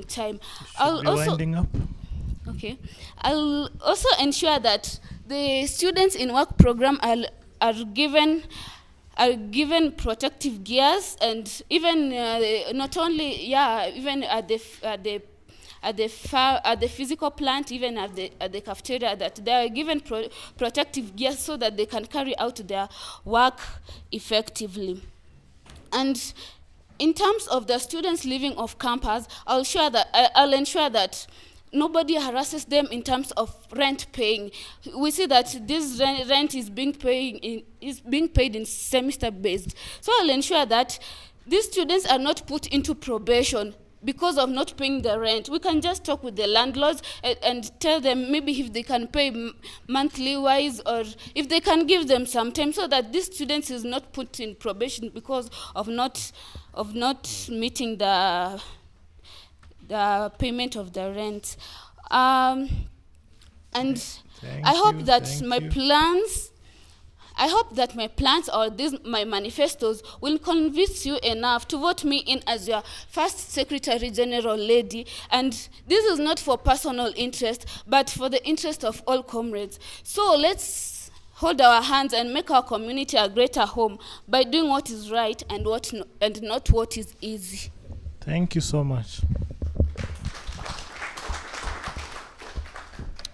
time. Winding up. Okay. I'll also ensure that the students in work program are given protective gears, and even not only even at the physical plant, even at the cafeteria, that they are given protective gears so that they can carry out their work effectively. And in terms of the students living off campus, I'll ensure that nobody harasses them in terms of rent paying. We see that this rent is being paid in semester based. So I'll ensure that these students are not put into probation because of not paying the rent. We can just talk with the landlords and tell them maybe if they can pay monthly wise, or if they can give them some time, so that this student is not put in probation because of not meeting the payment of the rent. And Thank I hope you, that thank my you. plans, I hope that my plans or my manifestos will convince you enough to vote me in as your first Secretary General lady. And this is not for personal interest, but for the interest of all comrades. So let's hold our hands and make our community a greater home by doing what is right and not what is easy. Thank you so much.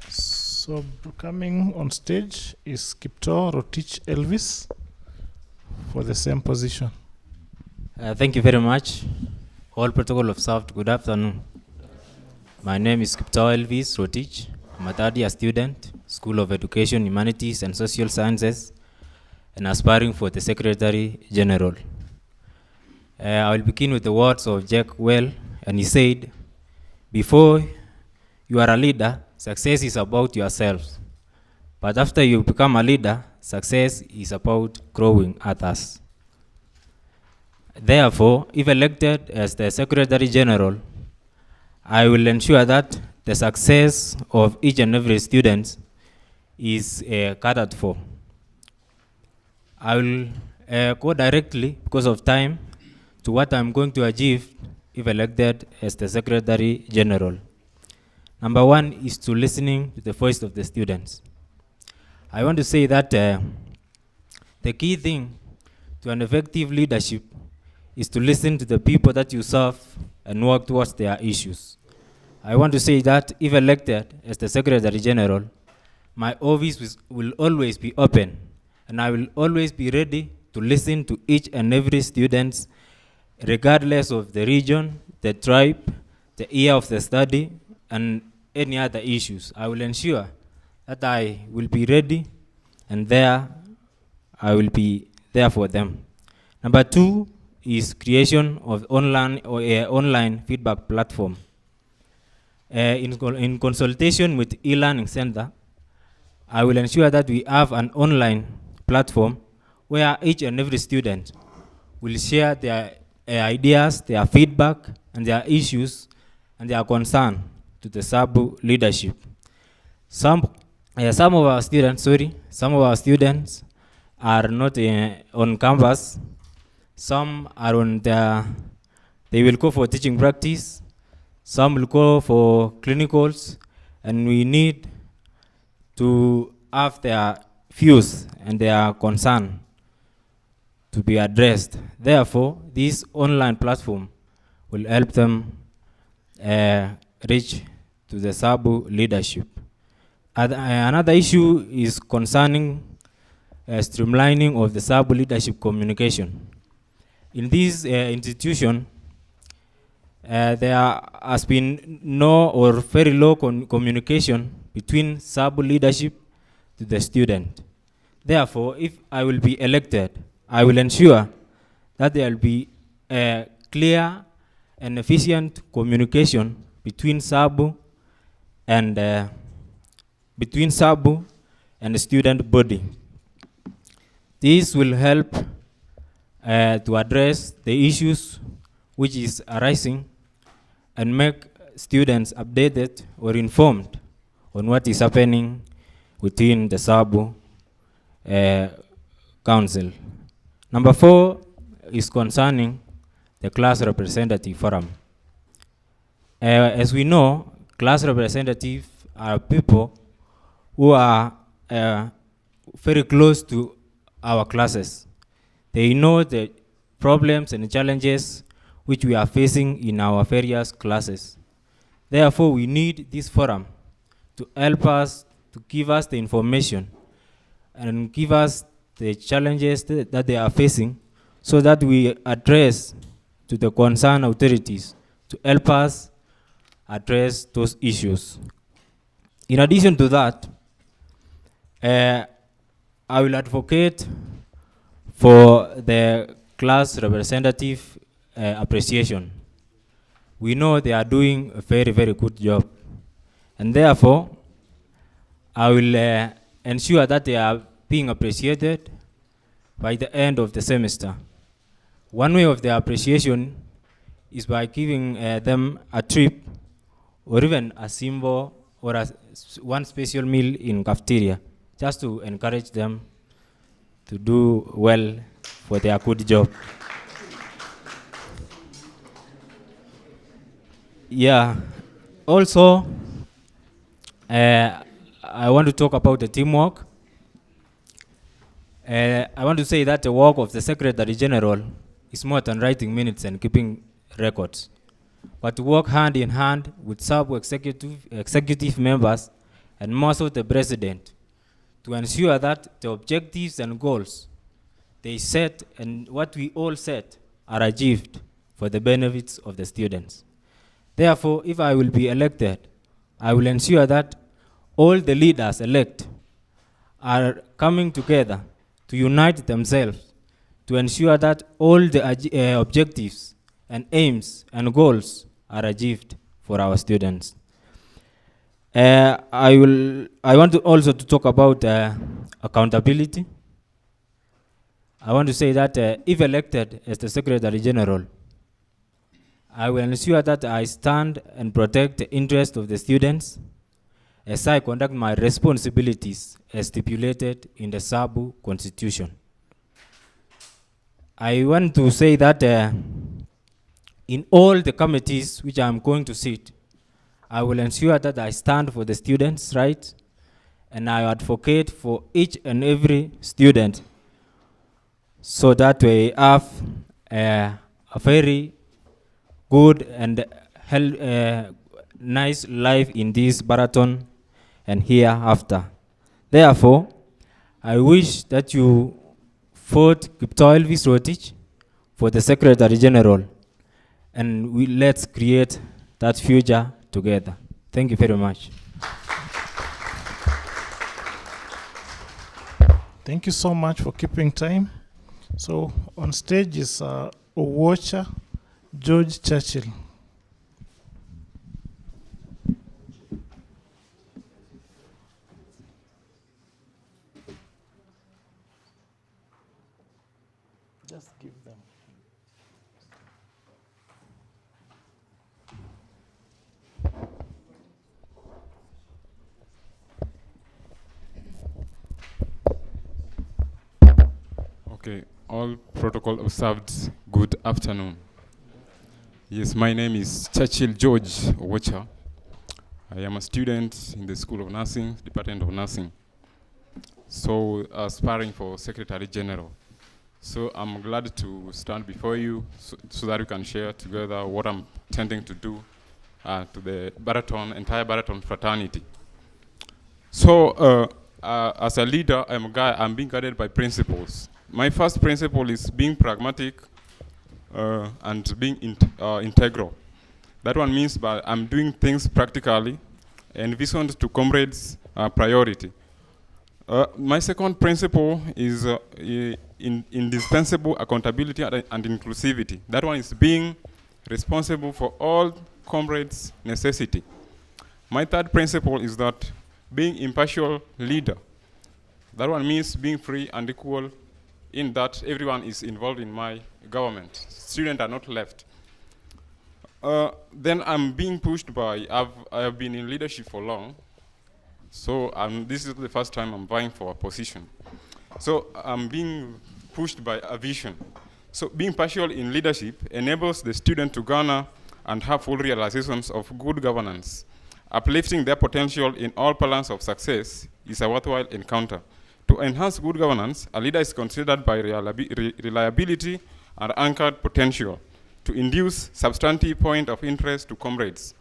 So coming on stage is Kipto Rotich Elvis for the same position. Thank you very much. All protocol observed. Good afternoon. My name is Kipto Elvis Rotich. I'm a third year student, School of Education, Humanities and Social Sciences, and aspiring for the Secretary General. I will begin with the words of Jack Well, and he said, "Before you are a leader, success is about yourself. But after you become a leader, success is about growing others." Therefore, if elected as the Secretary General, I will ensure that the success of each and every student is catered for. I will go directly, because of time, to what I'm going to achieve if elected as the Secretary General. Number one is to listening to the voice of the students. I want to say that the key thing to an effective leadership is to listen to the people that you serve and work towards their issues. I want to say that if elected as the Secretary General, my office will always be open, and I will always be ready to listen to each and every student, regardless of the region, the tribe, the year of the study, and any other issues. I will ensure that I will be ready, and I will be there for them. Number two is creation of online feedback platform. In consultation with e-learning center, I will ensure that we have an online platform where each and every student will share their ideas, their feedback, and their issues, and their concern to the SABU leadership. Some of our students are not on campus. Some are on they will go for teaching practice. Some will go for clinicals, and we need to have their views and their concern to be addressed. Therefore, this online platform will help them reach to the SABU leadership. Another issue is concerning streamlining of the SABU leadership communication. In this institution, there has been no or very low communication between SABU leadership to the student. Therefore, if I will be elected, I will ensure that there will be a clear and efficient communication between SABU and the student body. This will help to address the issues which is arising and make students updated or informed on what is happening within the SABU council. Number four is concerning the class representative forum. As we know, class representatives are people who are very close to our classes. They know the problems and challenges which we are facing in our various classes. Therefore, we need this forum to help us, to give us the information and give us the challenges that they are facing, so that we address to the concerned authorities to help us address those issues. In addition to that, I will advocate for the class representative appreciation. We know they are doing a very, very good job. And therefore, I will ensure that they are being appreciated by the end of the semester. One way of their appreciation is by giving them a trip or even a symbol or one special meal in cafeteria, just to encourage them to do well for their good job. Yeah. Also, I want to talk about the teamwork. I want to say that the work of the Secretary General is more than writing minutes and keeping records, but to work hand in hand with SABU executive members and most of the President to ensure that the objectives and goals they set and what we all set are achieved for the benefits of the students. Therefore, if I will be elected, I will ensure that all the leaders elect are coming together to unite themselves to ensure that all the objectives and aims and goals are achieved for our students. I want to also to talk about accountability. I want to say that if elected as the Secretary General, I will ensure that I stand and protect the interest of the students as I conduct my responsibilities as stipulated in the SABU Constitution. I want to say that in all the committees which I'm going to sit, I will ensure that I stand for the students' rights and I advocate for each and every student so that we have a very good and nice life in this Baraton and hereafter. Therefore, I wish that you vote Kiptoil Visrotich for the Secretary General, and let's create that future together. Thank you very much. Thank you so much for keeping time. So on stage is Owocha George Churchill. Just give them. Okay, all protocol observed, good afternoon. Yes, my name is Churchill George Owocha. I am a student in the School of Nursing, Department of Nursing. So, aspiring for Secretary General. So I'm glad to stand before you so that we can share together what I'm intending to do to the Baraton, entire Baraton fraternity. So as a leader, I'm being guided by principles. My first principle is being pragmatic and being integral. That one means by I'm doing things practically and visioned to comrades' priority. My second principle is indispensable accountability and inclusivity. That one is being responsible for all comrades' necessity. My third principle is that being impartial leader. That one means being free and equal in that everyone is involved in my government. Students are not left. Then I'm being pushed by, I have been in leadership for long. So this is the first time I'm vying for a position. So I'm being pushed by a vision. So being partial in leadership enables the student to garner and have full realizations of good governance. Uplifting their potential in all plans of success is a worthwhile encounter. To enhance good governance, a leader is considered by reliability and anchored potential to induce substantive point of interest to comrades.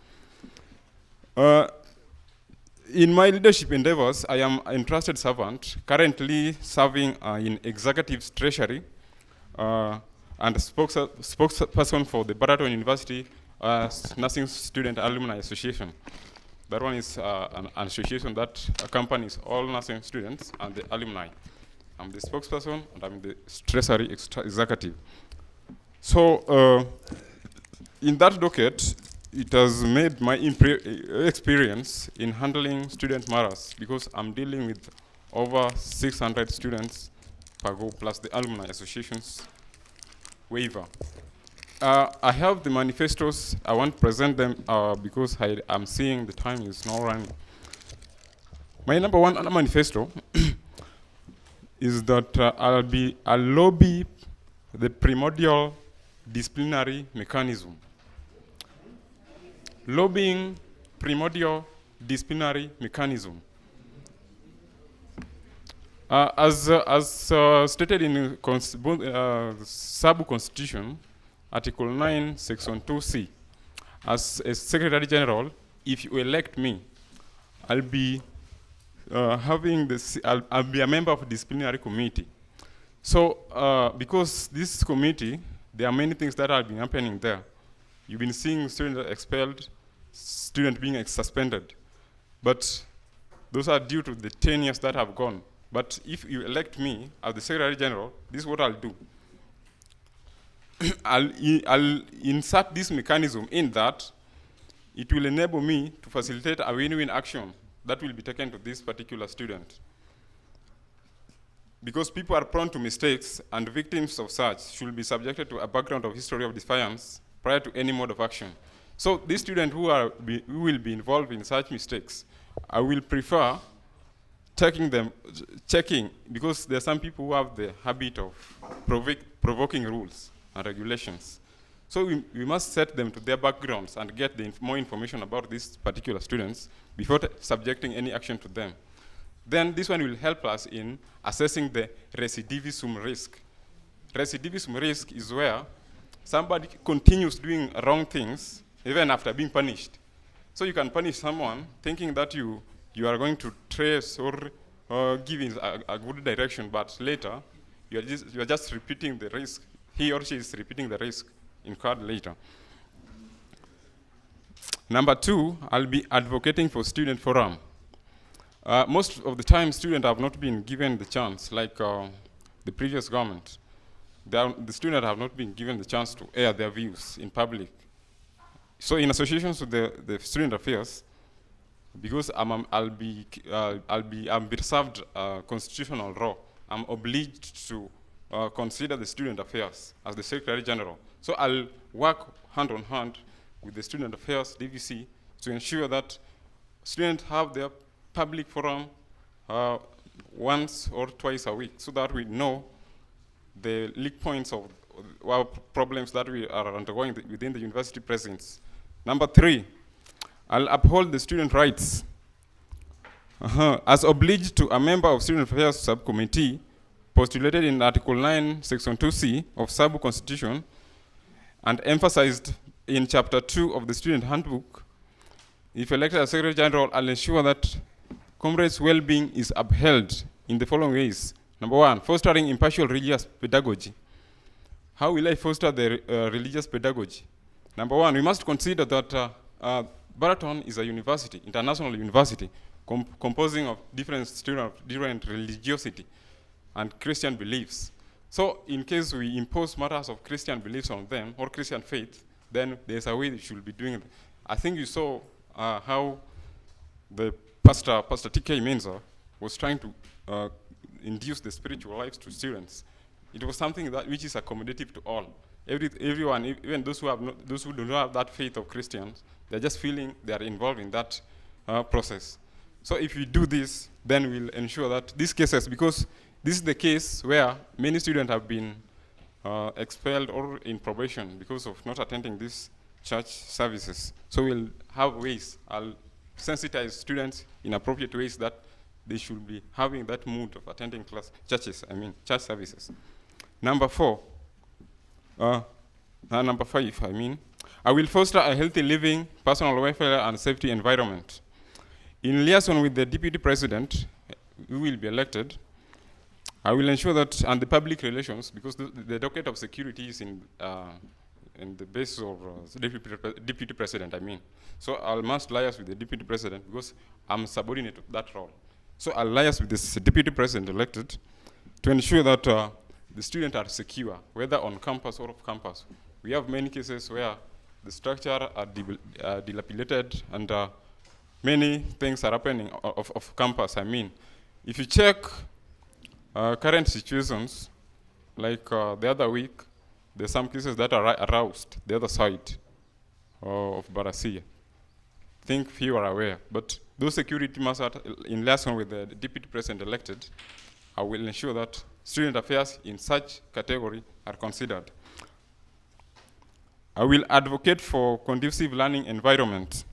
In my leadership endeavors, I am an entrusted servant, currently serving in Executive Treasury and spokesperson for the Baraton University Nursing Student Alumni Association. That one is an association that accompanies all nursing students and the alumni. I'm the spokesperson and I'm the Treasury Executive. So in that docket, it has made my experience in handling student matters because I'm dealing with over 600 students per go plus the alumni association's waiver. I have the manifestos. I want to present them because I'm seeing the time is now running. My number one manifesto is that I'll lobby the primordial disciplinary mechanism. Lobbying primordial disciplinary mechanism. As stated in the SABU Constitution, Article 9, Section 2C, as a Secretary General, if you elect me, I'll be I'll be a member of a disciplinary committee. So, because this committee, there are many things that have been happening there. You've been seeing students expelled, students being suspended, but those are due to the 10 years that have gone. But if you elect me as the Secretary General, this is what I'll do. I'll insert this mechanism in that it will enable me to facilitate a win-win action that will be taken to this particular student. Because people are prone to mistakes and victims of such should be subjected to a background of history of defiance prior to any mode of action. So these students who will be involved in such mistakes, I will prefer checking, because there are some people who have the habit of provoking rules and regulations. So we must set them to their backgrounds and get more information about these particular students before subjecting any action to them. Then this one will help us in assessing the recidivism risk. Recidivism risk is where somebody continues doing wrong things even after being punished. So you can punish someone thinking that you are going to trace or give in a good direction, but later you are just repeating the risk. He or she is repeating the risk incurred later. Number two, I'll be advocating for student forum. Most of the time, students have not been given the chance, like the previous government. The students have not been given the chance to air their views in public. So in associations with the student affairs, because I'll be reserved constitutional role, I'm obliged to consider the student affairs as the Secretary General. So I'll work hand on hand with the student affairs, DVC, to ensure that students have their public forum once or twice a week, so that we know the leak points of our problems that we are undergoing within the university precincts. Number three, I'll uphold the student rights. As obliged to a member of Student Affairs Subcommittee, postulated in Article 9, Section 2C of SABU Constitution, and emphasized in Chapter 2 of the Student Handbook, if elected as Secretary General, I'll ensure that comrades' well-being is upheld in the following ways. Number one, fostering impartial religious pedagogy. How will I foster the religious pedagogy? Number one, we must consider that Baraton is a university, international university, composing of different students of different religiosity and Christian beliefs. So in case we impose matters of Christian beliefs on them, or Christian faith, then there's a way they should be doing it. I think you saw how the Pastor T.K. Menza was trying to induce the spiritual lives to students. It was something which is accommodative to all. Everyone, even those who do not have that faith of Christians, they're just feeling they are involved in that process. So if we do this, then we'll ensure that these cases, because this is the case where many students have been expelled or in probation because of not attending these church services. So we'll have ways, I'll sensitize students in appropriate ways that they should be having that mood of attending church services. Number five, I will foster a healthy living, personal welfare, and safety environment. In liaison with the Deputy President, who will be elected, I will ensure that, and the public relations, because the docket of security is in the base of Deputy President, So I must liaise with the Deputy President because I'm subordinate to that role. So I'll liaise with this Deputy President elected to ensure that the students are secure, whether on campus or off campus. We have many cases where the structure are dilapidated and many things are happening off campus. If you check current situations, like the other week, there's some cases that are aroused the other side of Barasia. I think few are aware, but those security measures in liaison with the deputy president elected, I will ensure that student affairs in such category are considered. I will advocate for conducive learning environment.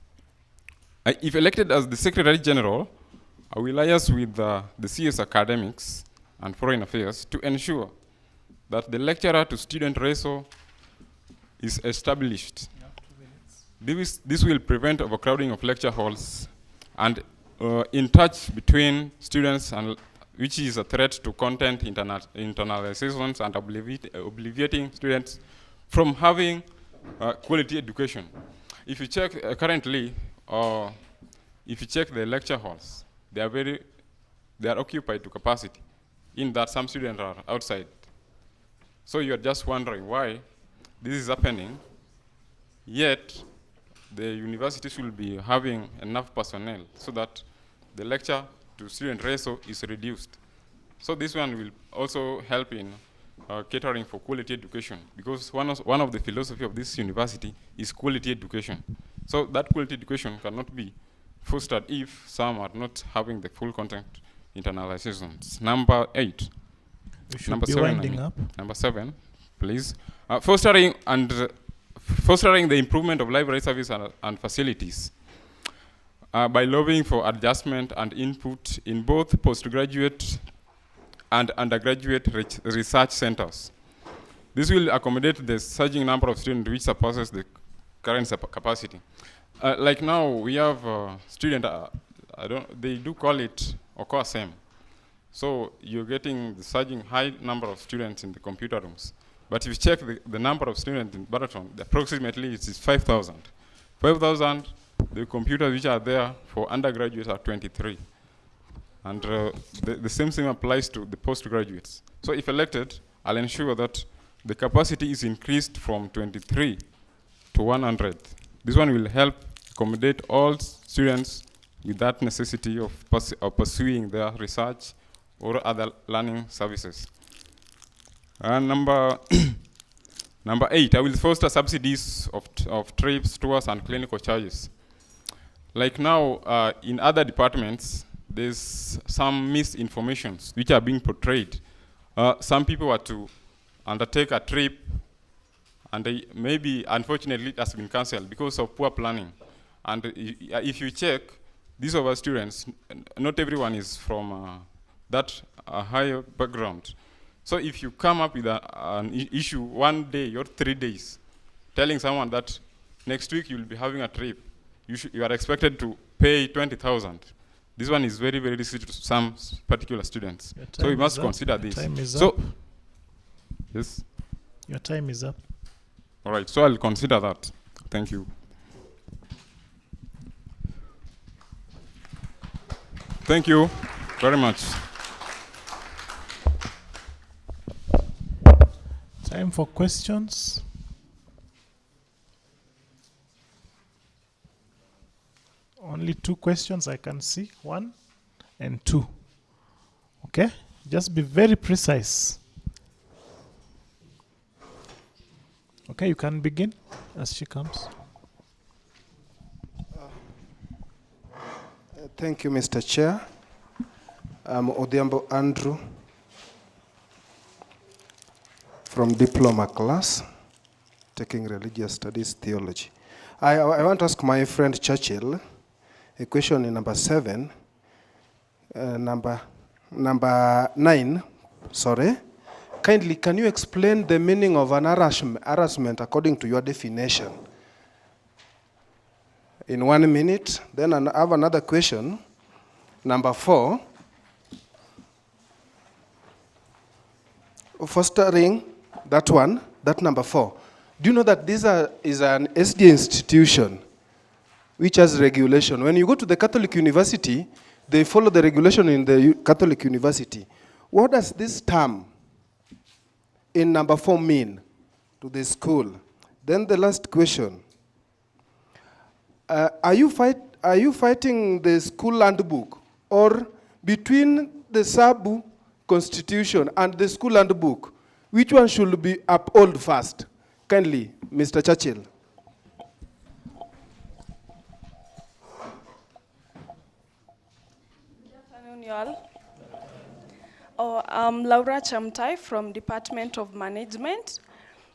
If elected as the Secretary General, I will liaise with the CS Academics and Foreign Affairs to ensure that the lecturer to student ratio is established. This will prevent overcrowding of lecture halls and in touch between students, and which is a threat to content internalizations and obliviating students from having quality education. If you check currently, if you check the lecture halls, they are occupied to capacity, in that some students are outside. So you're just wondering why this is happening, yet the universities will be having enough personnel so that the lecture to student ratio is reduced. So this one will also help in catering for quality education, because one of the philosophy of this university is quality education. So that quality education cannot be fostered if some are not having the full content internalizations. Number 8. Number 7, winding up. Number 7, please. Fostering the improvement of library service and facilities by lobbying for adjustment and input in both postgraduate and undergraduate research centers. This will accommodate the surging number of students which surpasses the current capacity. Like now, we have student, they do call it OCOSM. So you're getting the surging high number of students in the computer rooms. But if you check the number of students in Baraton, approximately it is 5,000. 5,000, the computers which are there for undergraduates are 23. And the same thing applies to the postgraduates. So if elected, I'll ensure that the capacity is increased from 23 to 100. This one will help accommodate all students with that necessity of pursuing their research or other learning services. And number 8, I will foster subsidies of trips, tours, and clinical charges. Like now, in other departments, there's some misinformations which are being portrayed. Some people are to undertake a trip, and maybe, unfortunately, it has been cancelled because of poor planning. And if you check, these of our students, not everyone is from that higher background. So if you come up with an issue 1 day or 3 days, telling someone that next week you'll be having a trip, you are expected to pay 20,000. This one is very, very risky to some particular students. So we must consider this. Time is so, up. Yes? Your time is up. All right, so I'll consider that. Thank you. Thank you very much. Time for questions. Only 2 questions I can see, 1 and 2. Okay, just be very precise. Okay, you can begin as she comes. Thank you, Mr. Chair. I'm Odhiambo Andrew from diploma class, taking religious studies theology. I want to ask my friend Churchill a question in number 7, number 9, sorry. Kindly, can you explain the meaning of an harassment according to your definition? In 1 minute. Then I have another question, number 4. Fostering, that one, that number 4. Do you know that this is an SD institution which has regulation? When you go to the Catholic University, they follow the regulation in the Catholic University. What does this term in number 4 mean to the school? Then the last question. Are you fighting the school handbook, or between the SABU constitution and the school handbook, which one should be upheld first? Kindly, Mr. Churchill. Afternoon, y'all. Oh, I'm Laura Chamtai from Department of Management.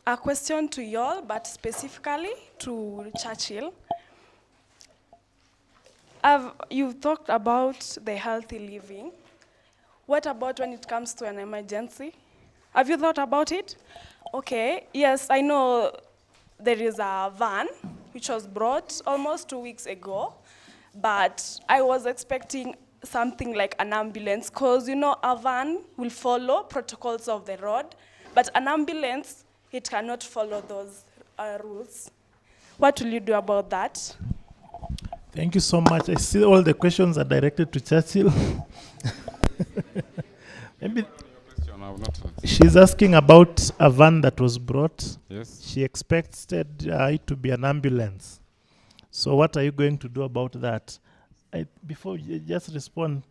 A question to y'all, but specifically to Churchill. You've talked about the healthy living. What about when it comes to an emergency? Have you thought about it? Okay, yes, I know there is a van which was brought almost 2 weeks ago, but I was expecting something like an ambulance, because you know a van will follow protocols of the road, but an ambulance, it cannot follow those rules. What will you do about that? Thank you so much. I see all the questions are directed to Churchill. Maybe she's asking about a van that was brought. Yes. She expected it to be an ambulance. So what are you going to do about that? Before you just respond,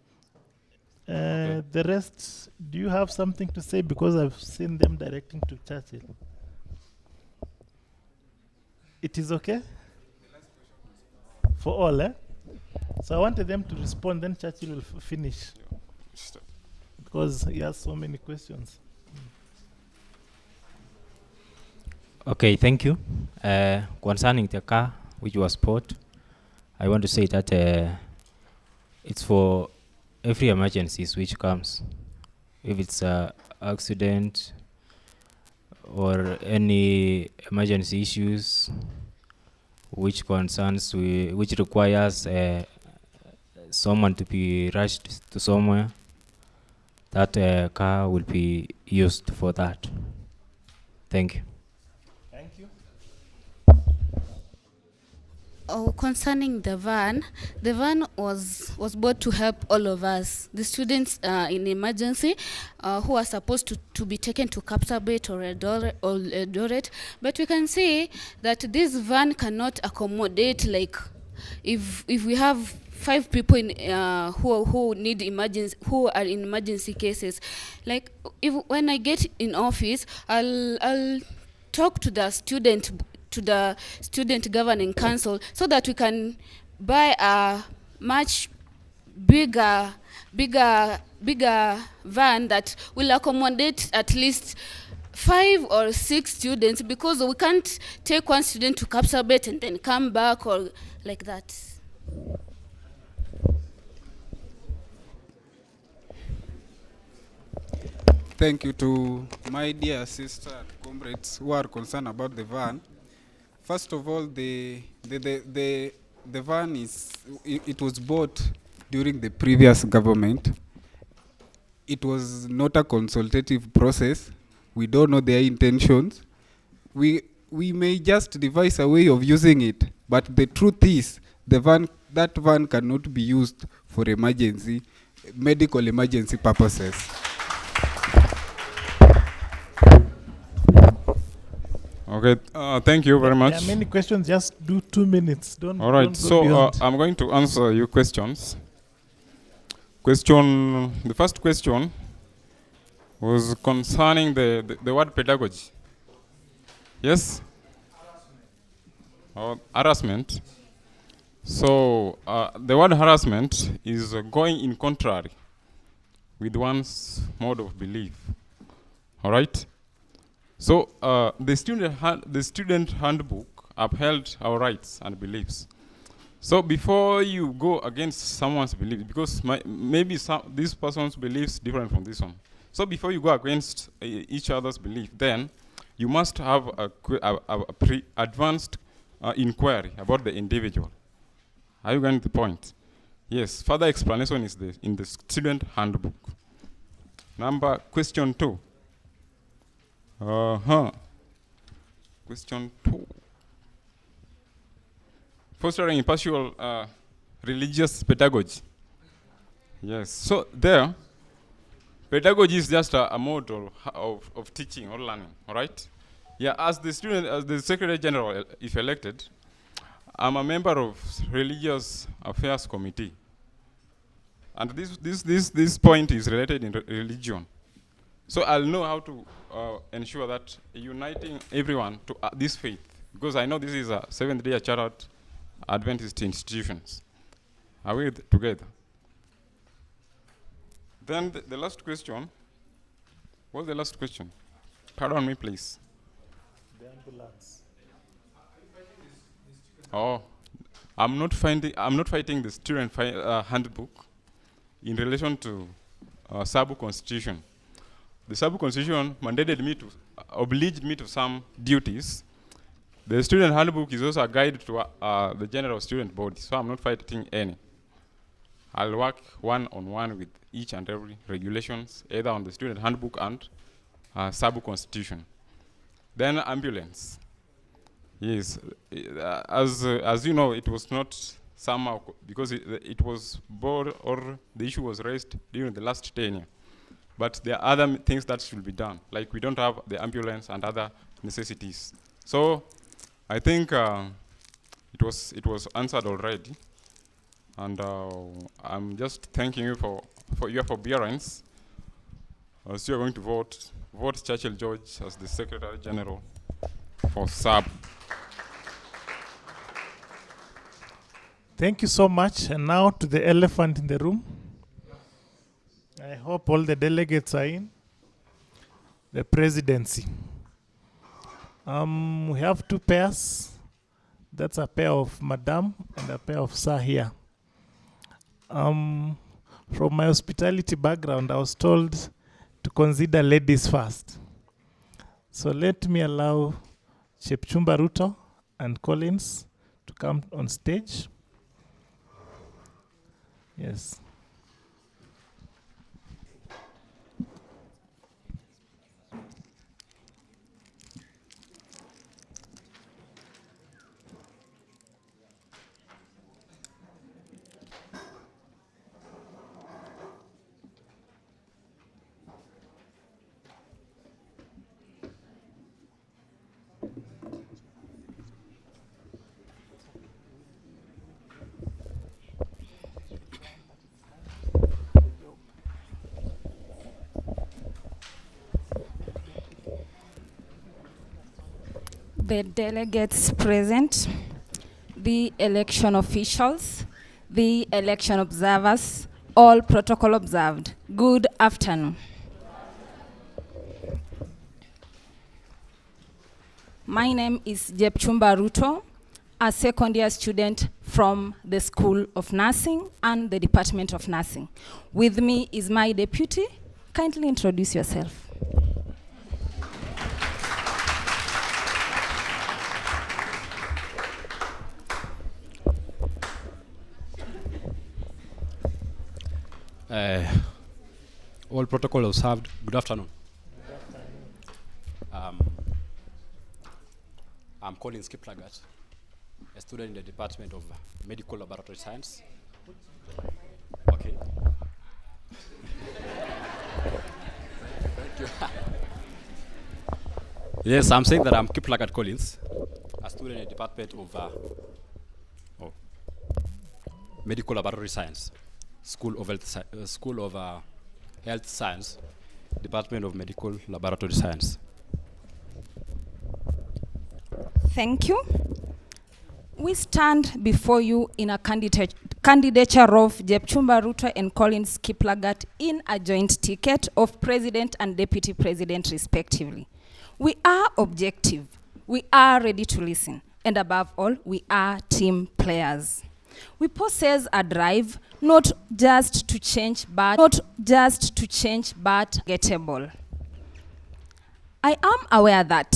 the rest, do you have something to say? Because I've seen them directing to Churchill. It is okay? For all, eh? So I wanted them to respond, then Churchill will finish. Because he has so many questions. Okay, thank you. Concerning the car which was bought, I want to say that it's for every emergencies which comes. If it's an accident or any emergency issues which concerns, which requires someone to be rushed to somewhere, that car will be used for that. Thank you. Thank you. Oh, concerning the van was bought to help all of us, the students in emergency who are supposed to be taken to Kapsabet or Eldoret. But we can see that this van cannot accommodate, like, if we have 5 people in, who need emergency, who are in emergency cases. Like, when I get in office, I'll talk to the student governing council so that we can buy a much bigger van that will accommodate at least 5 or 6 students, because we can't take one student to Kapsabet and then come back or like that. Thank you to my dear sister and comrades who are concerned about the van. First of all, the van it was bought during the previous government. It was not a consultative process. We don't know their intentions. We may just devise a way of using it, but the truth is that van cannot be used for medical emergency purposes. Okay, thank you very much. There are many questions, just do 2 minutes. All right, don't go so beyond. I'm going to answer your questions. The first question was concerning the word pedagogy. Yes? Harassment. So the word harassment is going in contrary with one's mode of belief. All right? So the student handbook upheld our rights and beliefs. So before you go against someone's belief, because maybe this person's beliefs different from this one. So before you go against each other's belief, then you must have a advanced inquiry about the individual. Are you getting the point? Yes. Further explanation is in the student handbook. Question 2. Question 2. Fostering impartial religious pedagogy. Yes. So there, pedagogy is just a mode of teaching or learning. All right. Yeah. As the Secretary General, if elected, I'm a member of Religious Affairs Committee, and this point is related in religion. So I'll know how to ensure that uniting everyone to this faith, because I know this is a Seventh-day Adventist institutions. Are we together? Then the last question. What's the last question? Pardon me, please. The ambulance. Oh, I'm not fighting the student handbook in relation to SABU constitution. The SABU constitution obliged me to some duties. The student handbook is also a guide to the general student body, so I'm not fighting any. I'll work one-on-one with each and every regulations, either on the student handbook and SABU constitution. Then ambulance. Yes, as you know, it was not somehow, because it was bored, or the issue was raised during the last tenure. But there are other things that should be done, like we don't have the ambulance and other necessities. So I think it was answered already. And I'm just thanking you for your forbearance. As you're going to vote Churchill George as the Secretary General for SABU. Thank you so much. And now to the elephant in the room. I hope all the delegates are in. The presidency. We have two pairs. That's a pair of Madam and a pair of Sir here. From my hospitality background, I was told to consider ladies first. So let me allow Chepchumba Ruto and Collins to come on stage. Yes. The delegates present, the election officials, the election observers, all protocol observed. Good afternoon. My name is Chepchumba Ruto, a second-year student from the School of Nursing and the Department of Nursing. With me is my deputy. Kindly introduce yourself. All protocol observed. Good afternoon. I'm Collins Kiplagat, a student in the Department of Medical Laboratory Science. Okay. Thank you. Yes, I'm saying that I'm Kiplagat Collins, a student in the Department of Medical Laboratory Science, School of Health Science, Department of Medical Laboratory Science. Thank you. We stand before you in a candidature of Chepchumba Ruto and Collins Kiplagat in a joint ticket of President and Deputy President respectively. We are objective, we are ready to listen, and above all, we are team players. We possess a drive not just to change but gettable. I am aware that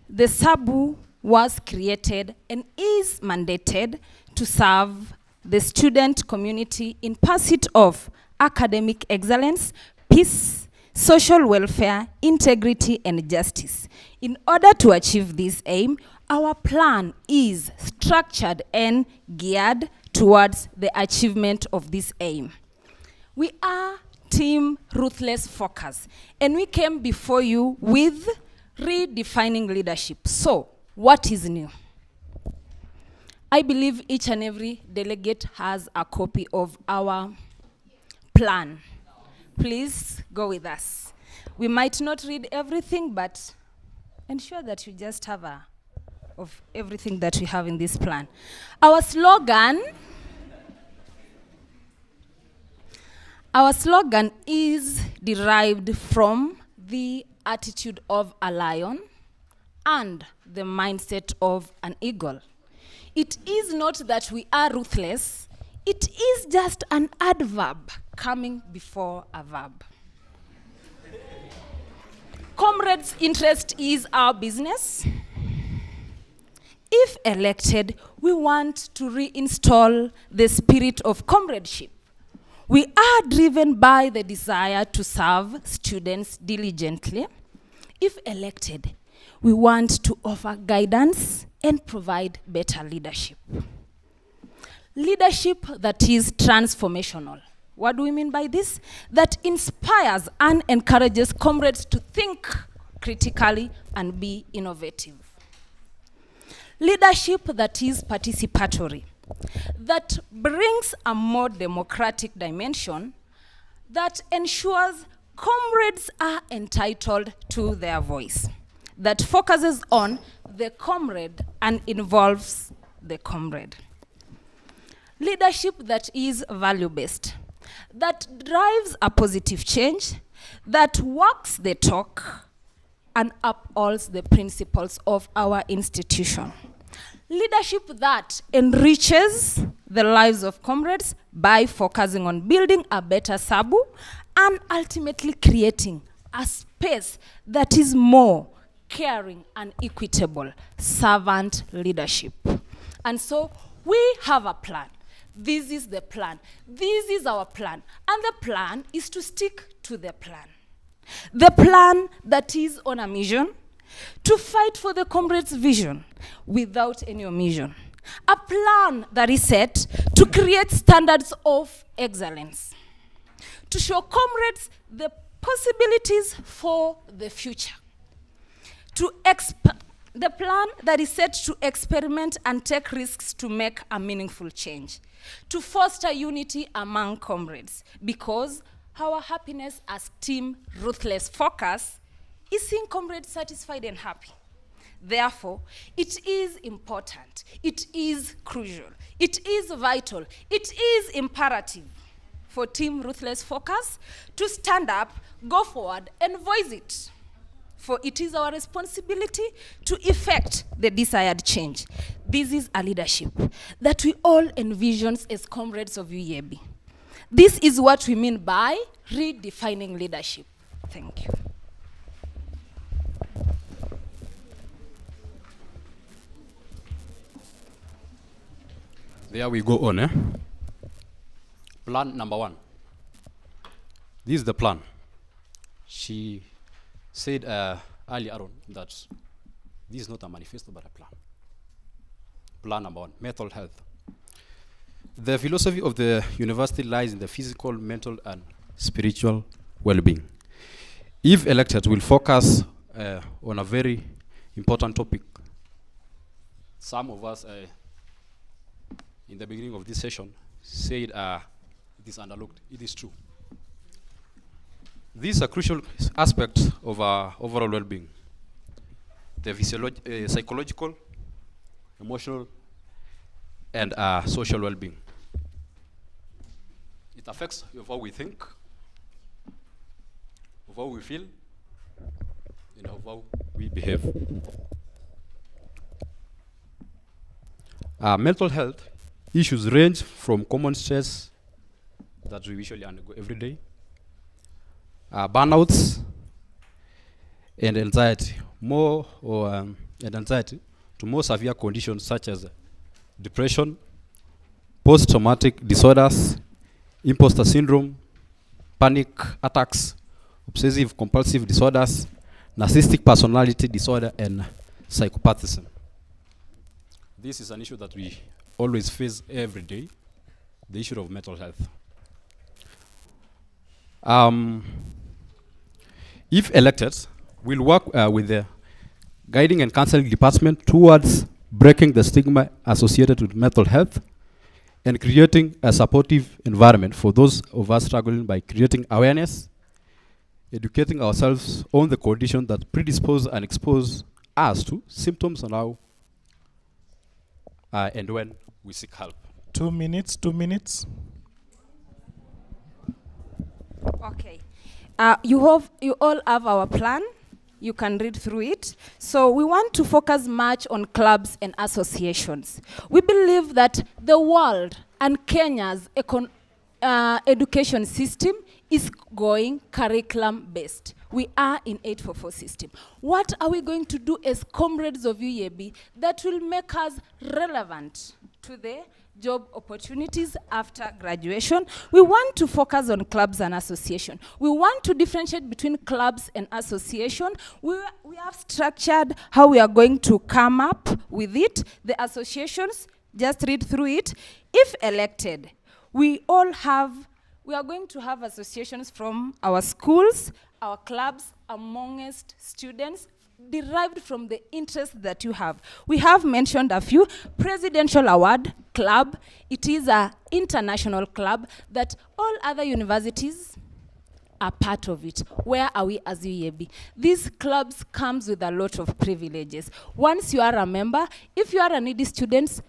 the SABU was created and is mandated to serve the student community in pursuit of academic excellence, peace, social welfare, integrity, and justice. In order to achieve this aim, our plan is structured and geared towards the achievement of this aim. We are Team Ruthless Focus, and we came before you with redefining leadership. So, what is new? I believe each and every delegate has a copy of our plan. Please go with us. We might not read everything, but ensure that you just have of everything that we have in this plan. Our slogan, Our slogan is derived from the attitude of a lion and the mindset of an eagle. It is not that we are ruthless, it is just an adverb coming before a verb. Comrades' interest is our business. If elected, we want to reinstall the spirit of comradeship. We are driven by the desire to serve students diligently. If elected, we want to offer guidance and provide better leadership. Leadership that is transformational. What do we mean by this? That inspires and encourages comrades to think critically and be innovative. Leadership that is participatory, that brings a more democratic dimension, that ensures comrades are entitled to their voice, that focuses on the comrade and involves the comrade. Leadership that is value-based, that drives a positive change, that walks the talk and upholds the principles of our institution. Leadership that enriches the lives of comrades by focusing on building a better SABU and ultimately creating a space that is more caring and equitable, servant leadership. And so we have a plan. This is the plan. This is our plan. And the plan is to stick to the plan. The plan that is on a mission, to fight for the comrades' vision without any omission. A plan that is set to create standards of excellence, to show comrades the possibilities for the future. The plan that is set to experiment and take risks to make a meaningful change, to foster unity among comrades, because our happiness as Team Ruthless Focus is seeing comrades satisfied and happy. Therefore, it is important, it is crucial, it is vital, it is imperative for Team Ruthless Focus to stand up, go forward, and voice it. For it is our responsibility to effect the desired change. This is a leadership that we all envision as comrades of UEB. This is what we mean by redefining leadership. Thank you. There we go on. Plan number 1. This is the plan. She said earlier on that this is not a manifesto but a plan. Plan number 1, mental health. The philosophy of the university lies in the physical, mental, and spiritual well-being. If elected, we'll focus on a very important topic. Some of us, in the beginning of this session, said it is underlooked. It is true. This is a crucial aspect of our overall well-being. The psychological, emotional, and social well-being. It affects of how we think, of how we feel, and of how we behave. Mental health issues range from common stress that we usually undergo every day, burnouts, and anxiety, and anxiety to more severe conditions such as depression, post-traumatic disorders, imposter syndrome, panic attacks, obsessive compulsive disorders, narcissistic personality disorder, and psychopathism. This is an issue that we always face every day, the issue of mental health. If elected, we'll work with the guiding and counseling department towards breaking the stigma associated with mental health and creating a supportive environment for those of us struggling by creating awareness, educating ourselves on the condition that predispose and expose us to symptoms and how and when we seek help. 2 minutes, 2 minutes. Okay. You all have our plan. You can read through it. So we want to focus much on clubs and associations. We believe that the world and Kenya's education system is going curriculum-based. We are in 844 system. What are we going to do as comrades of UAB that will make us relevant to the job opportunities after graduation? We want to focus on clubs and association. We want to differentiate between clubs and association. We have structured how we are going to come up with it. The associations, just read through it. If elected, we are going to have associations from our schools, our clubs, amongst students, derived from the interest that you have. We have mentioned a few. Presidential Award Club, it is an international club that all other universities are part of it. Where are we as UAB? These clubs comes with a lot of privileges. Once you are a member, if you are a needy student,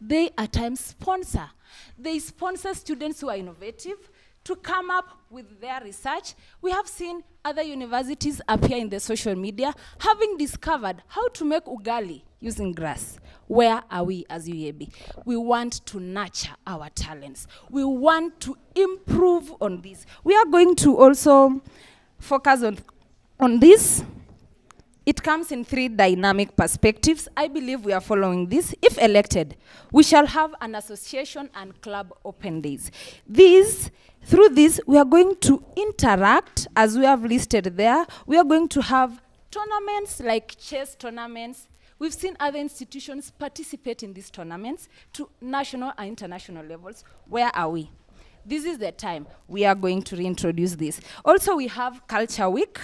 they at times sponsor. They sponsor students who are innovative to come up with their research. We have seen other universities appear in the social media, having discovered how to make ugali using grass. Where are we as UAB? We want to nurture our talents. We want to improve on this. We are going to also focus on this. It comes in 3 dynamic perspectives. I believe we are following this. If elected, we shall have an association and club open days. Through this, we are going to interact, as we have listed there. We are going to have tournaments like chess tournaments. We've seen other institutions participate in these tournaments to national and international levels. Where are we? This is the time we are going to reintroduce this. Also, we have Culture Week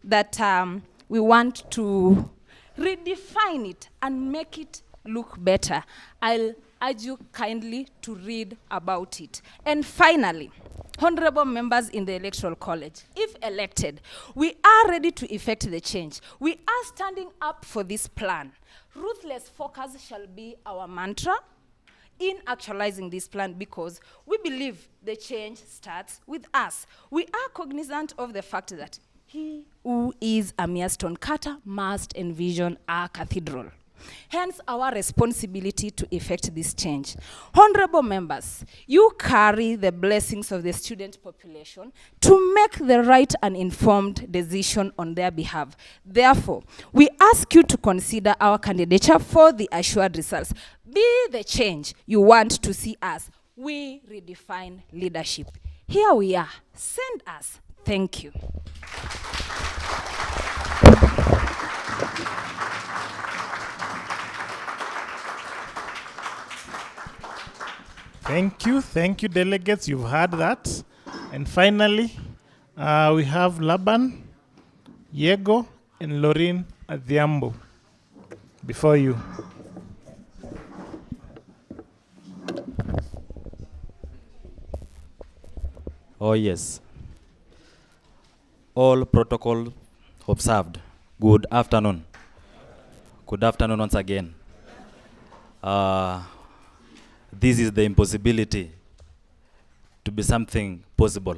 that we want to redefine it and make it look better. I'll urge you kindly to read about it. And finally, honorable members in the Electoral College, if elected, we are ready to effect the change. We are standing up for this plan. Ruthless focus shall be our mantra in actualizing this plan, because we believe the change starts with us. We are cognizant of the fact that he who is a mere stone cutter must envision a cathedral. Hence our responsibility to effect this change. Honorable members, you carry the blessings of the student population to make the right and informed decision on their behalf. Therefore, we ask you to consider our candidature for the assured results. Be the change you want to see us. We redefine leadership. Here we are. Send us. Thank you. Thank you, delegates. You've heard that. And finally, we have Laban, Yego, and Lorraine Adhiambo before you. Oh yes. All protocol observed. Good afternoon. Good afternoon once again. This is the impossibility to be something possible.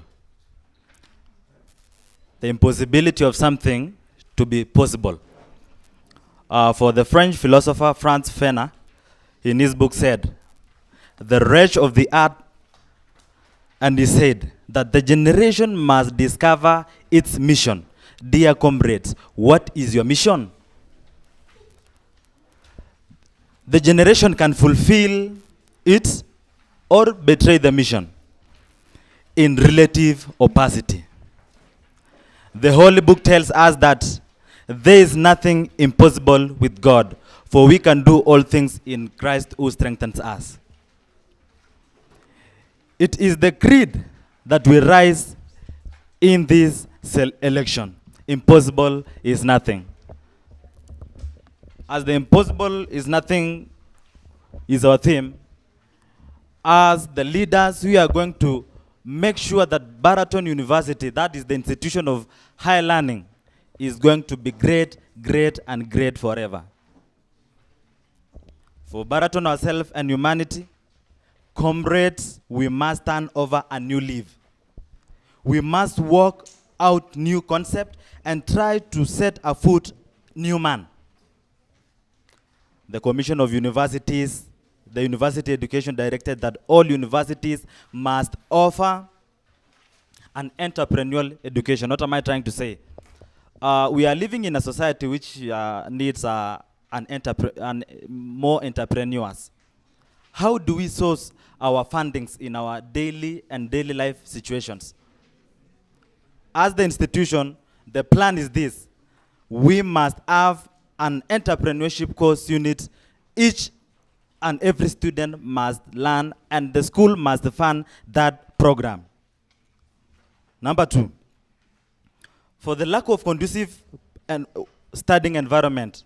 The impossibility of something to be possible. For the French philosopher Franz Fanon, in his book said, the wretch of the earth, and he said that the generation must discover its mission. Dear comrades, what is your mission? The generation can fulfill it or betray the mission in relative opacity. The Holy Book tells us that there is nothing impossible with God, for we can do all things in Christ who strengthens us. It is the creed that will rise in this election. Impossible is nothing. As the impossible is nothing is our theme, as the leaders, we are going to make sure that Baraton University, that is the institution of higher learning, is going to be great, great, and great forever. For Baraton ourselves and humanity, comrades, we must turn over a new leaf. we must work out new concept and try to set afoot new man. The Commission of Universities, the University Education directed that all universities must offer an entrepreneurial education. What am I trying to say? We are living in a society which needs more entrepreneurs. How do we source our fundings in our daily life situations? As the institution, the plan is this. We must have an entrepreneurship course unit. Each and every student must learn, and the school must fund that program. Number 2, for the lack of conducive and studying environment,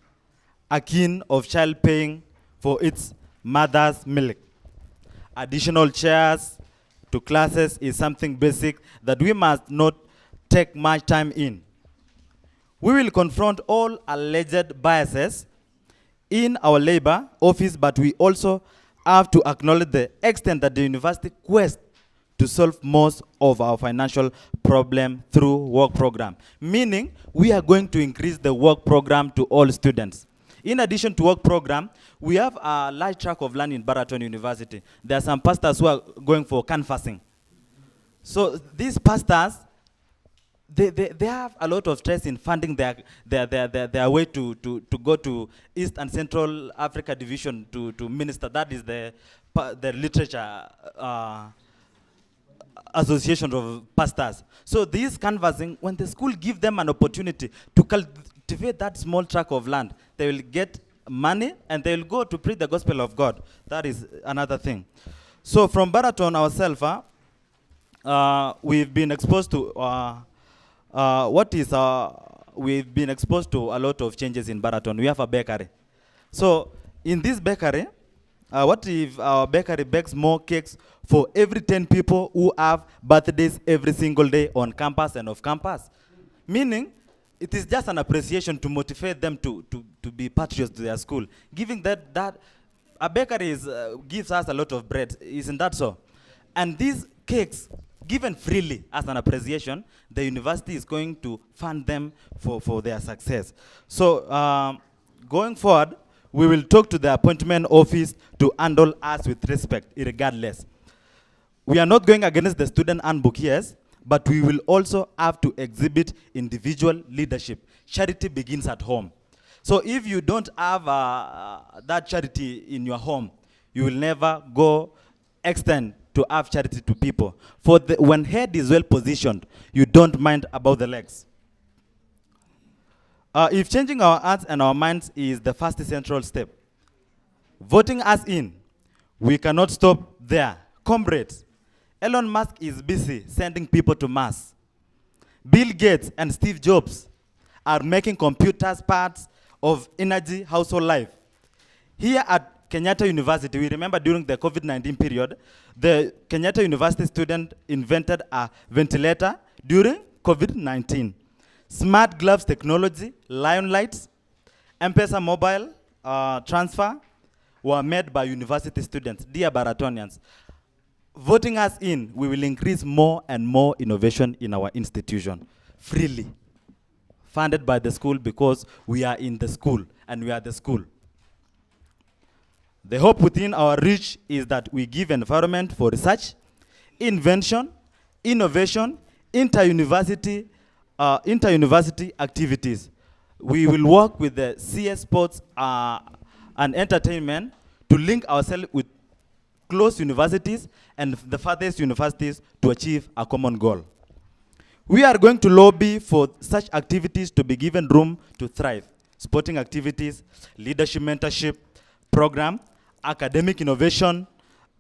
akin of child paying for its mother's milk, additional chairs to classes is something basic that we must not take much time in. We will confront all alleged biases in our labor office, but we also have to acknowledge the extent that the university quest to solve most of our financial problem through work program. Meaning, we are going to increase the work program to all students. In addition to work program, we have a large track of land in Baraton University. There are some pastors who are going for canvassing. So these pastors, they have a lot of stress in funding their way to go to East and Central Africa Division to minister. That is the literature association of pastors. So these canvassing, when the school give them an opportunity to cultivate that small tract of land, they will get money and they will go to preach the gospel of God. That is another thing. So from Baraton ourselves, we've been exposed to we've been exposed to a lot of changes in Baraton. We have a bakery. So in this bakery, what if our bakery bakes more cakes for every 10 people who have birthdays every single day on campus and off campus? Meaning, it is just an appreciation to motivate them to be patriots to their school. Giving that a bakery gives us a lot of bread, isn't that so? And these cakes, given freely as an appreciation, the university is going to fund them for their success. So going forward, we will talk to the appointment office to handle us with respect, regardless. We are not going against the student handbook, yes, but we will also have to exhibit individual leadership. Charity begins at home. So if you don't have that charity in your home, you will never go extend to have charity to people. When head is well positioned, you don't mind about the legs. If changing our hearts and our minds is the first central step, voting us in, we cannot stop there. Comrades, Elon Musk is busy sending people to Mars. Bill Gates and Steve Jobs are making computers parts of energy household life. Here at Kenyatta University, we remember during the COVID-19 period, the Kenyatta University student invented a ventilator during COVID-19. Smart gloves technology, Lion Lights, M-Pesa mobile transfer were made by university students. Dear Baratonians, voting us in, we will increase more and more innovation in our institution, freely, funded by the school because we are in the school and we are the school. The hope within our reach is that we give environment for research, invention, innovation, inter-university activities. We will work with the CS Sports and Entertainment to link ourselves with close universities and the farthest universities to achieve a common goal. We are going to lobby for such activities to be given room to thrive. Sporting activities, leadership mentorship program, academic innovation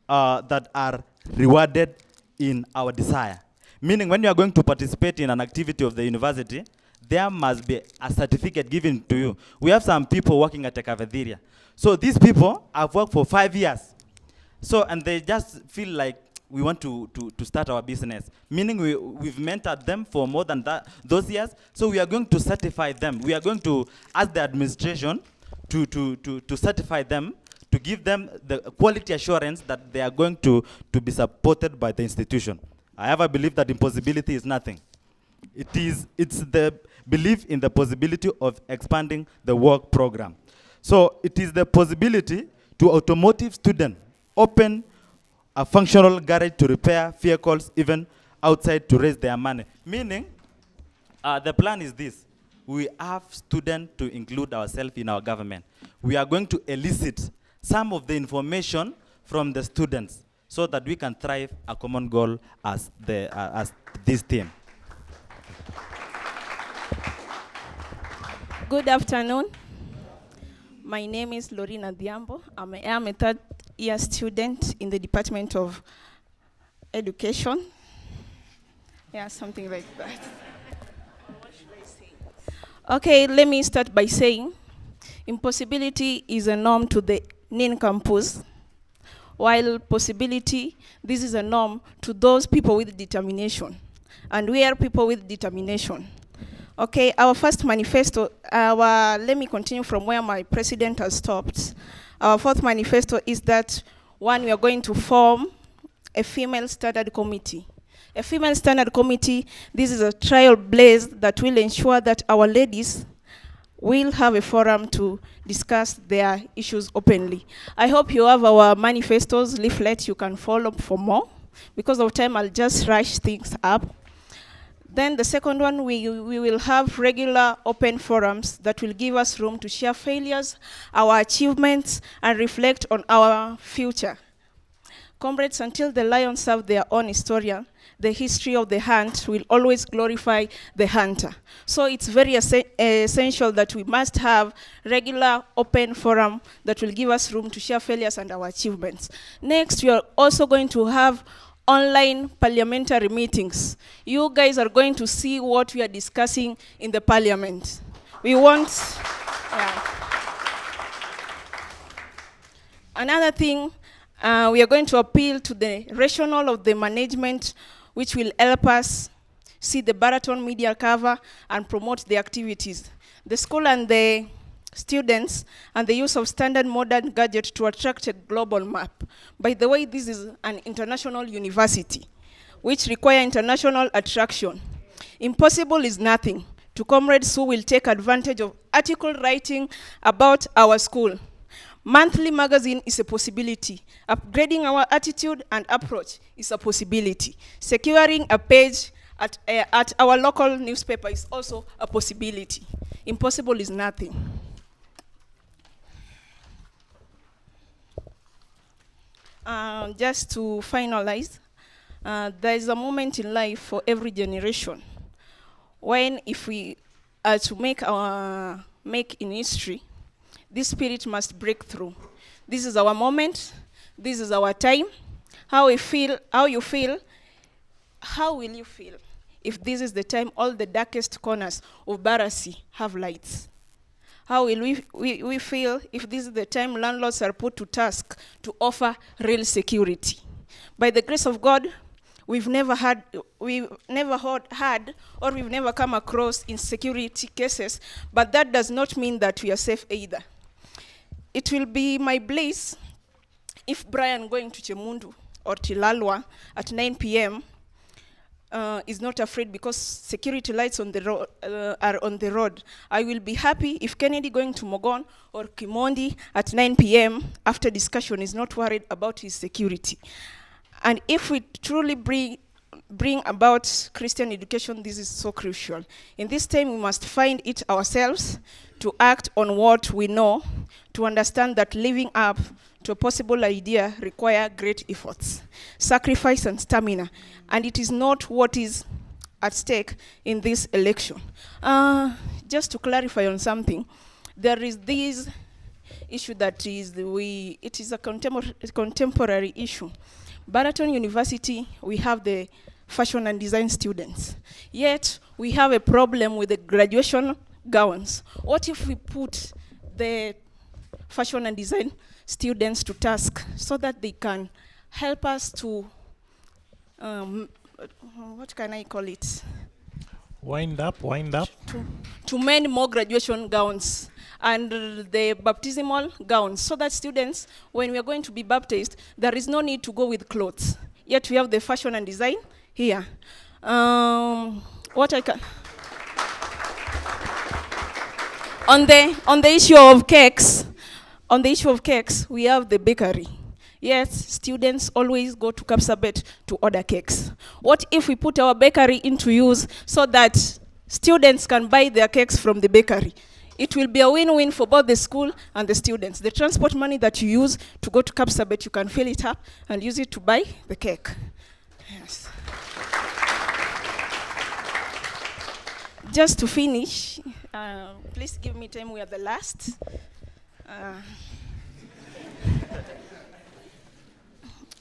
that are rewarded in our desire. Meaning when you are going to participate in an activity of the university, there must be a certificate given to you. We have some people working at a cafeteria. So these people have worked for 5 years. So, and they just feel like we want to start our business. Meaning we've mentored them for more than those years. So we are going to certify them. We are going to ask the administration to certify them, to give them the quality assurance that they are going to be supported by the institution. I have a belief that impossibility is nothing. It's the belief in the possibility of expanding the work program. So it is the possibility to automotive student open a functional garage to repair vehicles even outside to raise their money. Meaning, the plan is this. We have students to include ourselves in our government. We are going to elicit some of the information from the students so that we can thrive a common goal as this team. Good afternoon. My name is Lorina Diambo. I am a third-year student in the Department of Education. Yeah, something like that. What should I say? Okay, let me start by saying impossibility is a norm to the nincompoops, while possibility, this is a norm to those people with determination. And we are people with determination. Okay, our first manifesto, let me continue from where my president has stopped. Our fourth manifesto is that, one, we are going to form a female standard committee. A female standard committee, this is a trailblaze that will ensure that our ladies will have a forum to discuss their issues openly. I hope you have our manifestos, leaflets, you can follow up for more. Because of time, I'll just rush things up. Then the second one, we will have regular open forums that will give us room to share failures, our achievements, and reflect on our future. Comrades, until the lions have their own historian, the history of the hunt will always glorify the hunter. So it's very essential that we must have regular open forum that will give us room to share failures and our achievements. Next, we are also going to have online parliamentary meetings. You guys are going to see what we are discussing in the parliament. We want, Another thing, we are going to appeal to the rationale of the management, which will help us see the Baraton media cover and promote the activities. The school and the students and the use of standard modern gadgets to attract a global map. By the way, this is an international university, which require international attraction. Impossible is nothing to comrades who will take advantage of article writing about our school. Monthly magazine is a possibility. Upgrading our attitude and approach is a possibility. Securing a page at our local newspaper is also a possibility. Impossible is nothing. Just to finalize, there is a moment in life for every generation when, if we are to make in history, this spirit must break through. This is our moment. This is our time. How you feel, how will you feel if this is the time all the darkest corners of Barasi have lights? How will we feel if this is the time landlords are put to task to offer real security? By the grace of God, we've never come across insecurity cases, but that does not mean that we are safe either. It will be my bliss if Brian going to Chemundu or Tilalwa at 9 p.m. Is not afraid because security lights on the road are on the road. I will be happy if Kennedy going to Mogon or Kimondi at 9 p.m. after discussion is not worried about his security. And if we truly bring about Christian education, this is so crucial. In this time, we must find it ourselves to act on what we know, to understand that living up to a possible idea require great efforts, sacrifice and stamina, and it is not what is at stake in this election. Just to clarify on something, there is this issue that it is a contemporary issue. Baraton University, we have the fashion and design students, yet we have a problem with the graduation gowns. What if we put the fashion and design students to task so that they can help us to, what can I call it? Wind up. To mend more graduation gowns and the baptismal gowns so that students, when we are going to be baptized, there is no need to go with clothes. Yet we have the fashion and design here. What I can on the issue of cakes, we have the bakery. Yes, students always go to Kapsabet to order cakes. What if we put our bakery into use so that students can buy their cakes from the bakery? It will be a win-win for both the school and the students. The transport money that you use to go to Kapsabet, you can fill it up and use it to buy the cake. Yes. Just to finish, please give me time, we are the last.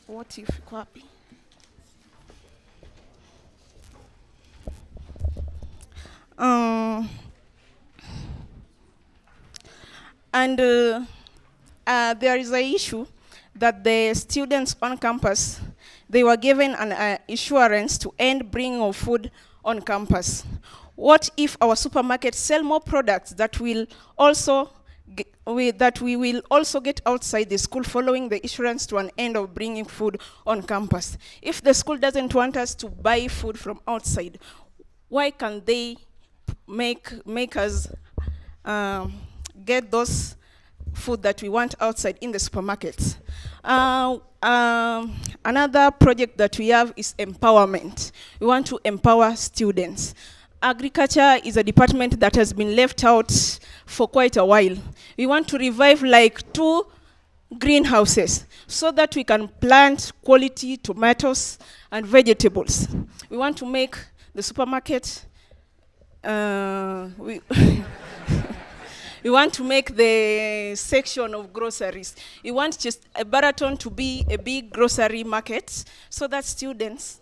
What if copy? There is an issue that the students on campus, they were given an assurance to end bringing of food on campus. What if our supermarkets sell more products that will also we will also get outside the school following the assurance to an end of bringing food on campus? If the school doesn't want us to buy food from outside, why can't they make us get those food that we want outside in the supermarkets? Another project that we have is empowerment. We want to empower students. Agriculture is a department that has been left out for quite a while. We want to revive like 2 greenhouses so that we can plant quality tomatoes and vegetables. We want to make the supermarket, we want to make the section of groceries. We want just a Baraton to be a big grocery market so that students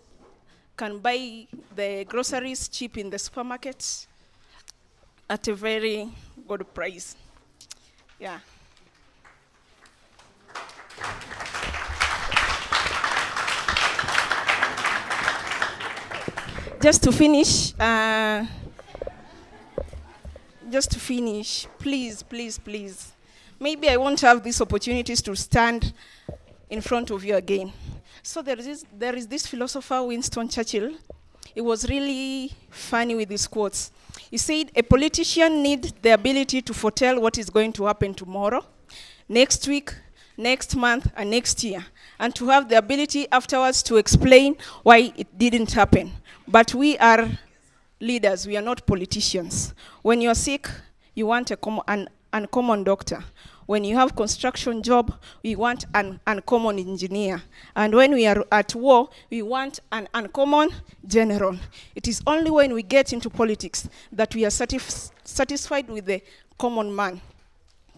can buy the groceries cheap in the supermarket at a very good price. Yeah. Just to finish, please, maybe I won't have these opportunities to stand in front of you again. So there is this philosopher, Winston Churchill. He was really funny with his quotes. He said, a politician needs the ability to foretell what is going to happen tomorrow, next week, next month, and next year, and to have the ability afterwards to explain why it didn't happen. But we are leaders, we are not politicians. When you're sick, you want an uncommon doctor. When you have construction job, we want an uncommon engineer. And when we are at war, we want an uncommon general. It is only when we get into politics that we are satisfied with the common man.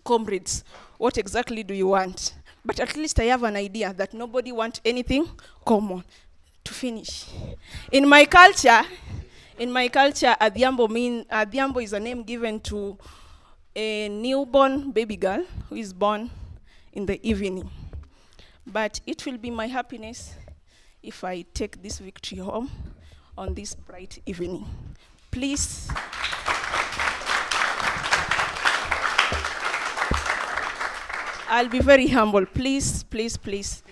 Comrades, what exactly do you want? But at least I have an idea that nobody wants anything common. To finish, in my culture, Adhiambo is a name given to a newborn baby girl who is born in the evening. But it will be my happiness if I take this victory home on this bright evening. Please. I'll be very humble. Please, please, please.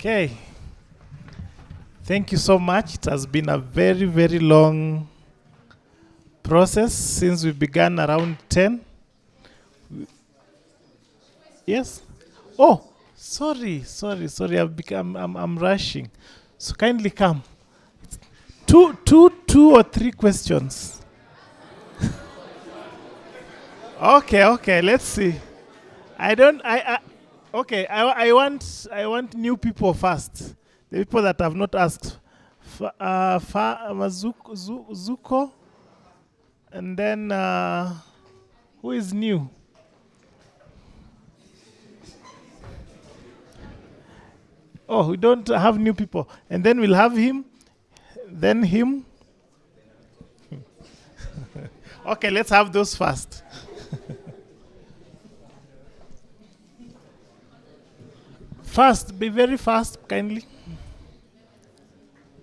Okay. Thank you so much. It has been a very, very long process since we began around 10. Yes? Oh, sorry. I'm rushing. So kindly come. Two or three questions. Okay, let's see. Okay, I want new people first. The people that have not asked. Zuko. And then, who is new? Oh, we don't have new people. And then we'll have him, then him. Okay, let's have those first. Fast, be very fast, kindly.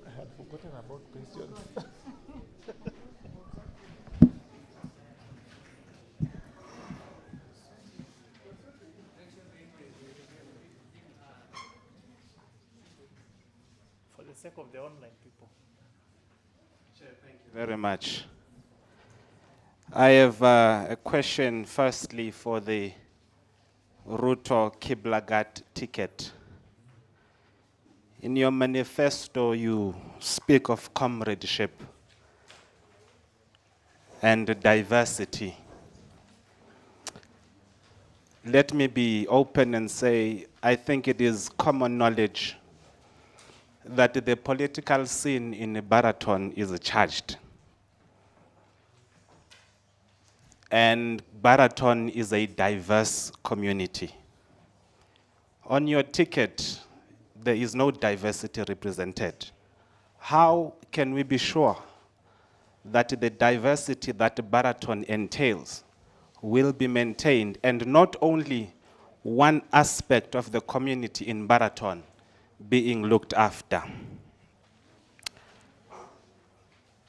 I had forgotten about questions. sake of the online people. Very much. I have a question firstly for the Ruto Kiblagat ticket. In your manifesto, you speak of comradeship and diversity. Let me be open and say, I think it is common knowledge that the political scene in Baraton is charged. And Baraton is a diverse community. On your ticket, there is no diversity represented. How can we be sure that the diversity that Baraton entails will be maintained, and not only one aspect of the community in Baraton being looked after?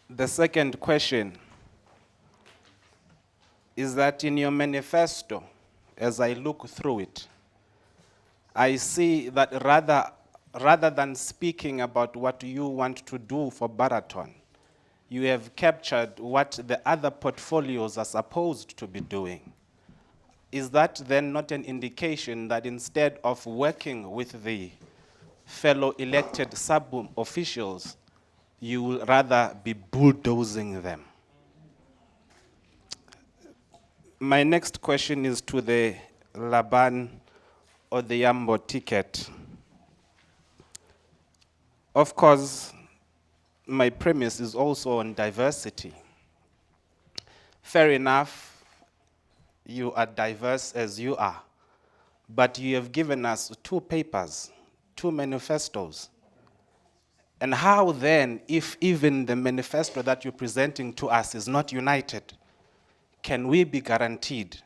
The second question is that in your manifesto, as I look through it, I see that rather than speaking about what you want to do for Baraton, you have captured what the other portfolios are supposed to be doing. Is that then not an indication that instead of working with the fellow elected SABU officials, you will rather be bulldozing them? My next question is to the Laban or the Yambo ticket. Of course, my premise is also on diversity. Fair enough, you are diverse as you are, but you have given us 2 papers, 2 manifestos. And how then, if even the manifesto that you're presenting to us is not united, can we be guaranteed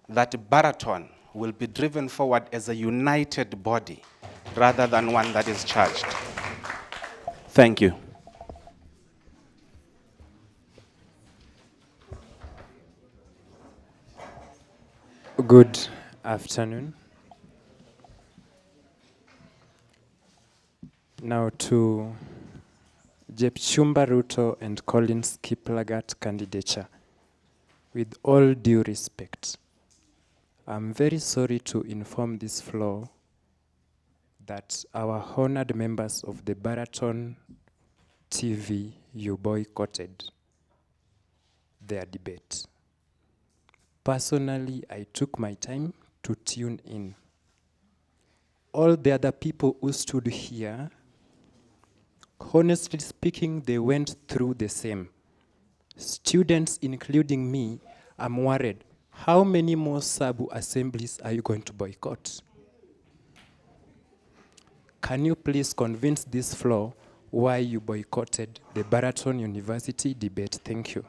that Baraton will be driven forward as a united body rather than one that is charged? Thank you. Good afternoon. Now to Jepchumba Ruto and Collins Kiplagat candidature. With all due respect, I'm very sorry to inform this floor that our honored members of the Baraton TV, you boycotted their debate. Personally, I took my time to tune in. All the other people who stood here, honestly speaking, they went through the same. Students, including me, I'm worried. How many more SABU assemblies are you going to boycott? Can you please convince this floor why you boycotted the Baraton University debate? Thank you.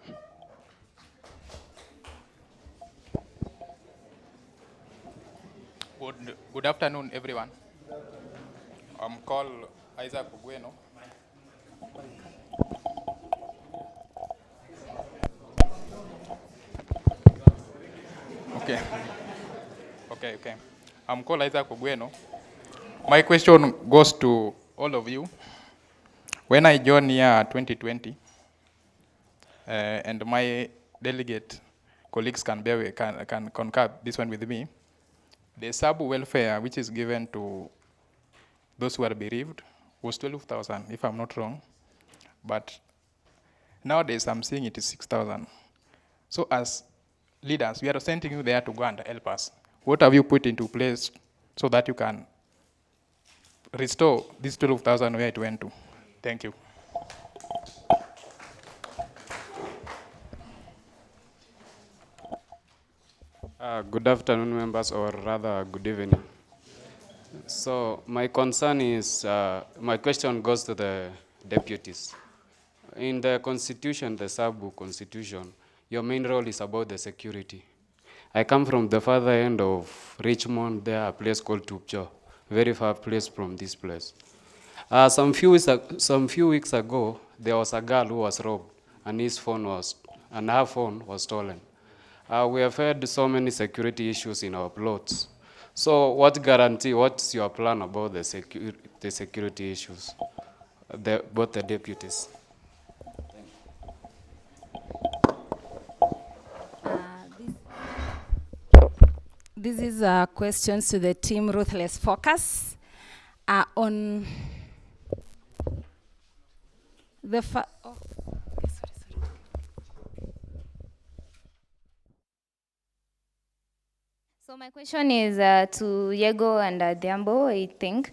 Good afternoon, everyone. I'm called Isaac Ugueno. Okay. I'm called Isaac Ugueno. My question goes to all of you. When I joined here 2020, and my delegate colleagues can concur this one with me, the SABU welfare which is given to those who are bereaved was 12,000, if I'm not wrong. But nowadays I'm seeing it is 6,000. So as leaders, we are sending you there to go and help us. What have you put into place so that you can restore this 12,000 where it went to? Thank you. Good afternoon, members, or rather, good evening. So my concern is, my question goes to the deputies. In the constitution, the SABU constitution, your main role is about the security. I come from the farther end of Richmond, there a place called Tupcho, very far place from this place. Some few weeks ago, there was a girl who was robbed, and her phone was stolen. We have had so many security issues in our plots. So what's your plan about the security issues? both the deputies. This is questions to the team Ruthless Focus on the So my question is to Diego and Diambo, I think.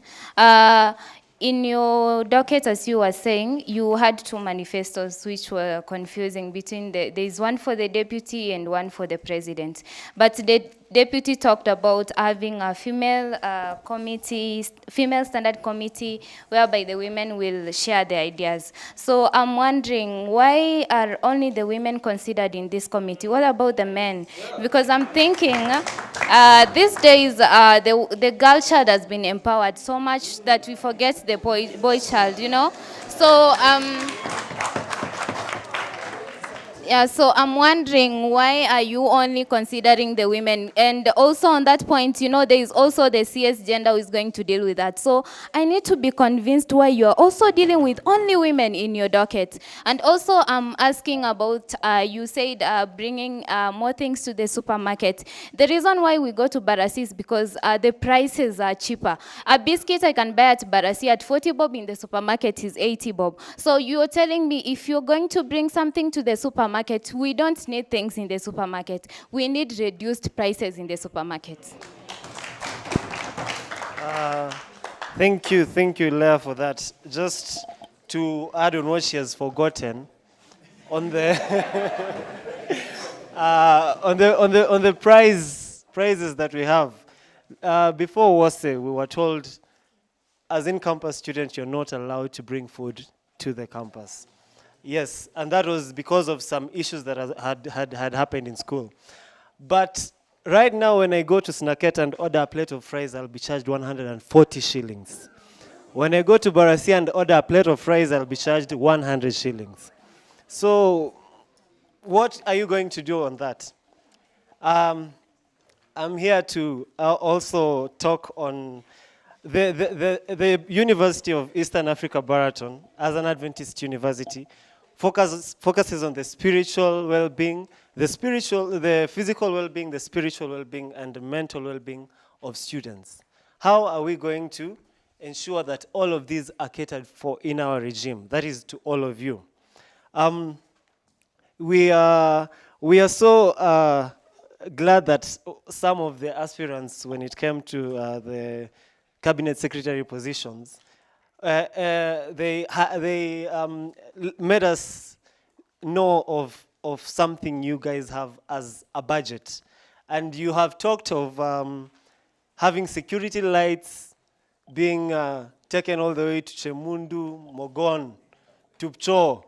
In your docket, as you were saying, you had two manifestos which were confusing between there's one for the deputy and one for the president. But the deputy talked about having a female committee, female standard committee, whereby the women will share their ideas. So I'm wondering, why are only the women considered in this committee? What about the men? Because I'm thinking, these days, the girl child has been empowered so much that we forget the boy child, you know? So, yeah, so I'm wondering, why are you only considering the women? And also on that point, you know, there is also the CS gender who is going to deal with that. So I need to be convinced why you're also dealing with only women in your docket. And also I'm asking about, you said bringing more things to the supermarket. The reason why we go to Barasi is because the prices are cheaper. A biscuit I can buy at Barasi at 40 bob, in the supermarket is 80 bob. So you're telling me if you're going to bring something to the supermarket, we don't need things in the supermarket. We need reduced prices in the supermarket. Thank you, Leah, for that. Just to add on what she has forgotten, on the on the prizes that we have. Before WASE, we were told, as in-campus students, you're not allowed to bring food to the campus. Yes, and that was because of some issues that had happened in school. But right now, when I go to Snaket and order a plate of fries, I'll be charged 140 shillings. When I go to Barasi and order a plate of fries, I'll be charged 100 shillings. So what are you going to do on that? I'm here to also talk on the University of Eastern Africa, Baraton, as an Adventist university, focuses on the spiritual well-being, the physical well-being, the spiritual well-being, and the mental well-being of students. How are we going to ensure that all of these are catered for in our regime? That is to all of you. We are so glad that some of the aspirants, when it came to the cabinet secretary positions, they made us know of something you guys have as a budget. And you have talked of having security lights being taken all the way to Chemundu, Mogon, Tupcho.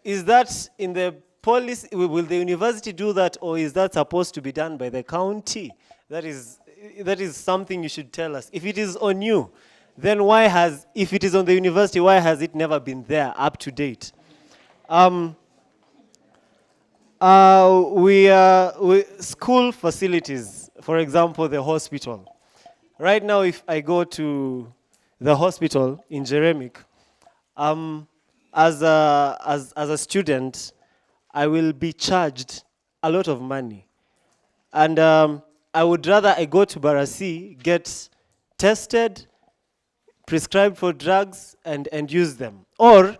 Is that in the policy? Will the university do that, or is that supposed to be done by the county? That is something you should tell us. If it is on you, then if it is on the university, why has it never been there up to date? School facilities, for example, the hospital. Right now, if I go to the hospital in Jeremic, as a student, I will be charged a lot of money. And I would rather I go to Barasi, get tested, prescribed for drugs, and use them. Or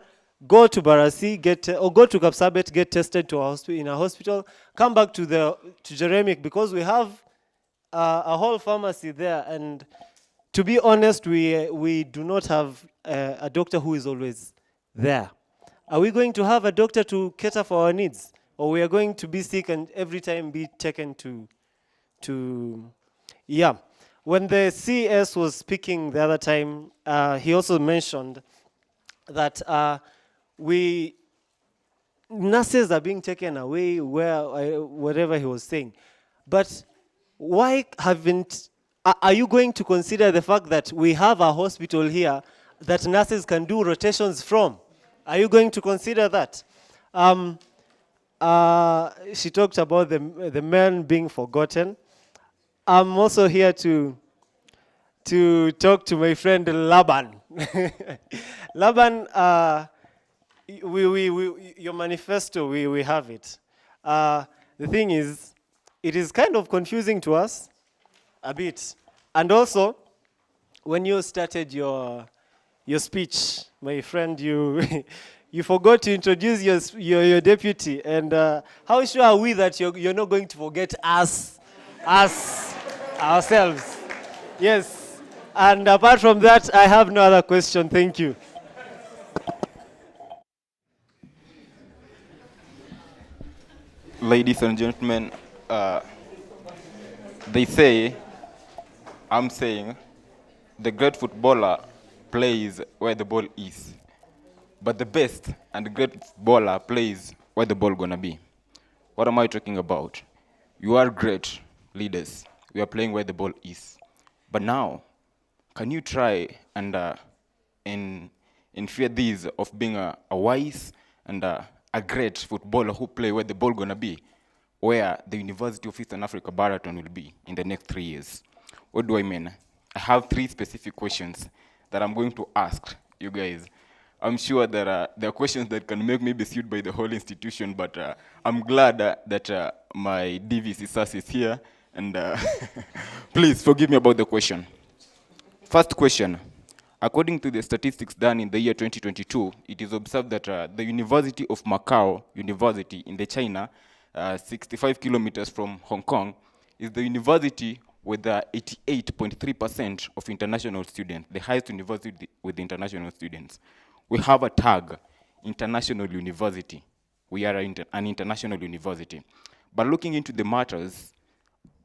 go to Barasi, or go to Kapsabet, get tested in a hospital, come back to Jeremic, because we have a whole pharmacy there. And to be honest, we do not have a doctor who is always there. Are we going to have a doctor to cater for our needs? Or we are going to be sick and every time be taken to yeah. When the CS was speaking the other time, he also mentioned that nurses are being taken away, whatever he was saying. But why are you going to consider the fact that we have a hospital here that nurses can do rotations from? Are you going to consider that? She talked about the men being forgotten. I'm also here to talk to my friend Laban. Laban, your manifesto, we have it. The thing is, it is kind of confusing to us a bit. And also, when you started your speech, my friend, you you forgot to introduce your deputy. And how sure are we that you're not going to forget us ourselves? Yes. And apart from that, I have no other question. Thank you. Ladies and gentlemen, they say, I'm saying, the great footballer plays where the ball is. But the best and the great footballer plays where the ball gonna be. What am I talking about? You are great leaders. We are playing where the ball is. But now, can you try and fear these of being a wise and a great footballer who play where the ball gonna be, where the University of Eastern Africa Baraton will be in the next 3 years? What do I mean? I have 3 specific questions that I'm going to ask you guys. I'm sure that there are questions that can make me be sued by the whole institution, but I'm glad that my DVC SAS is here, and please forgive me about the question. First question. According to the statistics done in the year 2022, it is observed that the University of Macau University in the China, 65 kilometers from Hong Kong, is the university with 88.3% of international students, the highest university with international students. We have a tag, international university. We are an international university. But looking into the matters,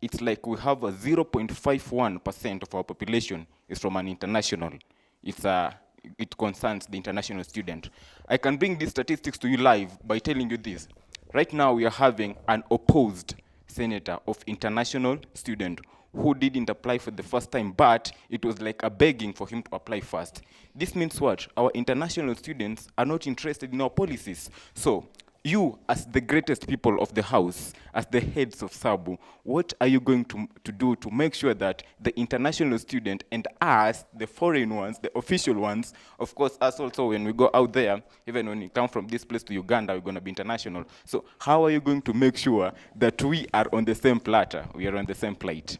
it's like we have a 0.51% of our population is from an international. It concerns the international student. I can bring these statistics to you live by telling you this. Right now, we are having an opposed senator of international student who didn't apply for the first time, but it was like a begging for him to apply first. This means what? Our international students are not interested in our policies. So you, as the greatest people of the house, as the heads of SABU, what are you going to do to make sure that the international student and us, the foreign ones, the official ones, of course, us also when we go out there, even when we come from this place to Uganda, we're going to be international. So how are you going to make sure that we are on the same platter, we are on the same plate?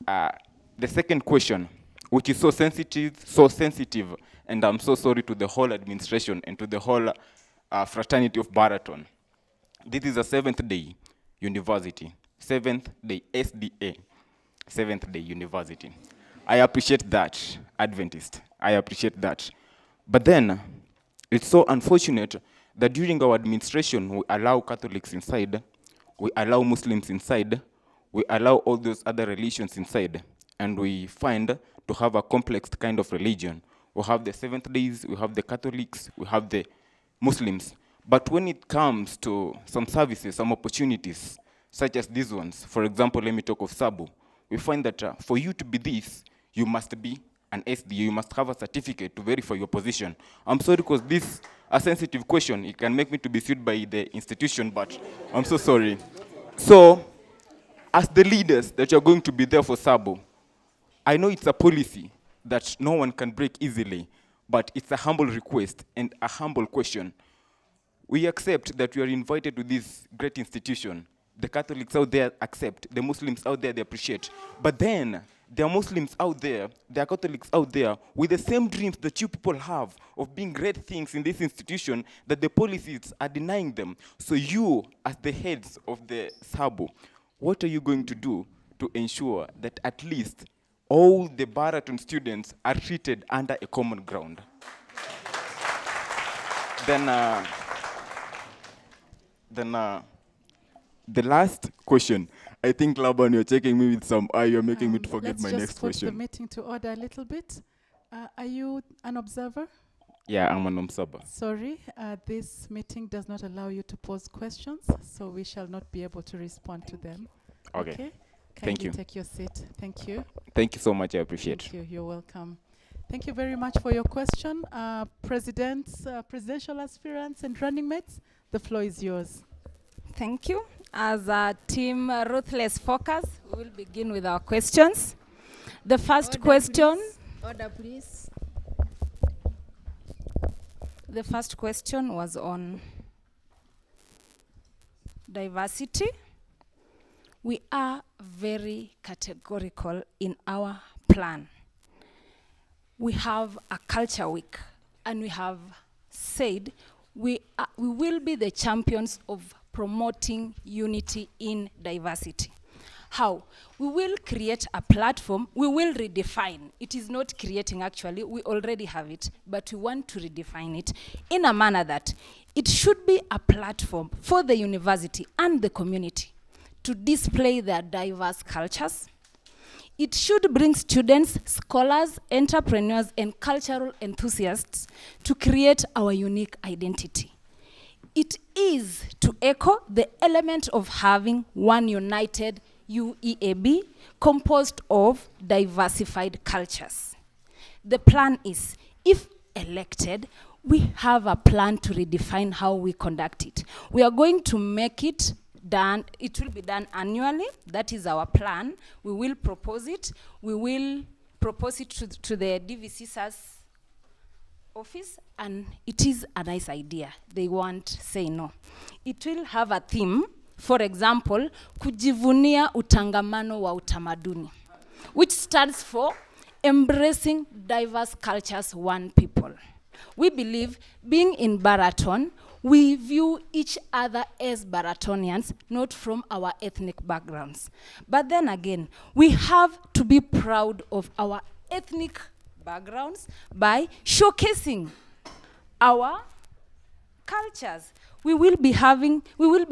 The second question, which is so sensitive, and I'm so sorry to the whole administration and to the whole fraternity of Baraton. This is a 7th day university, 7th day SDA, 7th day university. I appreciate that, Adventist. I appreciate that. But then, it's so unfortunate that during our administration, we allow Catholics inside, we allow Muslims inside, we allow all those other religions inside, and we find to have a complex kind of religion. We have the Seventh Days, we have the Catholics, we have the Muslims. But when it comes to some services, some opportunities, such as these ones, for example, let me talk of SABU, we find that for you to be this, you must be an SDA, you must have a certificate to verify your position. I'm sorry because this is a sensitive question. It can make me to be sued by the institution, but I'm so sorry. So, as the leaders that you're going to be there for SABU, I know it's a policy that no one can break easily, but it's a humble request and a humble question. We accept that we are invited to this great institution. The Catholics out there accept, the Muslims out there, they appreciate. But then, there are Muslims out there, there are Catholics out there with the same dreams that you people have of being great things in this institution that the policies are denying them. So you, as the heads of the SABU, what are you going to do to ensure that at least all the Baraton students are treated under a common ground? Then the last question, I think, Laban, you're taking me with some eye, you're making me to forget my next question. Let's just put the meeting to order a little bit. Are you an observer? Yeah, I'm an observer. Sorry, this meeting does not allow you to pose questions, so we shall not be able to respond to them. Okay. Kindly Thank you. take your seat. Thank you. Thank you so much, I appreciate. Thank you, you're welcome. Thank you very much for your question. Presidents, presidential aspirants and running mates, the floor is yours. Thank you. As a team Ruthless Focus, we will begin with our questions. The first question. Order, please. The first question was on diversity. We are very categorical in our plan. We have a culture week, and we have said we will be the champions of promoting unity in diversity. How? We will create a platform, we will redefine. It is not creating actually, we already have it, but we want to redefine it in a manner that it should be a platform for the university and the community to display their diverse cultures. It should bring students, scholars, entrepreneurs, and cultural enthusiasts to create our unique identity. It is to echo the element of having one united UEAB composed of diversified cultures. The plan is, if elected, we have a plan to redefine how we conduct it. We are going to make it done, it will be done annually. That is our plan. We will propose it. We will propose it to the DVC's office, and it is a nice idea. They won't say no. It will have a theme, for example, kujivunia utangamano wa utamaduni, which stands for embracing diverse cultures, one people. We believe, being in Baraton, we view each other as Baratonians, not from our ethnic backgrounds. But then again, we have to be proud of our ethnic backgrounds by showcasing our cultures. We will be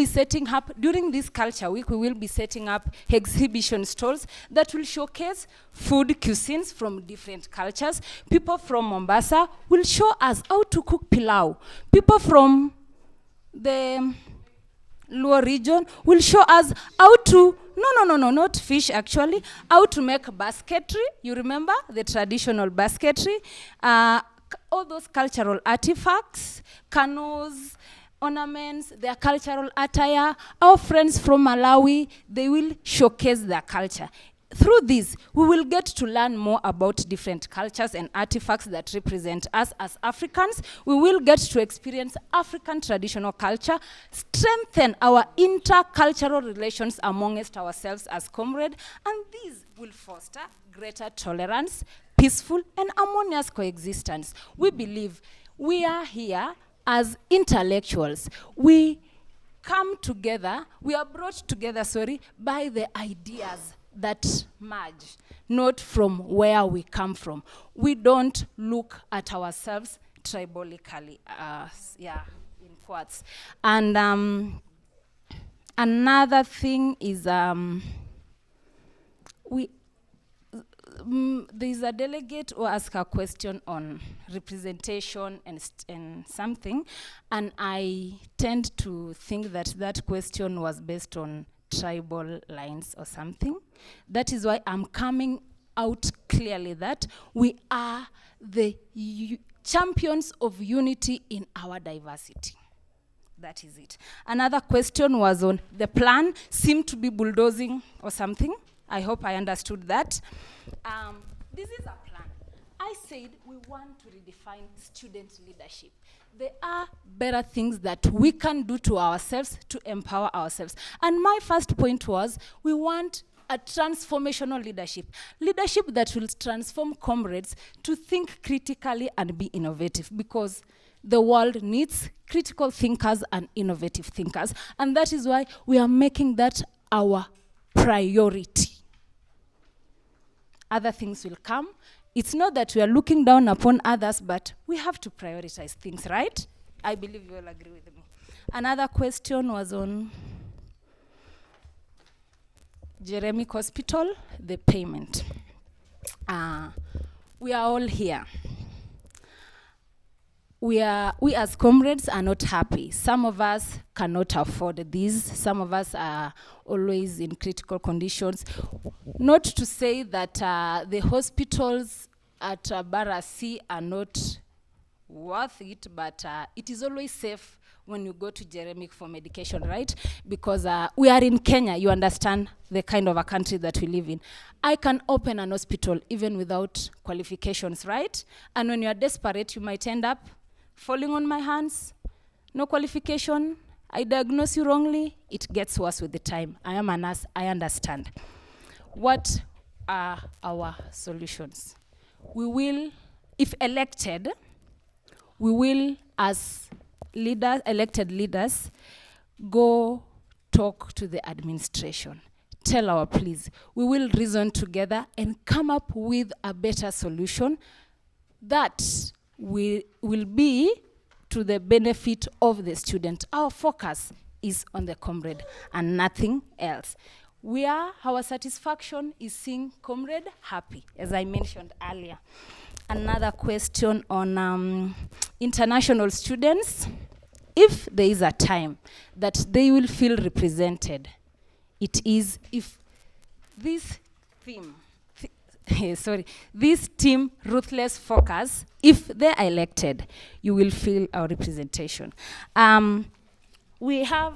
setting up, during this culture week, we will be setting up exhibition stalls that will showcase food cuisines from different cultures. People from Mombasa will show us how to cook pilau. People from the Luo region will show us how to, not fish actually, how to make basketry. You remember the traditional basketry? All those cultural artifacts, canoes, ornaments, their cultural attire. Our friends from Malawi, they will showcase their culture. Through this, we will get to learn more about different cultures and artifacts that represent us as Africans. We will get to experience African traditional culture, strengthen our intercultural relations amongst ourselves as comrades, and these will foster greater tolerance, peaceful and harmonious coexistence. We believe we are here as intellectuals. We come together, we are brought together, by the ideas that merge, not from where we come from. We don't look at ourselves tribalically, in quotes. And another thing is, there's a delegate who asked a question on representation and something, and I tend to think that that question was based on tribal lines or something. That is why I'm coming out clearly that we are the champions of unity in our diversity. That is it. Another question was on the plan seemed to be bulldozing or something. I hope I understood that. This is a plan. I said we want to redefine student leadership. There are better things that we can do to ourselves to empower ourselves. And my first point was we want a transformational leadership. Leadership that will transform comrades to think critically and be innovative, because the world needs critical thinkers and innovative thinkers. And that is why we are making that our priority. Other things will come. It's not that we are looking down upon others, but we have to prioritize things, right? I believe you all agree with me. Another question was on Jeremic Hospital, the payment. We are all here. We as comrades are not happy. Some of us cannot afford this. Some of us are always in critical conditions. Not to say that the hospitals at Barasi are not worth it, but it is always safe when you go to Jeremic for medication, right? Because we are in Kenya, you understand the kind of a country that we live in. I can open an hospital even without qualifications, right? And when you are desperate, you might end up falling on my hands, no qualification, I diagnose you wrongly, it gets worse with the time. I am a nurse, I understand. What are our solutions? We will, if elected, we will, as leaders, elected leaders, go talk to the administration. Tell our pleas. We will reason together and come up with a better solution that will be to the benefit of the student. Our focus is on the comrade and nothing else. Our satisfaction is seeing comrade happy, as I mentioned earlier. Another question on international students. If there is a time that they will feel represented, it is if this theme, this team ruthless focus, if they are elected, you will feel our representation. We have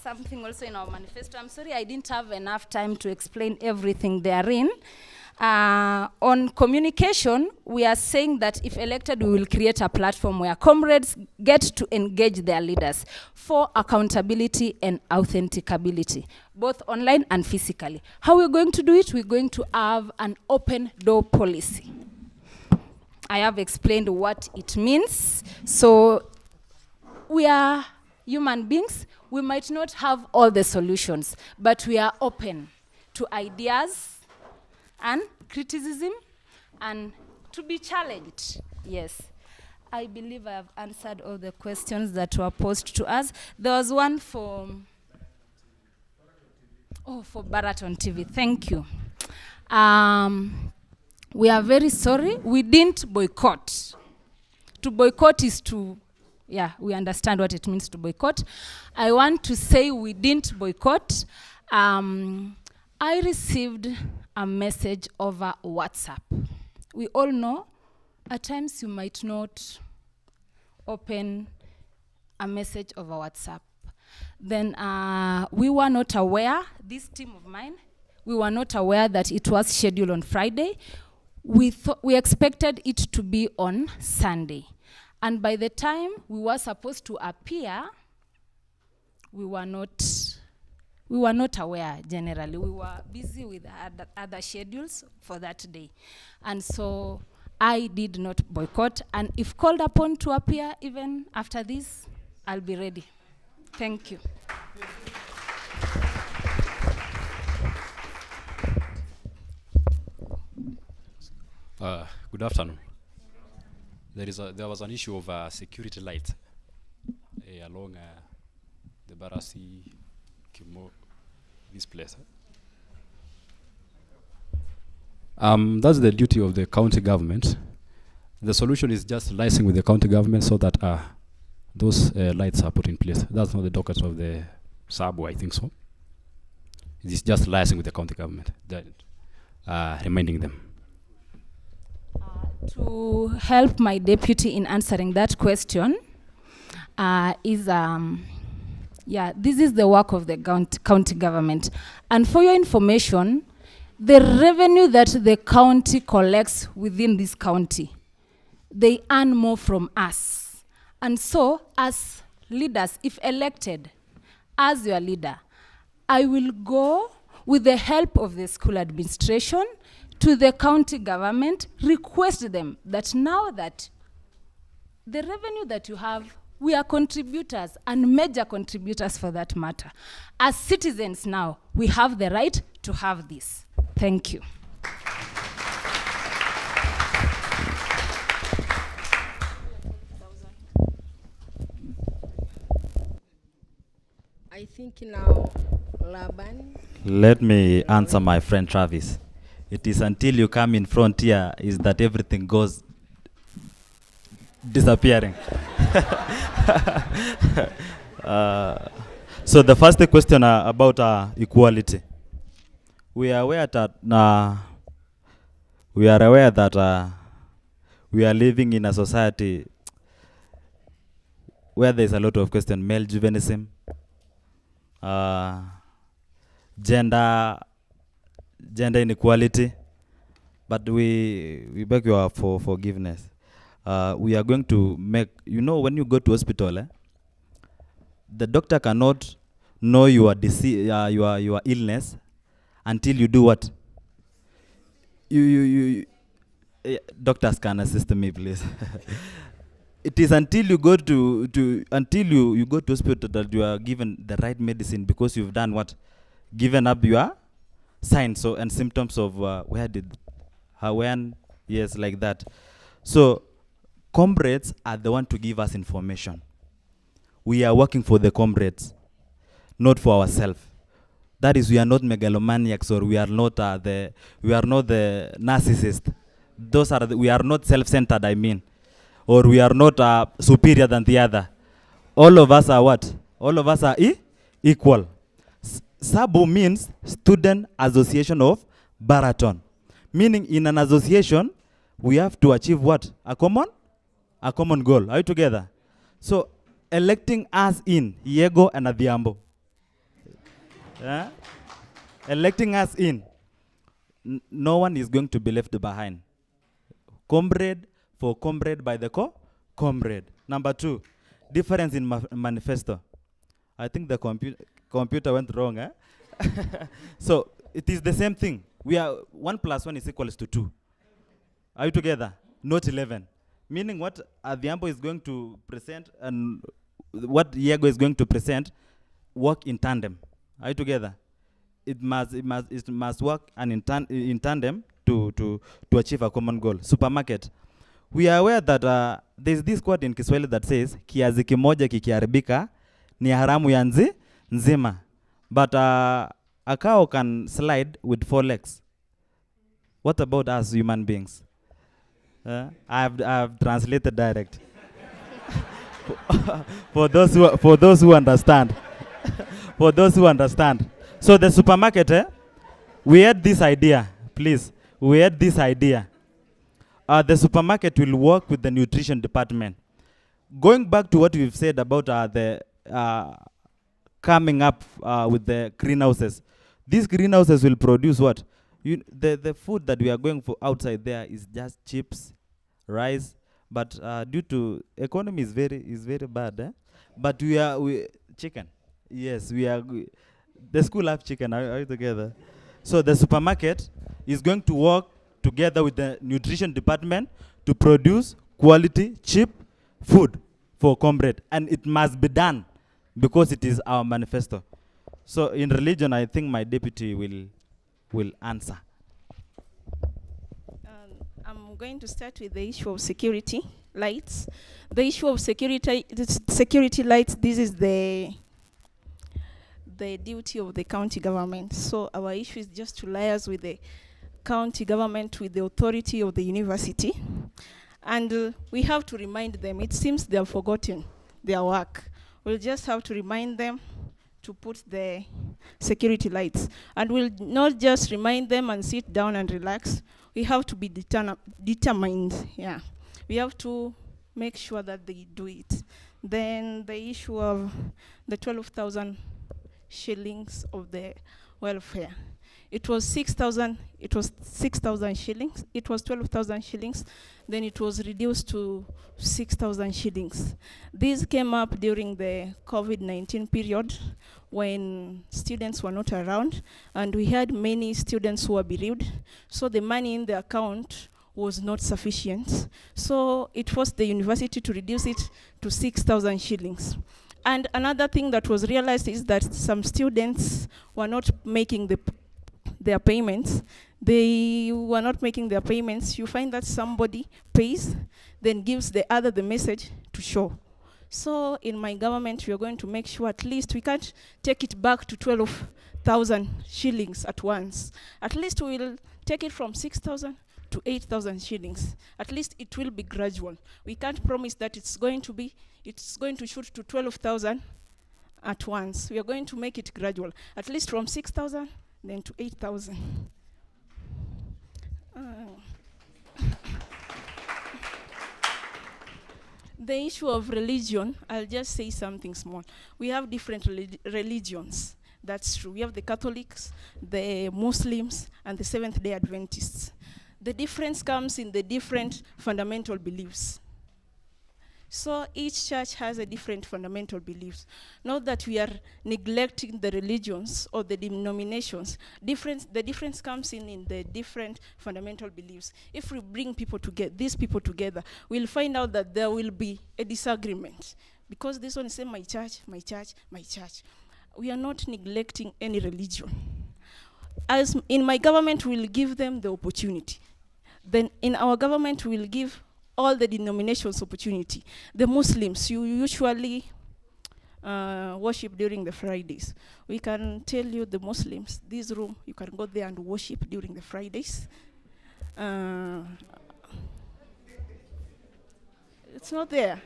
something also in our manifesto. I'm sorry I didn't have enough time to explain everything therein. On communication, we are saying that if elected, we will create a platform where comrades get to engage their leaders for accountability and authenticability, both online and physically. How we're going to do it? We're going to have an open door policy. I have explained what it means. So we are human beings. We might not have all the solutions, but we are open to ideas and criticism and to be challenged. Yes. I believe I have answered all the questions that were posed to us. There was one for Baraton TV. Thank you. We are very sorry. We didn't boycott. To boycott is to, we understand what it means to boycott. I want to say we didn't boycott. I received a message over WhatsApp. We all know at times you might not open a message over WhatsApp. Then we were not aware, this team of mine, we were not aware that it was scheduled on Friday. We expected it to be on Sunday. And by the time we were supposed to appear, we were not aware generally. We were busy with other schedules for that day. And so I did not boycott. And if called upon to appear even after this, I'll be ready. Thank you. Good afternoon. There was an issue of security light along the Barasi this place. That's the duty of the county government. The solution is just liaising with the county government so that those lights are put in place. That's not the docket of the SABU, I think so. It's just liaising with the county government, reminding them. To help my deputy in answering that question this is the work of the county government. And for your information, the revenue that the county collects within this county, they earn more from us. And so, as leaders, if elected as your leader, I will go with the help of the school administration to the county government, request them that now that the revenue that you have, we are contributors and major contributors for that matter. As citizens now, we have the right to have this. Thank you. I think now, Laban. Let me answer my friend Travis. It is until you come in front here is that everything goes disappearing. So the first question about equality. We are aware that we are living in a society where there is a lot of question, male chauvinism, gender inequality, but we beg you for forgiveness. we are going to make, you know, when you go to hospital, the doctor cannot know your disease, your illness until you do what? Doctors can assist me, please. It is until you go to hospital that you are given the right medicine, because you've done what? Given up your signs and symptoms of yes, like that. So comrades are the one to give us information. We are working for the comrades, not for ourselves. That is, we are not megalomaniacs, or we are not the narcissists. We are not self-centered, I mean, or we are not superior than the other. All of us are what? All of us are equal. SABU means Student Association of Baraton, meaning in an association we have to achieve what? A common goal. Are you together? So electing us in, Yego and Adhiambo. Electing us in, no one is going to be left behind. Comrade for comrade by the comrade. Number 2, difference in manifesto. I think the computer went wrong. So it is the same thing. We are 1 + 1 is equals to 2. Are you together? Not 11. Meaning what Adhiambo is going to present and what Yego is going to present work in tandem. Are you together? It must work and in tandem to achieve a common goal. Supermarket. We are aware that there is this quote in Kiswahili that says, kiazi kimoja kikiharibika ni haramu ya nzima. But a cow can slide with 4 legs. What about us human beings? I have translated direct. for those who understand. For those who understand. So the supermarket, we had this idea, please. We had this idea. The supermarket will work with the nutrition department. Going back to what we've said about the coming up with the greenhouses. These greenhouses will produce what? The food that we are going for outside there is just chips, rice, but due to economy is very bad. But we chicken. Yes, the school have chicken. Are you together? So the supermarket is going to work together with the nutrition department to produce quality, cheap food for comrade, and it must be done because it is our manifesto. So in religion, I think my deputy will answer. I'm going to start with the issue of security lights. The issue of security lights, this is the duty of the county government. So our issue is just to liaise with the county government, with the authority of the university. And we have to remind them. It seems they have forgotten their work. We'll just have to remind them to put the security lights. And we'll not just remind them and sit down and relax. We have to be determined. Yeah, we have to make sure that they do it. Then the issue of the 12,000 shillings of the welfare. It was 6,000. It was 6,000 shillings. It was 12,000 shillings. Then it was reduced to 6,000 shillings. This came up during the COVID-19 period when students were not around, and we had many students who were bereaved. So the money in the account was not sufficient. So it forced the university to reduce it to 6,000 shillings. And another thing that was realized is that some students were not making their payments. They were not making their payments. You find that somebody pays, then gives the other the message to show. So in my government, we are going to make sure at least we can't take it back to 12,000 shillings at once. At least we will take it from 6,000 to 8,000 shillings. At least it will be gradual. We can't promise that it's going to shoot to 12,000 at once. We are going to make it gradual. At least from 6,000, then to 8,000. The issue of religion, I'll just say something small. We have different religions. That's true. We have the Catholics, the Muslims, and the Seventh-day Adventists. The difference comes in the different fundamental beliefs. So each church has a different fundamental beliefs. Not that we are neglecting the religions or the denominations. The difference comes in the different fundamental beliefs. If we bring people together, these people together, we'll find out that there will be a disagreement. Because this one is saying my church, my church, my church. We are not neglecting any religion. As in my government, we'll give them the opportunity. Then in our government, we'll give all the denominations opportunity. The Muslims, you usually worship during the Fridays. We can tell you the Muslims, this room, you can go there and worship during the Fridays. It's not there.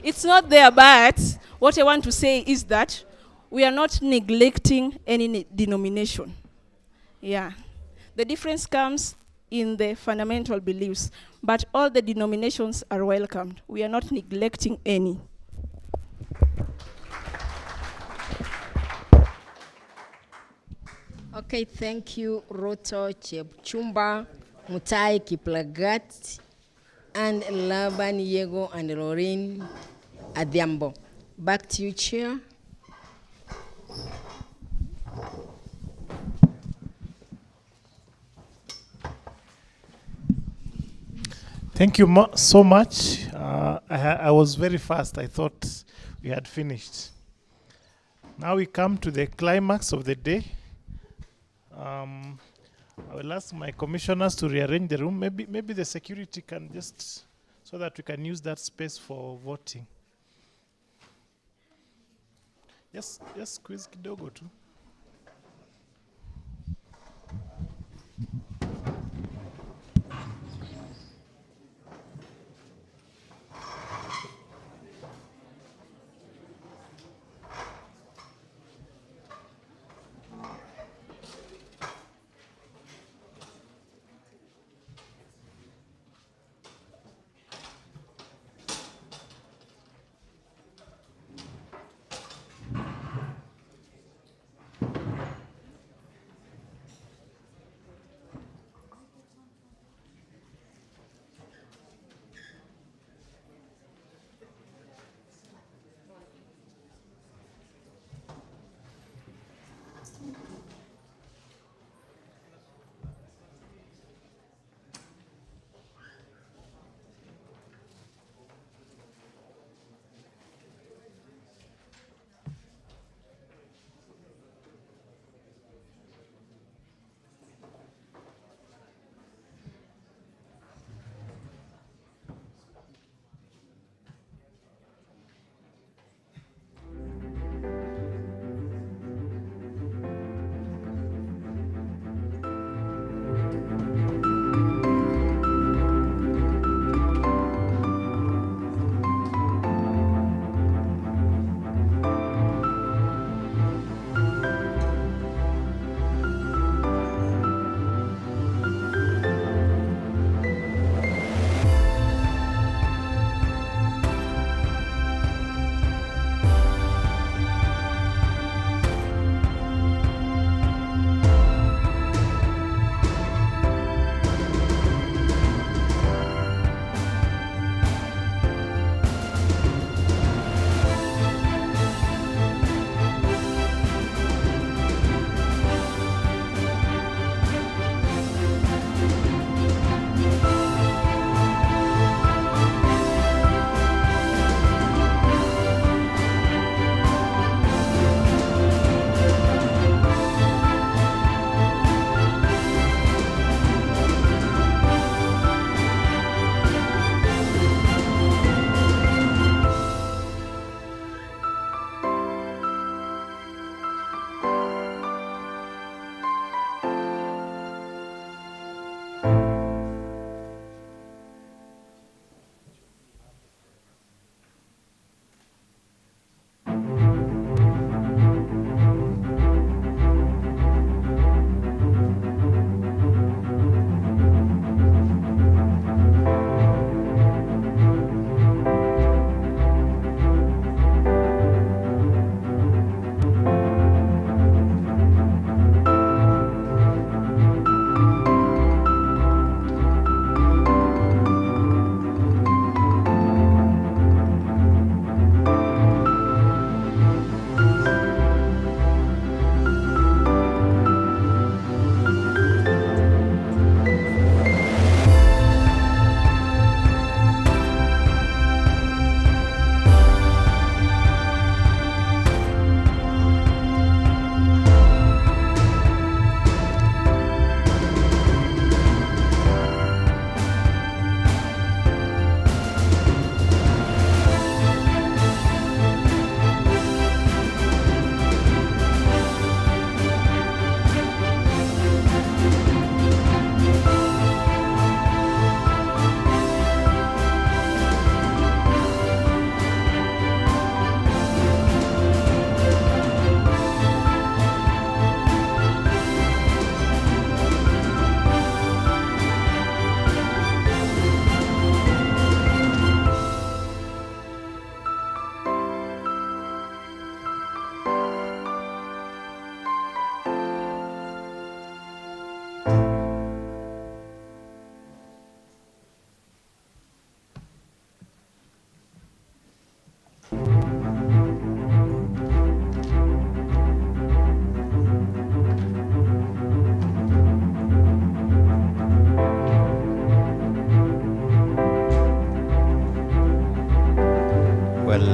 It's not there, but what I want to say is that we are not neglecting any denomination. Yeah. The difference comes in the fundamental beliefs, but all the denominations are welcomed. We are not neglecting any. Okay, thank you, Roto Chepchumba, Mutai Kiplagat, and Laban Yego and Lorraine Adhiambo. Back to you, Chair. Thank you so much. I was very fast. I thought we had finished. Now we come to the climax of the day. I will ask my commissioners to rearrange the room. Maybe the security can just, so that we can use that space for voting. Yes, squeeze kidogo tu.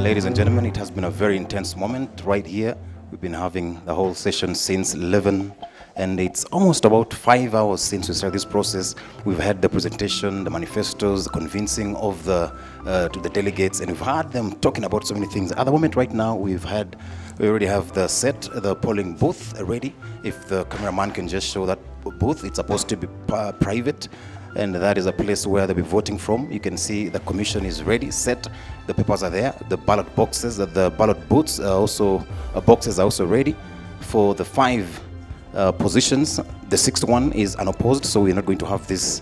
Ladies and gentlemen, it has been a very intense moment right here. We've been having the whole session since 11, and it's almost about 5 hours since we started this process. We've had the presentation, the manifestos, the convincing of to the delegates, and we've had them talking about so many things. At the moment right now, we already have the polling booth ready. If the cameraman can just show that booth, it's supposed to be private, and that is a place where they'll be voting from. You can see the commission is ready, set. The papers are there. The ballot boxes, the ballot booths boxes are also ready for the 5 positions. The 6th one is unopposed, so we're not going to have this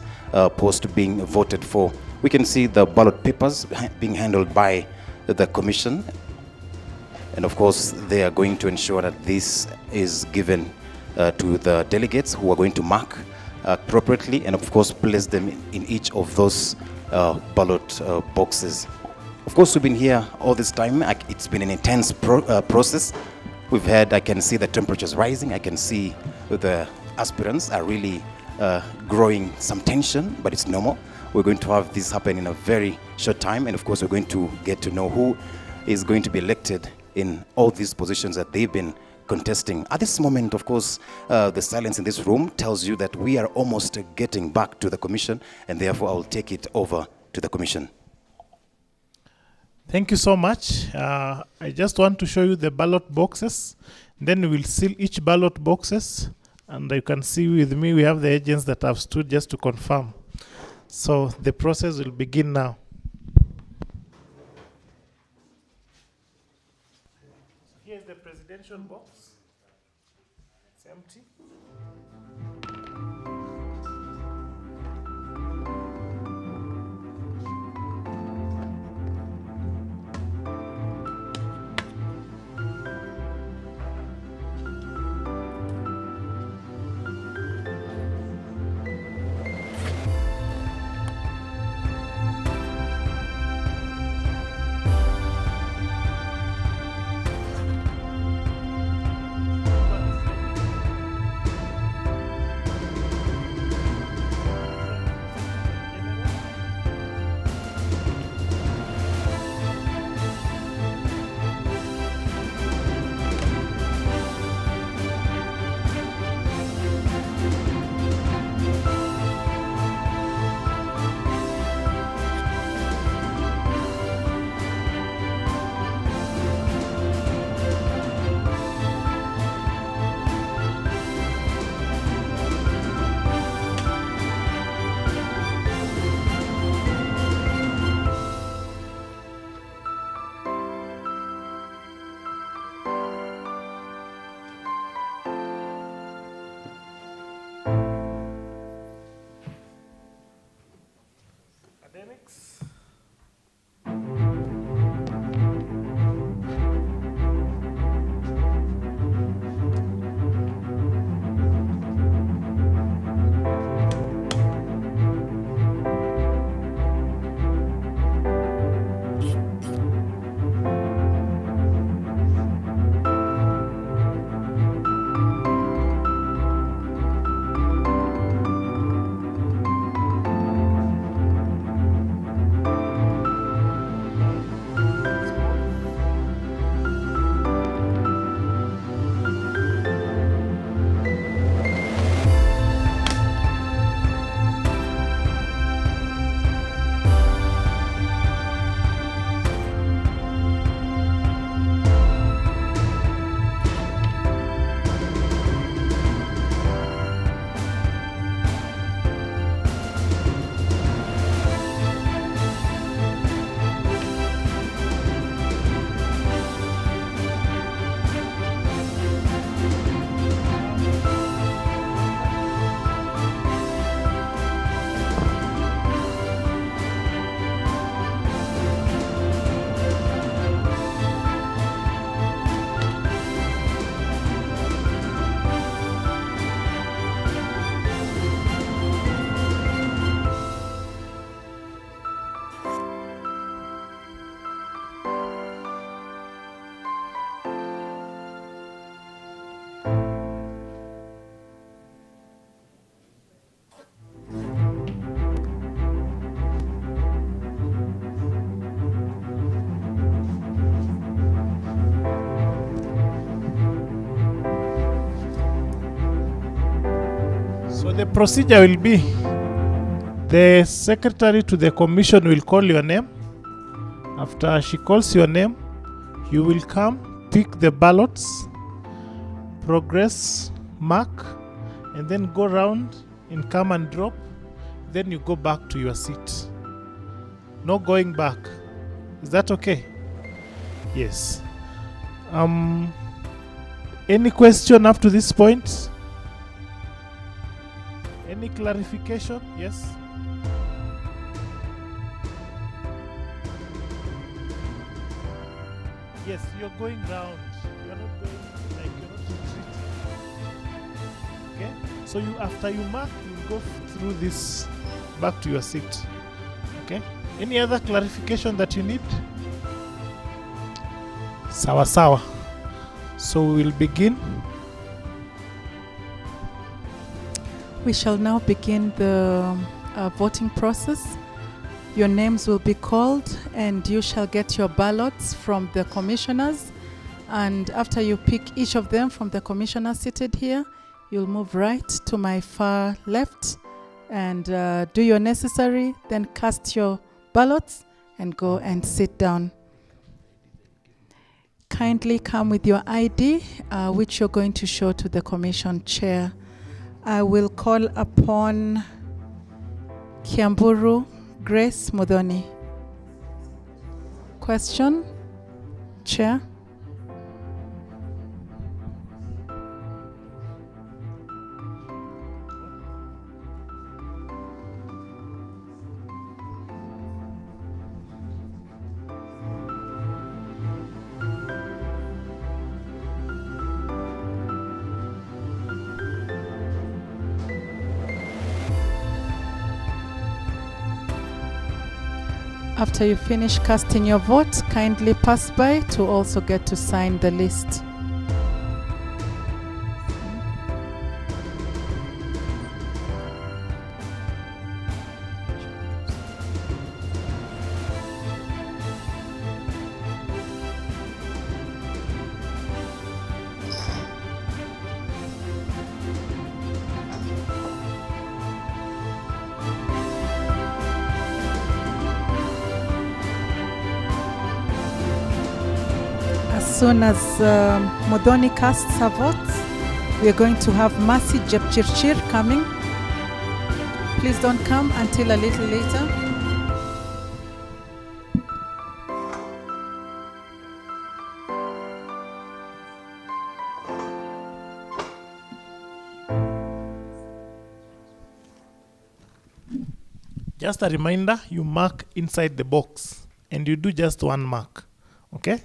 post being voted for. We can see the ballot papers being handled by the commission, and of course they are going to ensure that this is given to the delegates, who are going to mark appropriately and of course place them in each of those ballot boxes. Of course, we've been here all this time. It's been an intense process. I can see the temperatures rising. I can see the aspirants are really growing some tension, but it's normal. We're going to have this happen in a very short time, and of course we're going to get to know who is going to be elected in all these positions that they've been contesting. At this moment, of course, the silence in this room tells you that we are almost getting back to the commission, and therefore I will take it over to the commission. Thank you so much. I just want to show you the ballot boxes. Then we will seal each ballot boxes, and you can see with me we have the agents that have stood just to confirm. So the process will begin now. Here's the presidential box. It's empty. the procedure will be, the secretary to the commission will call your name. After she calls your name, you will come, pick the ballots, progress, mark, and then go round and come and drop. Then you go back to your seat. No going back. Is that okay? Yes. Any question up to this point? Any clarification? Yes. Yes, you're going round. You're not going like you're not retreating. Okay? So you, after you mark, you go through this back to your seat. Okay? Any other clarification that you need? Sawa sawa. So we will begin. We shall now begin the voting process. Your names will be called and you shall get your ballots from the commissioners. And after you pick each of them from the commissioners seated here, you'll move right to my far left and do your necessary, then cast your ballots and go and sit down. Kindly come with your ID, which you're going to show to the commission chair. I will call upon Kiamburu Grace Modoni. Question? Chair? After you finish casting your vote, kindly pass by to also get to sign the list. As soon as Modoni casts her vote, we are going to have Mercy Jepchirchir coming. Please don't come until a little later. Just a reminder, you mark inside the box and you do just one mark. Okay?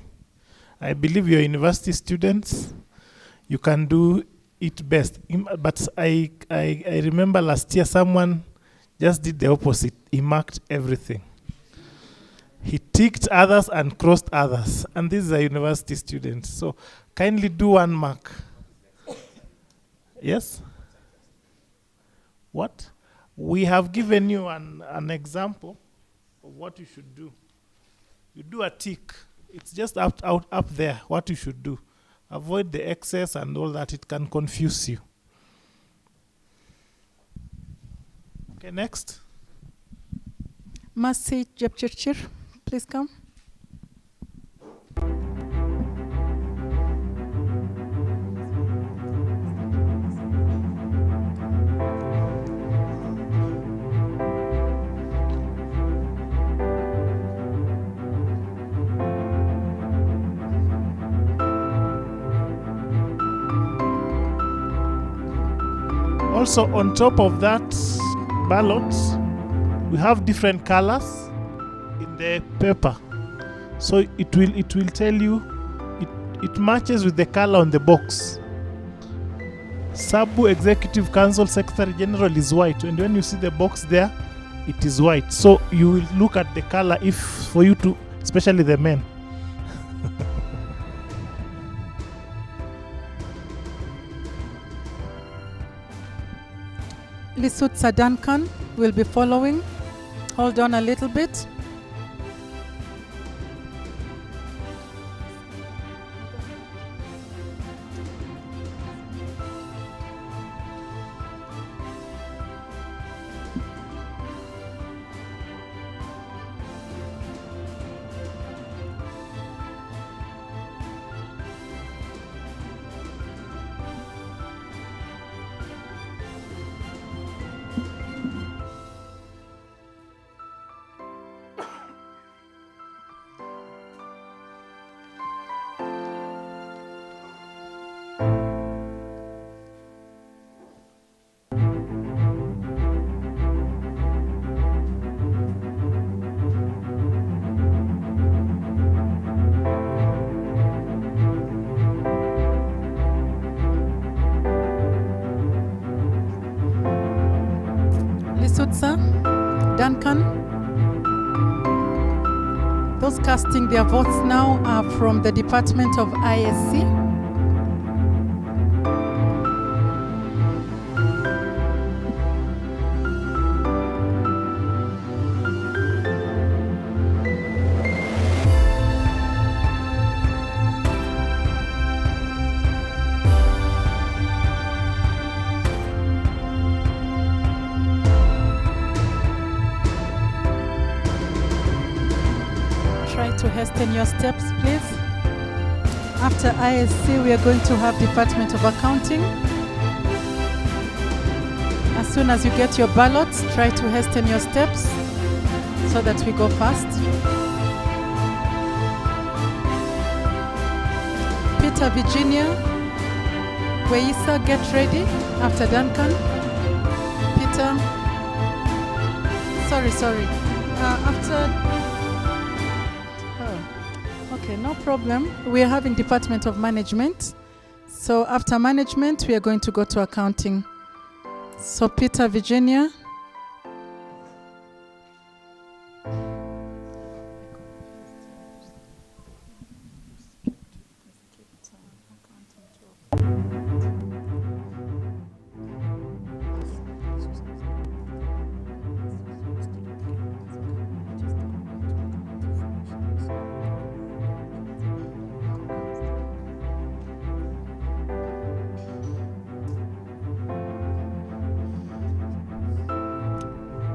I believe you're university students. You can do it best. But I remember last year someone just did the opposite. He marked everything. He ticked others and crossed others. And these are university students. So kindly do one mark. Yes? What? We have given you an example of what you should do. You do a tick. It's just up there, what you should do. Avoid the excess and all that. It can confuse you. Okay, next. Mercy Jepchirchir, please come. Also, on top of that ballot, we have different colors in the paper. So it will tell you, it matches with the color on the box. SABU Executive Council Secretary General is white, and when you see the box there, it is white. So you will look at the color if for you to, especially the men. Lisutsa Duncan will be following. Hold on a little bit. Sutsa, Duncan. Those casting their votes now are from the Department of ISC. Try to hasten your steps, please. After ISC, we are going to have Department of Accounting. As soon as you get your ballots, try to hasten your steps so that we go fast. Peter, Virginia, Weisa, get ready after Duncan. Peter, sorry. Okay, no problem. We are having Department of Management. So after management, we are going to go to accounting. So Peter, Virginia.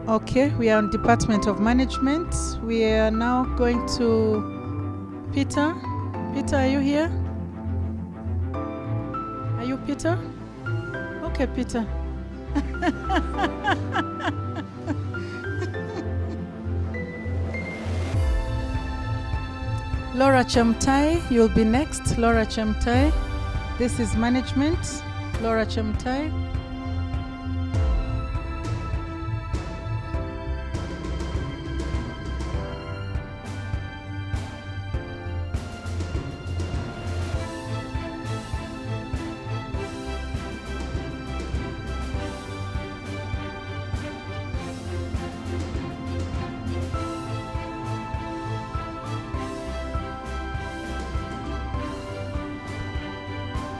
Okay, we are on Department of Management. We are now going to Peter. Peter, are you here? Are you Peter? Okay, Peter. Laura Chamtai, you'll be next. Laura Chamtai. This is management. Laura Chamtai.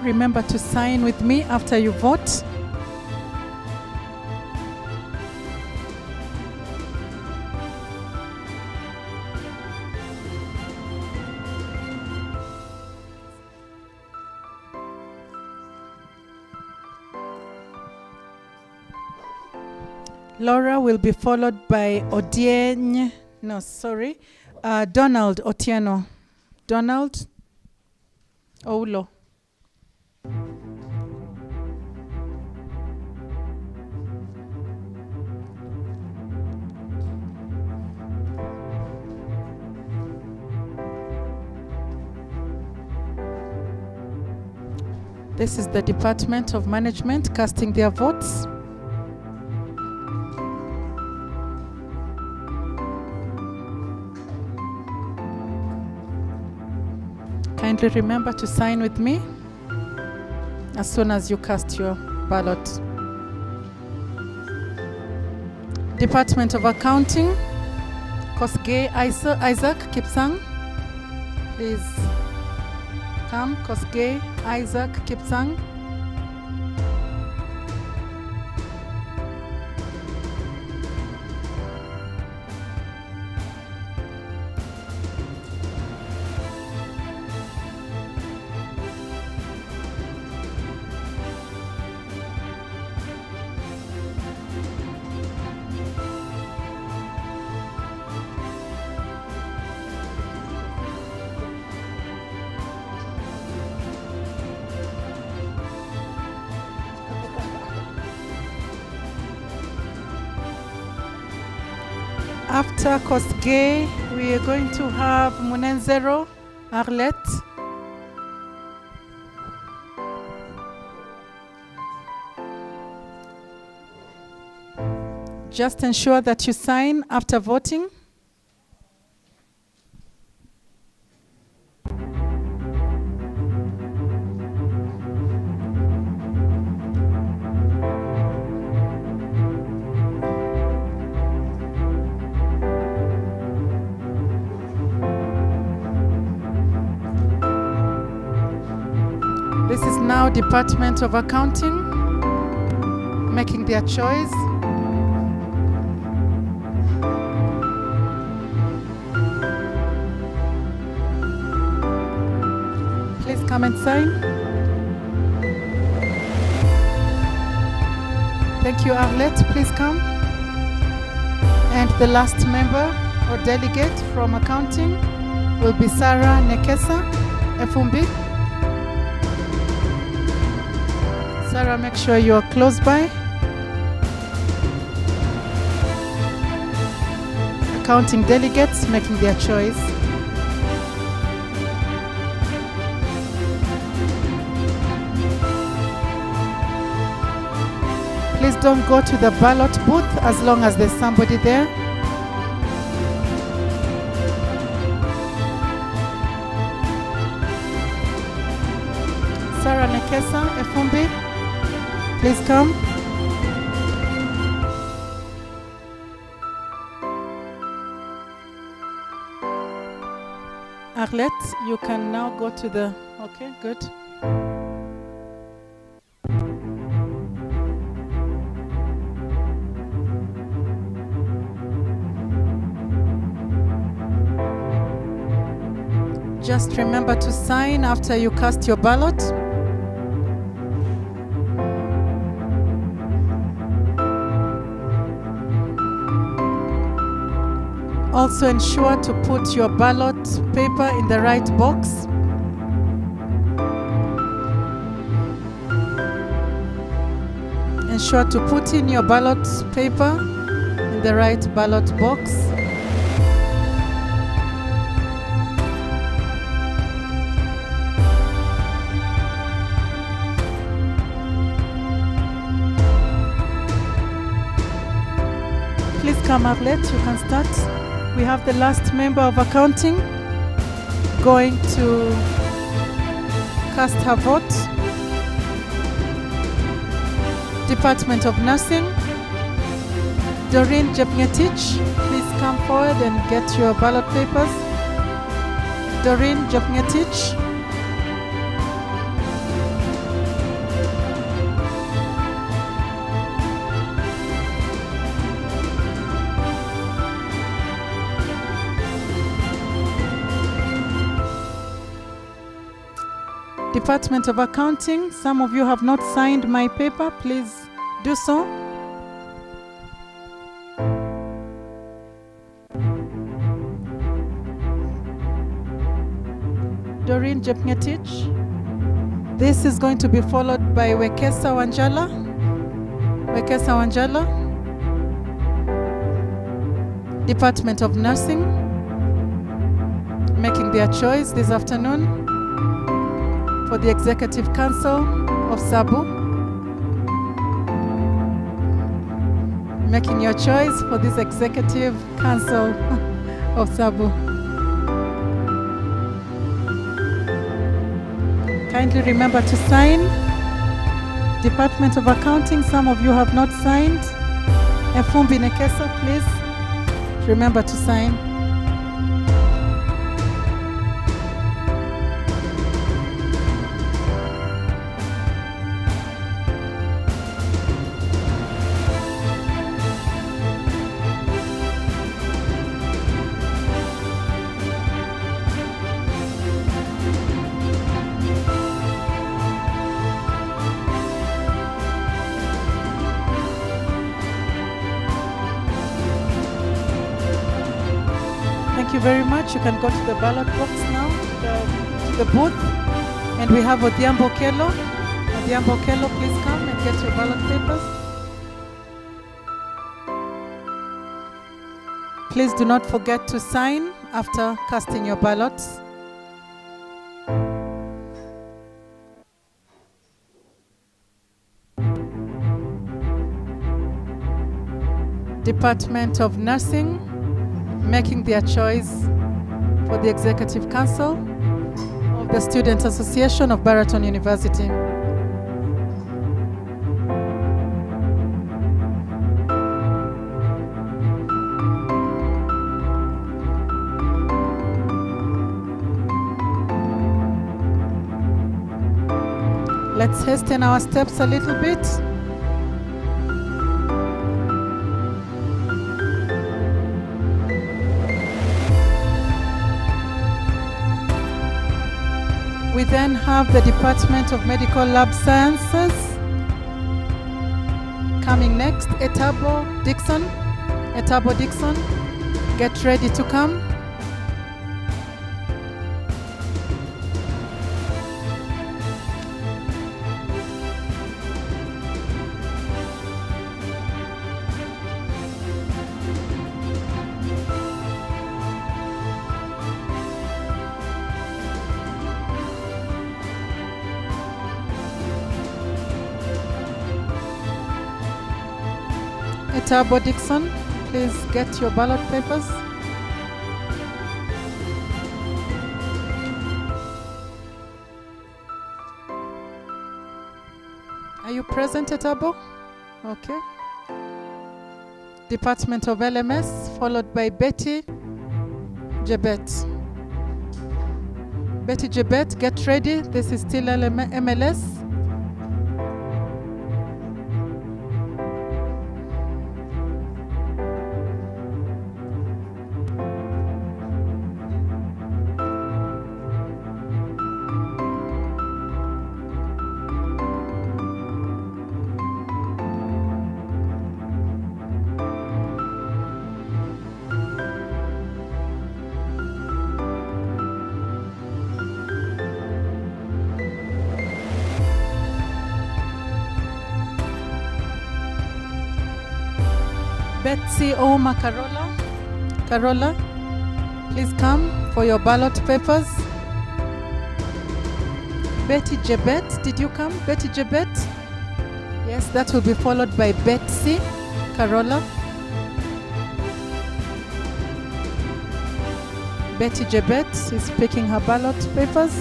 Remember to sign with me after you vote. Laura will be followed by Donald Otieno. Donald Oulo. This is the Department of Management casting their votes. Kindly remember to sign with me as soon as you cast your ballot. Department of Accounting, Kosgei Isaac Kipsang. Please come, Kosgei Isaac Kipsang. After Kosgei, we are going to have Munenzero Arlet. Just ensure that you sign after voting. now Department of Accounting making their choice. Please come and sign. Thank you, Arlette. Please come. And the last member or delegate from accounting will be Sarah Nekesa, FUMB. Sarah, make sure you are close by. Accounting delegates making their choice. Please don't go to the ballot booth as long as there's somebody there. Sarah Nekesa, FUMB, please come. Arlette, you can now go to the, okay, good. Just remember to sign after you cast your ballot. Also ensure to put your ballot paper in the right box. Ensure to put in your ballot paper in the right ballot box. Please come, Arlette, you can start. We have the last member of accounting going to cast her vote. Department of Nursing, Doreen Jepngetich, please come forward and get your ballot papers. Doreen Jepngetich. Department of Accounting, some of you have not signed my paper, please do so. Doreen Jepngetich. This is going to be followed by Wekesa Wanjala. Wekesa Wanjala. Department of Nursing, making their choice this afternoon for the Executive Council of SABU. Making your choice for this Executive Council of SABU. Kindly remember to sign. Department of Accounting, some of you have not signed. Efumbi Nekesa, please remember to sign. Thank you very much. You can go to the ballot box now, to the booth. And we have Odhiambo Kello. Odhiambo Kello, please come and get your ballot papers. Please do not forget to sign after casting your ballots. Department of Nursing, making their choice for the Executive Council of the Student Association of Baraton University. Let's hasten our steps a little bit. We then have the Department of Medical Lab Sciences coming next. Etabo Dixon, get ready to come. Etabo Dixon, please get your ballot papers. Are you present, Etabo? Okay. Department of LMS, followed by Betty Jebet. Betty Jebet, get ready. This is still MLS. Betsy Oma Carola, please come for your ballot papers. Betty Jebet, did you come? Betty Jebet? Yes, that will be followed by Betsy Carola. Betty Jebet is picking her ballot papers,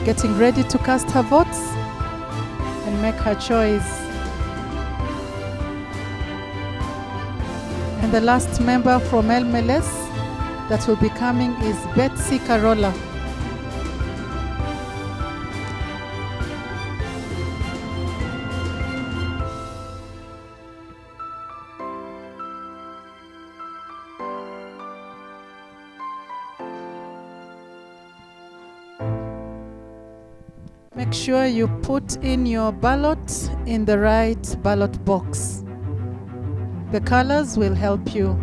getting ready to cast her votes and make her choice. And the last member from MLS that will be coming is Betsy Carola. Make sure you put in your ballot in the right ballot box. The colors will help you.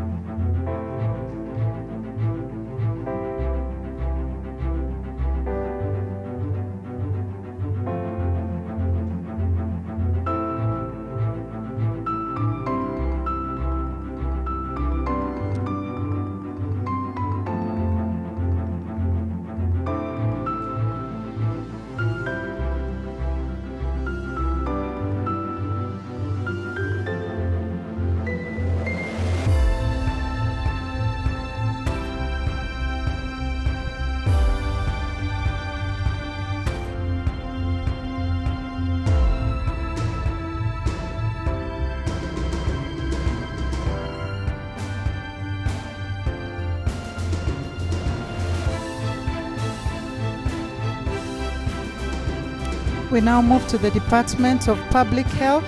We now move to the Department of Public Health.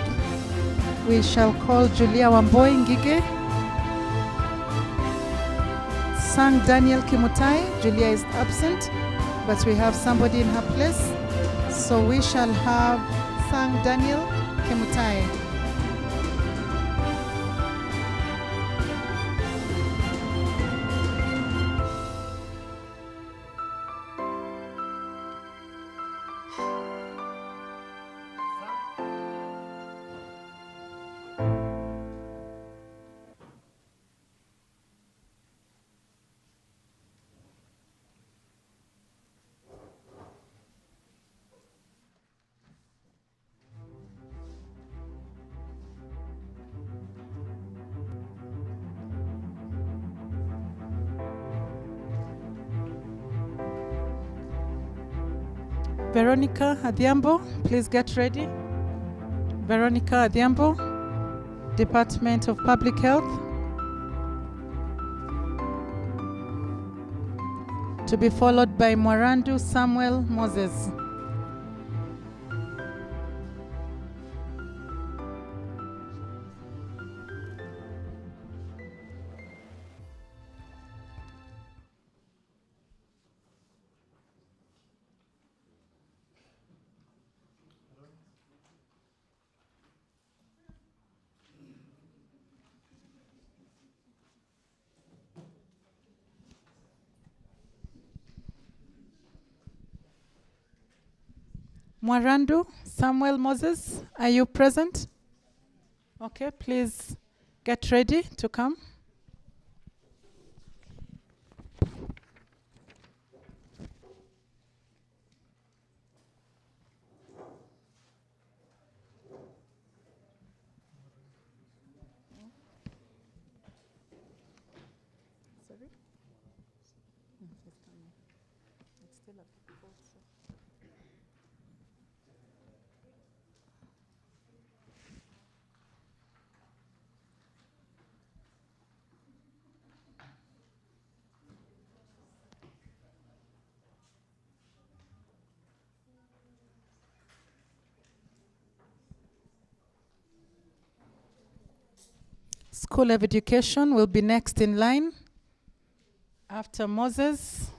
We shall call Julia Wamboi Ngige. Sang Daniel Kimutai. Julia is absent, but we have somebody in her place. So we shall have Sang Daniel Kimutai. Veronica Adhiambo, please get ready. Veronica Adhiambo, Department of Public Health. To be followed by Morandu Samuel Moses. Mwarandu Samuel Moses, are you present? Okay, please get ready to come. School of Education will be next in line after Moses.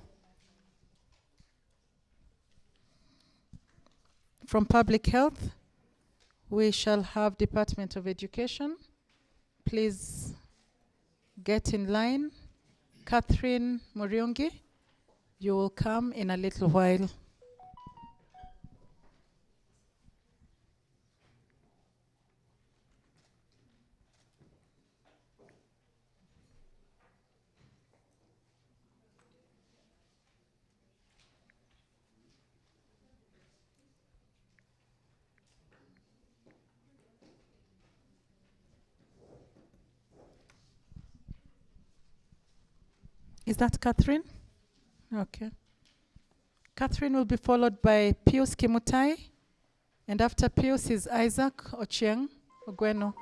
From Public Health, we shall have Department of Education. Please get in line. Catherine Muriungi, you will come in a little while. Is that Catherine? Okay. Catherine will be followed by Pius Kimutai, and after Pius is Isaac Ochieng Ogweno.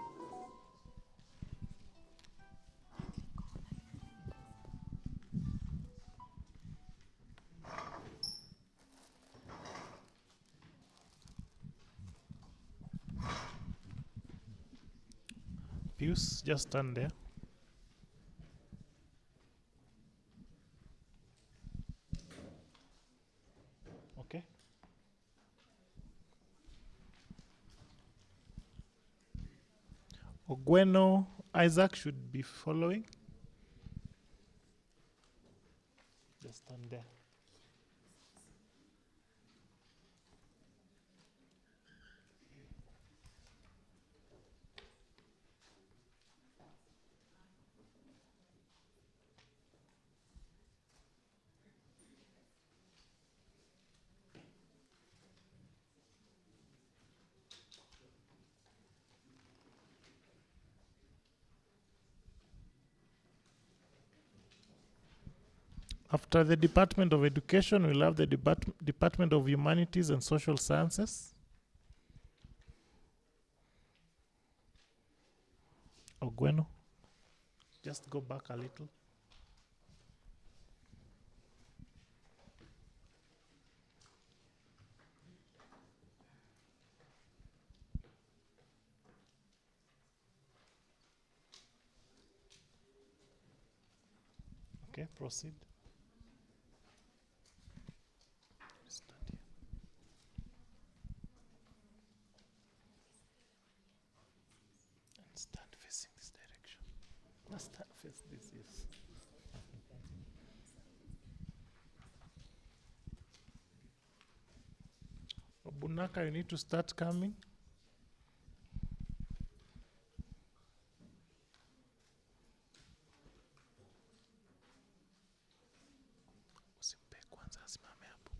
Pius, just stand there. Okay. Ogweno, Isaac should be following. Just stand there. After the Department of Education, we'll have the Department of Humanities and Social Sciences. Ogweno, just go back a little. Okay, proceed. Stand facing this direction. No, stand face this, yes. Obunaka, you need to start coming. Usimpe kwanza, asimame hapo.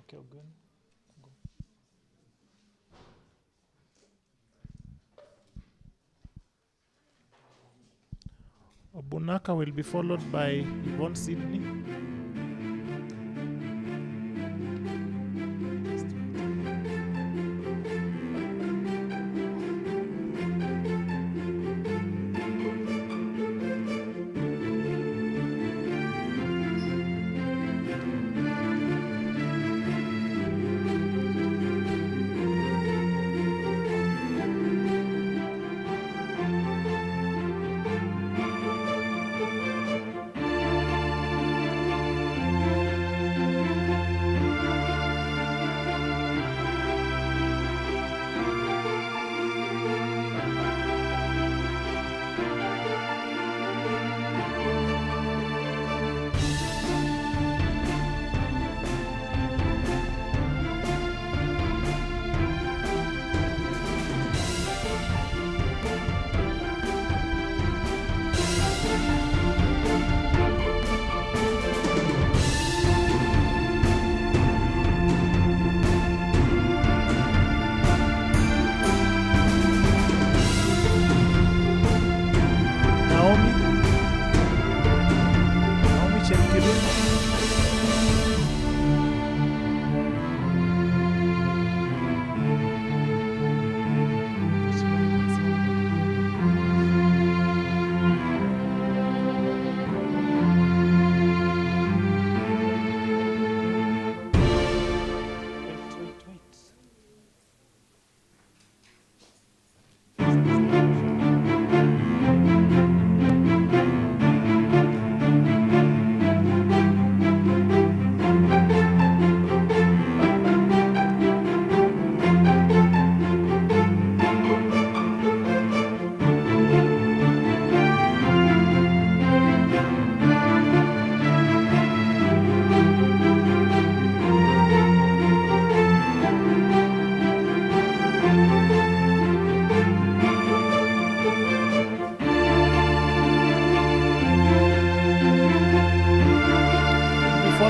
Okay, good. Obunaka will be followed by Yvonne Sydney.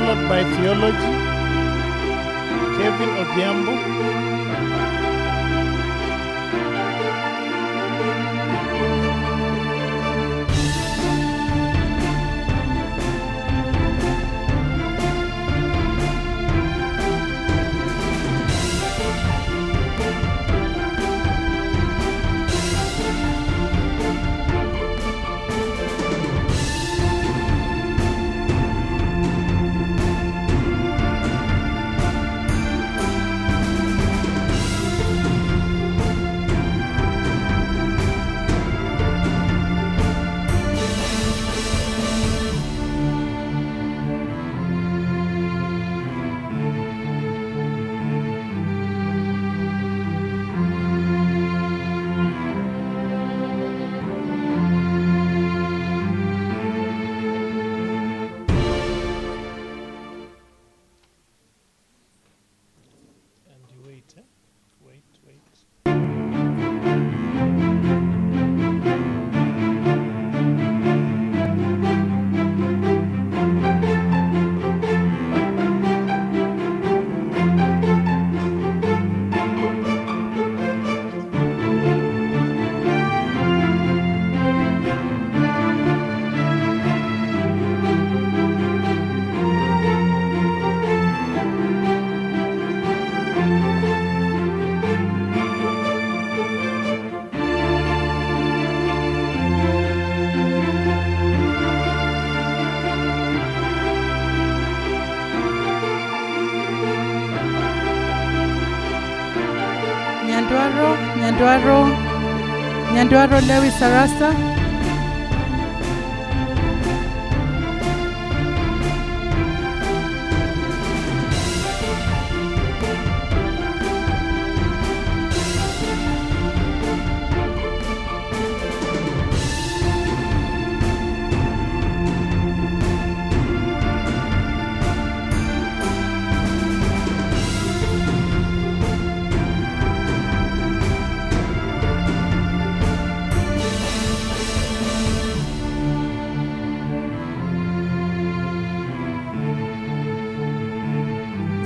followed by theology, Kevin Odhiambo. Nyandwaro Lewi Sarasa.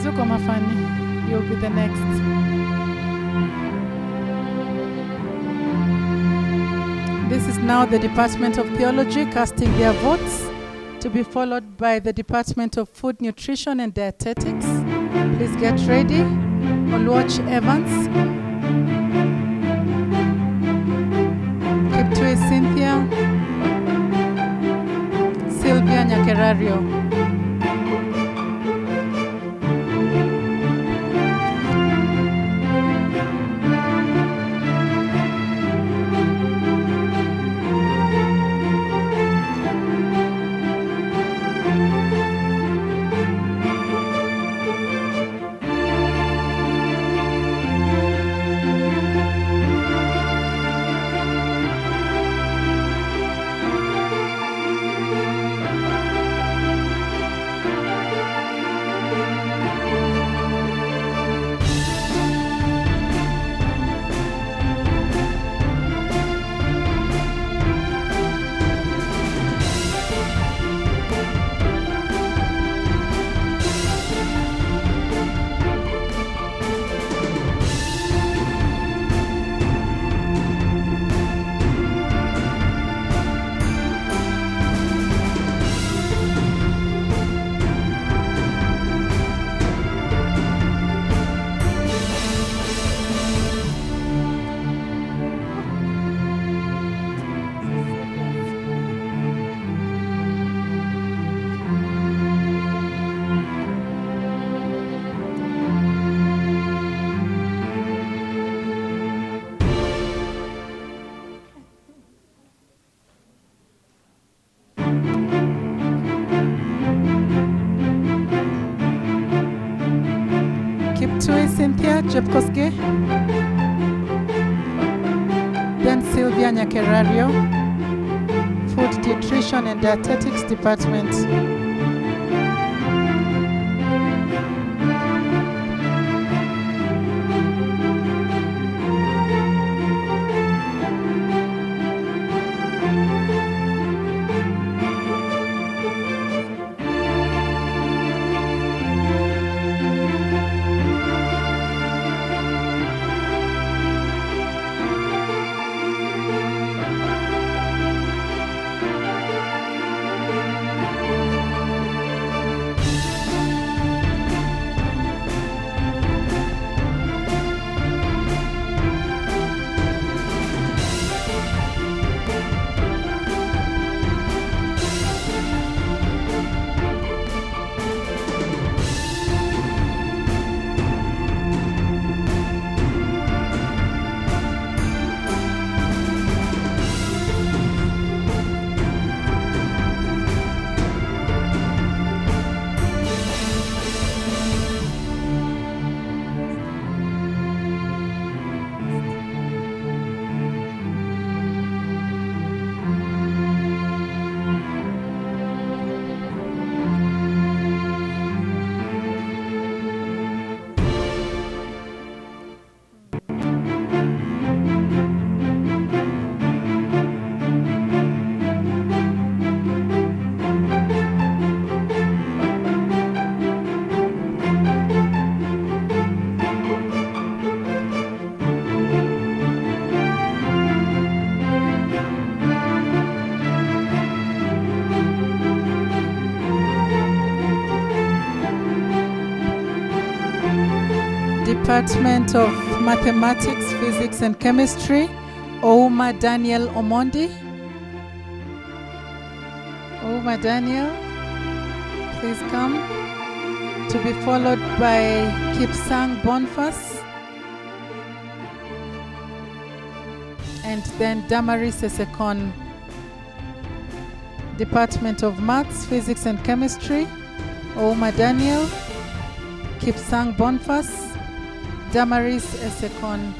Zuko Mafani, you'll be the next. This is now the Department of Theology casting their votes, to be followed by the Department of Food, Nutrition and Dietetics. Please get ready. Oluoch Evans. Kiptui Cynthia. Sylvia Nyakerario. Kiptui Cynthia Jepkoske. Then Sylvia Nyakerario, Food, Nutrition and Dietetics Department. Department of Mathematics, Physics and Chemistry, Ouma Daniel Omondi. Ouma Daniel, please come. To be followed by Kipsang Bonfas. And then Damaris Esekon. Department of Maths, Physics and Chemistry, Ouma Daniel, Kipsang Bonfas, Damaris Esekon.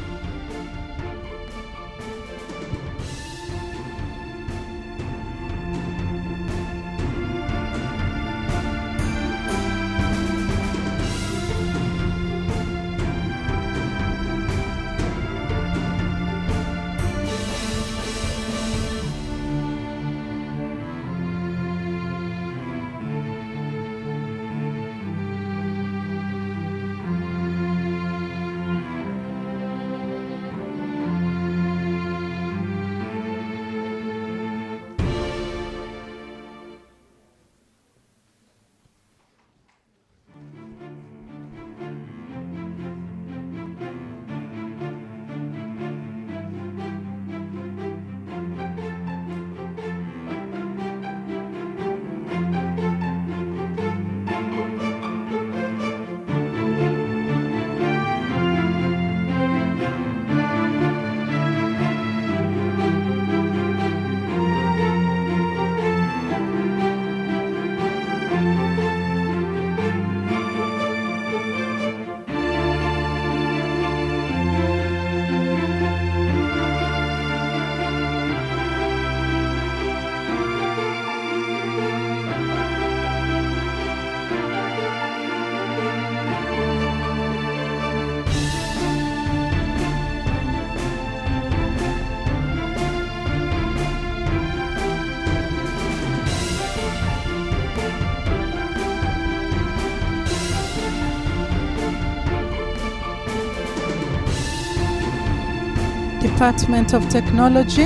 Department of Technology,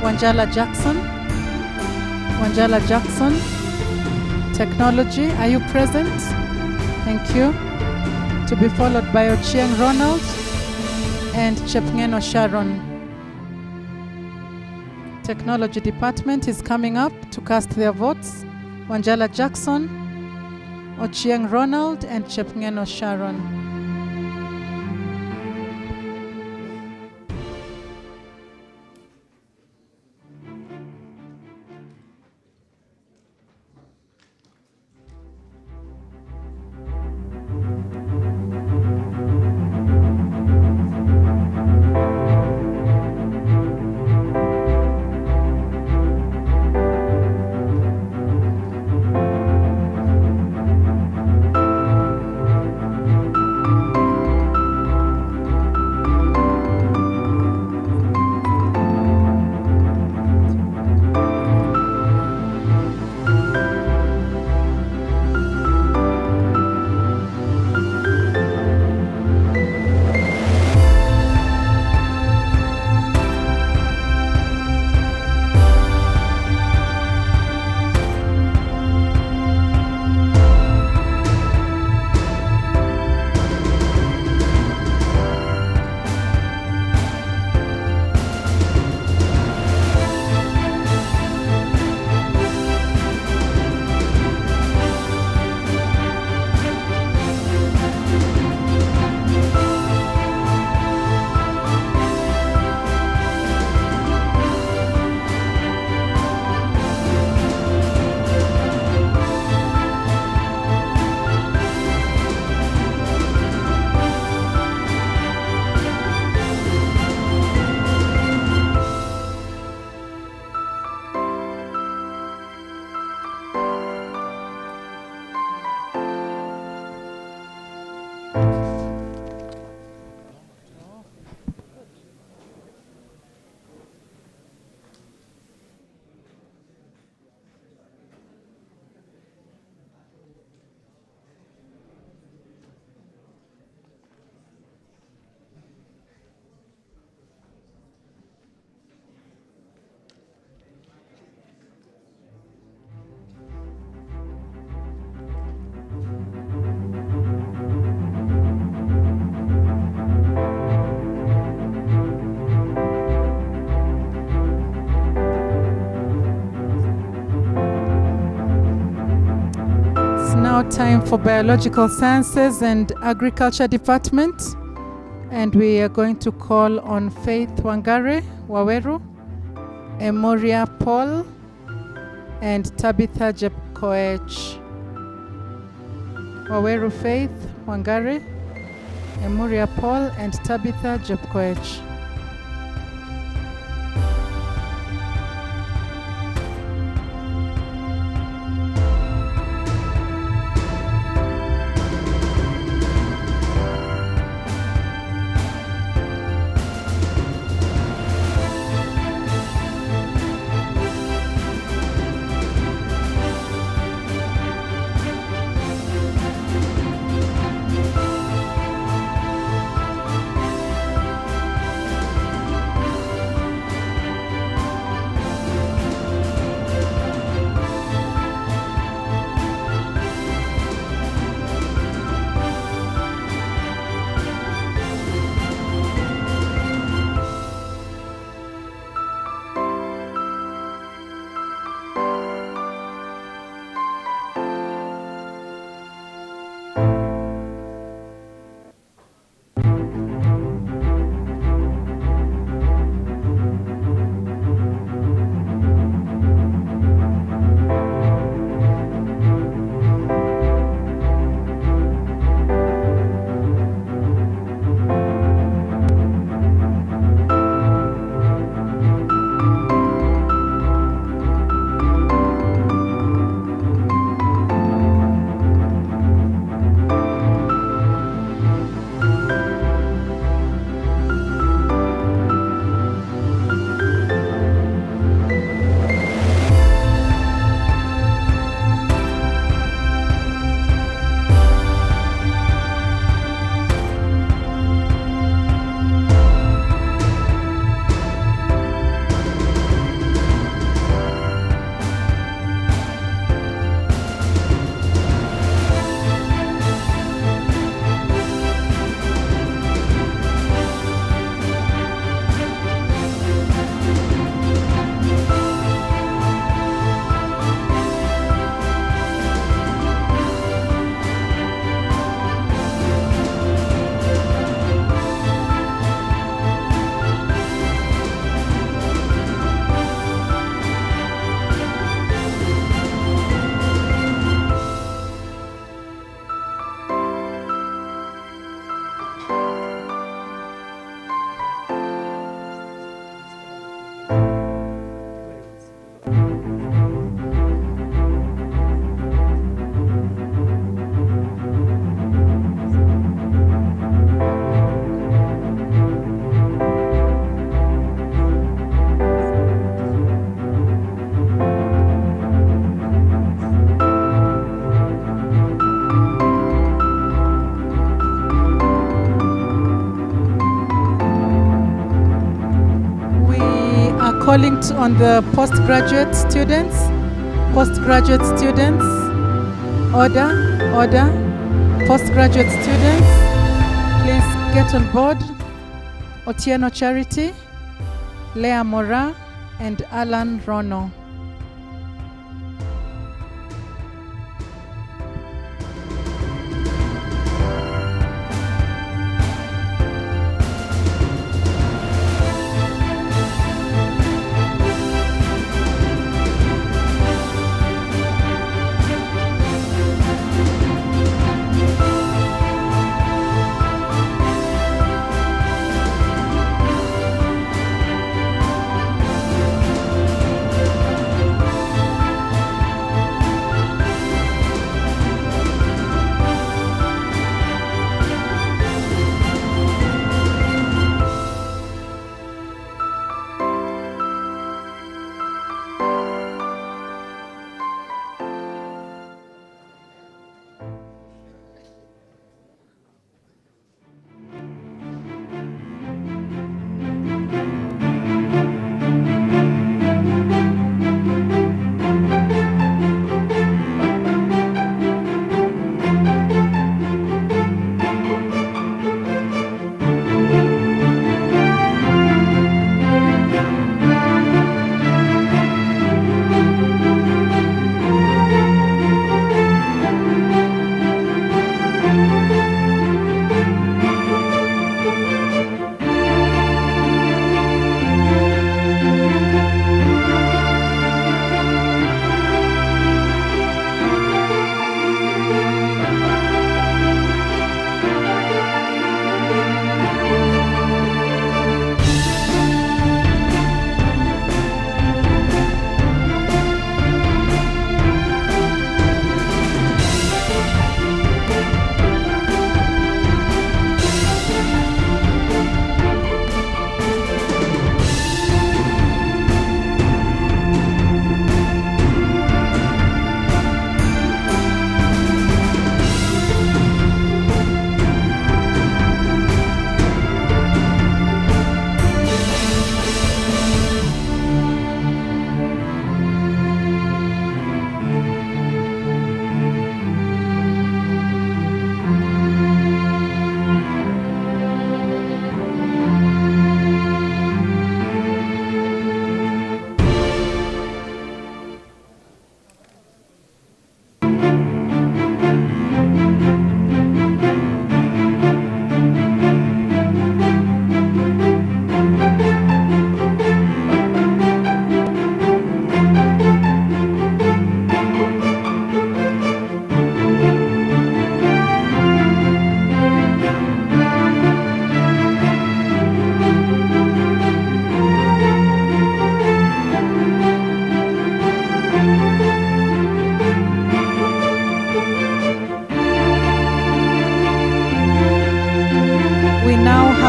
Wanjala Jackson. Wanjala Jackson, Technology, are you present? Thank you. To be followed by Ochieng Ronald and Chepngeno Sharon. Technology Department is coming up to cast their votes. Wanjala Jackson, Ochieng Ronald and Chepngeno Sharon. time for Biological Sciences and Agriculture Department. And we are going to call on Faith Wangare Waweru, Emoria Paul, and Tabitha Jepkoech. Waweru Faith Wangare, Emoria Paul, and Tabitha Jepkoech. Calling on the postgraduate students. Postgraduate students. Order. Postgraduate students, please get on board. Otieno Charity, Leah Mora, and Alan Rono.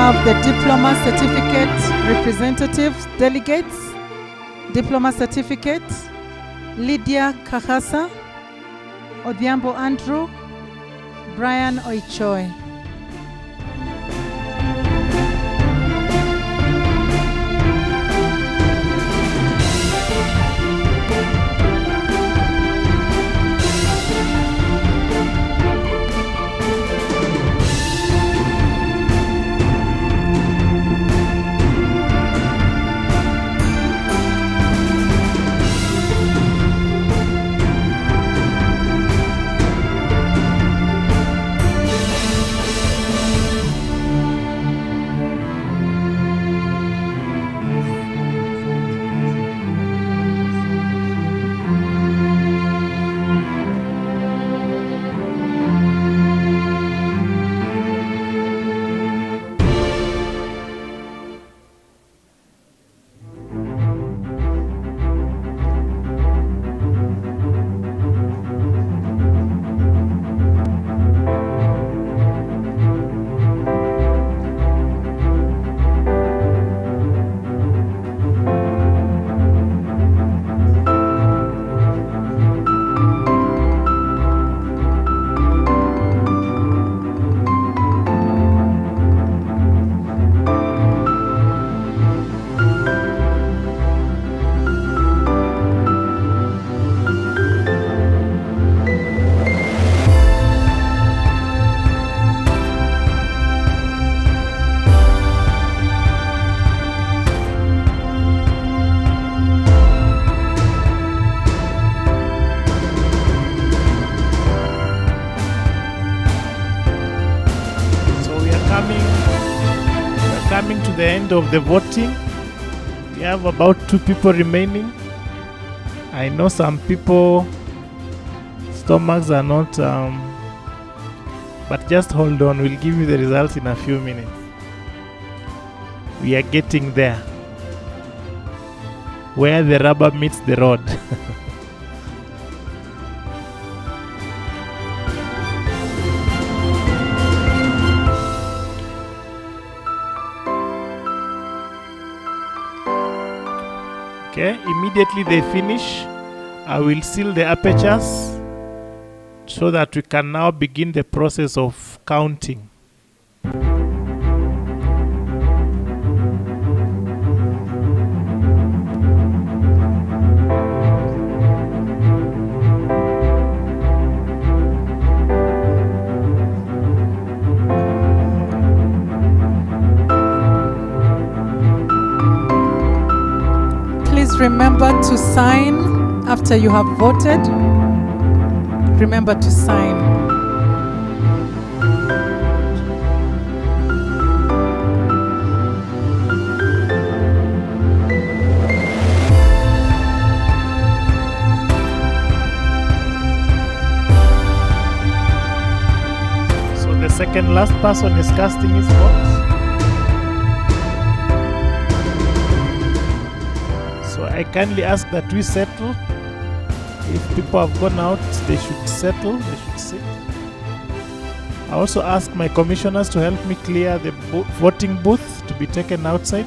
have the diploma certificate representatives, delegates. Diploma certificate, Lydia Kahasa, Odhiambo Andrew, Brian Oichoy. Coming to the end of the voting. We have about 2 people remaining. I know some people stomachs are not but just hold on, we'll give you the results in a few minutes. We are getting there, where the rubber meets the road. Okay, immediately they finish, I will seal the apertures so that we can now begin the process of counting. Remember to sign after you have voted. Remember to sign. So the second last person is casting his vote. I kindly ask that we settle. If people have gone out, they should settle, they should sit. I also ask my commissioners to help me clear the voting booth to be taken outside.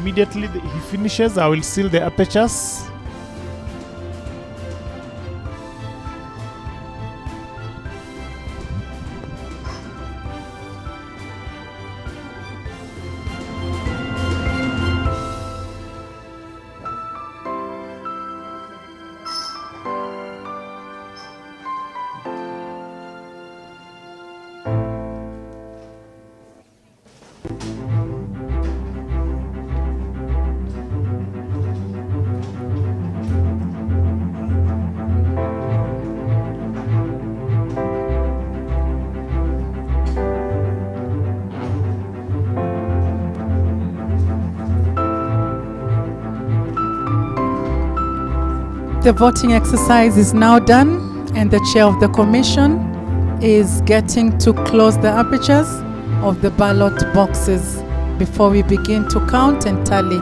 Immediately he finishes, I will seal the apertures. The voting exercise is now done, and the chair of the commission is getting to close the apertures of the ballot boxes before we begin to count and tally.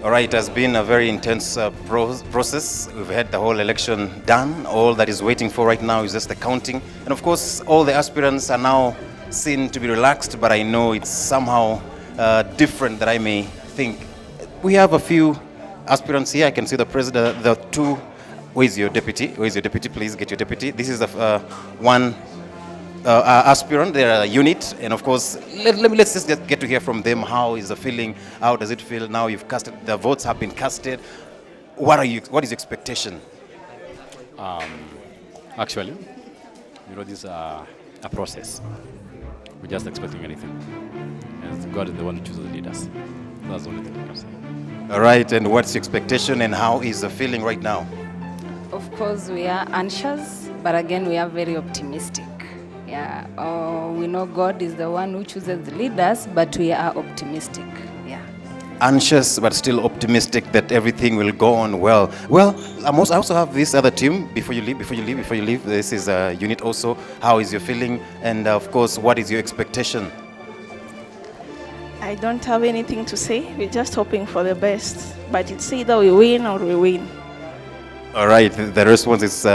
All right, it has been a very intense process. We've had the whole election done. All that is waiting for right now is just the counting. And of course, all the aspirants are now seen to be relaxed, but I know it's somehow different that I may think. We have a few aspirants here. I can see the president, the two. Where's your deputy? Where's your deputy? Please get your deputy. This is the one aspirant, they're a unit, and of course, let's just get to hear from them. How is the feeling? How does it feel now? You've casted, the votes have been casted. What is your expectation? Actually, this is a process. We're just expecting anything. And God is the one who chooses the leaders. That's the only thing I can say. All right, and what's your expectation and how is the feeling right now? Of course, we are anxious, but again, we are very optimistic. Yeah, we know God is the one who chooses the leaders, but we are optimistic. Yeah. Anxious, but still optimistic that everything will go on well. Well, I also have this other team. Before you leave. This is a unit also. How is your feeling? And of course, what is your expectation? I don't have anything to say. We're just hoping for the best. But it's either we win or we win. All right, the response is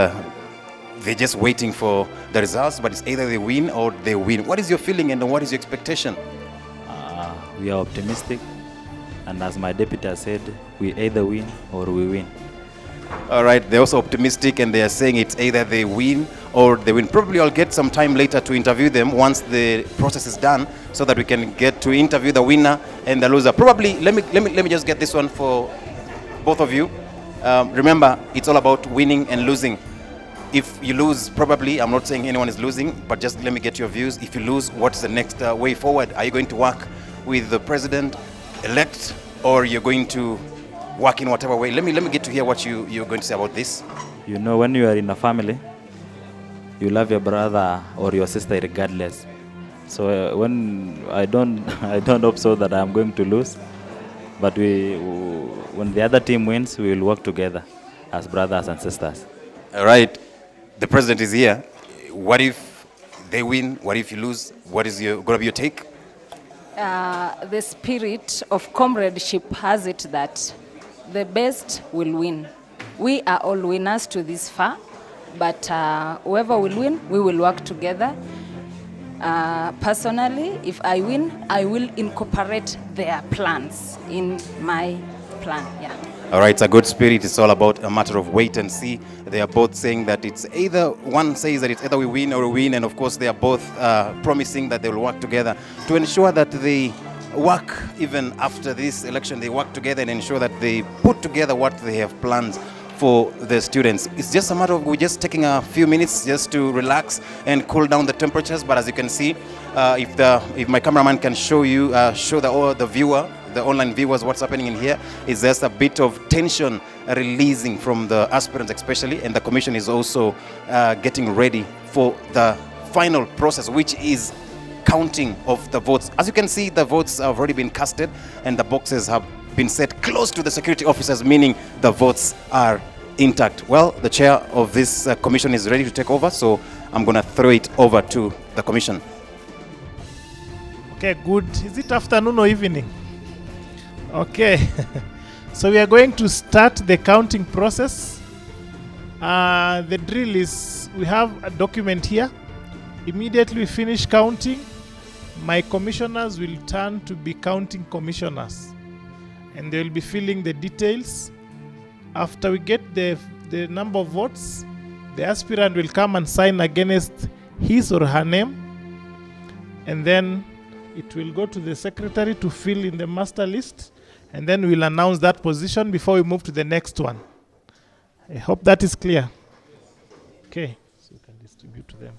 they're just waiting for the results, but it's either they win or they win. What is your feeling and what is your expectation? We are optimistic, and as my deputy has said, we either win or we win. All right, they're also optimistic and they are saying it's either they win or they win. Probably I'll get some time later to interview them once the process is done so that we can get to interview the winner and the loser. Probably, let me just get this one for both of you. Remember, it's all about winning and losing. If you lose, probably, I'm not saying anyone is losing, but just let me get your views. If you lose, what's the next way forward? Are you going to work with the president-elect or you're going to work in whatever way? Let me get to hear what you're going to say about this. You know, when you are in a family, you love your brother or your sister regardless. So when I don't hope so that I'm going to lose, but when the other team wins, we will work together as brothers and sisters. All right. The president is here. What if they win? What if you lose? What is going to be your take? The spirit of comradeship has it that the best will win. We are all winners to this far, but whoever will win, we will work together. Personally, if I win, I will incorporate their plans in my plan. Yeah. All right, it's a good spirit. It's all about a matter of wait and see. They are both saying that it's either, one says that it's either we win or we win, and of course they are both promising that they will work together to ensure that they work even after this election. They work together and ensure that they put together what they have planned for the students. It's just a matter of we're just taking a few minutes just to relax and cool down the temperatures. But as you can see, if my cameraman can show you, show the online viewers what's happening in here, is just a bit of tension releasing from the aspirants especially, and the commission is also getting ready for the final process, which is counting of the votes. As you can see, the votes have already been casted and the boxes have been set close to the security officers, meaning the votes are intact. Well, the chair of this commission is ready to take over, so I'm going to throw it over to the commission. Okay, good. Is it afternoon or evening? Okay. So we are going to start the counting process. The drill is, we have a document here. Immediately we finish counting, my commissioners will turn to be counting commissioners, and they will be filling the details. After we get the number of votes, the aspirant will come and sign against his or her name, and then it will go to the secretary to fill in the master list, and then we'll announce that position before we move to the next one. I hope that is clear. Okay, so you can distribute to them.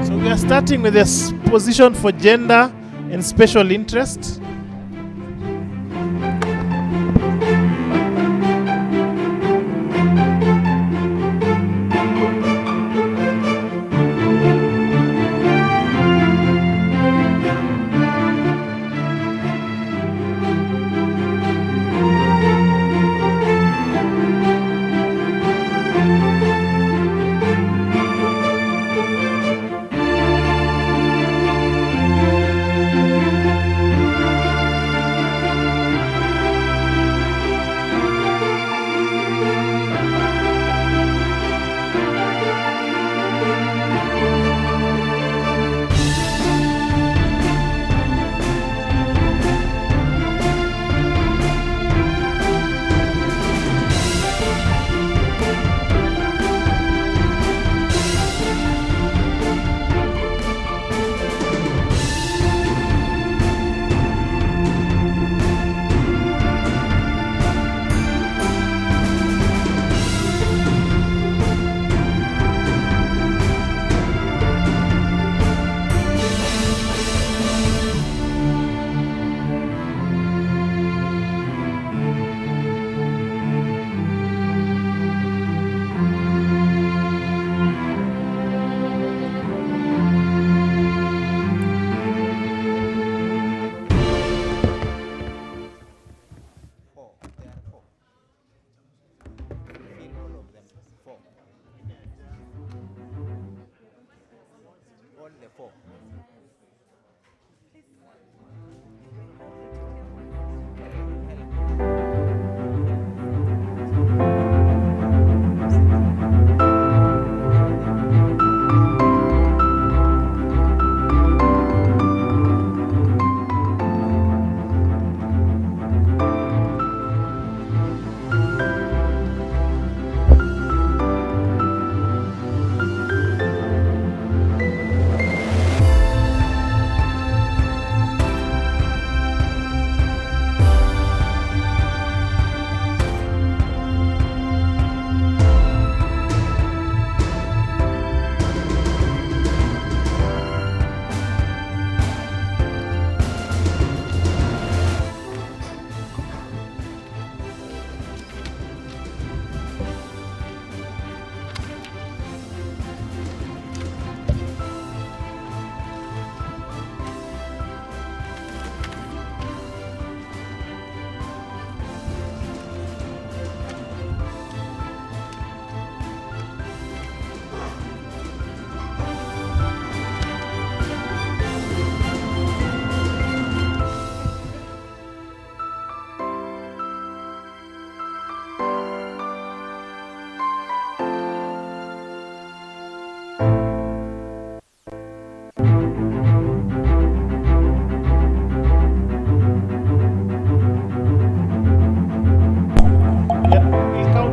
So we are starting with this position for gender and special interest. 4.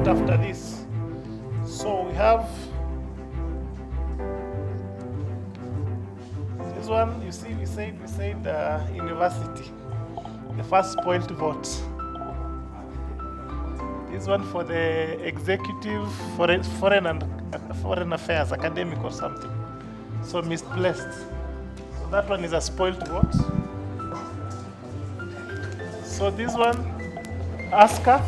After this, so we have this one. You see, we said university, the first point vote. This one for the executive, foreign affairs, academic or something. So misplaced. So that one is a spoiled vote. So this one, Aska.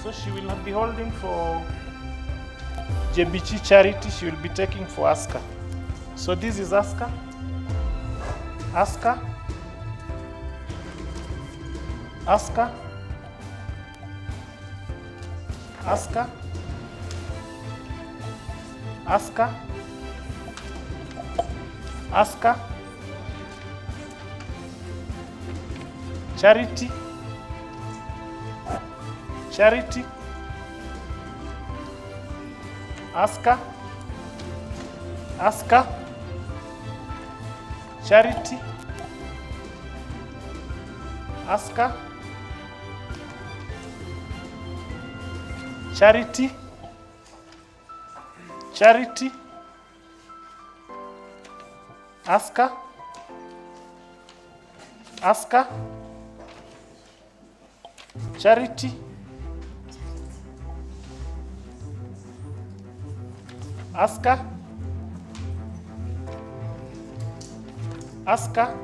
So she will not be holding for JBC charity, she will be taking for Aska. So this is Aska. Aska. Aska. Aska. Aska. Aska. Charity. Charity. Aska. Aska. Charity. Aska. Charity. Charity. Aska. Aska. Charity. Aska. Aska.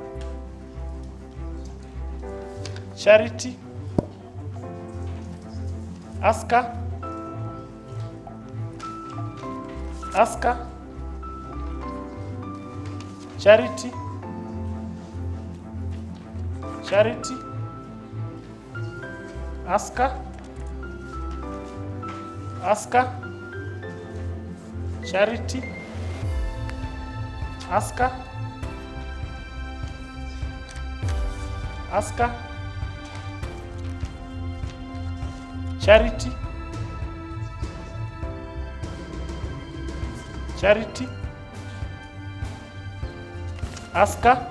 Charity. Aska. Aska. Charity. Charity. Aska. Aska. Charity. Aska. Aska. Charity. Charity. Aska.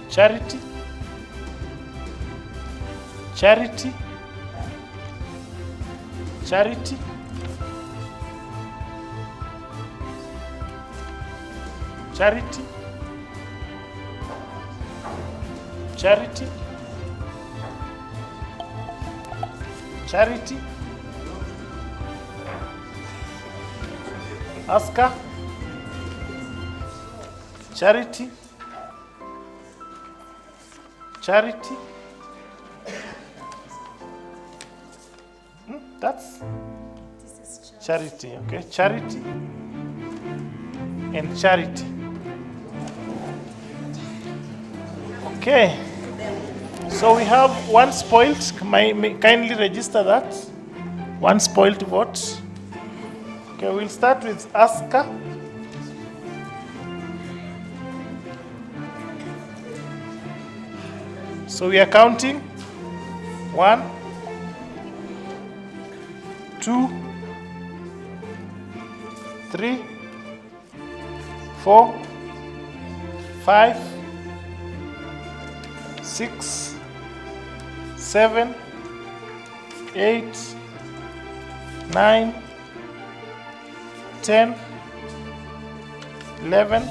Charity. Charity. Charity. Charity. Charity. Charity. Aska. Charity. Charity. That's charity, okay? Charity and charity. Okay. So we have one spoiled. Kindly register that. One spoiled vote. Okay, we'll start with Aska. So we are counting 1, 2, 3, 4, 5, 6, 7, 8, 9, 10, 11,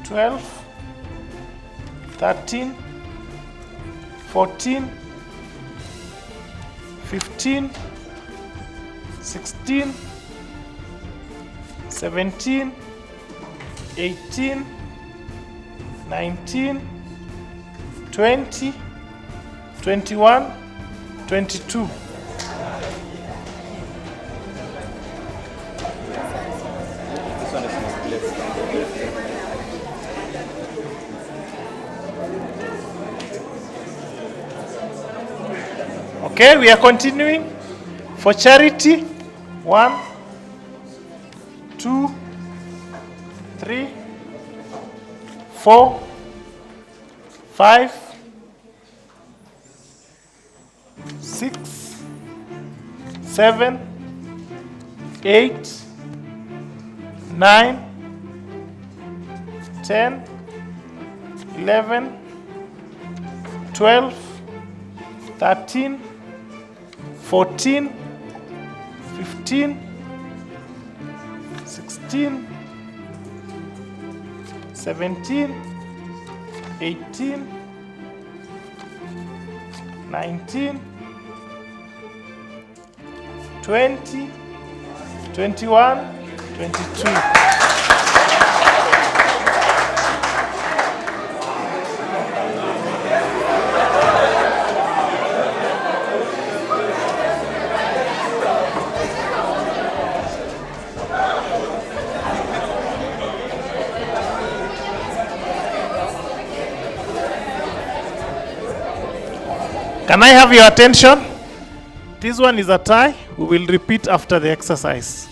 12, 13, 14, 15, 16, 17, 18, 19, 20, 21, 22. Okay, we are continuing. For charity, 1, 2, 3, 4, 5, 6, 7, 8, 9, 10, 11, 12, 13, 14, 15, 16, 17, 18, 19, 20, 21, 22. Can I have your attention? This one is a tie. We will repeat after the exercise.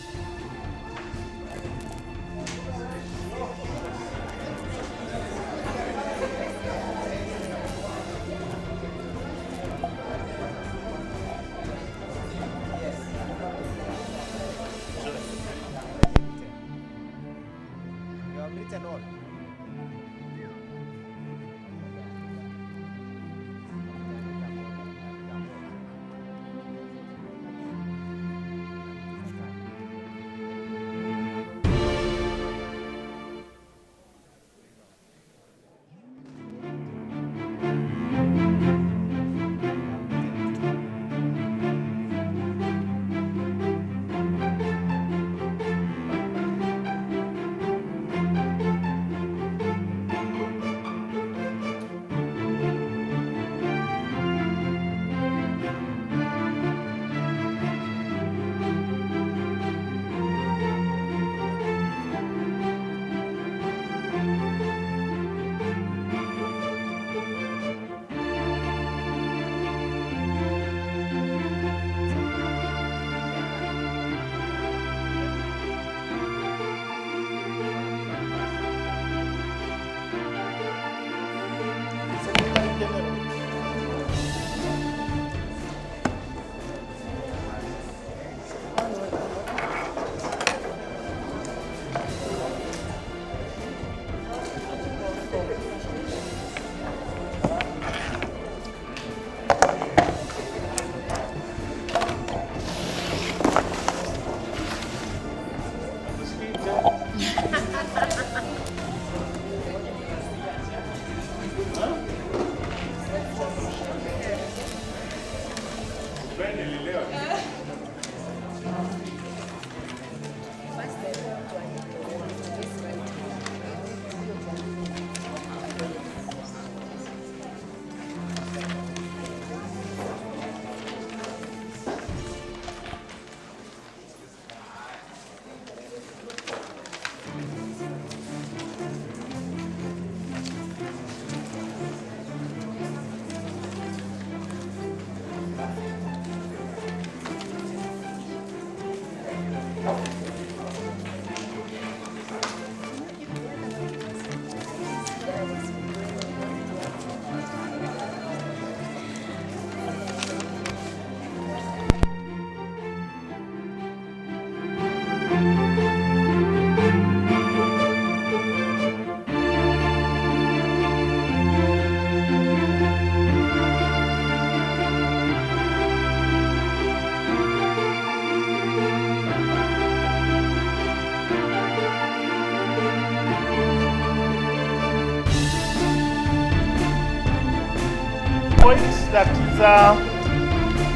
point that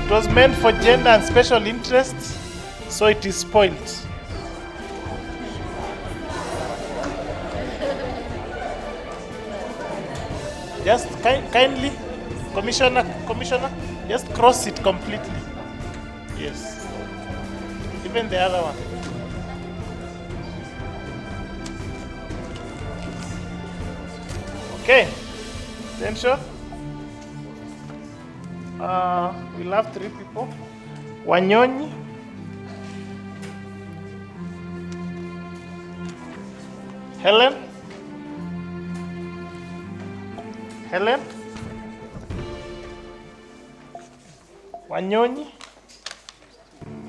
it was meant for gender and special interests, so it is spoiled. Just kindly, Commissioner, just cross it completely. Yes. Even the other one. Okay. Attention. We'll have 3 people. Wanyonyi. Helen. Wanyonyi.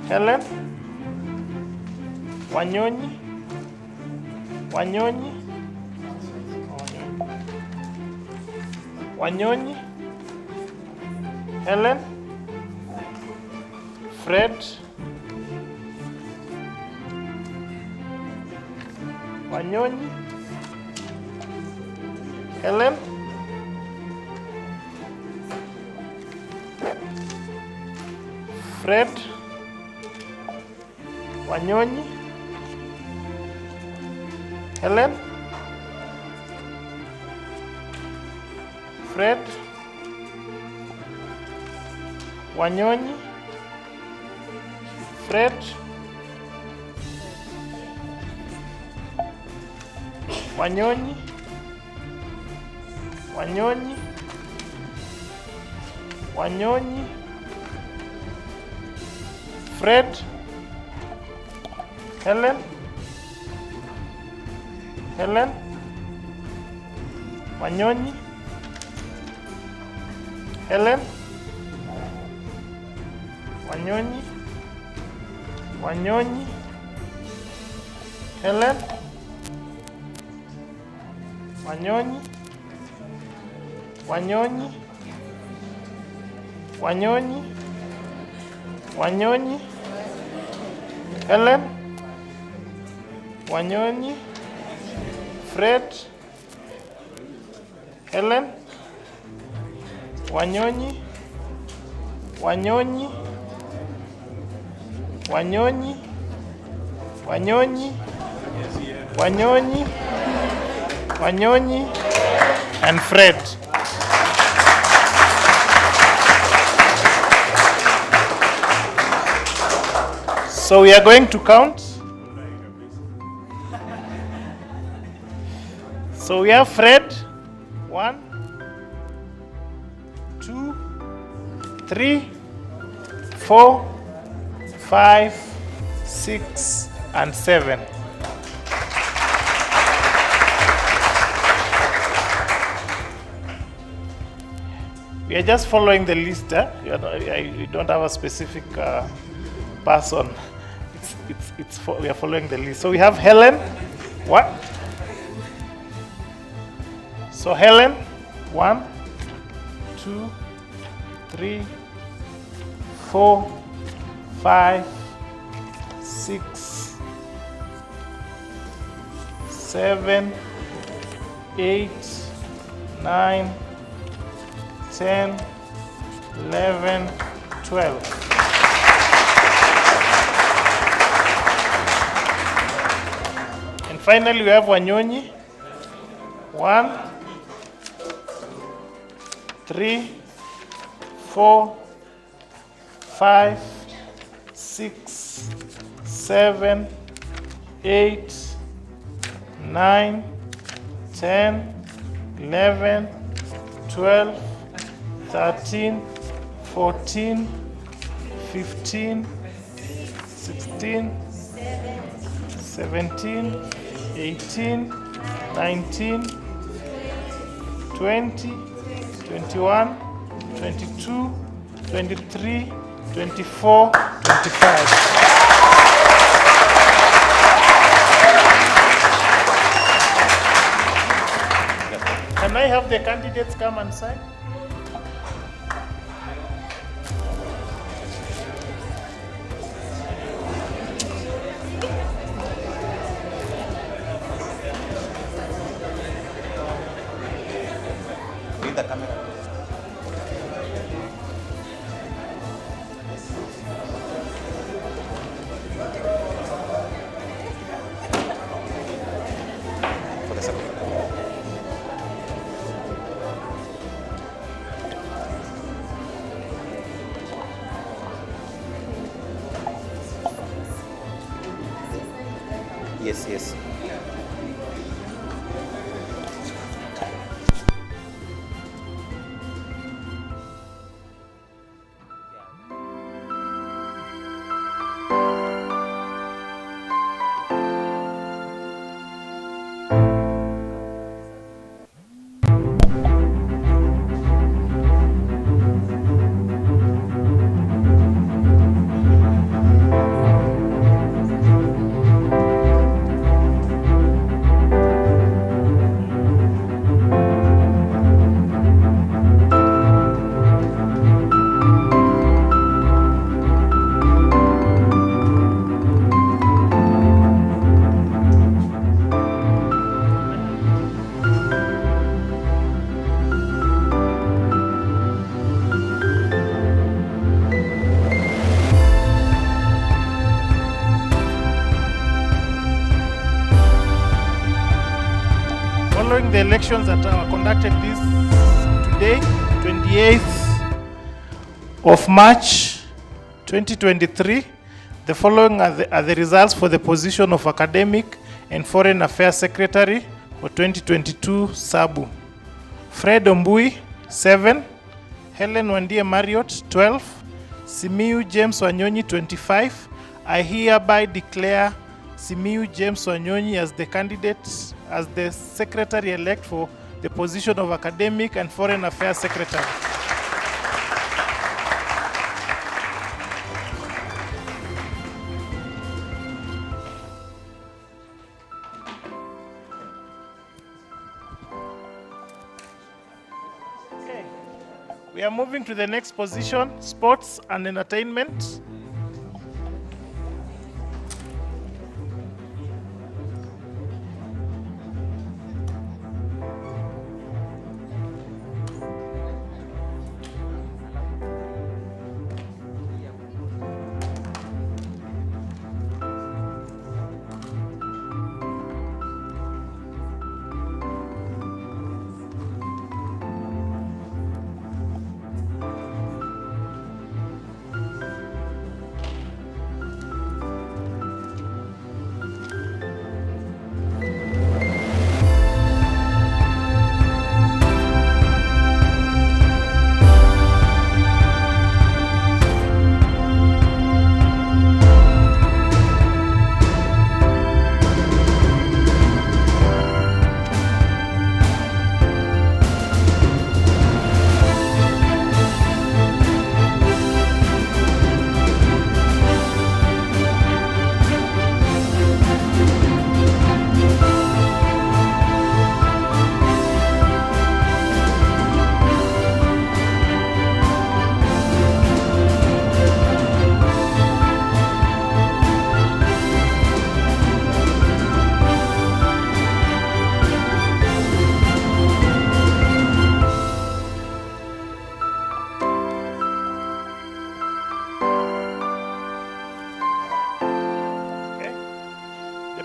Helen. Wanyonyi. Helen. Fred. Wanyonyi. Helen. Fred. Wanyonyi. Helen. Fred. Wanyonyi. Fred. Wanyonyi. Fred. Helen. Wanyonyi. Helen. Wanyonyi. Helen. Wanyonyi. Helen. Wanyonyi. Fred. Helen. Wanyonyi. And Fred. So we are going to count. So we have Fred, 1, 2, 3, 4, 5, 6, and 7. We are just following the list. We don't have a specific person. We are following the list. So we have Helen. What? So Helen, 1, 2, 3, 4, 5, 6, 7, 8, 9, 10, 11, 12. And finally, we have Wanyonyi. 1, 3, 4, 5, 6, 7, 8, 9, 10, 11, 12, 13, 14, 15, 16, 17, 18, 19, 20, 21, 22, 23, 24, 25. Can I have the candidates come and sign? Bring the camera. Yes, yes. Following the elections that are conducted today, 28th of March 2023, the following are the results for the position of Academic and Foreign Affairs Secretary for 2022 SABU. Fred Ombui, 7. Helen Wandie Marriott, 12. Simiu James Wanyonyi, 25. I hereby declare Simiu James Wanyonyi as the candidate, as the Secretary-elect for the position of Academic and Foreign Affairs Secretary. Okay. We are moving to the next position, Sports and Entertainment.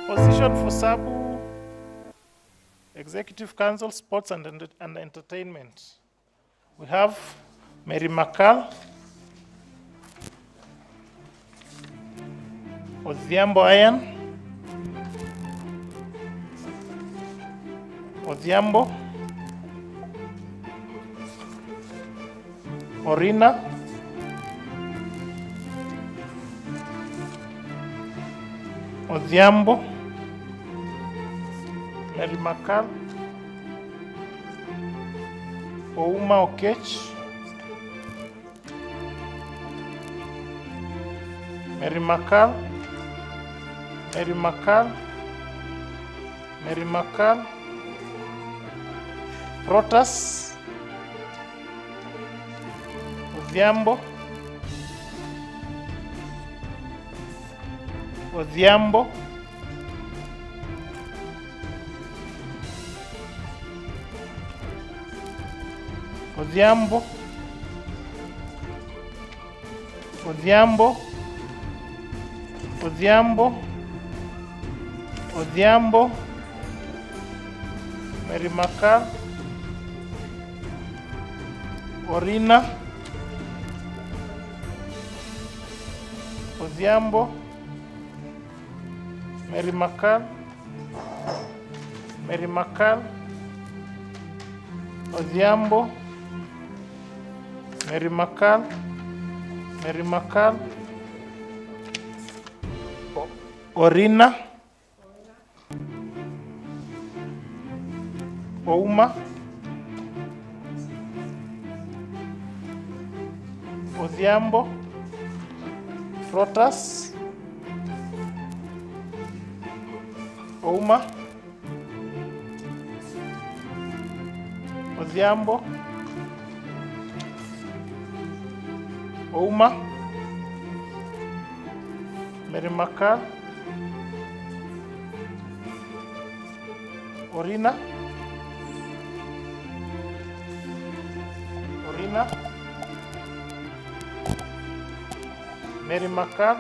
Position for SABU, Executive Council, Sports and Entertainment. We have Mary Makal, Odhiambo Ayan, Odhiambo, Orina, Odhiambo, Mary Makal, Ouma Okech, Mary Makal, Mary Makal, Mary Makal, Protas, Odhiambo, Odhiambo, Odhiambo, Odhiambo, Odhiambo, Odhiambo, Mary Makal, Orina, Odhiambo, Mary Makal, Mary Makal, Odhiambo, Mary Makal, Mary Makal, Orina, Ouma, Odhiambo, Protas, Ouma, Odhiambo, Ouma, Mary Makal, Orina, Orina, Mary Makal,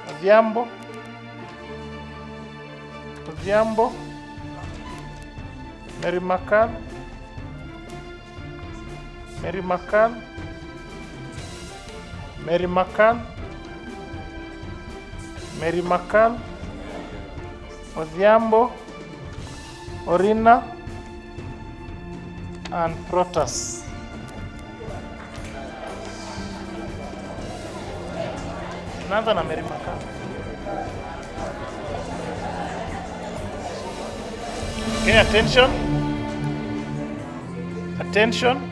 Odhiambo, Odhiambo, Mary Makal, Mary Makal, Mary Makal, Mary Makal, Odhiambo, Orina, and Protas. Nada na Mary Makal. Okay, attention. Attention.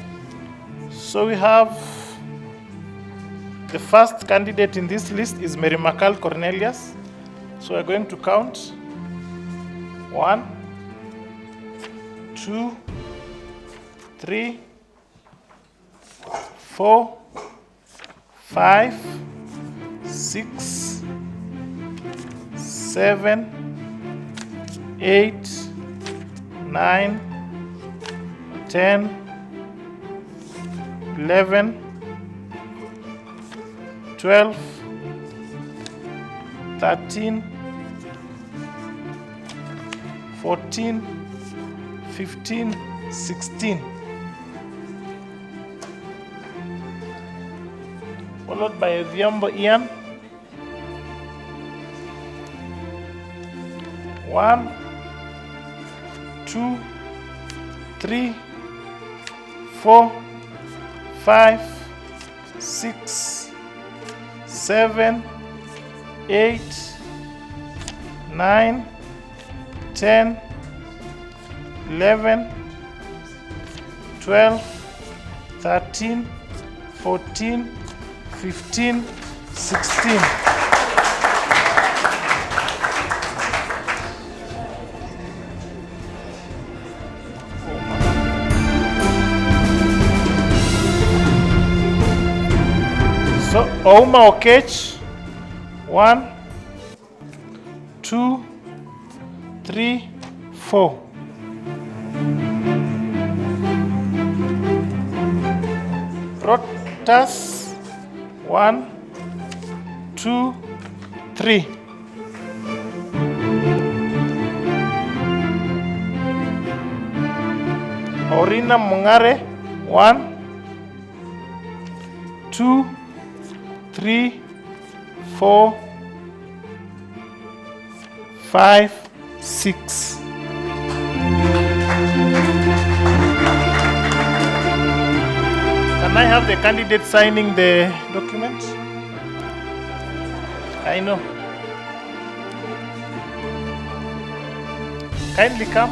So we have the first candidate in this list is Mary Makal Cornelius. So we're going to count. 1, 2, 3, 4, 5, 6, 7, 8, 9, 10, 11, 12, 13, 14, 15, 16. Followed by Odhiambo Ian. 1, 2, 3, 4, 5, 6, 7, 8, 9, 10, 11, 12, 13, 14, 15, 16. So, Ouma Okech, 1, 2, 3, 4. Protas, 1, 2, 3. Orina Mungare, 1, 2, 3, 4, 5, 6. Can I have the candidate signing the document? I know. Kindly come.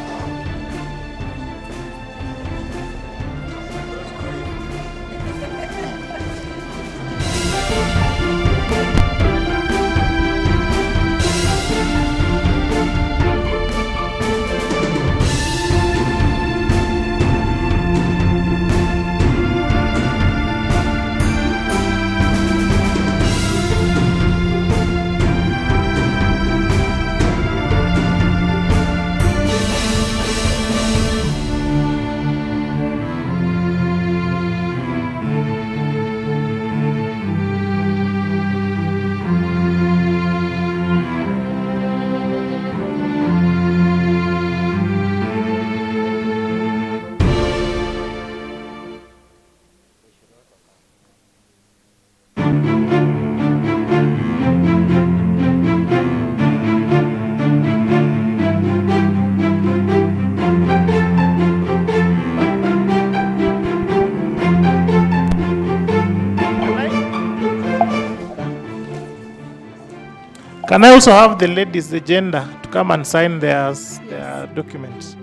Can I also have the ladies, the gender, to come and sign their documents?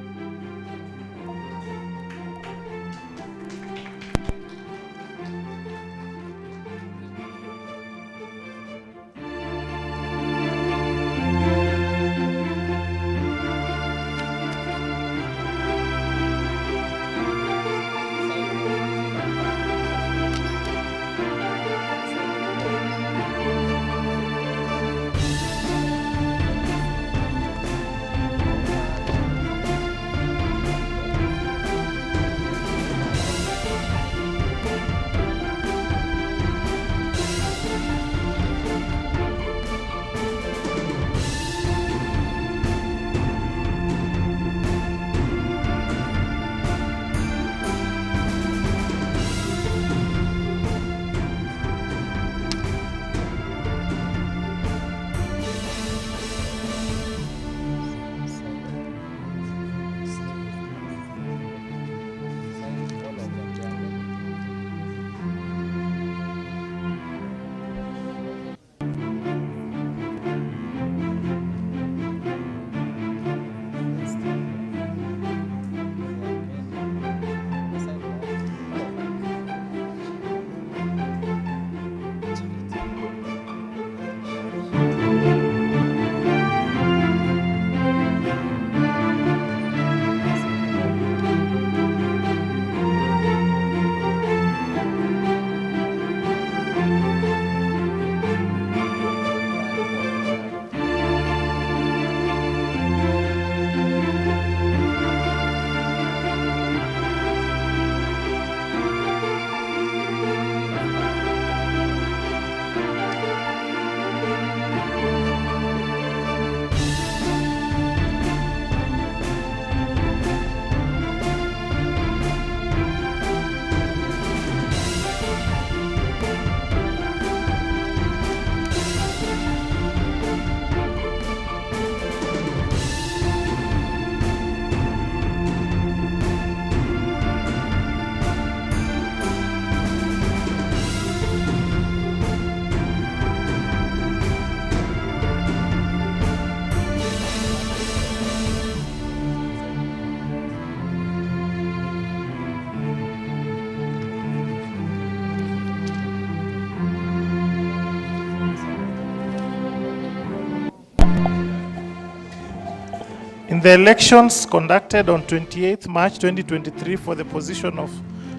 In the elections conducted on 28th March 2023 for the position of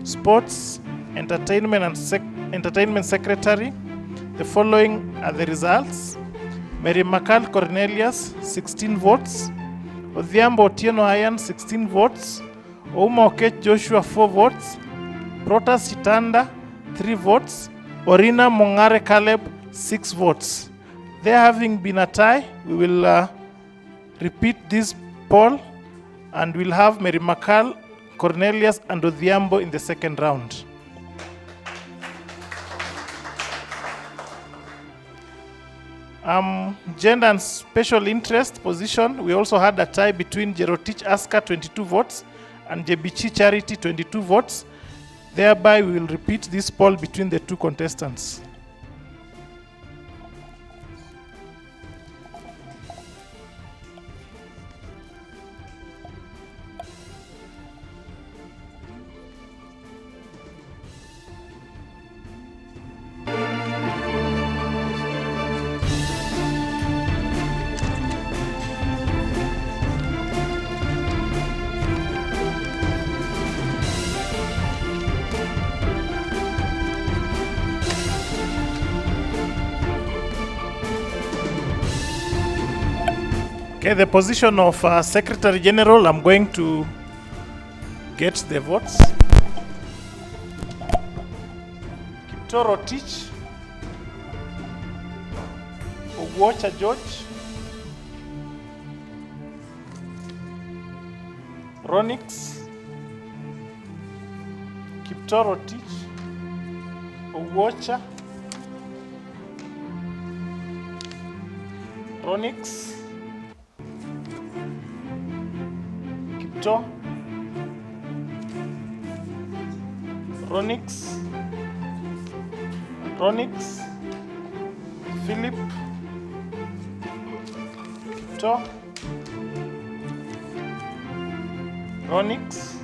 Sports, Entertainment and Entertainment Secretary, the following are the results. Mary Makal Cornelius, 16 votes. Odhiambo Otieno Ayan, 16 votes. Ouma Okech Joshua, 4 votes. Protas Chitanda, 3 votes. Orina Mongare Caleb, 6 votes. There having been a tie, we will repeat this poll and we'll have Mary Makal, Cornelius and Odhiambo in the second round. Gender and special interest position, we also had a tie between Jerotich Aska, 22 votes, and Jebichi Charity, 22 votes. Thereby, we will repeat this poll between the two contestants. Okay, the position of Secretary General, I'm going to get the votes. Kiptoro Tich, Ogwocha George, Ronix, Kiptoro Tich, Ogwocha, Ronix, Ronix, Philip, Kipto, Ronix,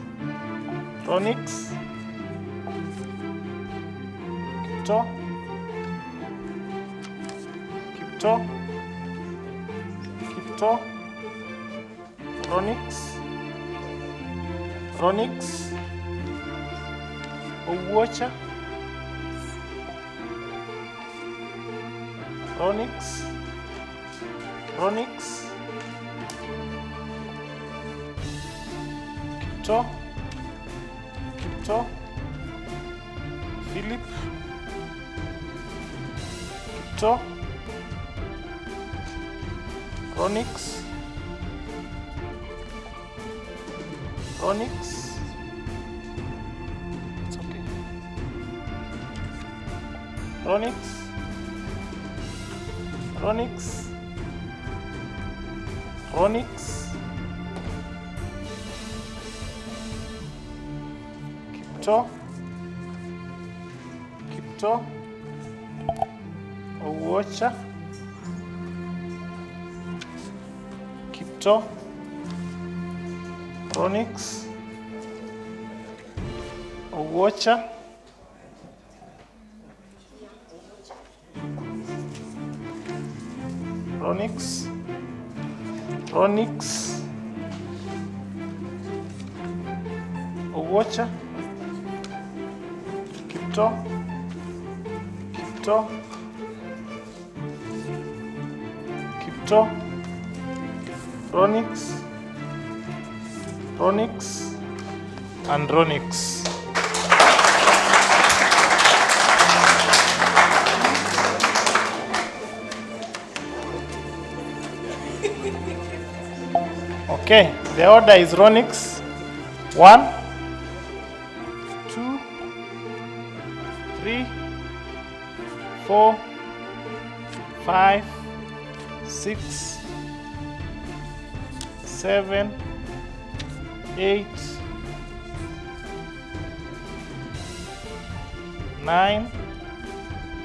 Kipto, Ronix, Owuocha, Ronix, Kipto, Philip, Kipto, Ronix, it's okay. Ronix, Kipto, Owuocha, Kipto, Ronix, Owuocha, Ronix, Owuocha, Kipto, Ronix, and Ronix. Okay, the order is Ronix 1, 2, 3, 4, 5, 6, 7, 8, 9,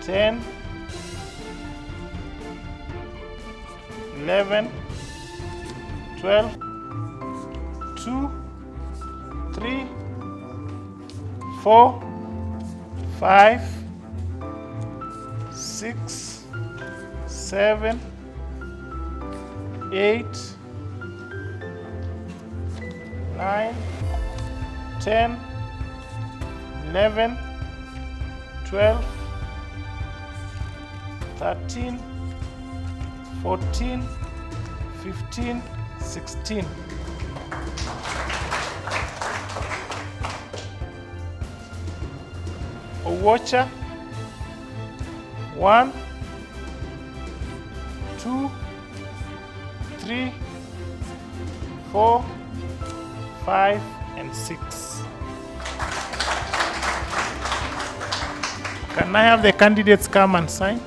10, 11, 12, 2, 3, 4, 5, 6, 7, 8, 9, 10, 11, 12, 13, 14, 15, 16. Owuocha 1, 2, 3, 4, 5, and 6. Can I have the candidates come and sign?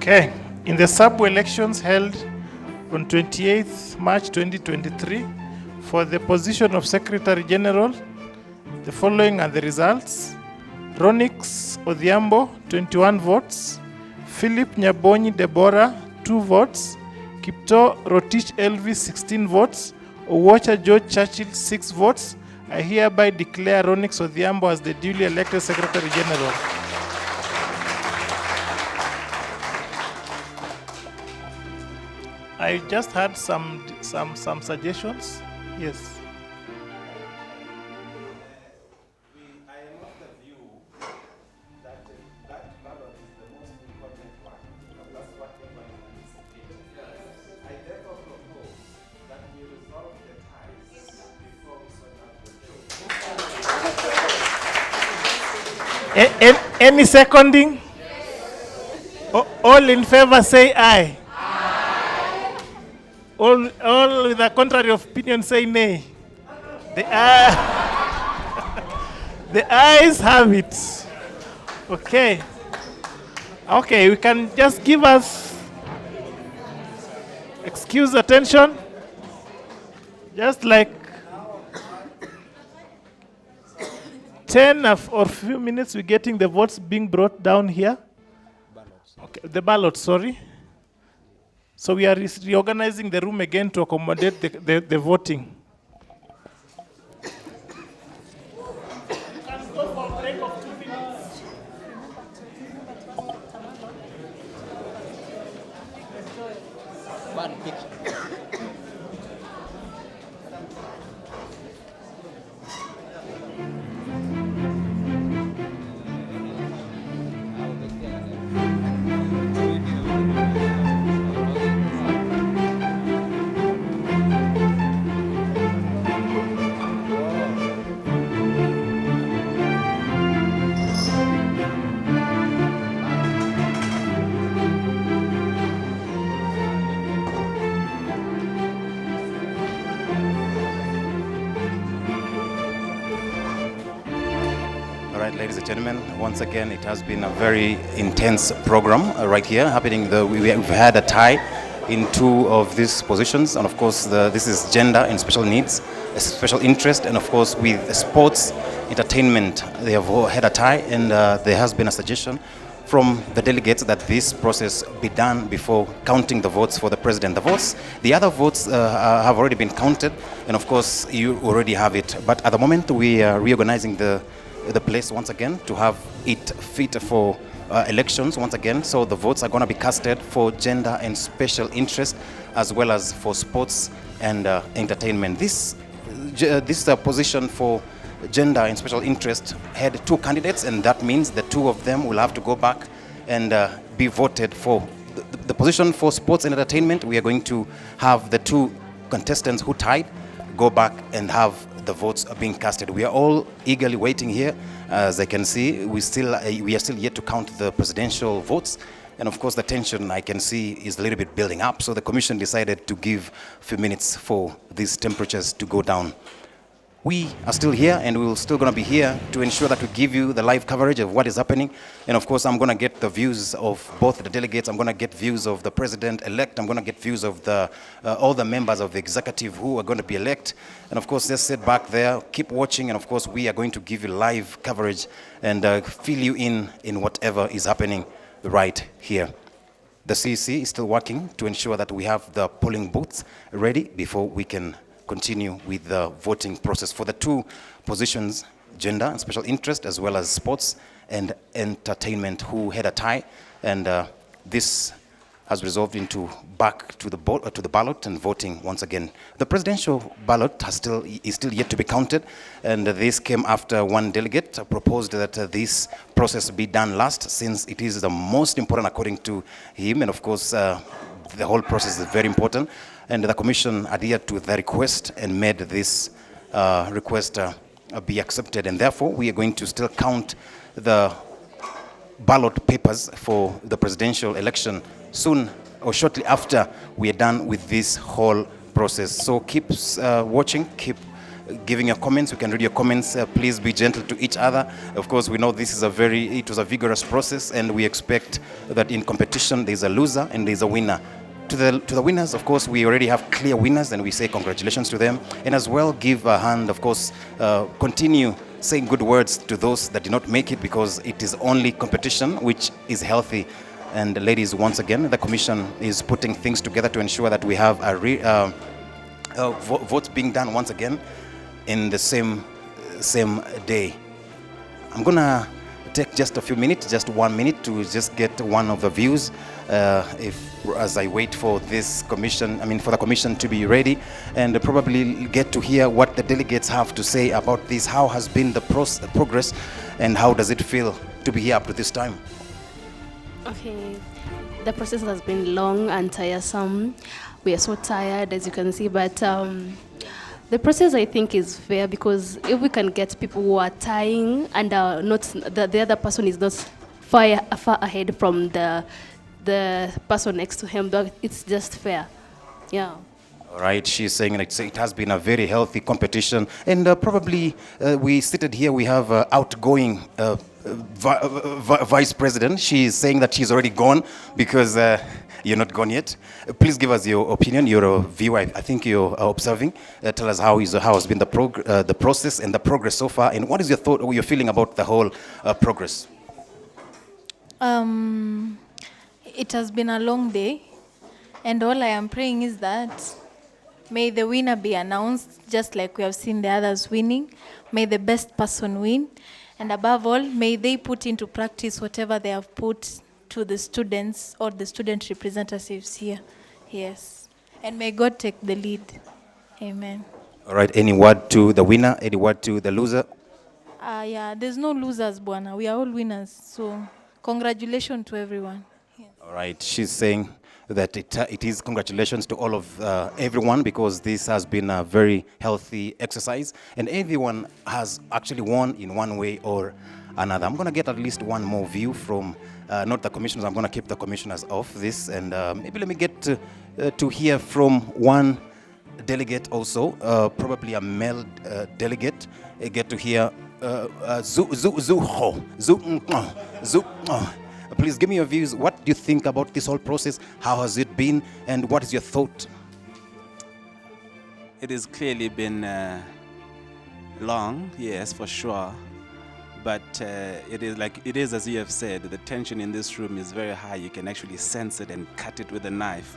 Okay, in the SABU elections held on 28th March 2023, for the position of Secretary General, the following are the results. Ronix Odhiambo, 21 votes. Philip Nyabonyi Deborah, 2 votes. Kipto Rotich Elvis, 16 votes. Owocha George Churchill, 6 votes. I hereby declare Ronix Odhiambo as the duly elected Secretary General. I just had some suggestions. Yes. Any seconding? All in favor say aye. All with a contrary opinion say nay. The ayes have it. Okay. Okay, we can just give us excuse attention. Just like 10 or few minutes, we're getting the votes being brought down here. Okay, the ballot, sorry. So we are reorganizing the room again to accommodate the voting. Ladies and gentlemen, once again, it has been a very intense program right here happening. We've had a tie in 2 of these positions, and of course, this is gender and special needs, a special interest, and of course, with sports, entertainment, they have all had a tie, and there has been a suggestion from the delegates that this process be done before counting the votes for the president. The other votes have already been counted, and of course, you already have it. But at the moment, we are reorganizing the place once again to have it fit for elections once again. So the votes are going to be casted for gender and special interest, as well as for sports and entertainment. This position for gender and special interest had 2 candidates, and that means the 2 of them will have to go back and be voted for. The position for sports and entertainment, we are going to have the 2 contestants who tied go back and have the votes are being casted. We are all eagerly waiting here. As I can see, we are still yet to count the presidential votes. And of course, the tension I can see is a little bit building up. So the commission decided to give a few minutes for these temperatures to go down. We are still here, and we're still going to be here to ensure that we give you the live coverage of what is happening. And of course, I'm going to get the views of both the delegates. I'm going to get views of the president-elect. I'm going to get views of all the members of the executive who are going to be elected. And of course, just sit back there, keep watching, and of course, we are going to give you live coverage and fill you in whatever is happening right here. The CEC is still working to ensure that we have the polling booths ready before we can continue with the voting process for the 2 positions, gender and special interest, as well as sports and entertainment, who had a tie. And this has resolved into back to the ballot and voting once again. The presidential ballot is still yet to be counted, and this came after one delegate proposed that this process be done last, since it is the most important according to him. And of course, the whole process is very important. And the commission adhered to the request and made this request be accepted. And therefore, we are going to still count the ballot papers for the presidential election soon or shortly after we are done with this whole process. So keep watching, keep giving your comments. We can read your comments. Please be gentle to each other. Of course, we know this is it was a vigorous process, and we expect that in competition there's a loser and there's a winner. To the winners, of course, we already have clear winners, and we say congratulations to them. And as well, give a hand, of course, continue saying good words to those that did not make it, because it is only competition which is healthy. And ladies, once again, the Commission is putting things together to ensure that we have votes being done once again in the same day. I'm gonna take just a few minutes, just 1 minute, to just get one of the views as I wait for this commission, for the commission to be ready, and probably get to hear what the delegates have to say about this. How has been the progress, and how does it feel to be here up to this time? Okay, the process has been long and tiresome. We are so tired, as you can see, but the process, I think, is fair, because if we can get people who are tying and the other person is not far ahead from the person next to him, it's just fair. Yeah. All right, she's saying it has been a very healthy competition, and probably we seated here, we have outgoing Vice President. She is saying that she's already gone because you're not gone yet. Please give us your opinion. You're a viewer. I think you're observing. Tell us how has been the process and the progress so far, and what is your thought or your feeling about the whole progress? It has been a long day, and all I am praying is that may the winner be announced, just like we have seen the others winning. May the best person win, and above all, may they put into practice whatever they have put to the students or the student representatives here. Yes. And may God take the lead. Amen. All right, any word to the winner, any word to the loser? Yeah, there's no losers, Bwana. We are all winners. So congratulations to everyone. All right, she's saying that it is congratulations to all of everyone, because this has been a very healthy exercise, and everyone has actually won in one way or another. I'm going to get at least one more view from not the commissioners. I'm going to keep the commissioners off this, and maybe let me get to hear from one delegate also, probably a male delegate. I get to hear Please give me your views. What do you think about this whole process? How has it been, and what is your thought? It has clearly been long, yes, for sure. But it is as you have said, the tension in this room is very high. You can actually sense it and cut it with a knife.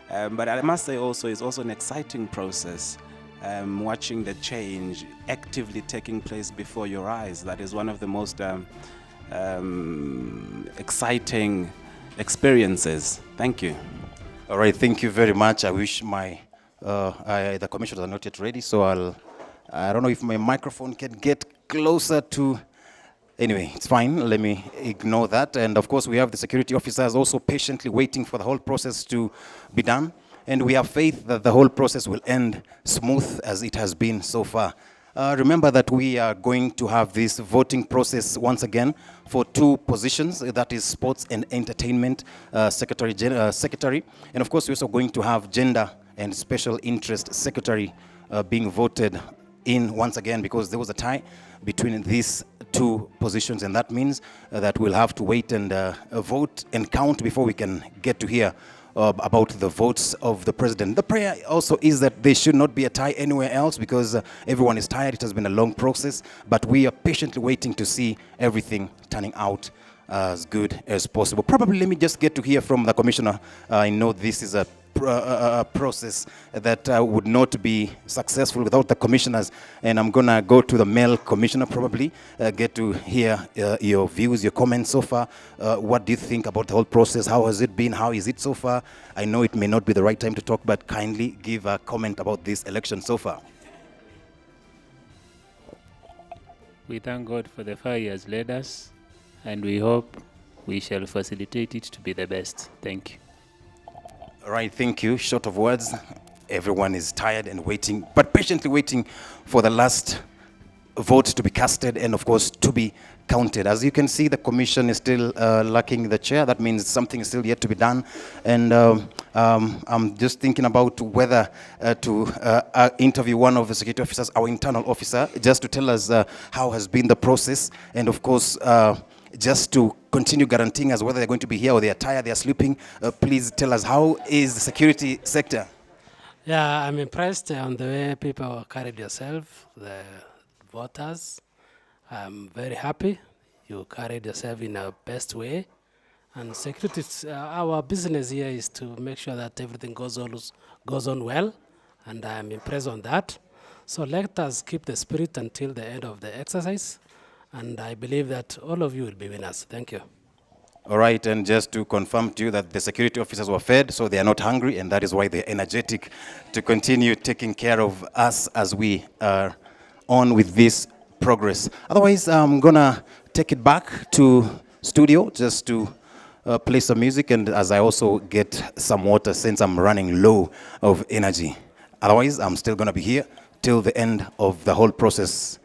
But I must say also, it's also an exciting process. Watching the change actively taking place before your eyes. That is one of the most exciting experiences. Thank you. All right, thank you very much. I wish the commissioners are not yet ready, so I don't know if my microphone can get closer to. Anyway, it's fine. Let me ignore that. And of course, we have the security officers also patiently waiting for the whole process to be done. And we have faith that the whole process will end smooth as it has been so far. Remember that we are going to have this voting process once again for 2 positions, that is Sports and Entertainment Secretary. And of course, we're also going to have Gender and Special Interest Secretary being voted in once again, because there was a tie between these 2 positions, and that means that we'll have to wait and vote and count before we can get to hear about the votes of the president. The prayer also is that there should not be a tie anywhere else, because everyone is tired. It has been a long process, but we are patiently waiting to see everything turning out as good as possible. Probably let me just get to hear from the commissioner. I know this is a process that would not be successful without the commissioners, and I'm gonna go to the male commissioner, probably get to hear your views, your comments so far. What do you think about the whole process? How has it been? How is it so far? I know it may not be the right time to talk, but kindly give a comment about this election so far. We thank God for the far He has led us, and we hope we shall facilitate it to be the best. Thank you. All right, thank you. Short of words. Everyone is tired and waiting, but patiently waiting for the last votes to be casted and, of course, to be counted. As you can see, the commission is still lacking the chair. That means something is still yet to be done. And I'm just thinking about whether to interview one of the security officers, our internal officer, just to tell us how has been the process. And, of course, just to continue guaranteeing us whether they're going to be here or they are tired, they are sleeping. Please tell us, how is the security sector? Yeah, I'm impressed on the way people carried yourself, the voters. I'm very happy you carried yourself in a best way. And security, our business here is to make sure that everything goes on well, and I'm impressed on that. So let us keep the spirit until the end of the exercise, and I believe that all of you will be winners. Thank you. All right, and just to confirm to you that the security officers were fed, so they are not hungry, and that is why they're energetic to continue taking care of us as we are on with this progress. Otherwise, I'm gonna take it back to studio just to play some music, and as I also get some water since I'm running low of energy. Otherwise, I'm still gonna be here till the end of the whole process.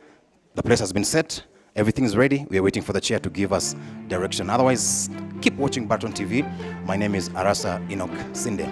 The place has been set. Everything is ready. We are waiting for the chair to give us direction. Otherwise, keep watching Baraton TV. My name is Arasa Enoch Sinde.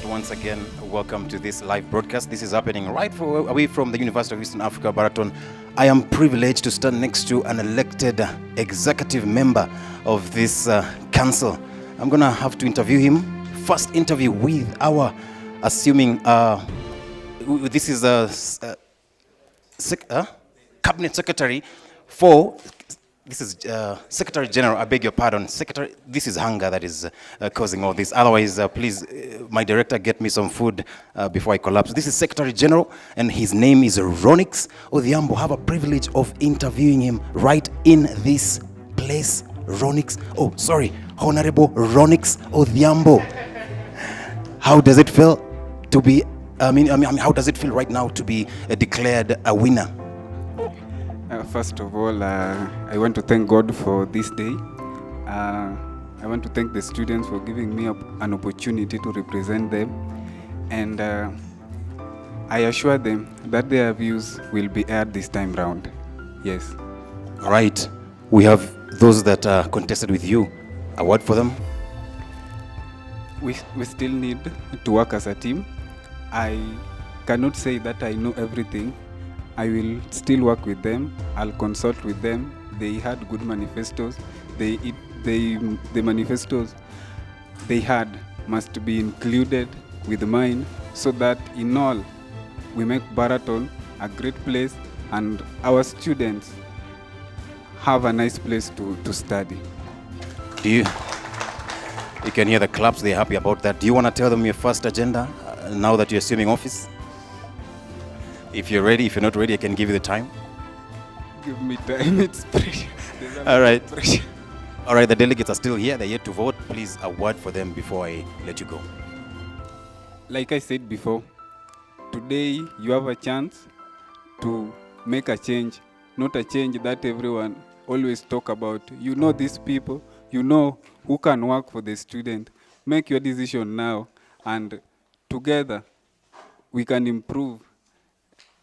Once again, welcome to this live broadcast. This is happening right away from the University of Eastern Africa, Baraton. I am privileged to stand next to an elected executive member of this council. I'm going to have to interview him. First interview with our, assuming, this is a cabinet secretary for, this is Secretary General, I beg your pardon. Secretary, this is hunger that is causing all this. Otherwise, please, my director, get me some food before I collapse. This is Secretary General, and his name is Ronix Odhiambo. I have a privilege of interviewing him right in this place. Ronix, oh, sorry, Honorable Ronix Odhiambo. How does it feel to be, how does it feel right now to be declared a winner? First of all, I want to thank God for this day. I want to thank the students for giving me an opportunity to represent them. And I assure them that their views will be aired this time round. Yes. All right. We have those that contested with you. A word for them? We still need to work as a team. I cannot say that I know everything. I will still work with them. I'll consult with them. They had good manifestos. The manifestos they had must be included with mine, so that in all we make Baraton a great place and our students have a nice place to study. You can hear the claps. They're happy about that. Do you want to tell them your first agenda now that you're assuming office? If you're ready. If you're not ready, I can give you the time. Give me time. It's pressure. All right. All right, the delegates are still here. They're yet to vote. Please, a word for them before I let you go. Like I said before, today you have a chance to make a change, not a change that everyone always talk about. You know these people, you know who can work for the student. Make your decision now, and together we can improve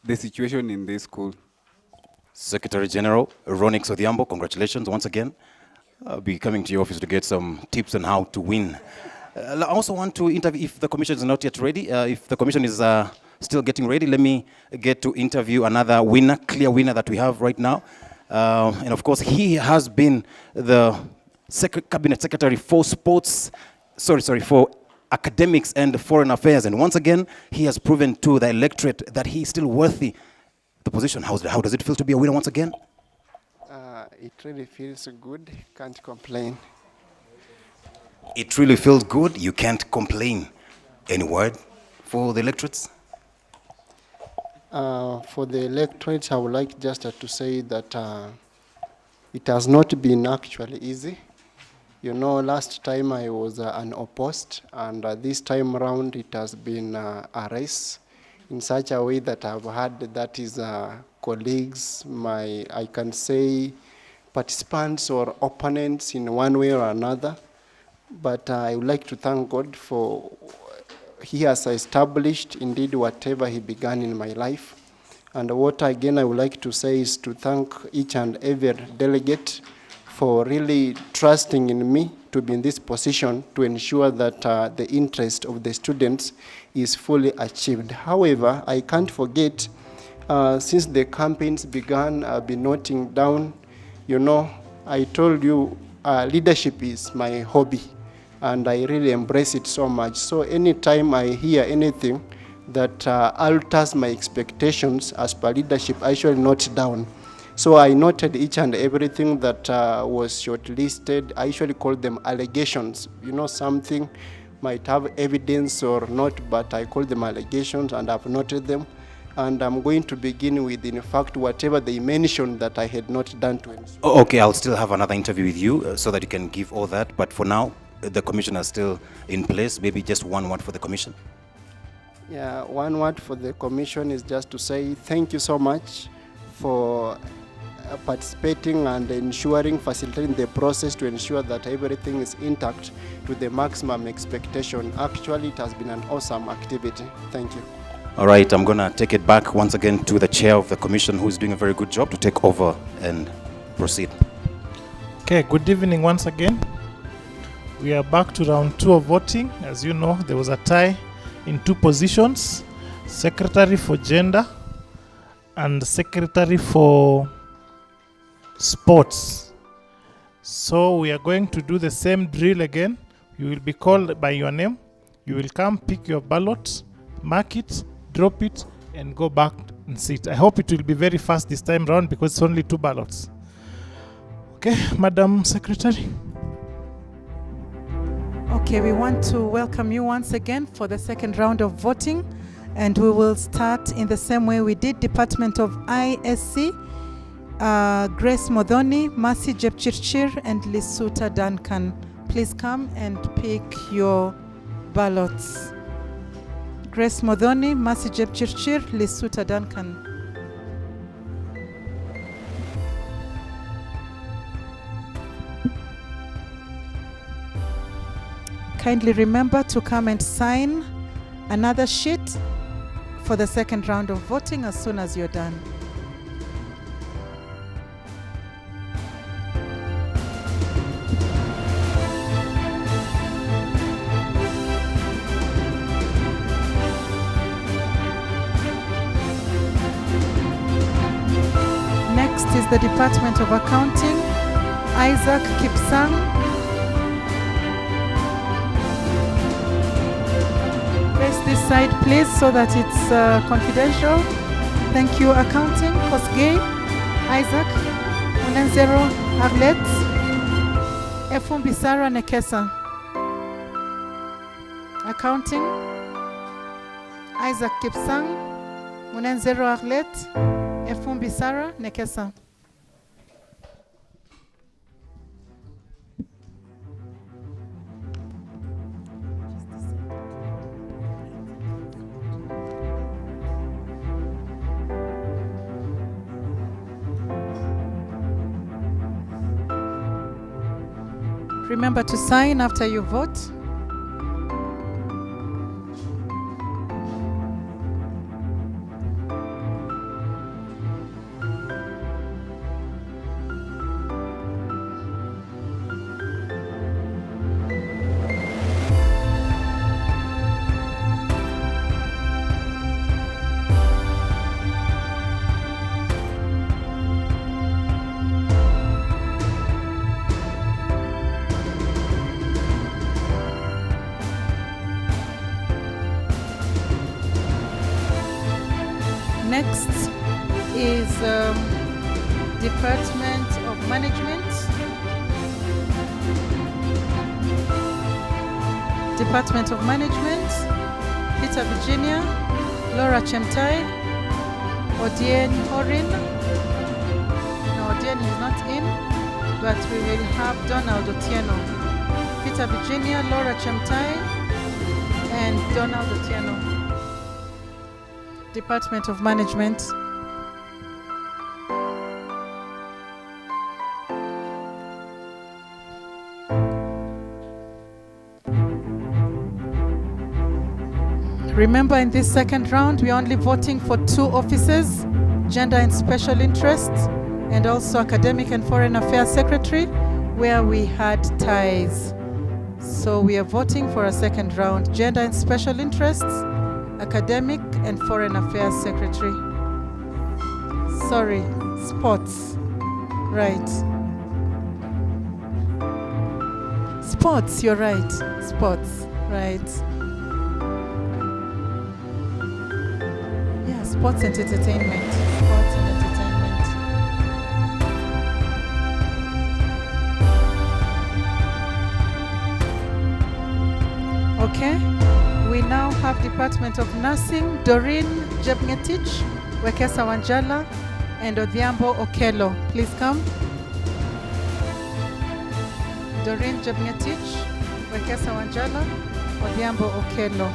the situation in this school. Secretary General Ronix Odhiambo, congratulations once again. I'll be coming to your office to get some tips on how to win. I also want to interview, if the commission is not yet ready, if the commission is still getting ready, let me get to interview another winner, clear winner that we have right now. And of course, he has been the Cabinet Secretary for Sports, for Academics and Foreign Affairs. And once again, he has proven to the electorate that he is still worthy the position. How does it feel to be a winner once again? It really feels good. Can't complain. It really feels good. You can't complain. Any word for the electorates? For the electorates, I would like just to say that it has not been actually easy. You know, last time I was unopposed, and this time around it has been a race in such a way that I've had, that is colleagues, I can say participants or opponents in one way or another. But I would like to thank God for He has established indeed whatever He began in my life. And what again I would like to say is to thank each and every delegate for really trusting in me to be in this position to ensure that the interest of the students is fully achieved. However, I can't forget, since the campaigns began, I've been noting down, you know, I told you leadership is my hobby, and I really embrace it so much. So anytime I hear anything that alters my expectations as per leadership, I shall note down. So I noted each and everything that was shortlisted. I usually call them allegations. You know, something might have evidence or not, but I call them allegations, and I've noted them. And I'm going to begin with, in fact, whatever they mentioned that I had not done to ensure. Okay, I'll still have another interview with you so that you can give all that. But for now, the commission is still in place. Maybe just one word for the commission. Yeah, one word for the commission is just to say thank you so much for participating and ensuring, facilitating the process to ensure that everything is intact to the maximum expectation. Actually, it has been an awesome activity. Thank you. All right, I'm going to take it back once again to the chair of the commission, who is doing a very good job, to take over and proceed. Okay, good evening once again. We are back to round 2 of voting. As you know, there was a tie in 2 positions, Secretary for Gender and Secretary for Sports. So we are going to do the same drill again. You will be called by your name. You will come, pick your ballot, mark it, drop it, and go back and sit. I hope it will be very fast this time round because it's only 2 ballots. Okay, Madam Secretary. Okay, we want to welcome you once again for the second round of voting, and we will start in the same way we did. Department of ISC, Grace Modhoni, Mercy Jepchirchir, and Lisuta Duncan. Please come and pick your ballots. Grace Modhoni, Mercy Jepchirchir, Lisuta Duncan. kindly remember to come and sign another sheet for the second round of voting as soon as you're done. Next is the Department of Accounting, Isaac Kipsang. Face this side, please, so that it's confidential. Thank you, Accounting, Kosgei, Isaac, Munenzero, Arlet, Efumbisara Nekesa. Accounting, Isaac Kipsang, Munenzero Arlet, Efumbisara Nekesa. Remember to sign after you vote. Next is Department of Management. Department of Management, Peter Virginia, Laura Chemtai, Odien Horin. No, Odien is not in, but we will have Donald Otieno. Peter Virginia, Laura Chemtai, and Donald Otieno. Department of Management. Remember, in this second round, we're only voting for 2 offices, Gender and Special Interests, and also Academic and Foreign Affairs Secretary, where we had ties. So we are voting for a second round, Gender and Special Interests, Academic and Foreign Affairs Secretary. Sorry, Sports. Right. Sports, you're right. Sports, right. Yeah, Sports and Entertainment. Sports and Entertainment. Okay. We now have Department of Nursing, Doreen Jebngetich, Wekesa Wanjala, and Odhiambo Okelo. Please come. Doreen Jebngetich, Wekesa Wanjala, Odhiambo Okelo.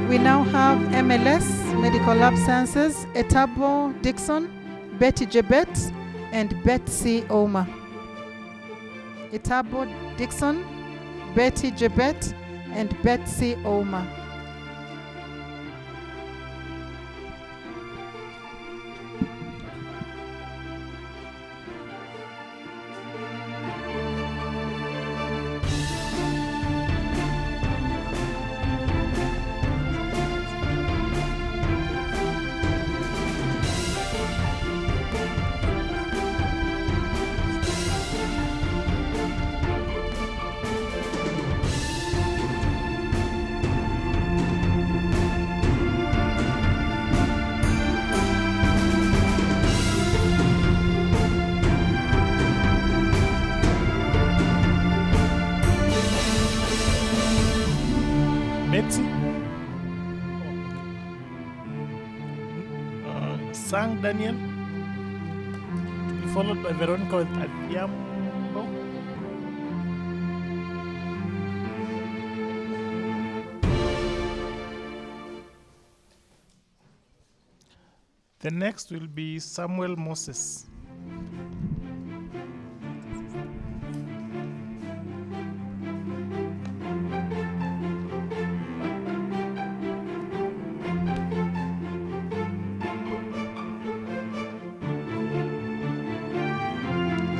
We now have MLS, Medical Lab Sciences, Etabo Dixon, Betty Jebet, and Betsy Oma. Etabo Dixon, Betty Jebet, and Betsy Oma. Sang Daniel, to be followed by Veronica Adhiambo. The next will be Samuel Moses.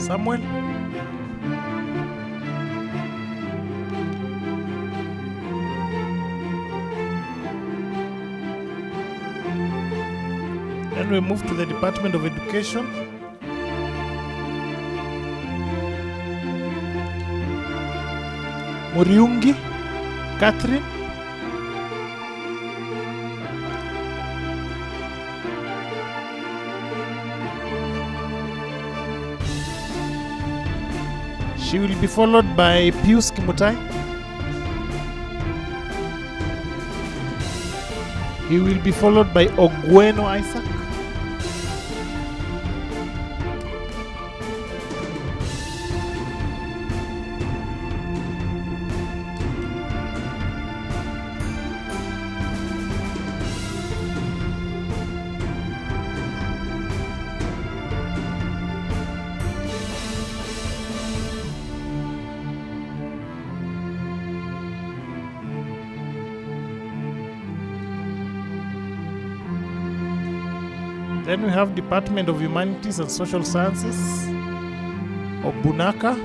Samuel. Then we move to the Department of Education. Muriungi, Catherine. She will be followed by Pius Kimutai. He will be followed by Ogweno Isaac. Then we have Department of Humanities and Social Sciences, Obunaka.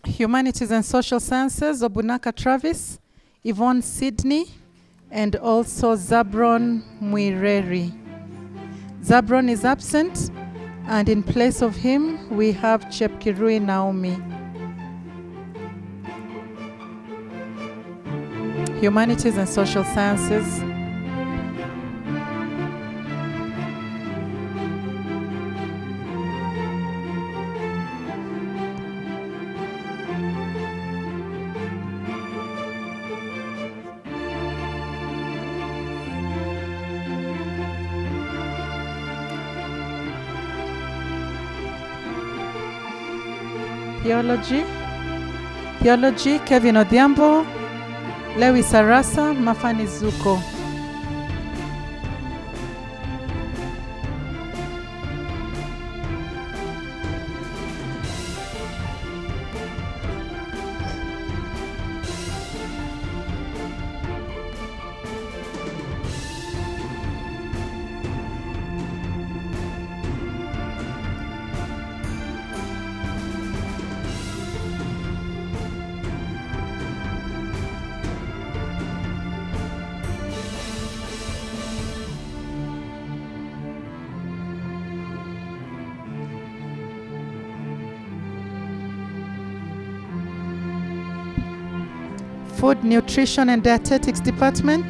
Humanities and Social Sciences, Obunaka Travis, Yvonne Sydney, and also Zabron Mwireri. Zabron is absent, and in place of him, we have Chepkirui Naomi. Humanities and Social Sciences. Theology, Kevin Odhiambo, Lewi Sarasa, Mafani Zuko. Food, Nutrition and Dietetics Department,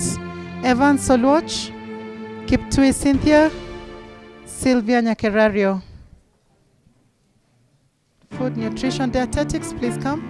Evan Solwatch, Kiptui Cynthia, Sylvia Nyakerario. Food, Nutrition, Dietetics, please come.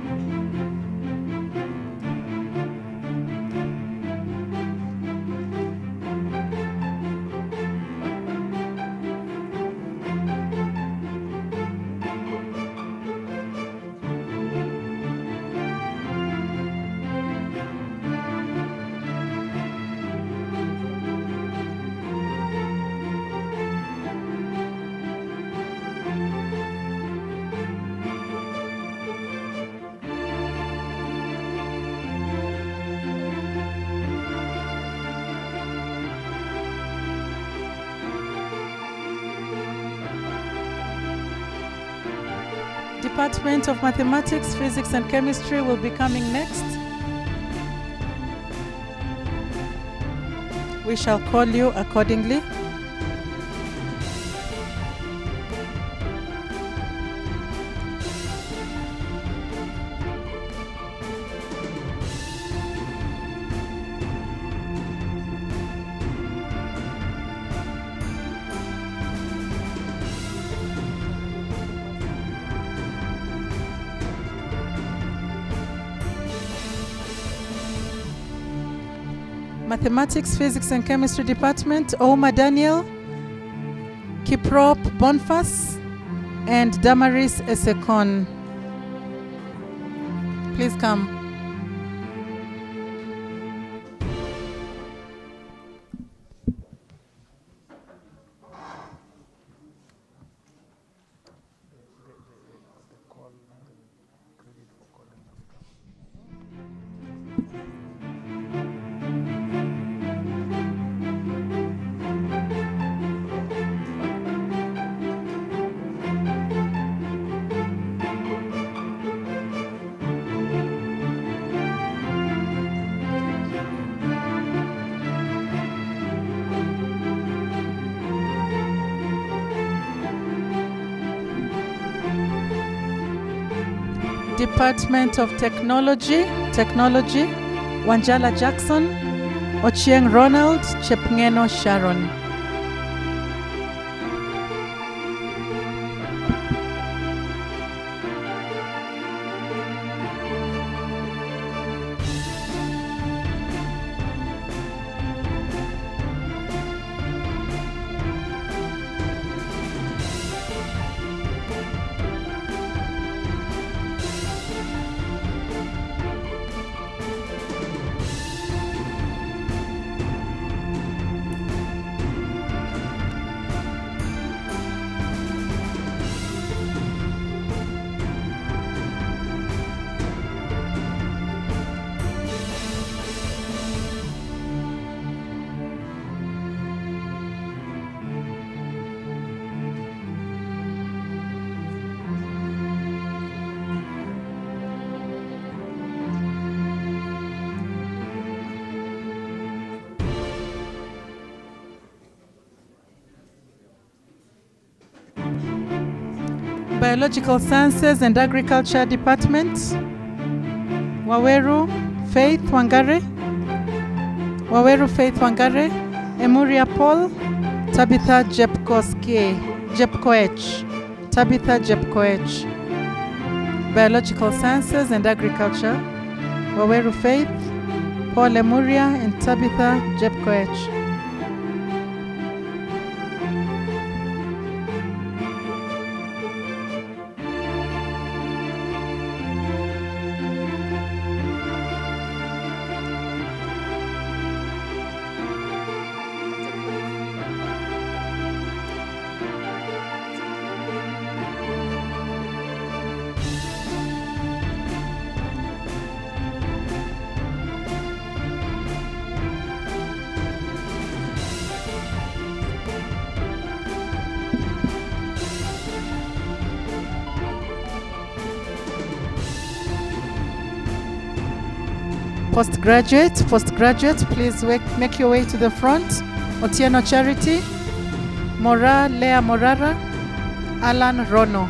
Department of Mathematics, Physics and Chemistry will be coming next. We shall call you accordingly. Mathematics, Physics and Chemistry Department, Oma Daniel, Kiprop Bonfas, and Damaris Esekon. Please come. Department of Technology, Wanjala Jackson, Ochieng Ronald, Chepngeno Sharon. Biological Sciences and Agriculture Department, Waweru Faith Wangare, Emuria Paul, Tabitha Jepkoech. Biological Sciences and Agriculture, Waweru Faith, Paul Emuria, and Tabitha Jepkoech. Postgraduate, please make your way to the front. Otieno Charity, Lea Morara, Alan Rono.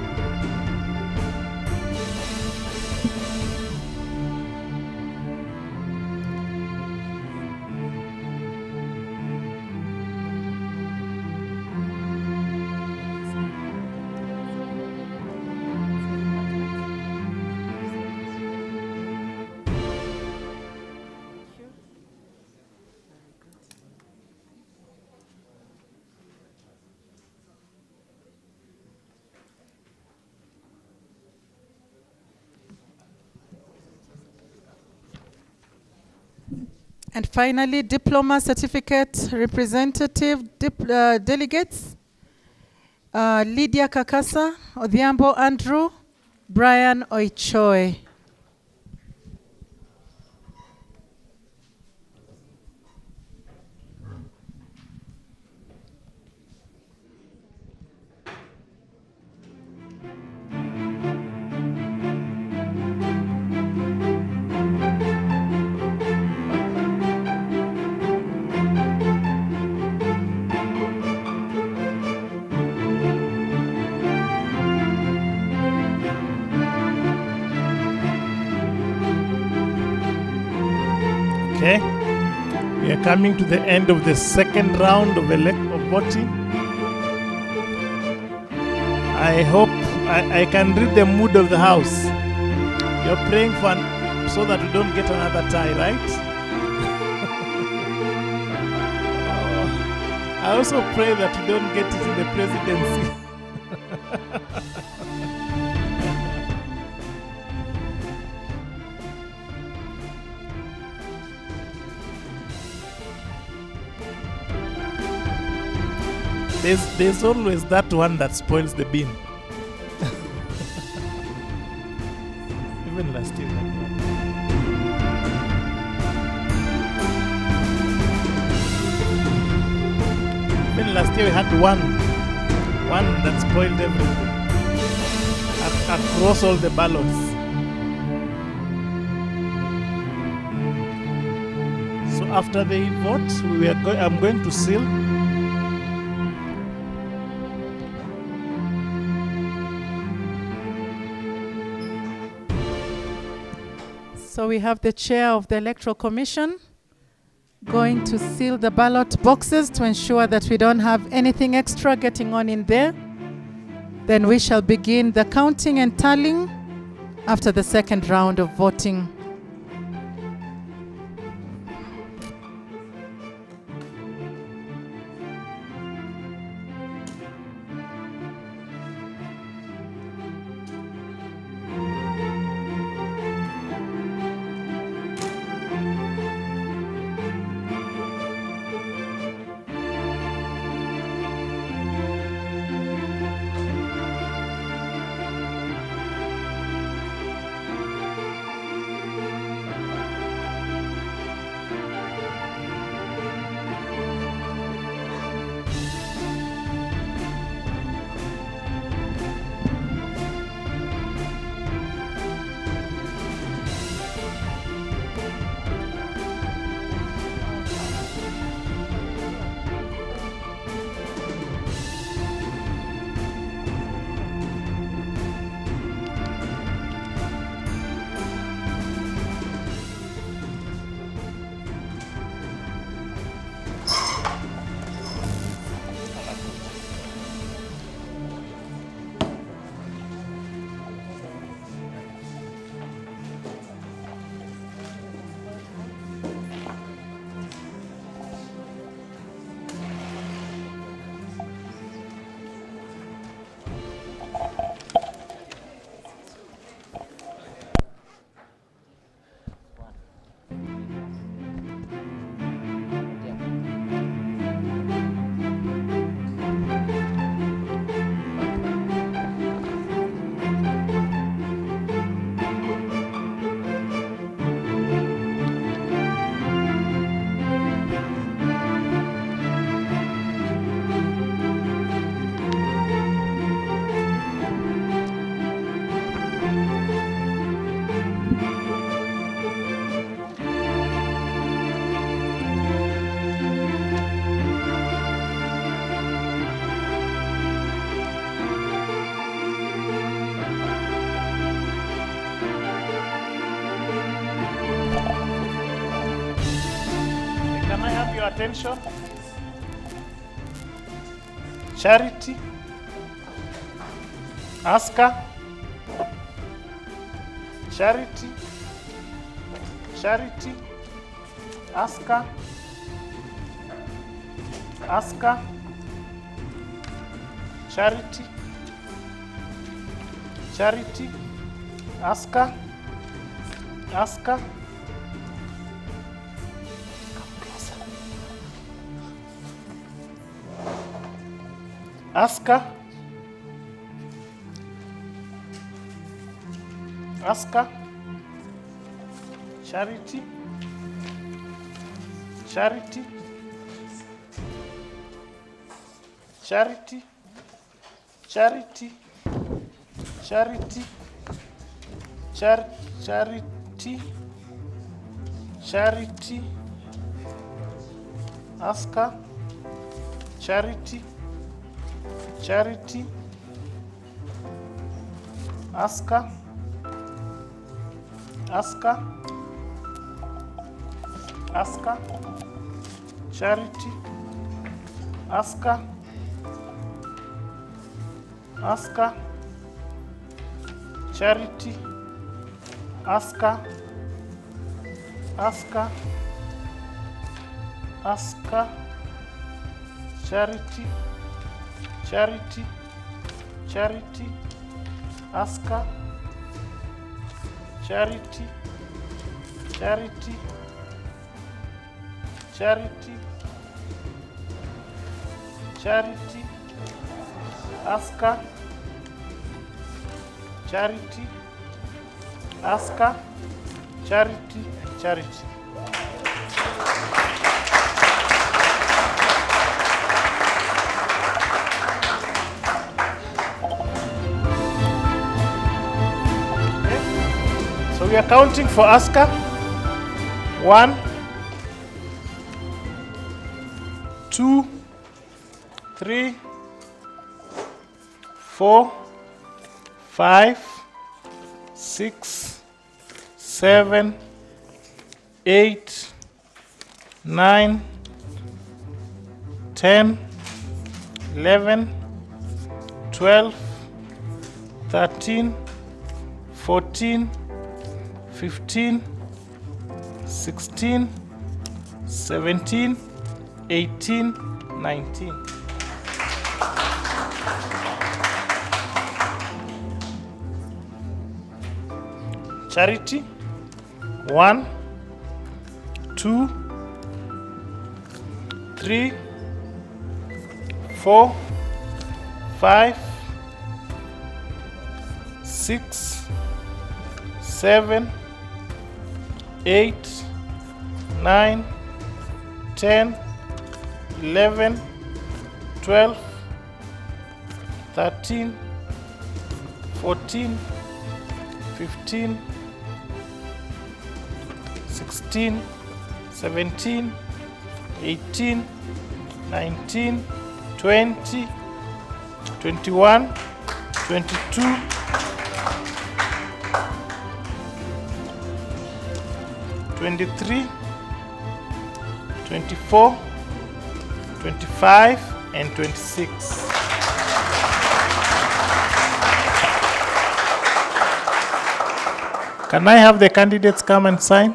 And finally, diploma certificate representative delegates, Lydia Kakasa, Odhiambo Andrew, Brian Oichoe. Okay, we are coming to the end of the second round of voting. I hope I can read the mood of the house. You're praying for so that we don't get another tie, right? I also pray that you don't get it in the presidency. There's always that one that spoils the bean. Even last year. Even last year we had one that spoiled everything across all the ballots. So after they vote, I'm going to seal. So we have the chair of the Electoral Commission going to seal the ballot boxes to ensure that we don't have anything extra getting on in there. Then we shall begin the counting and tallying after the second round of voting. Attention. Charity. Aska. Charity. Charity. Aska. Aska. Charity. Charity. Aska. Aska. Aska. Aska. Charity. Charity. Charity. Charity. Charity. Charity. Charity. Aska. Charity. Charity. Aska. Aska. Aska. Charity. Aska. Aska. Charity. Aska. Aska. Aska. Charity, Charity, Charity, Aska, Charity, Charity, Charity, Charity, Aska, Charity, Aska, Charity, Charity. So we are counting for Aska. 1, 2, 3, 4, 5, 6, 7, 8, 9, 10, 11, 12, 13, 14, 15, 16, 17, 18, 19. Charity. 1, 2, 3, 4, 5, 6, 7, 8, 9, 10, 11, 12, 13, 14, 15, 16, 17, 18, 19, 20, 21, 22, 23, 24, 25, and 26. Can I have the candidates come and sign?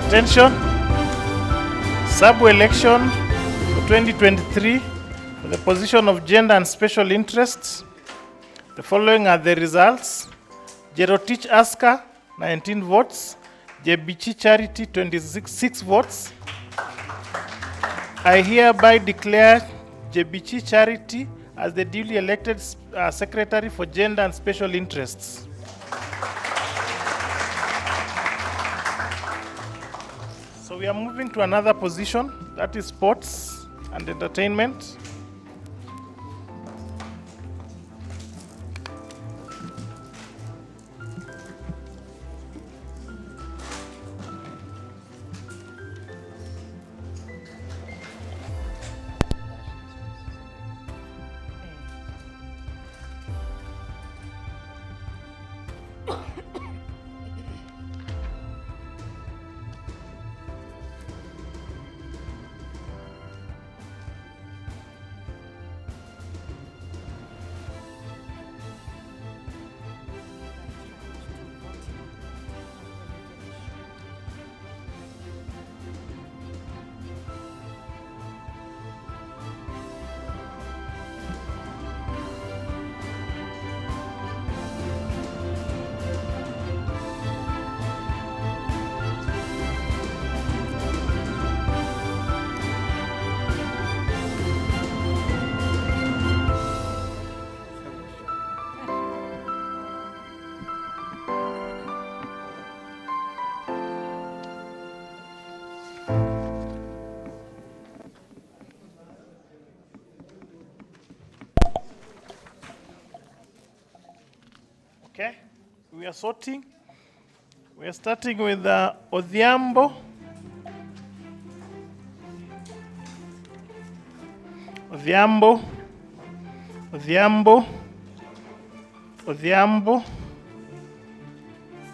Attention, SABU election for 2023 for the position of gender and special interests. The following are the results. Jerotich Aska, 19 votes. Jebichi Charity, 26 votes. I hereby declare Jebichi Charity as the duly elected Secretary for Gender and Special Interests. So we are moving to another position, that is sports and entertainment. we are sorting. We are starting with Odhiambo. Odhiambo. Odhiambo. Odhiambo.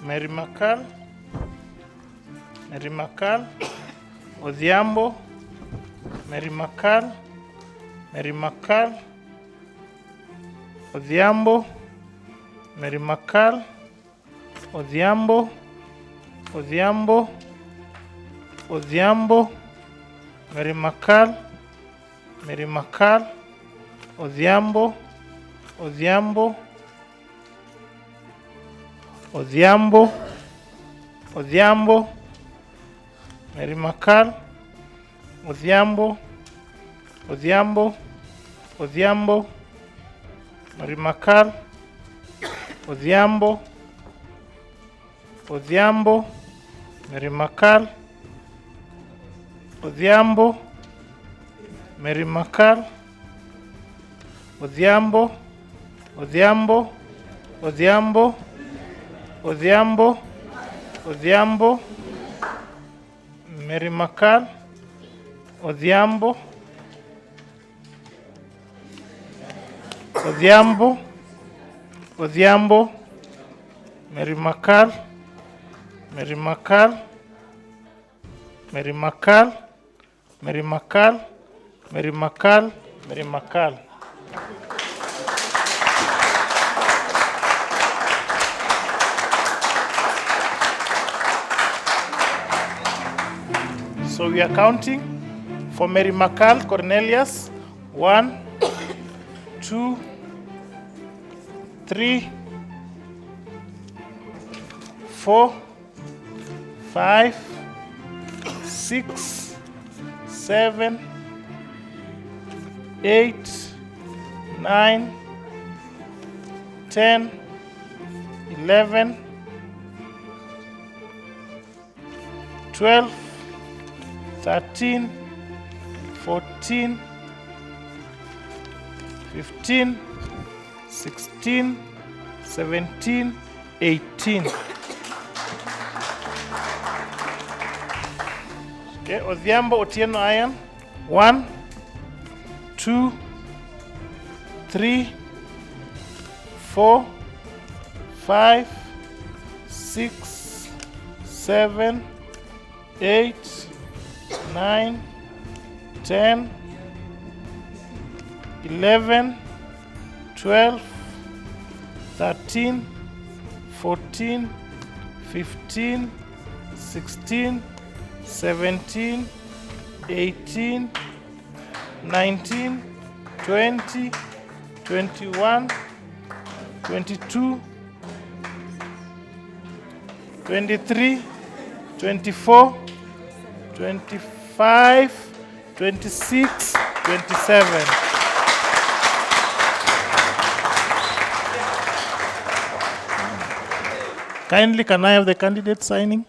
Mary Makal. Mary Makal. Odhiambo. Mary Makal. Mary Makal. Odhiambo. Mary Makal. Odhiambo. Odhiambo. Odhiambo. Mary Makal. Mary Makal. Odhiambo. Odhiambo. Odhiambo. Odhiambo. Mary Makal. Odhiambo. Odhiambo. Odhiambo. Mary Makal. Odhiambo. Odhiambo. Mary Makal. Odhiambo. Mary Makal. Odhiambo. Odhiambo. Odhiambo. Odhiambo. Odhiambo. Mary Makal. Odhiambo. Odhiambo. Odhiambo. Mary Makal. Mary Makal. Mary Makal. Mary Makal. Mary Makal. Mary Makal. So we are counting for Mary Makal Cornelius. 1, 2, 3, 4, 5, 6, 7, 8, 9, 10, 11, 12, 13, 14, 15, 16, 17, 18. Okay, Odhiambo Otieno Iron. 1, 2, 3, 4, 5, 6, 7, 8, 9, 10, 11, 12, 13, 14, 15, 16, 17, 18, 19, 20, 21, 22, 23, 24, 25, 26, 27. Kindly, can I have the candidate signing?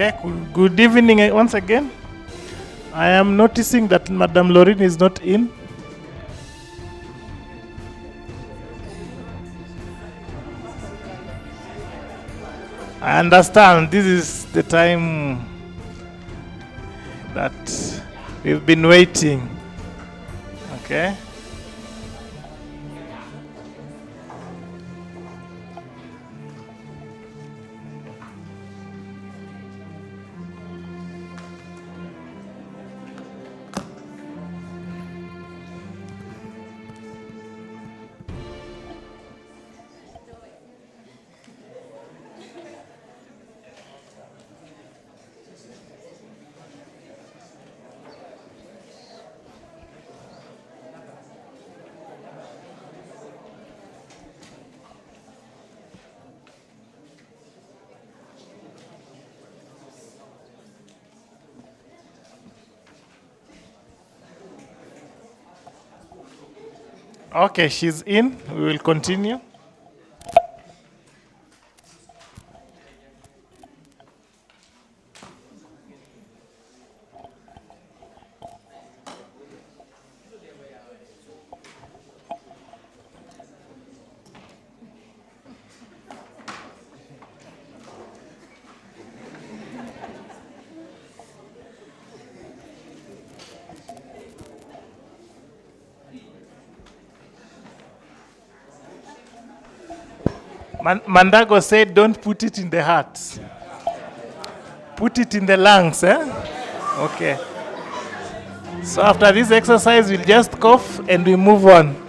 Okay, good evening once again. I am noticing that Madam Lauren is not in. I understand this is the time that we've been waiting. Okay. Okay, she's in. We will continue. Mandago said, don't put it in the heart. Put it in the lungs, eh? Okay. So after this exercise, we'll just cough and we move on.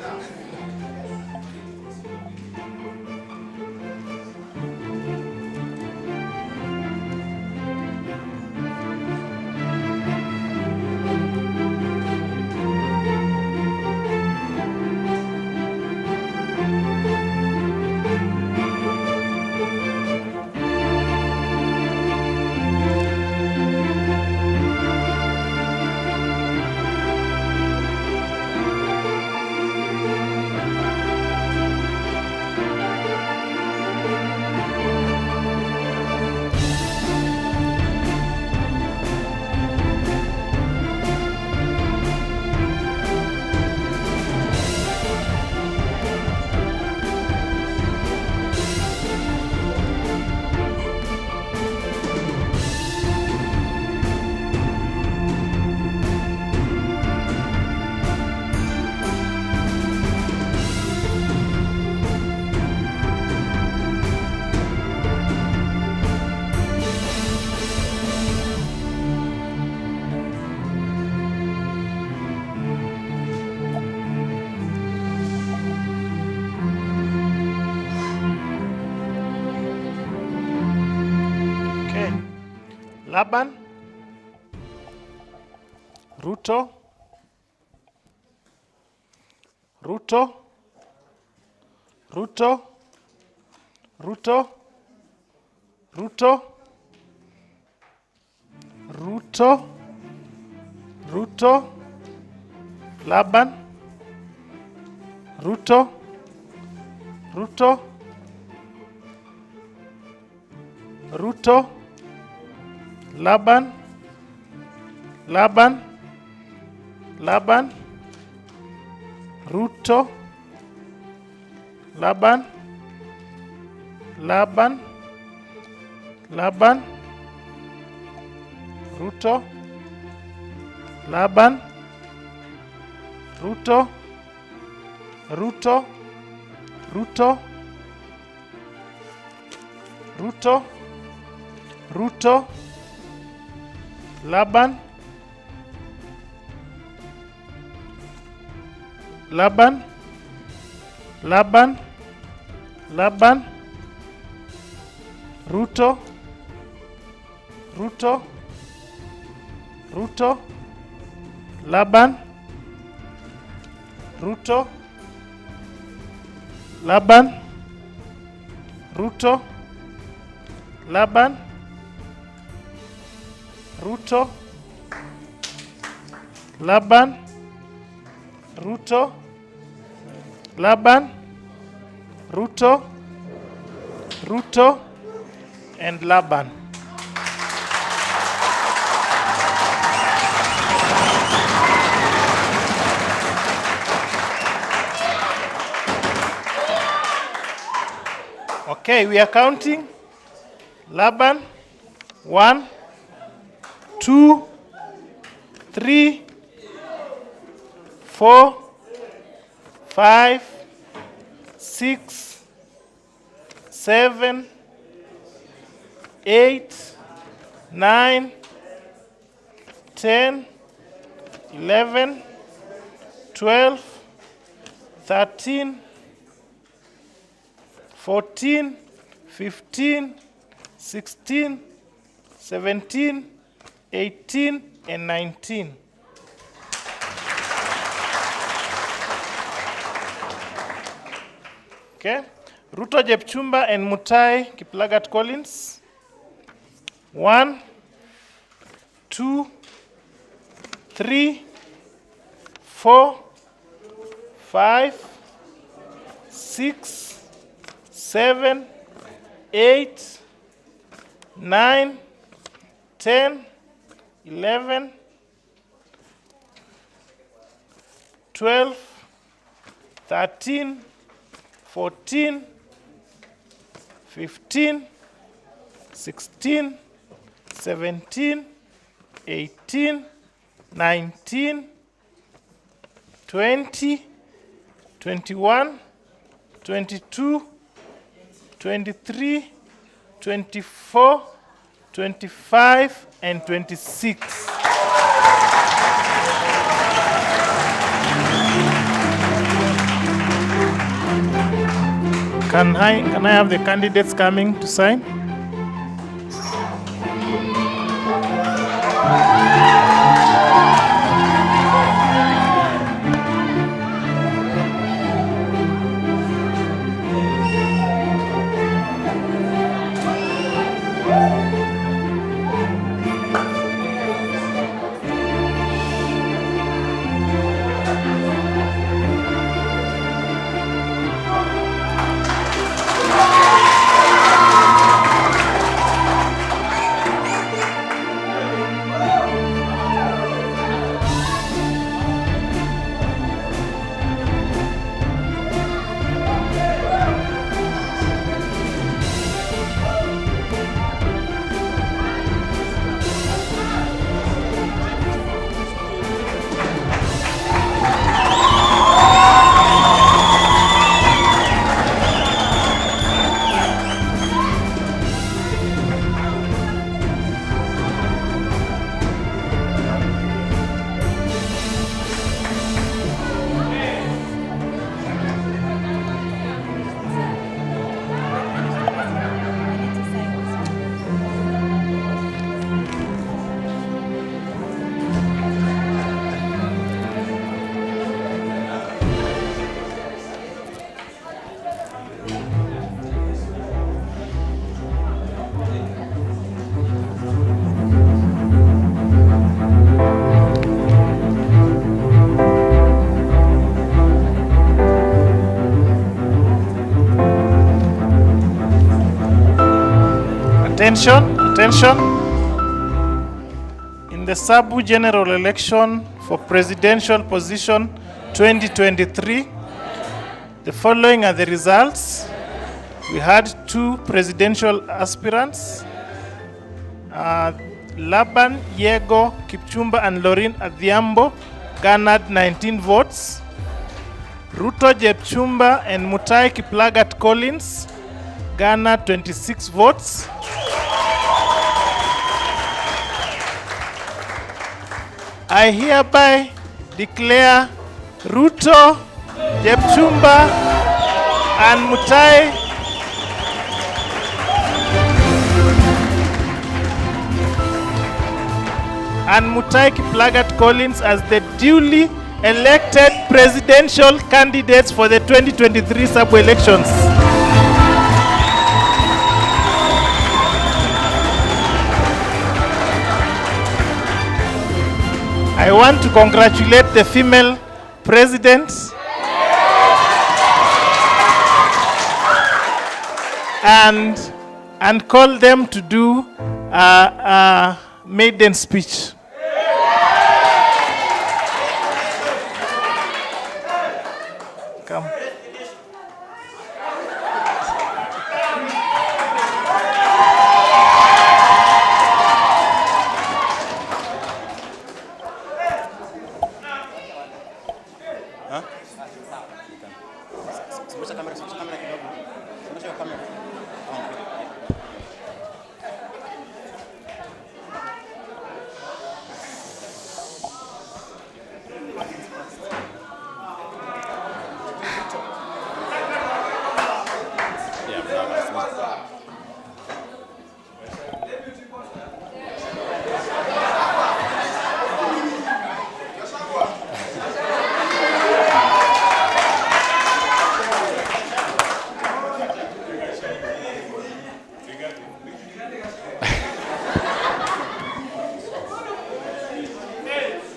Laban, Ruto, Ruto, Ruto, Ruto, Ruto, Ruto, Ruto, Laban, Ruto, Ruto, Ruto, Laban, Laban, Laban, Ruto, Laban, Laban, Laban, Ruto, Laban, Ruto, Ruto, Ruto, Ruto, Ruto, Laban, Laban, Laban, Laban, Ruto, Ruto, Ruto, Laban, Ruto, Laban, Ruto, Laban, Ruto, Laban, Ruto, Laban, Ruto, Ruto, and Laban. Okay, we are counting. Laban, 1, 2, 3, 4, 5, 6, 7, 8, 9, 10, 11, 12, 13, 14, 15, 16, 17, 18, and 19. Okay. Ruto Jepchumba and Mutai Kiplagat Collins. 1, 2, 3, 4, 5, 6, 7, 8, 9, 10, 11, 12, 13, 14, 15, 16, 17, 18, 19, 20, 21, 22, 23, 24, 25, and 26. Can I have the candidates coming to sign? Attention, attention. In the SABU general election for presidential position 2023, the following are the results. We had 2 presidential aspirants, Laban Yego Kipchumba and Lauren Adhiambo garnered 19 votes. Ruto Jepchumba and Mutai Kiplagat Collins garnered 26 votes. I hereby declare Ruto Jepchumba and Mutai Kiplagat Collins as the duly elected presidential candidates for the 2023 SABU elections. I want to congratulate the female president and call them to do a maiden speech. Come. Huh? Sogeza kamera kidogo. Sogeza kamera.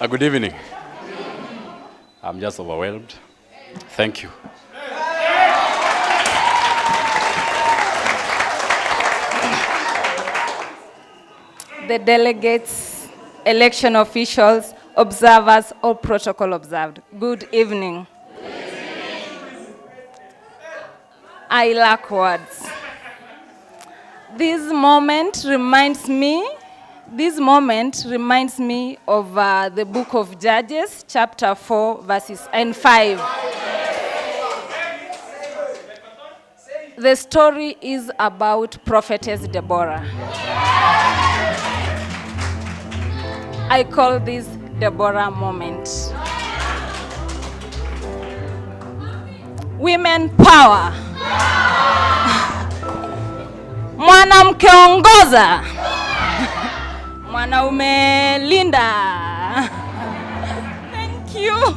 Good evening. I'm just overwhelmed. Thank you. The delegates, election officials, observers, all protocol observed. Good evening. I lack words. This moment reminds me of the book of Judges, chapter 4, verses 5. The story is about prophetess Deborah. I call this Deborah moment. Women power. Mwanamke ongoza. Mwanaume linda. Thank you.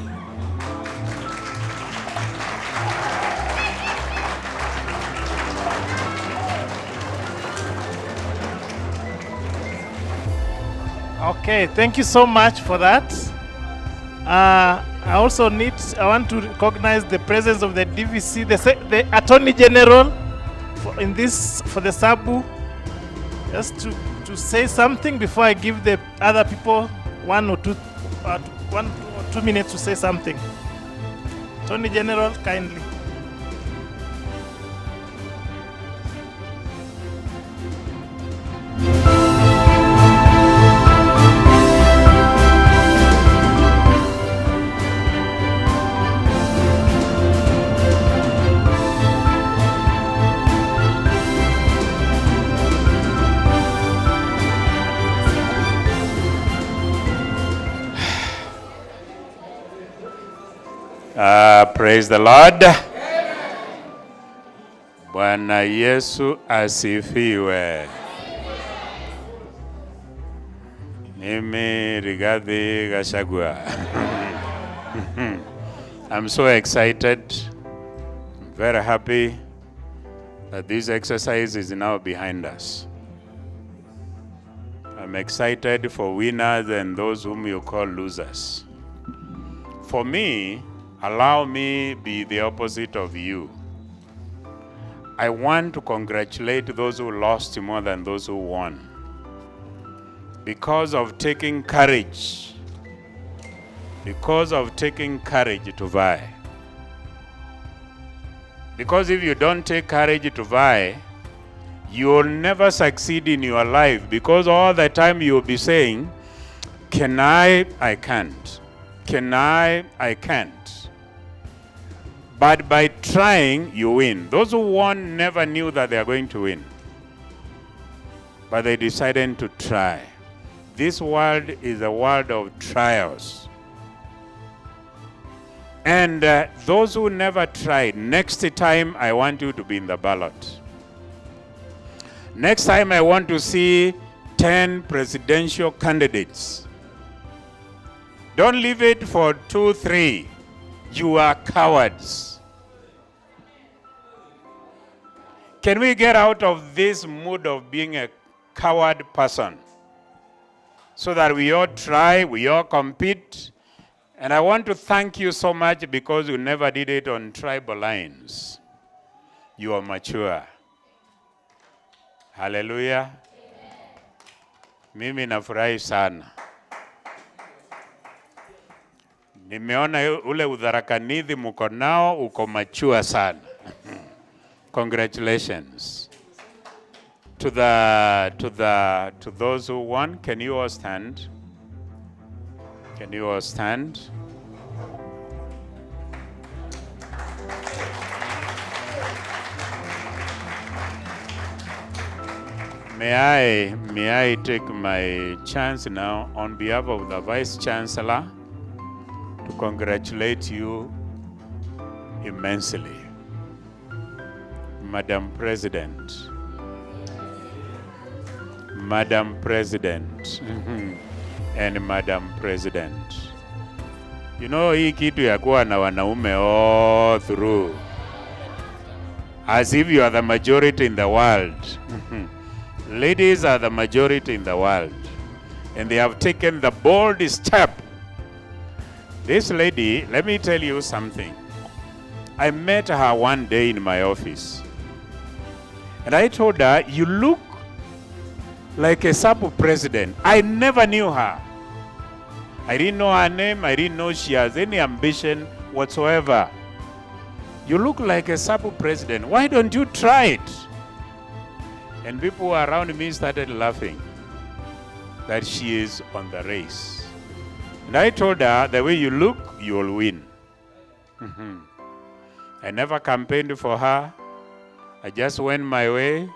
Okay, thank you so much for that. I want to recognize the presence of the DVC, the Attorney General for the SABU, just to say something before I give the other people 1 or 2 minutes to say something. Attorney General, kindly. Praise the Lord. Bwana Yesu asifiwe. Mimi Rigathi Gachagua. I'm so excited, very happy that this exercise is now behind us. I'm excited for winners and those whom you call losers. For me, allow me be the opposite of you. I want to congratulate those who lost more than those who won, because of taking courage to vie. Because if you don't take courage to vie, you will never succeed in your life, because all the time you will be saying, can I can't. Can I can't. But by trying, you win. Those who won never knew that they are going to win, but they decided to try. This world is a world of trials. And those who never tried, next time I want you to be in the ballot. Next time I want to see 10 presidential candidates. Don't leave it for 2, 3. You are cowards. Can we get out of this mood of being a coward person, so that we all try, we all compete? And I want to thank you so much, because you never did it on tribal lines. You are mature. Hallelujah. Mimi nafurahi sana. Nimeona ule udharakanithi muko nao, uko mature sana. Congratulations. To those who won, can you all stand? Can you all stand? May I take my chance now on behalf of the Vice Chancellor to congratulate you immensely. Madam President. Madam President. And Madam President. You know, hii kitu ya kuwa na wanaume all through. As if you are the majority in the world. Ladies are the majority in the world. And they have taken the bold step. This lady, let me tell you something. I met her one day in my office. And I told her, you look like a SABU president. I never knew her. I didn't know her name. I didn't know she has any ambition whatsoever. You look like a SABU president. Why don't you try it? And people around me started laughing that she is on the race. And I told her, the way you look, you will win. I never campaigned for her. I just went my way.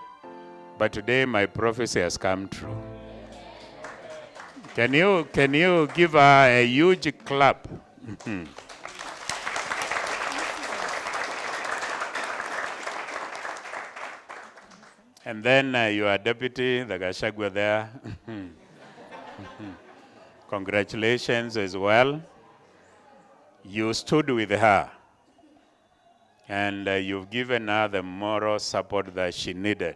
But today my prophecy has come true. Can you give her a huge clap? And then your deputy, the Gachagua there. Congratulations as well. You stood with her. And you've given her the moral support that she needed.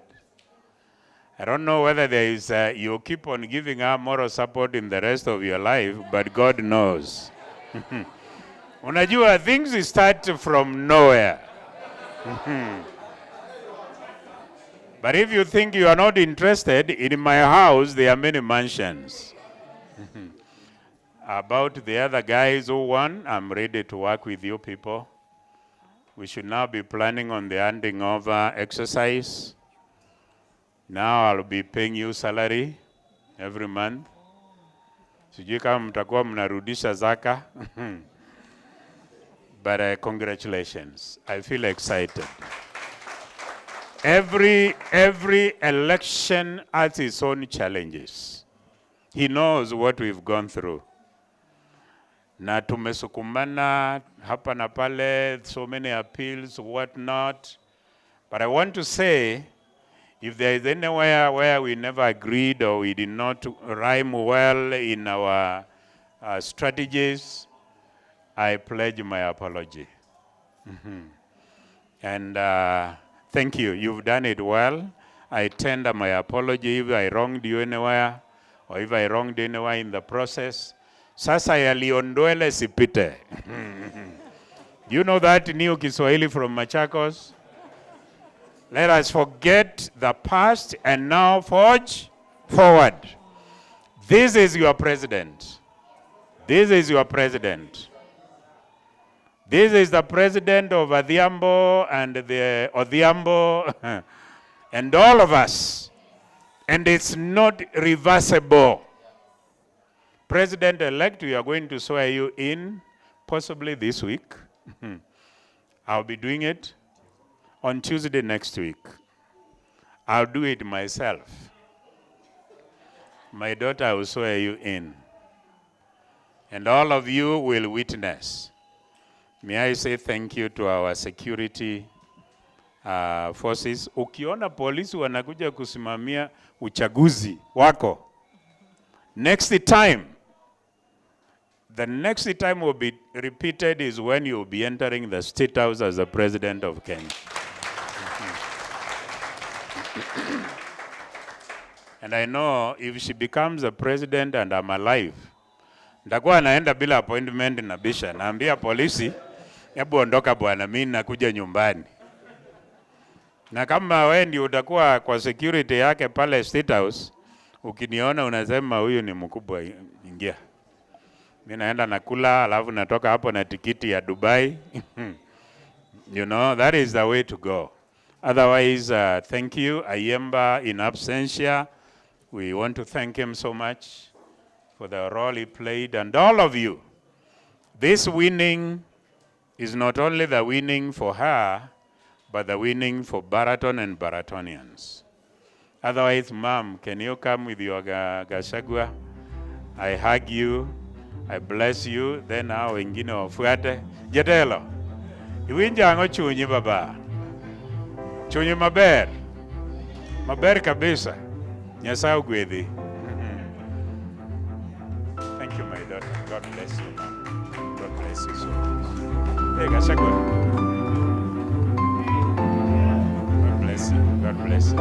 I don't know whether there is, you keep on giving her moral support in the rest of your life, but God knows. Unajua, things start from nowhere. But if you think you are not interested, in my house there are many mansions. About the other guys who won, I'm ready to work with you people. We should now be planning on the handing over exercise. Now I'll be paying you salary every month. Sijui kama mtakuwa mnarudisha zaka. But congratulations. I feel excited. Every election has its own challenges. He knows what we've gone through. Na tumesukumana hapa na pale, so many appeals, what not. But I want to say, if there is anywhere where we never agreed or we did not rhyme well in our strategies, I pledge my apology. And thank you. You've done it well. I tender my apology if I wronged you anywhere or if I wronged anywhere in the process. Sasa yaliondoele sipite. Do you know that new Kiswahili from Machakos? Let us forget the past and now forge forward. This is your president. This is your president. This is the president of Adhiambo and the Odhiambo and all of us. And it's not reversible. President-elect, we are going to swear you in possibly this week. I'll be doing it on Tuesday next week. I'll do it myself. My daughter will swear you in. And all of you will witness. May I say thank you to our security forces. Ukiona polisi wanakuja kusimamia uchaguzi wako, next time, the next time will be repeated is when you will be entering the State House as the President of Kenya. And I know if she becomes a president and I'm alive, nitakuwa naenda bila appointment na bisha. Naambia polisi, hebu ondoka bwana, mimi nakuja nyumbani. Na kama wewe ndio utakuwa kwa security yake pale State House, ukiniona unasema huyu ni mkubwa, ingia. Mimi naenda nakula, alafu natoka hapo na tikiti ya Dubai. You know, that is the way to go. Otherwise, thank you, Ayemba in absentia. We want to thank him so much for the role he played, and all of you. This winning is not only the winning for her, but the winning for Baraton and Baratonians. Otherwise, Mom, can you come with your Gashagwa? I hug you, I bless you, then now wengine wafuate. Jatelo, iwinja ango chunyi baba. Chunyi maber. Maber kabisa. Nyasaye ogwedhi. Thank you, my daughter. God bless you, Mom. God bless you so much. Hey, Gashagwa. God bless you. God bless you.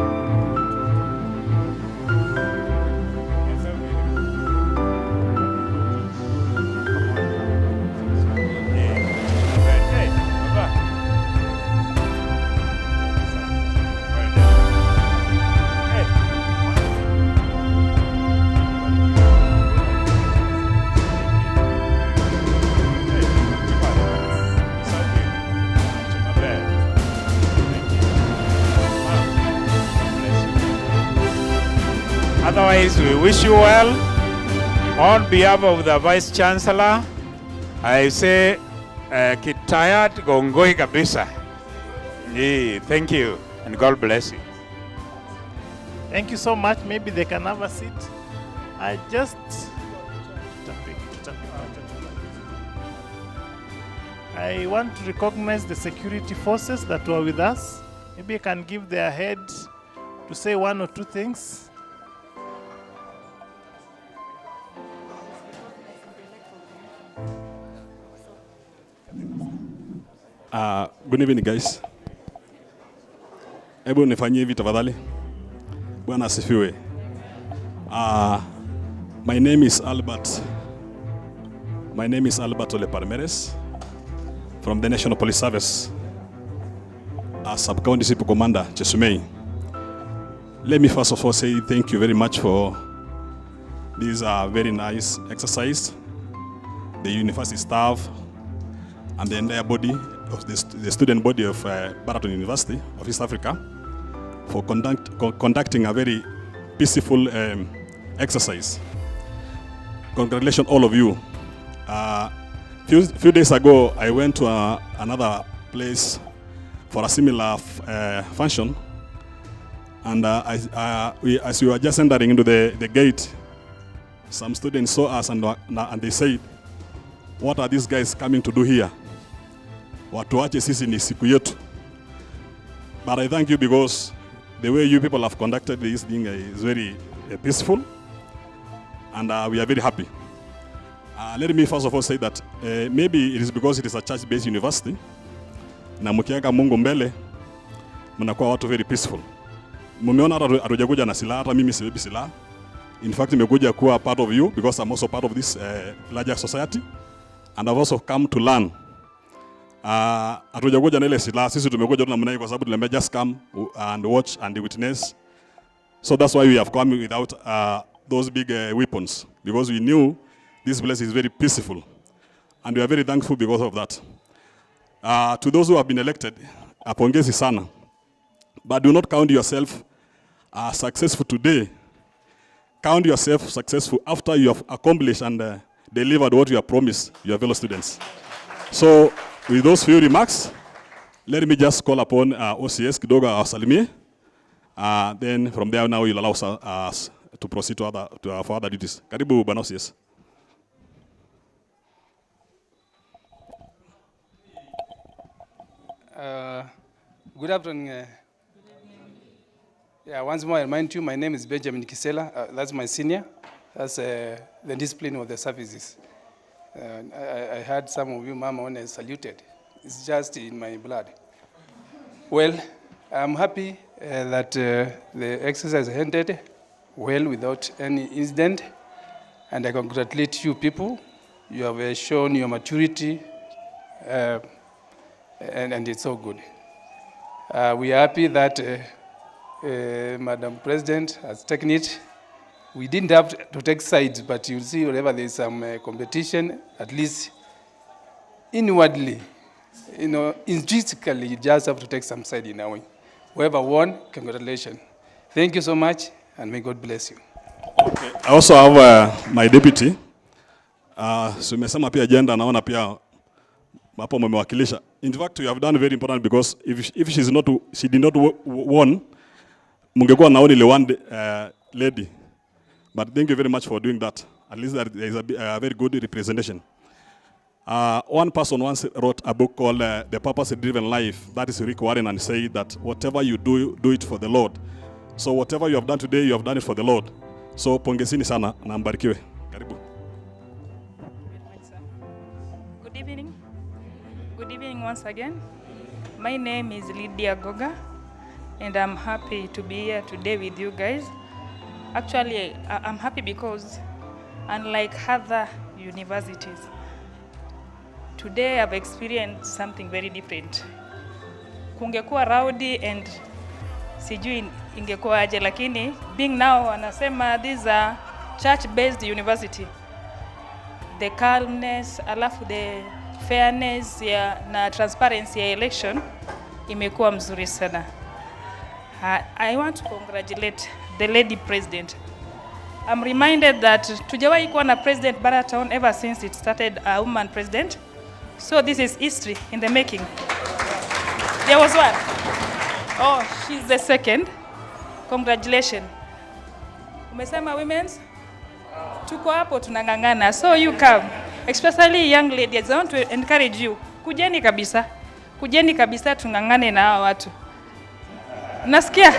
Otherwise, we wish you well. On behalf of the Vice Chancellor, I say, kitayat gongoi kabisa. Thank you, and God bless you. Thank you so much. Maybe they can have a seat. I want to recognize the security forces that were with us. Maybe I can give their head to say one or two things. Good evening, guys. Hebu nifanyie hivi tafadhali. Bwana asifiwe. My name is Albert. My name is Albert Ole Palmeres from the National Police Service, Sub-County Super Commander, Chesumei. Let me first of all say thank you very much for this very nice exercise. The university staff and the entire body of the student body of Baraton University of East Africa for conducting a very peaceful exercise. Congratulations all of you. Few days ago, I went to another place for a similar function, and as we were just entering into the gate, some students saw us and they said, "What are these guys coming to do here? Watuache sisi ni siku yetu." But I thank you because the way you people have conducted this thing is very peaceful, and we are very happy. Let me first of all say that maybe it is because it is a church-based university, na mkiweka Mungu mbele, mnakuwa watu very peaceful. Mumeona hatujakuja na silaha, hata mimi sibebi silaha. In fact, nimekuja kuwa part of you because I'm also part of this larger society, and I've also come to learn. Hatujakuja na ile silaha, sisi tumekuja tu namna hii kwa sababu tuliambia just come and watch and witness. So that's why we have come without those big weapons, because we knew this place is very peaceful, and we are very thankful because of that. To those who have been elected, pongezi sana. But do not count yourself successful today. Count yourself successful after you have accomplished and delivered what you have promised your fellow students. So, with those few remarks, let me just call upon OCS kidogo awasalimie. Then from there now you'll allow us to proceed to our further duties. Karibu bwana OCS. Good afternoon. Yeah, once more I remind you, my name is Benjamin Kisela. That's my senior. That's the discipline of the services. I heard some of you, Mama, when I saluted. It's just in my blood. Well, I'm happy that the exercise ended well without any incident, and I congratulate you people. You have shown your maturity, and it's so good. We are happy that Madam President has taken it. We didn't have to take sides, but you'll see whenever there's some competition, at least inwardly, intrinsically, you just have to take some side in a way. Whoever won, congratulations. Thank you so much, and may God bless you. Okay. I also have my deputy. So umesema pia agenda, naona pia hapo mmewakilisha. In fact, you have done very important because if she did not won, mungekuwa na only one lady. But thank you very much for doing that. At least there is a very good representation. One person once wrote a book called The Purpose-Driven Life. That is Rick Warren, and say that whatever you do, do it for the Lord. So whatever you have done today, you have done it for the Lord. So pongezini sana na mbarikiwe. Karibu. Good evening. Good evening once again. My name is Lydia Goga, and I'm happy to be here today with you guys. Actually, I'm happy because unlike other universities, today I've experienced something very different. Kungekuwa rowdy and sijui ingekuwa aje, lakini being now anasema this is a church-based university. The calmness, alafu the fairness na transparency ya election imekuwa mzuri sana. I want to congratulate the lady president. I'm reminded that tujawahi kuwa na president Baraton ever since it started a woman president. So this is history in the making. There was one. Oh, she's the second. Congratulations. Umesema women's? Tuko hapo tunangangana. So you come. Especially young ladies, I want to encourage you. Kujeni kabisa. Kujeni kabisa tungangane na hawa watu. Nasikia?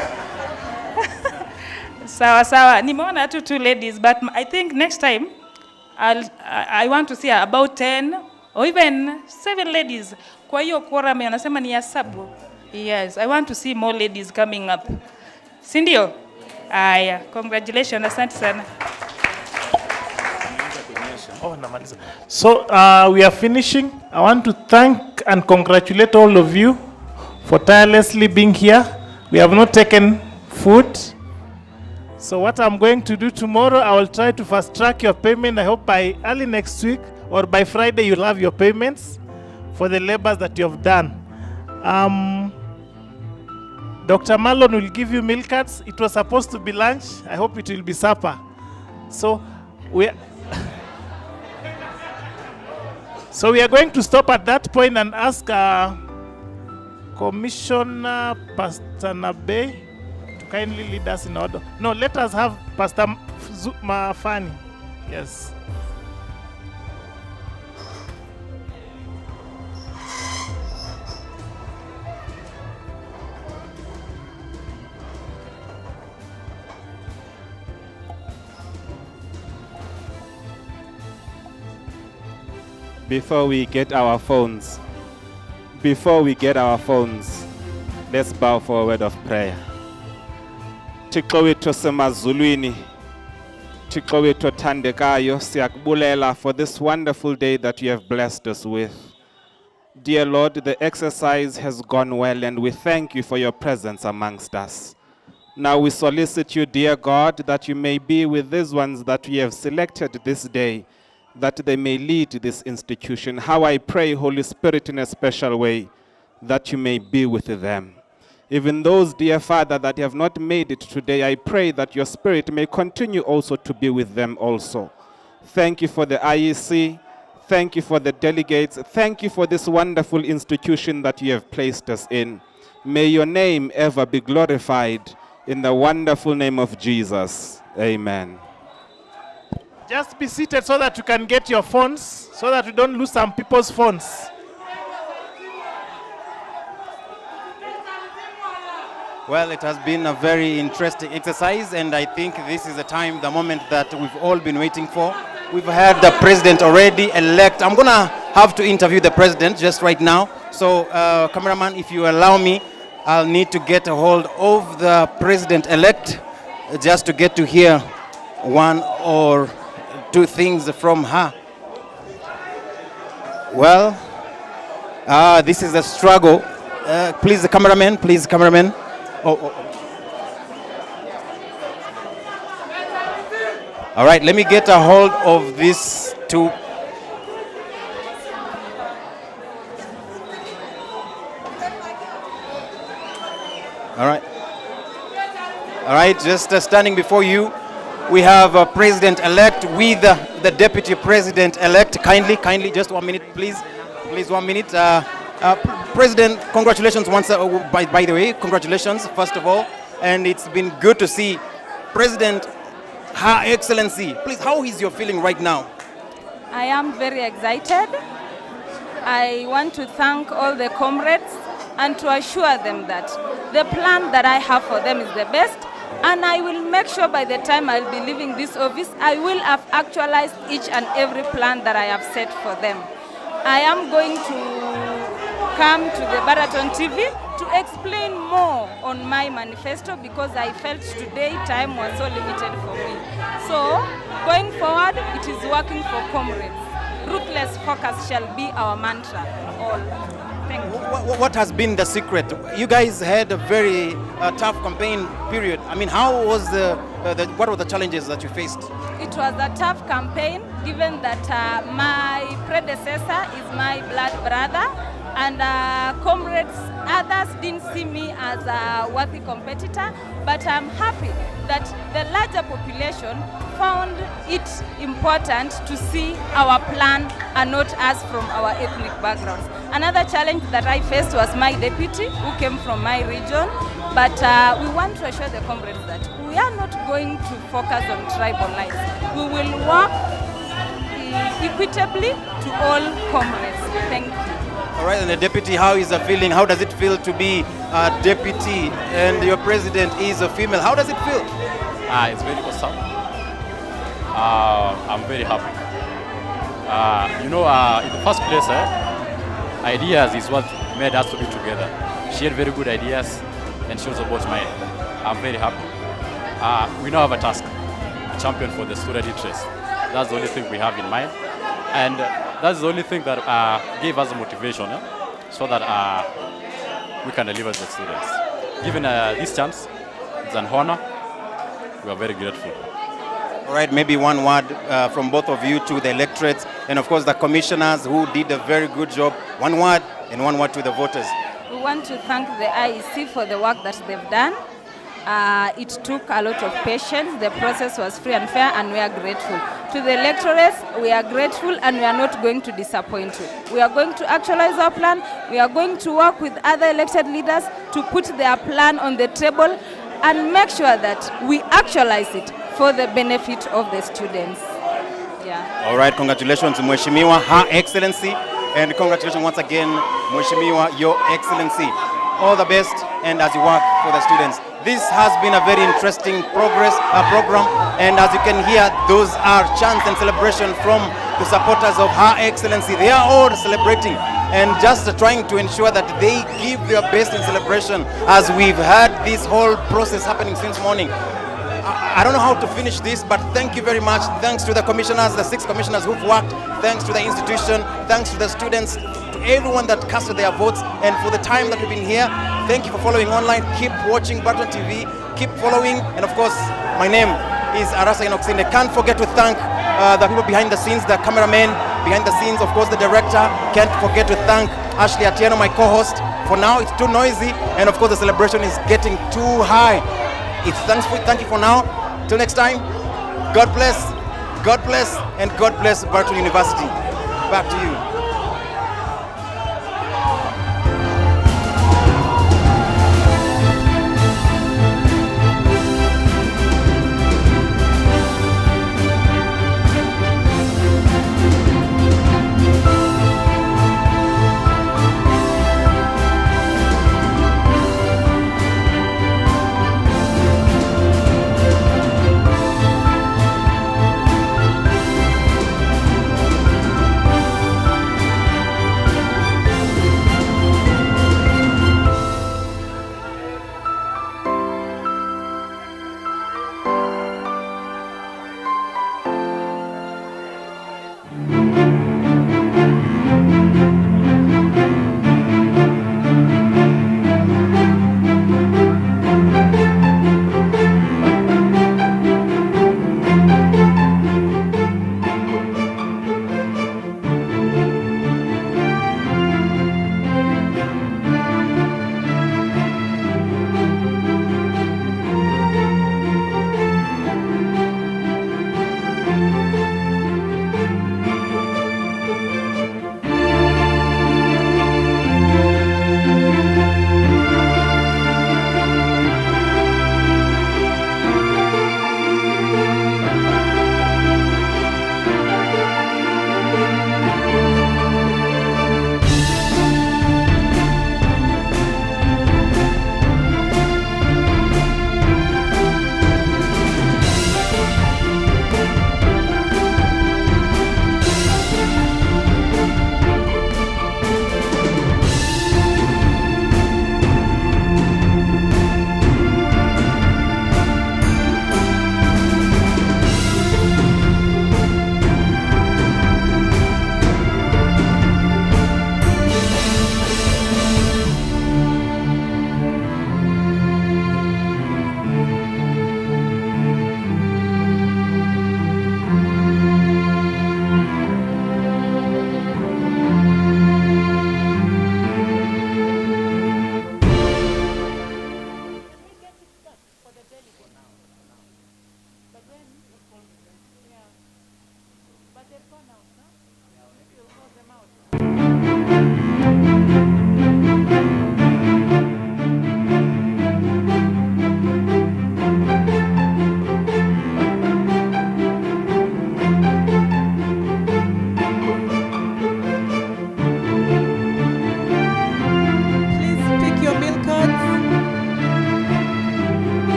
Sawa sawa. Nimeona tu 2 ladies, but I think next time I want to see about 10 or even 7 ladies. Kwa hiyo quorum anasema ni ya SABU. Yes, I want to see more ladies coming up. Sindio? Aya, congratulations, asante sana. So we are finishing. I want to thank and congratulate all of you for tirelessly being here. We have not taken food. So what I'm going to do tomorrow, I will try to fast track your payment. I hope by early next week or by Friday you'll have your payments for the labors that you have done. Dr. Marlon will give you meal cards. It was supposed to be lunch. I hope it will be supper. So we are going to stop at that point and ask Commissioner Pastor Nabe to kindly lead us in order. No, let us have Pastor Mafani. Yes. Before we get our phones, let's bow for a word of prayer. Thixo wethu semazulwini, Thixo wethu othandekayo, siyakubulela for this wonderful day that you have blessed us with. Dear Lord, the exercise has gone well and we thank you for your presence amongst us. Now we solicit you, dear God, that you may be with these ones that we have selected this day, that they may lead this institution. How I pray, Holy Spirit, in a special way, that you may be with them. Even those, dear Father, that have not made it today, I pray that your Spirit may continue also to be with them also. Thank you for the IEC. Thank you for the delegates. Thank you for this wonderful institution that you have placed us in. May your name ever be glorified in the wonderful name of Jesus. Amen. Just be seated so that you can get your phones, so that we don't lose some people's phones. Well, it has been a very interesting exercise, and I think this is the moment that we've all been waiting for. We've had the president already elect. I'm gonna have to interview the president just right now. So, cameraman, if you allow me, I'll need to get a hold of the president-elect just to get to hear one or two things from her. Well, this is a struggle. Please, the cameraman. Oh. All right, let me get a hold of these two. All right, just standing before you, we have a president-elect with the deputy president-elect. Kindly, just 1 minute, please. Please, 1 minute. President, congratulations once, by the way, congratulations, first of all. and it's been good to see President, Her Excellency. Please, how is your feeling right now? I am very excited. I want to thank all the comrades and to assure them that the plan that I have for them is the best, and I will make sure by the time I'll be leaving this office, I will have actualized each and every plan that I have set for them. I am going to come to the Baraton TV to explain more on my manifesto because I felt today time was so limited for me. So, going forward, it is working for comrades. Ruthless focus shall be our mantra. All. Thank you. What has been the secret? You guys had a very tough campaign period. I mean, how was what were the challenges that you faced? It was a tough campaign, given that my predecessor is my blood brother, and comrades, others didn't see me as a worthy competitor, but I'm happy that the larger population found it important to see our plan and not us from our ethnic backgrounds. Another challenge that I faced was my deputy, who came from my region, but we want to assure the comrades that we are not going to focus on tribal lines. We will work equitably to all comrades. Thank you. All right, and the deputy, how is the feeling? How does it feel to be a deputy and your president is a female? How does it feel? It's very awesome. I'm very happy. In the first place, ideas is what made us to be together. She had very good ideas and she was about mine. I'm very happy. We now have a task, a champion for the student interest. That's the only thing we have in mind. And that's the only thing that gave us motivation, so that we can deliver to the students. Given this chance, it's an honor. We are very grateful. All right, maybe one word from both of you to the electorates and of course the commissioners who did a very good job. One word and one word to the voters. We want to thank the IEC for the work that they've done. It took a lot of patience. The process was free and fair, and we are grateful. To the electorates, we are grateful, and we are not going to disappoint you. We are going to actualize our plan. We are going to work with other elected leaders to put their plan on the table and make sure that we actualize it for the benefit of the students. Yeah. All right, congratulations, Mheshimiwa, Her Excellency, and congratulations once again, Mheshimiwa, Your Excellency. All the best, and as you work for the students. This has been a very interesting program, and as you can hear, those are chants and celebration from the supporters of Her Excellency. They are all celebrating and just trying to ensure that they give their best in celebration as we've had this whole process happening since morning. I don't know how to finish this, but thank you very much. Thanks to the commissioners, the 6 commissioners who've worked. Thanks to the institution. Thanks to the students, to everyone that casted their votes. And for the time that we've been here, thank you for following online. Keep watching Baraton TV. Keep following. And of course, my name is Arasa Inoxinde. Can't forget to thank the people behind the scenes, the cameramen behind the scenes, of course, the director. Can't forget to thank Ashley Atieno, my co-host. For now, it's too noisy. And of course, the celebration is getting too high. Thank you for now. Till next time, God bless, and God bless Baraton University. Back to you.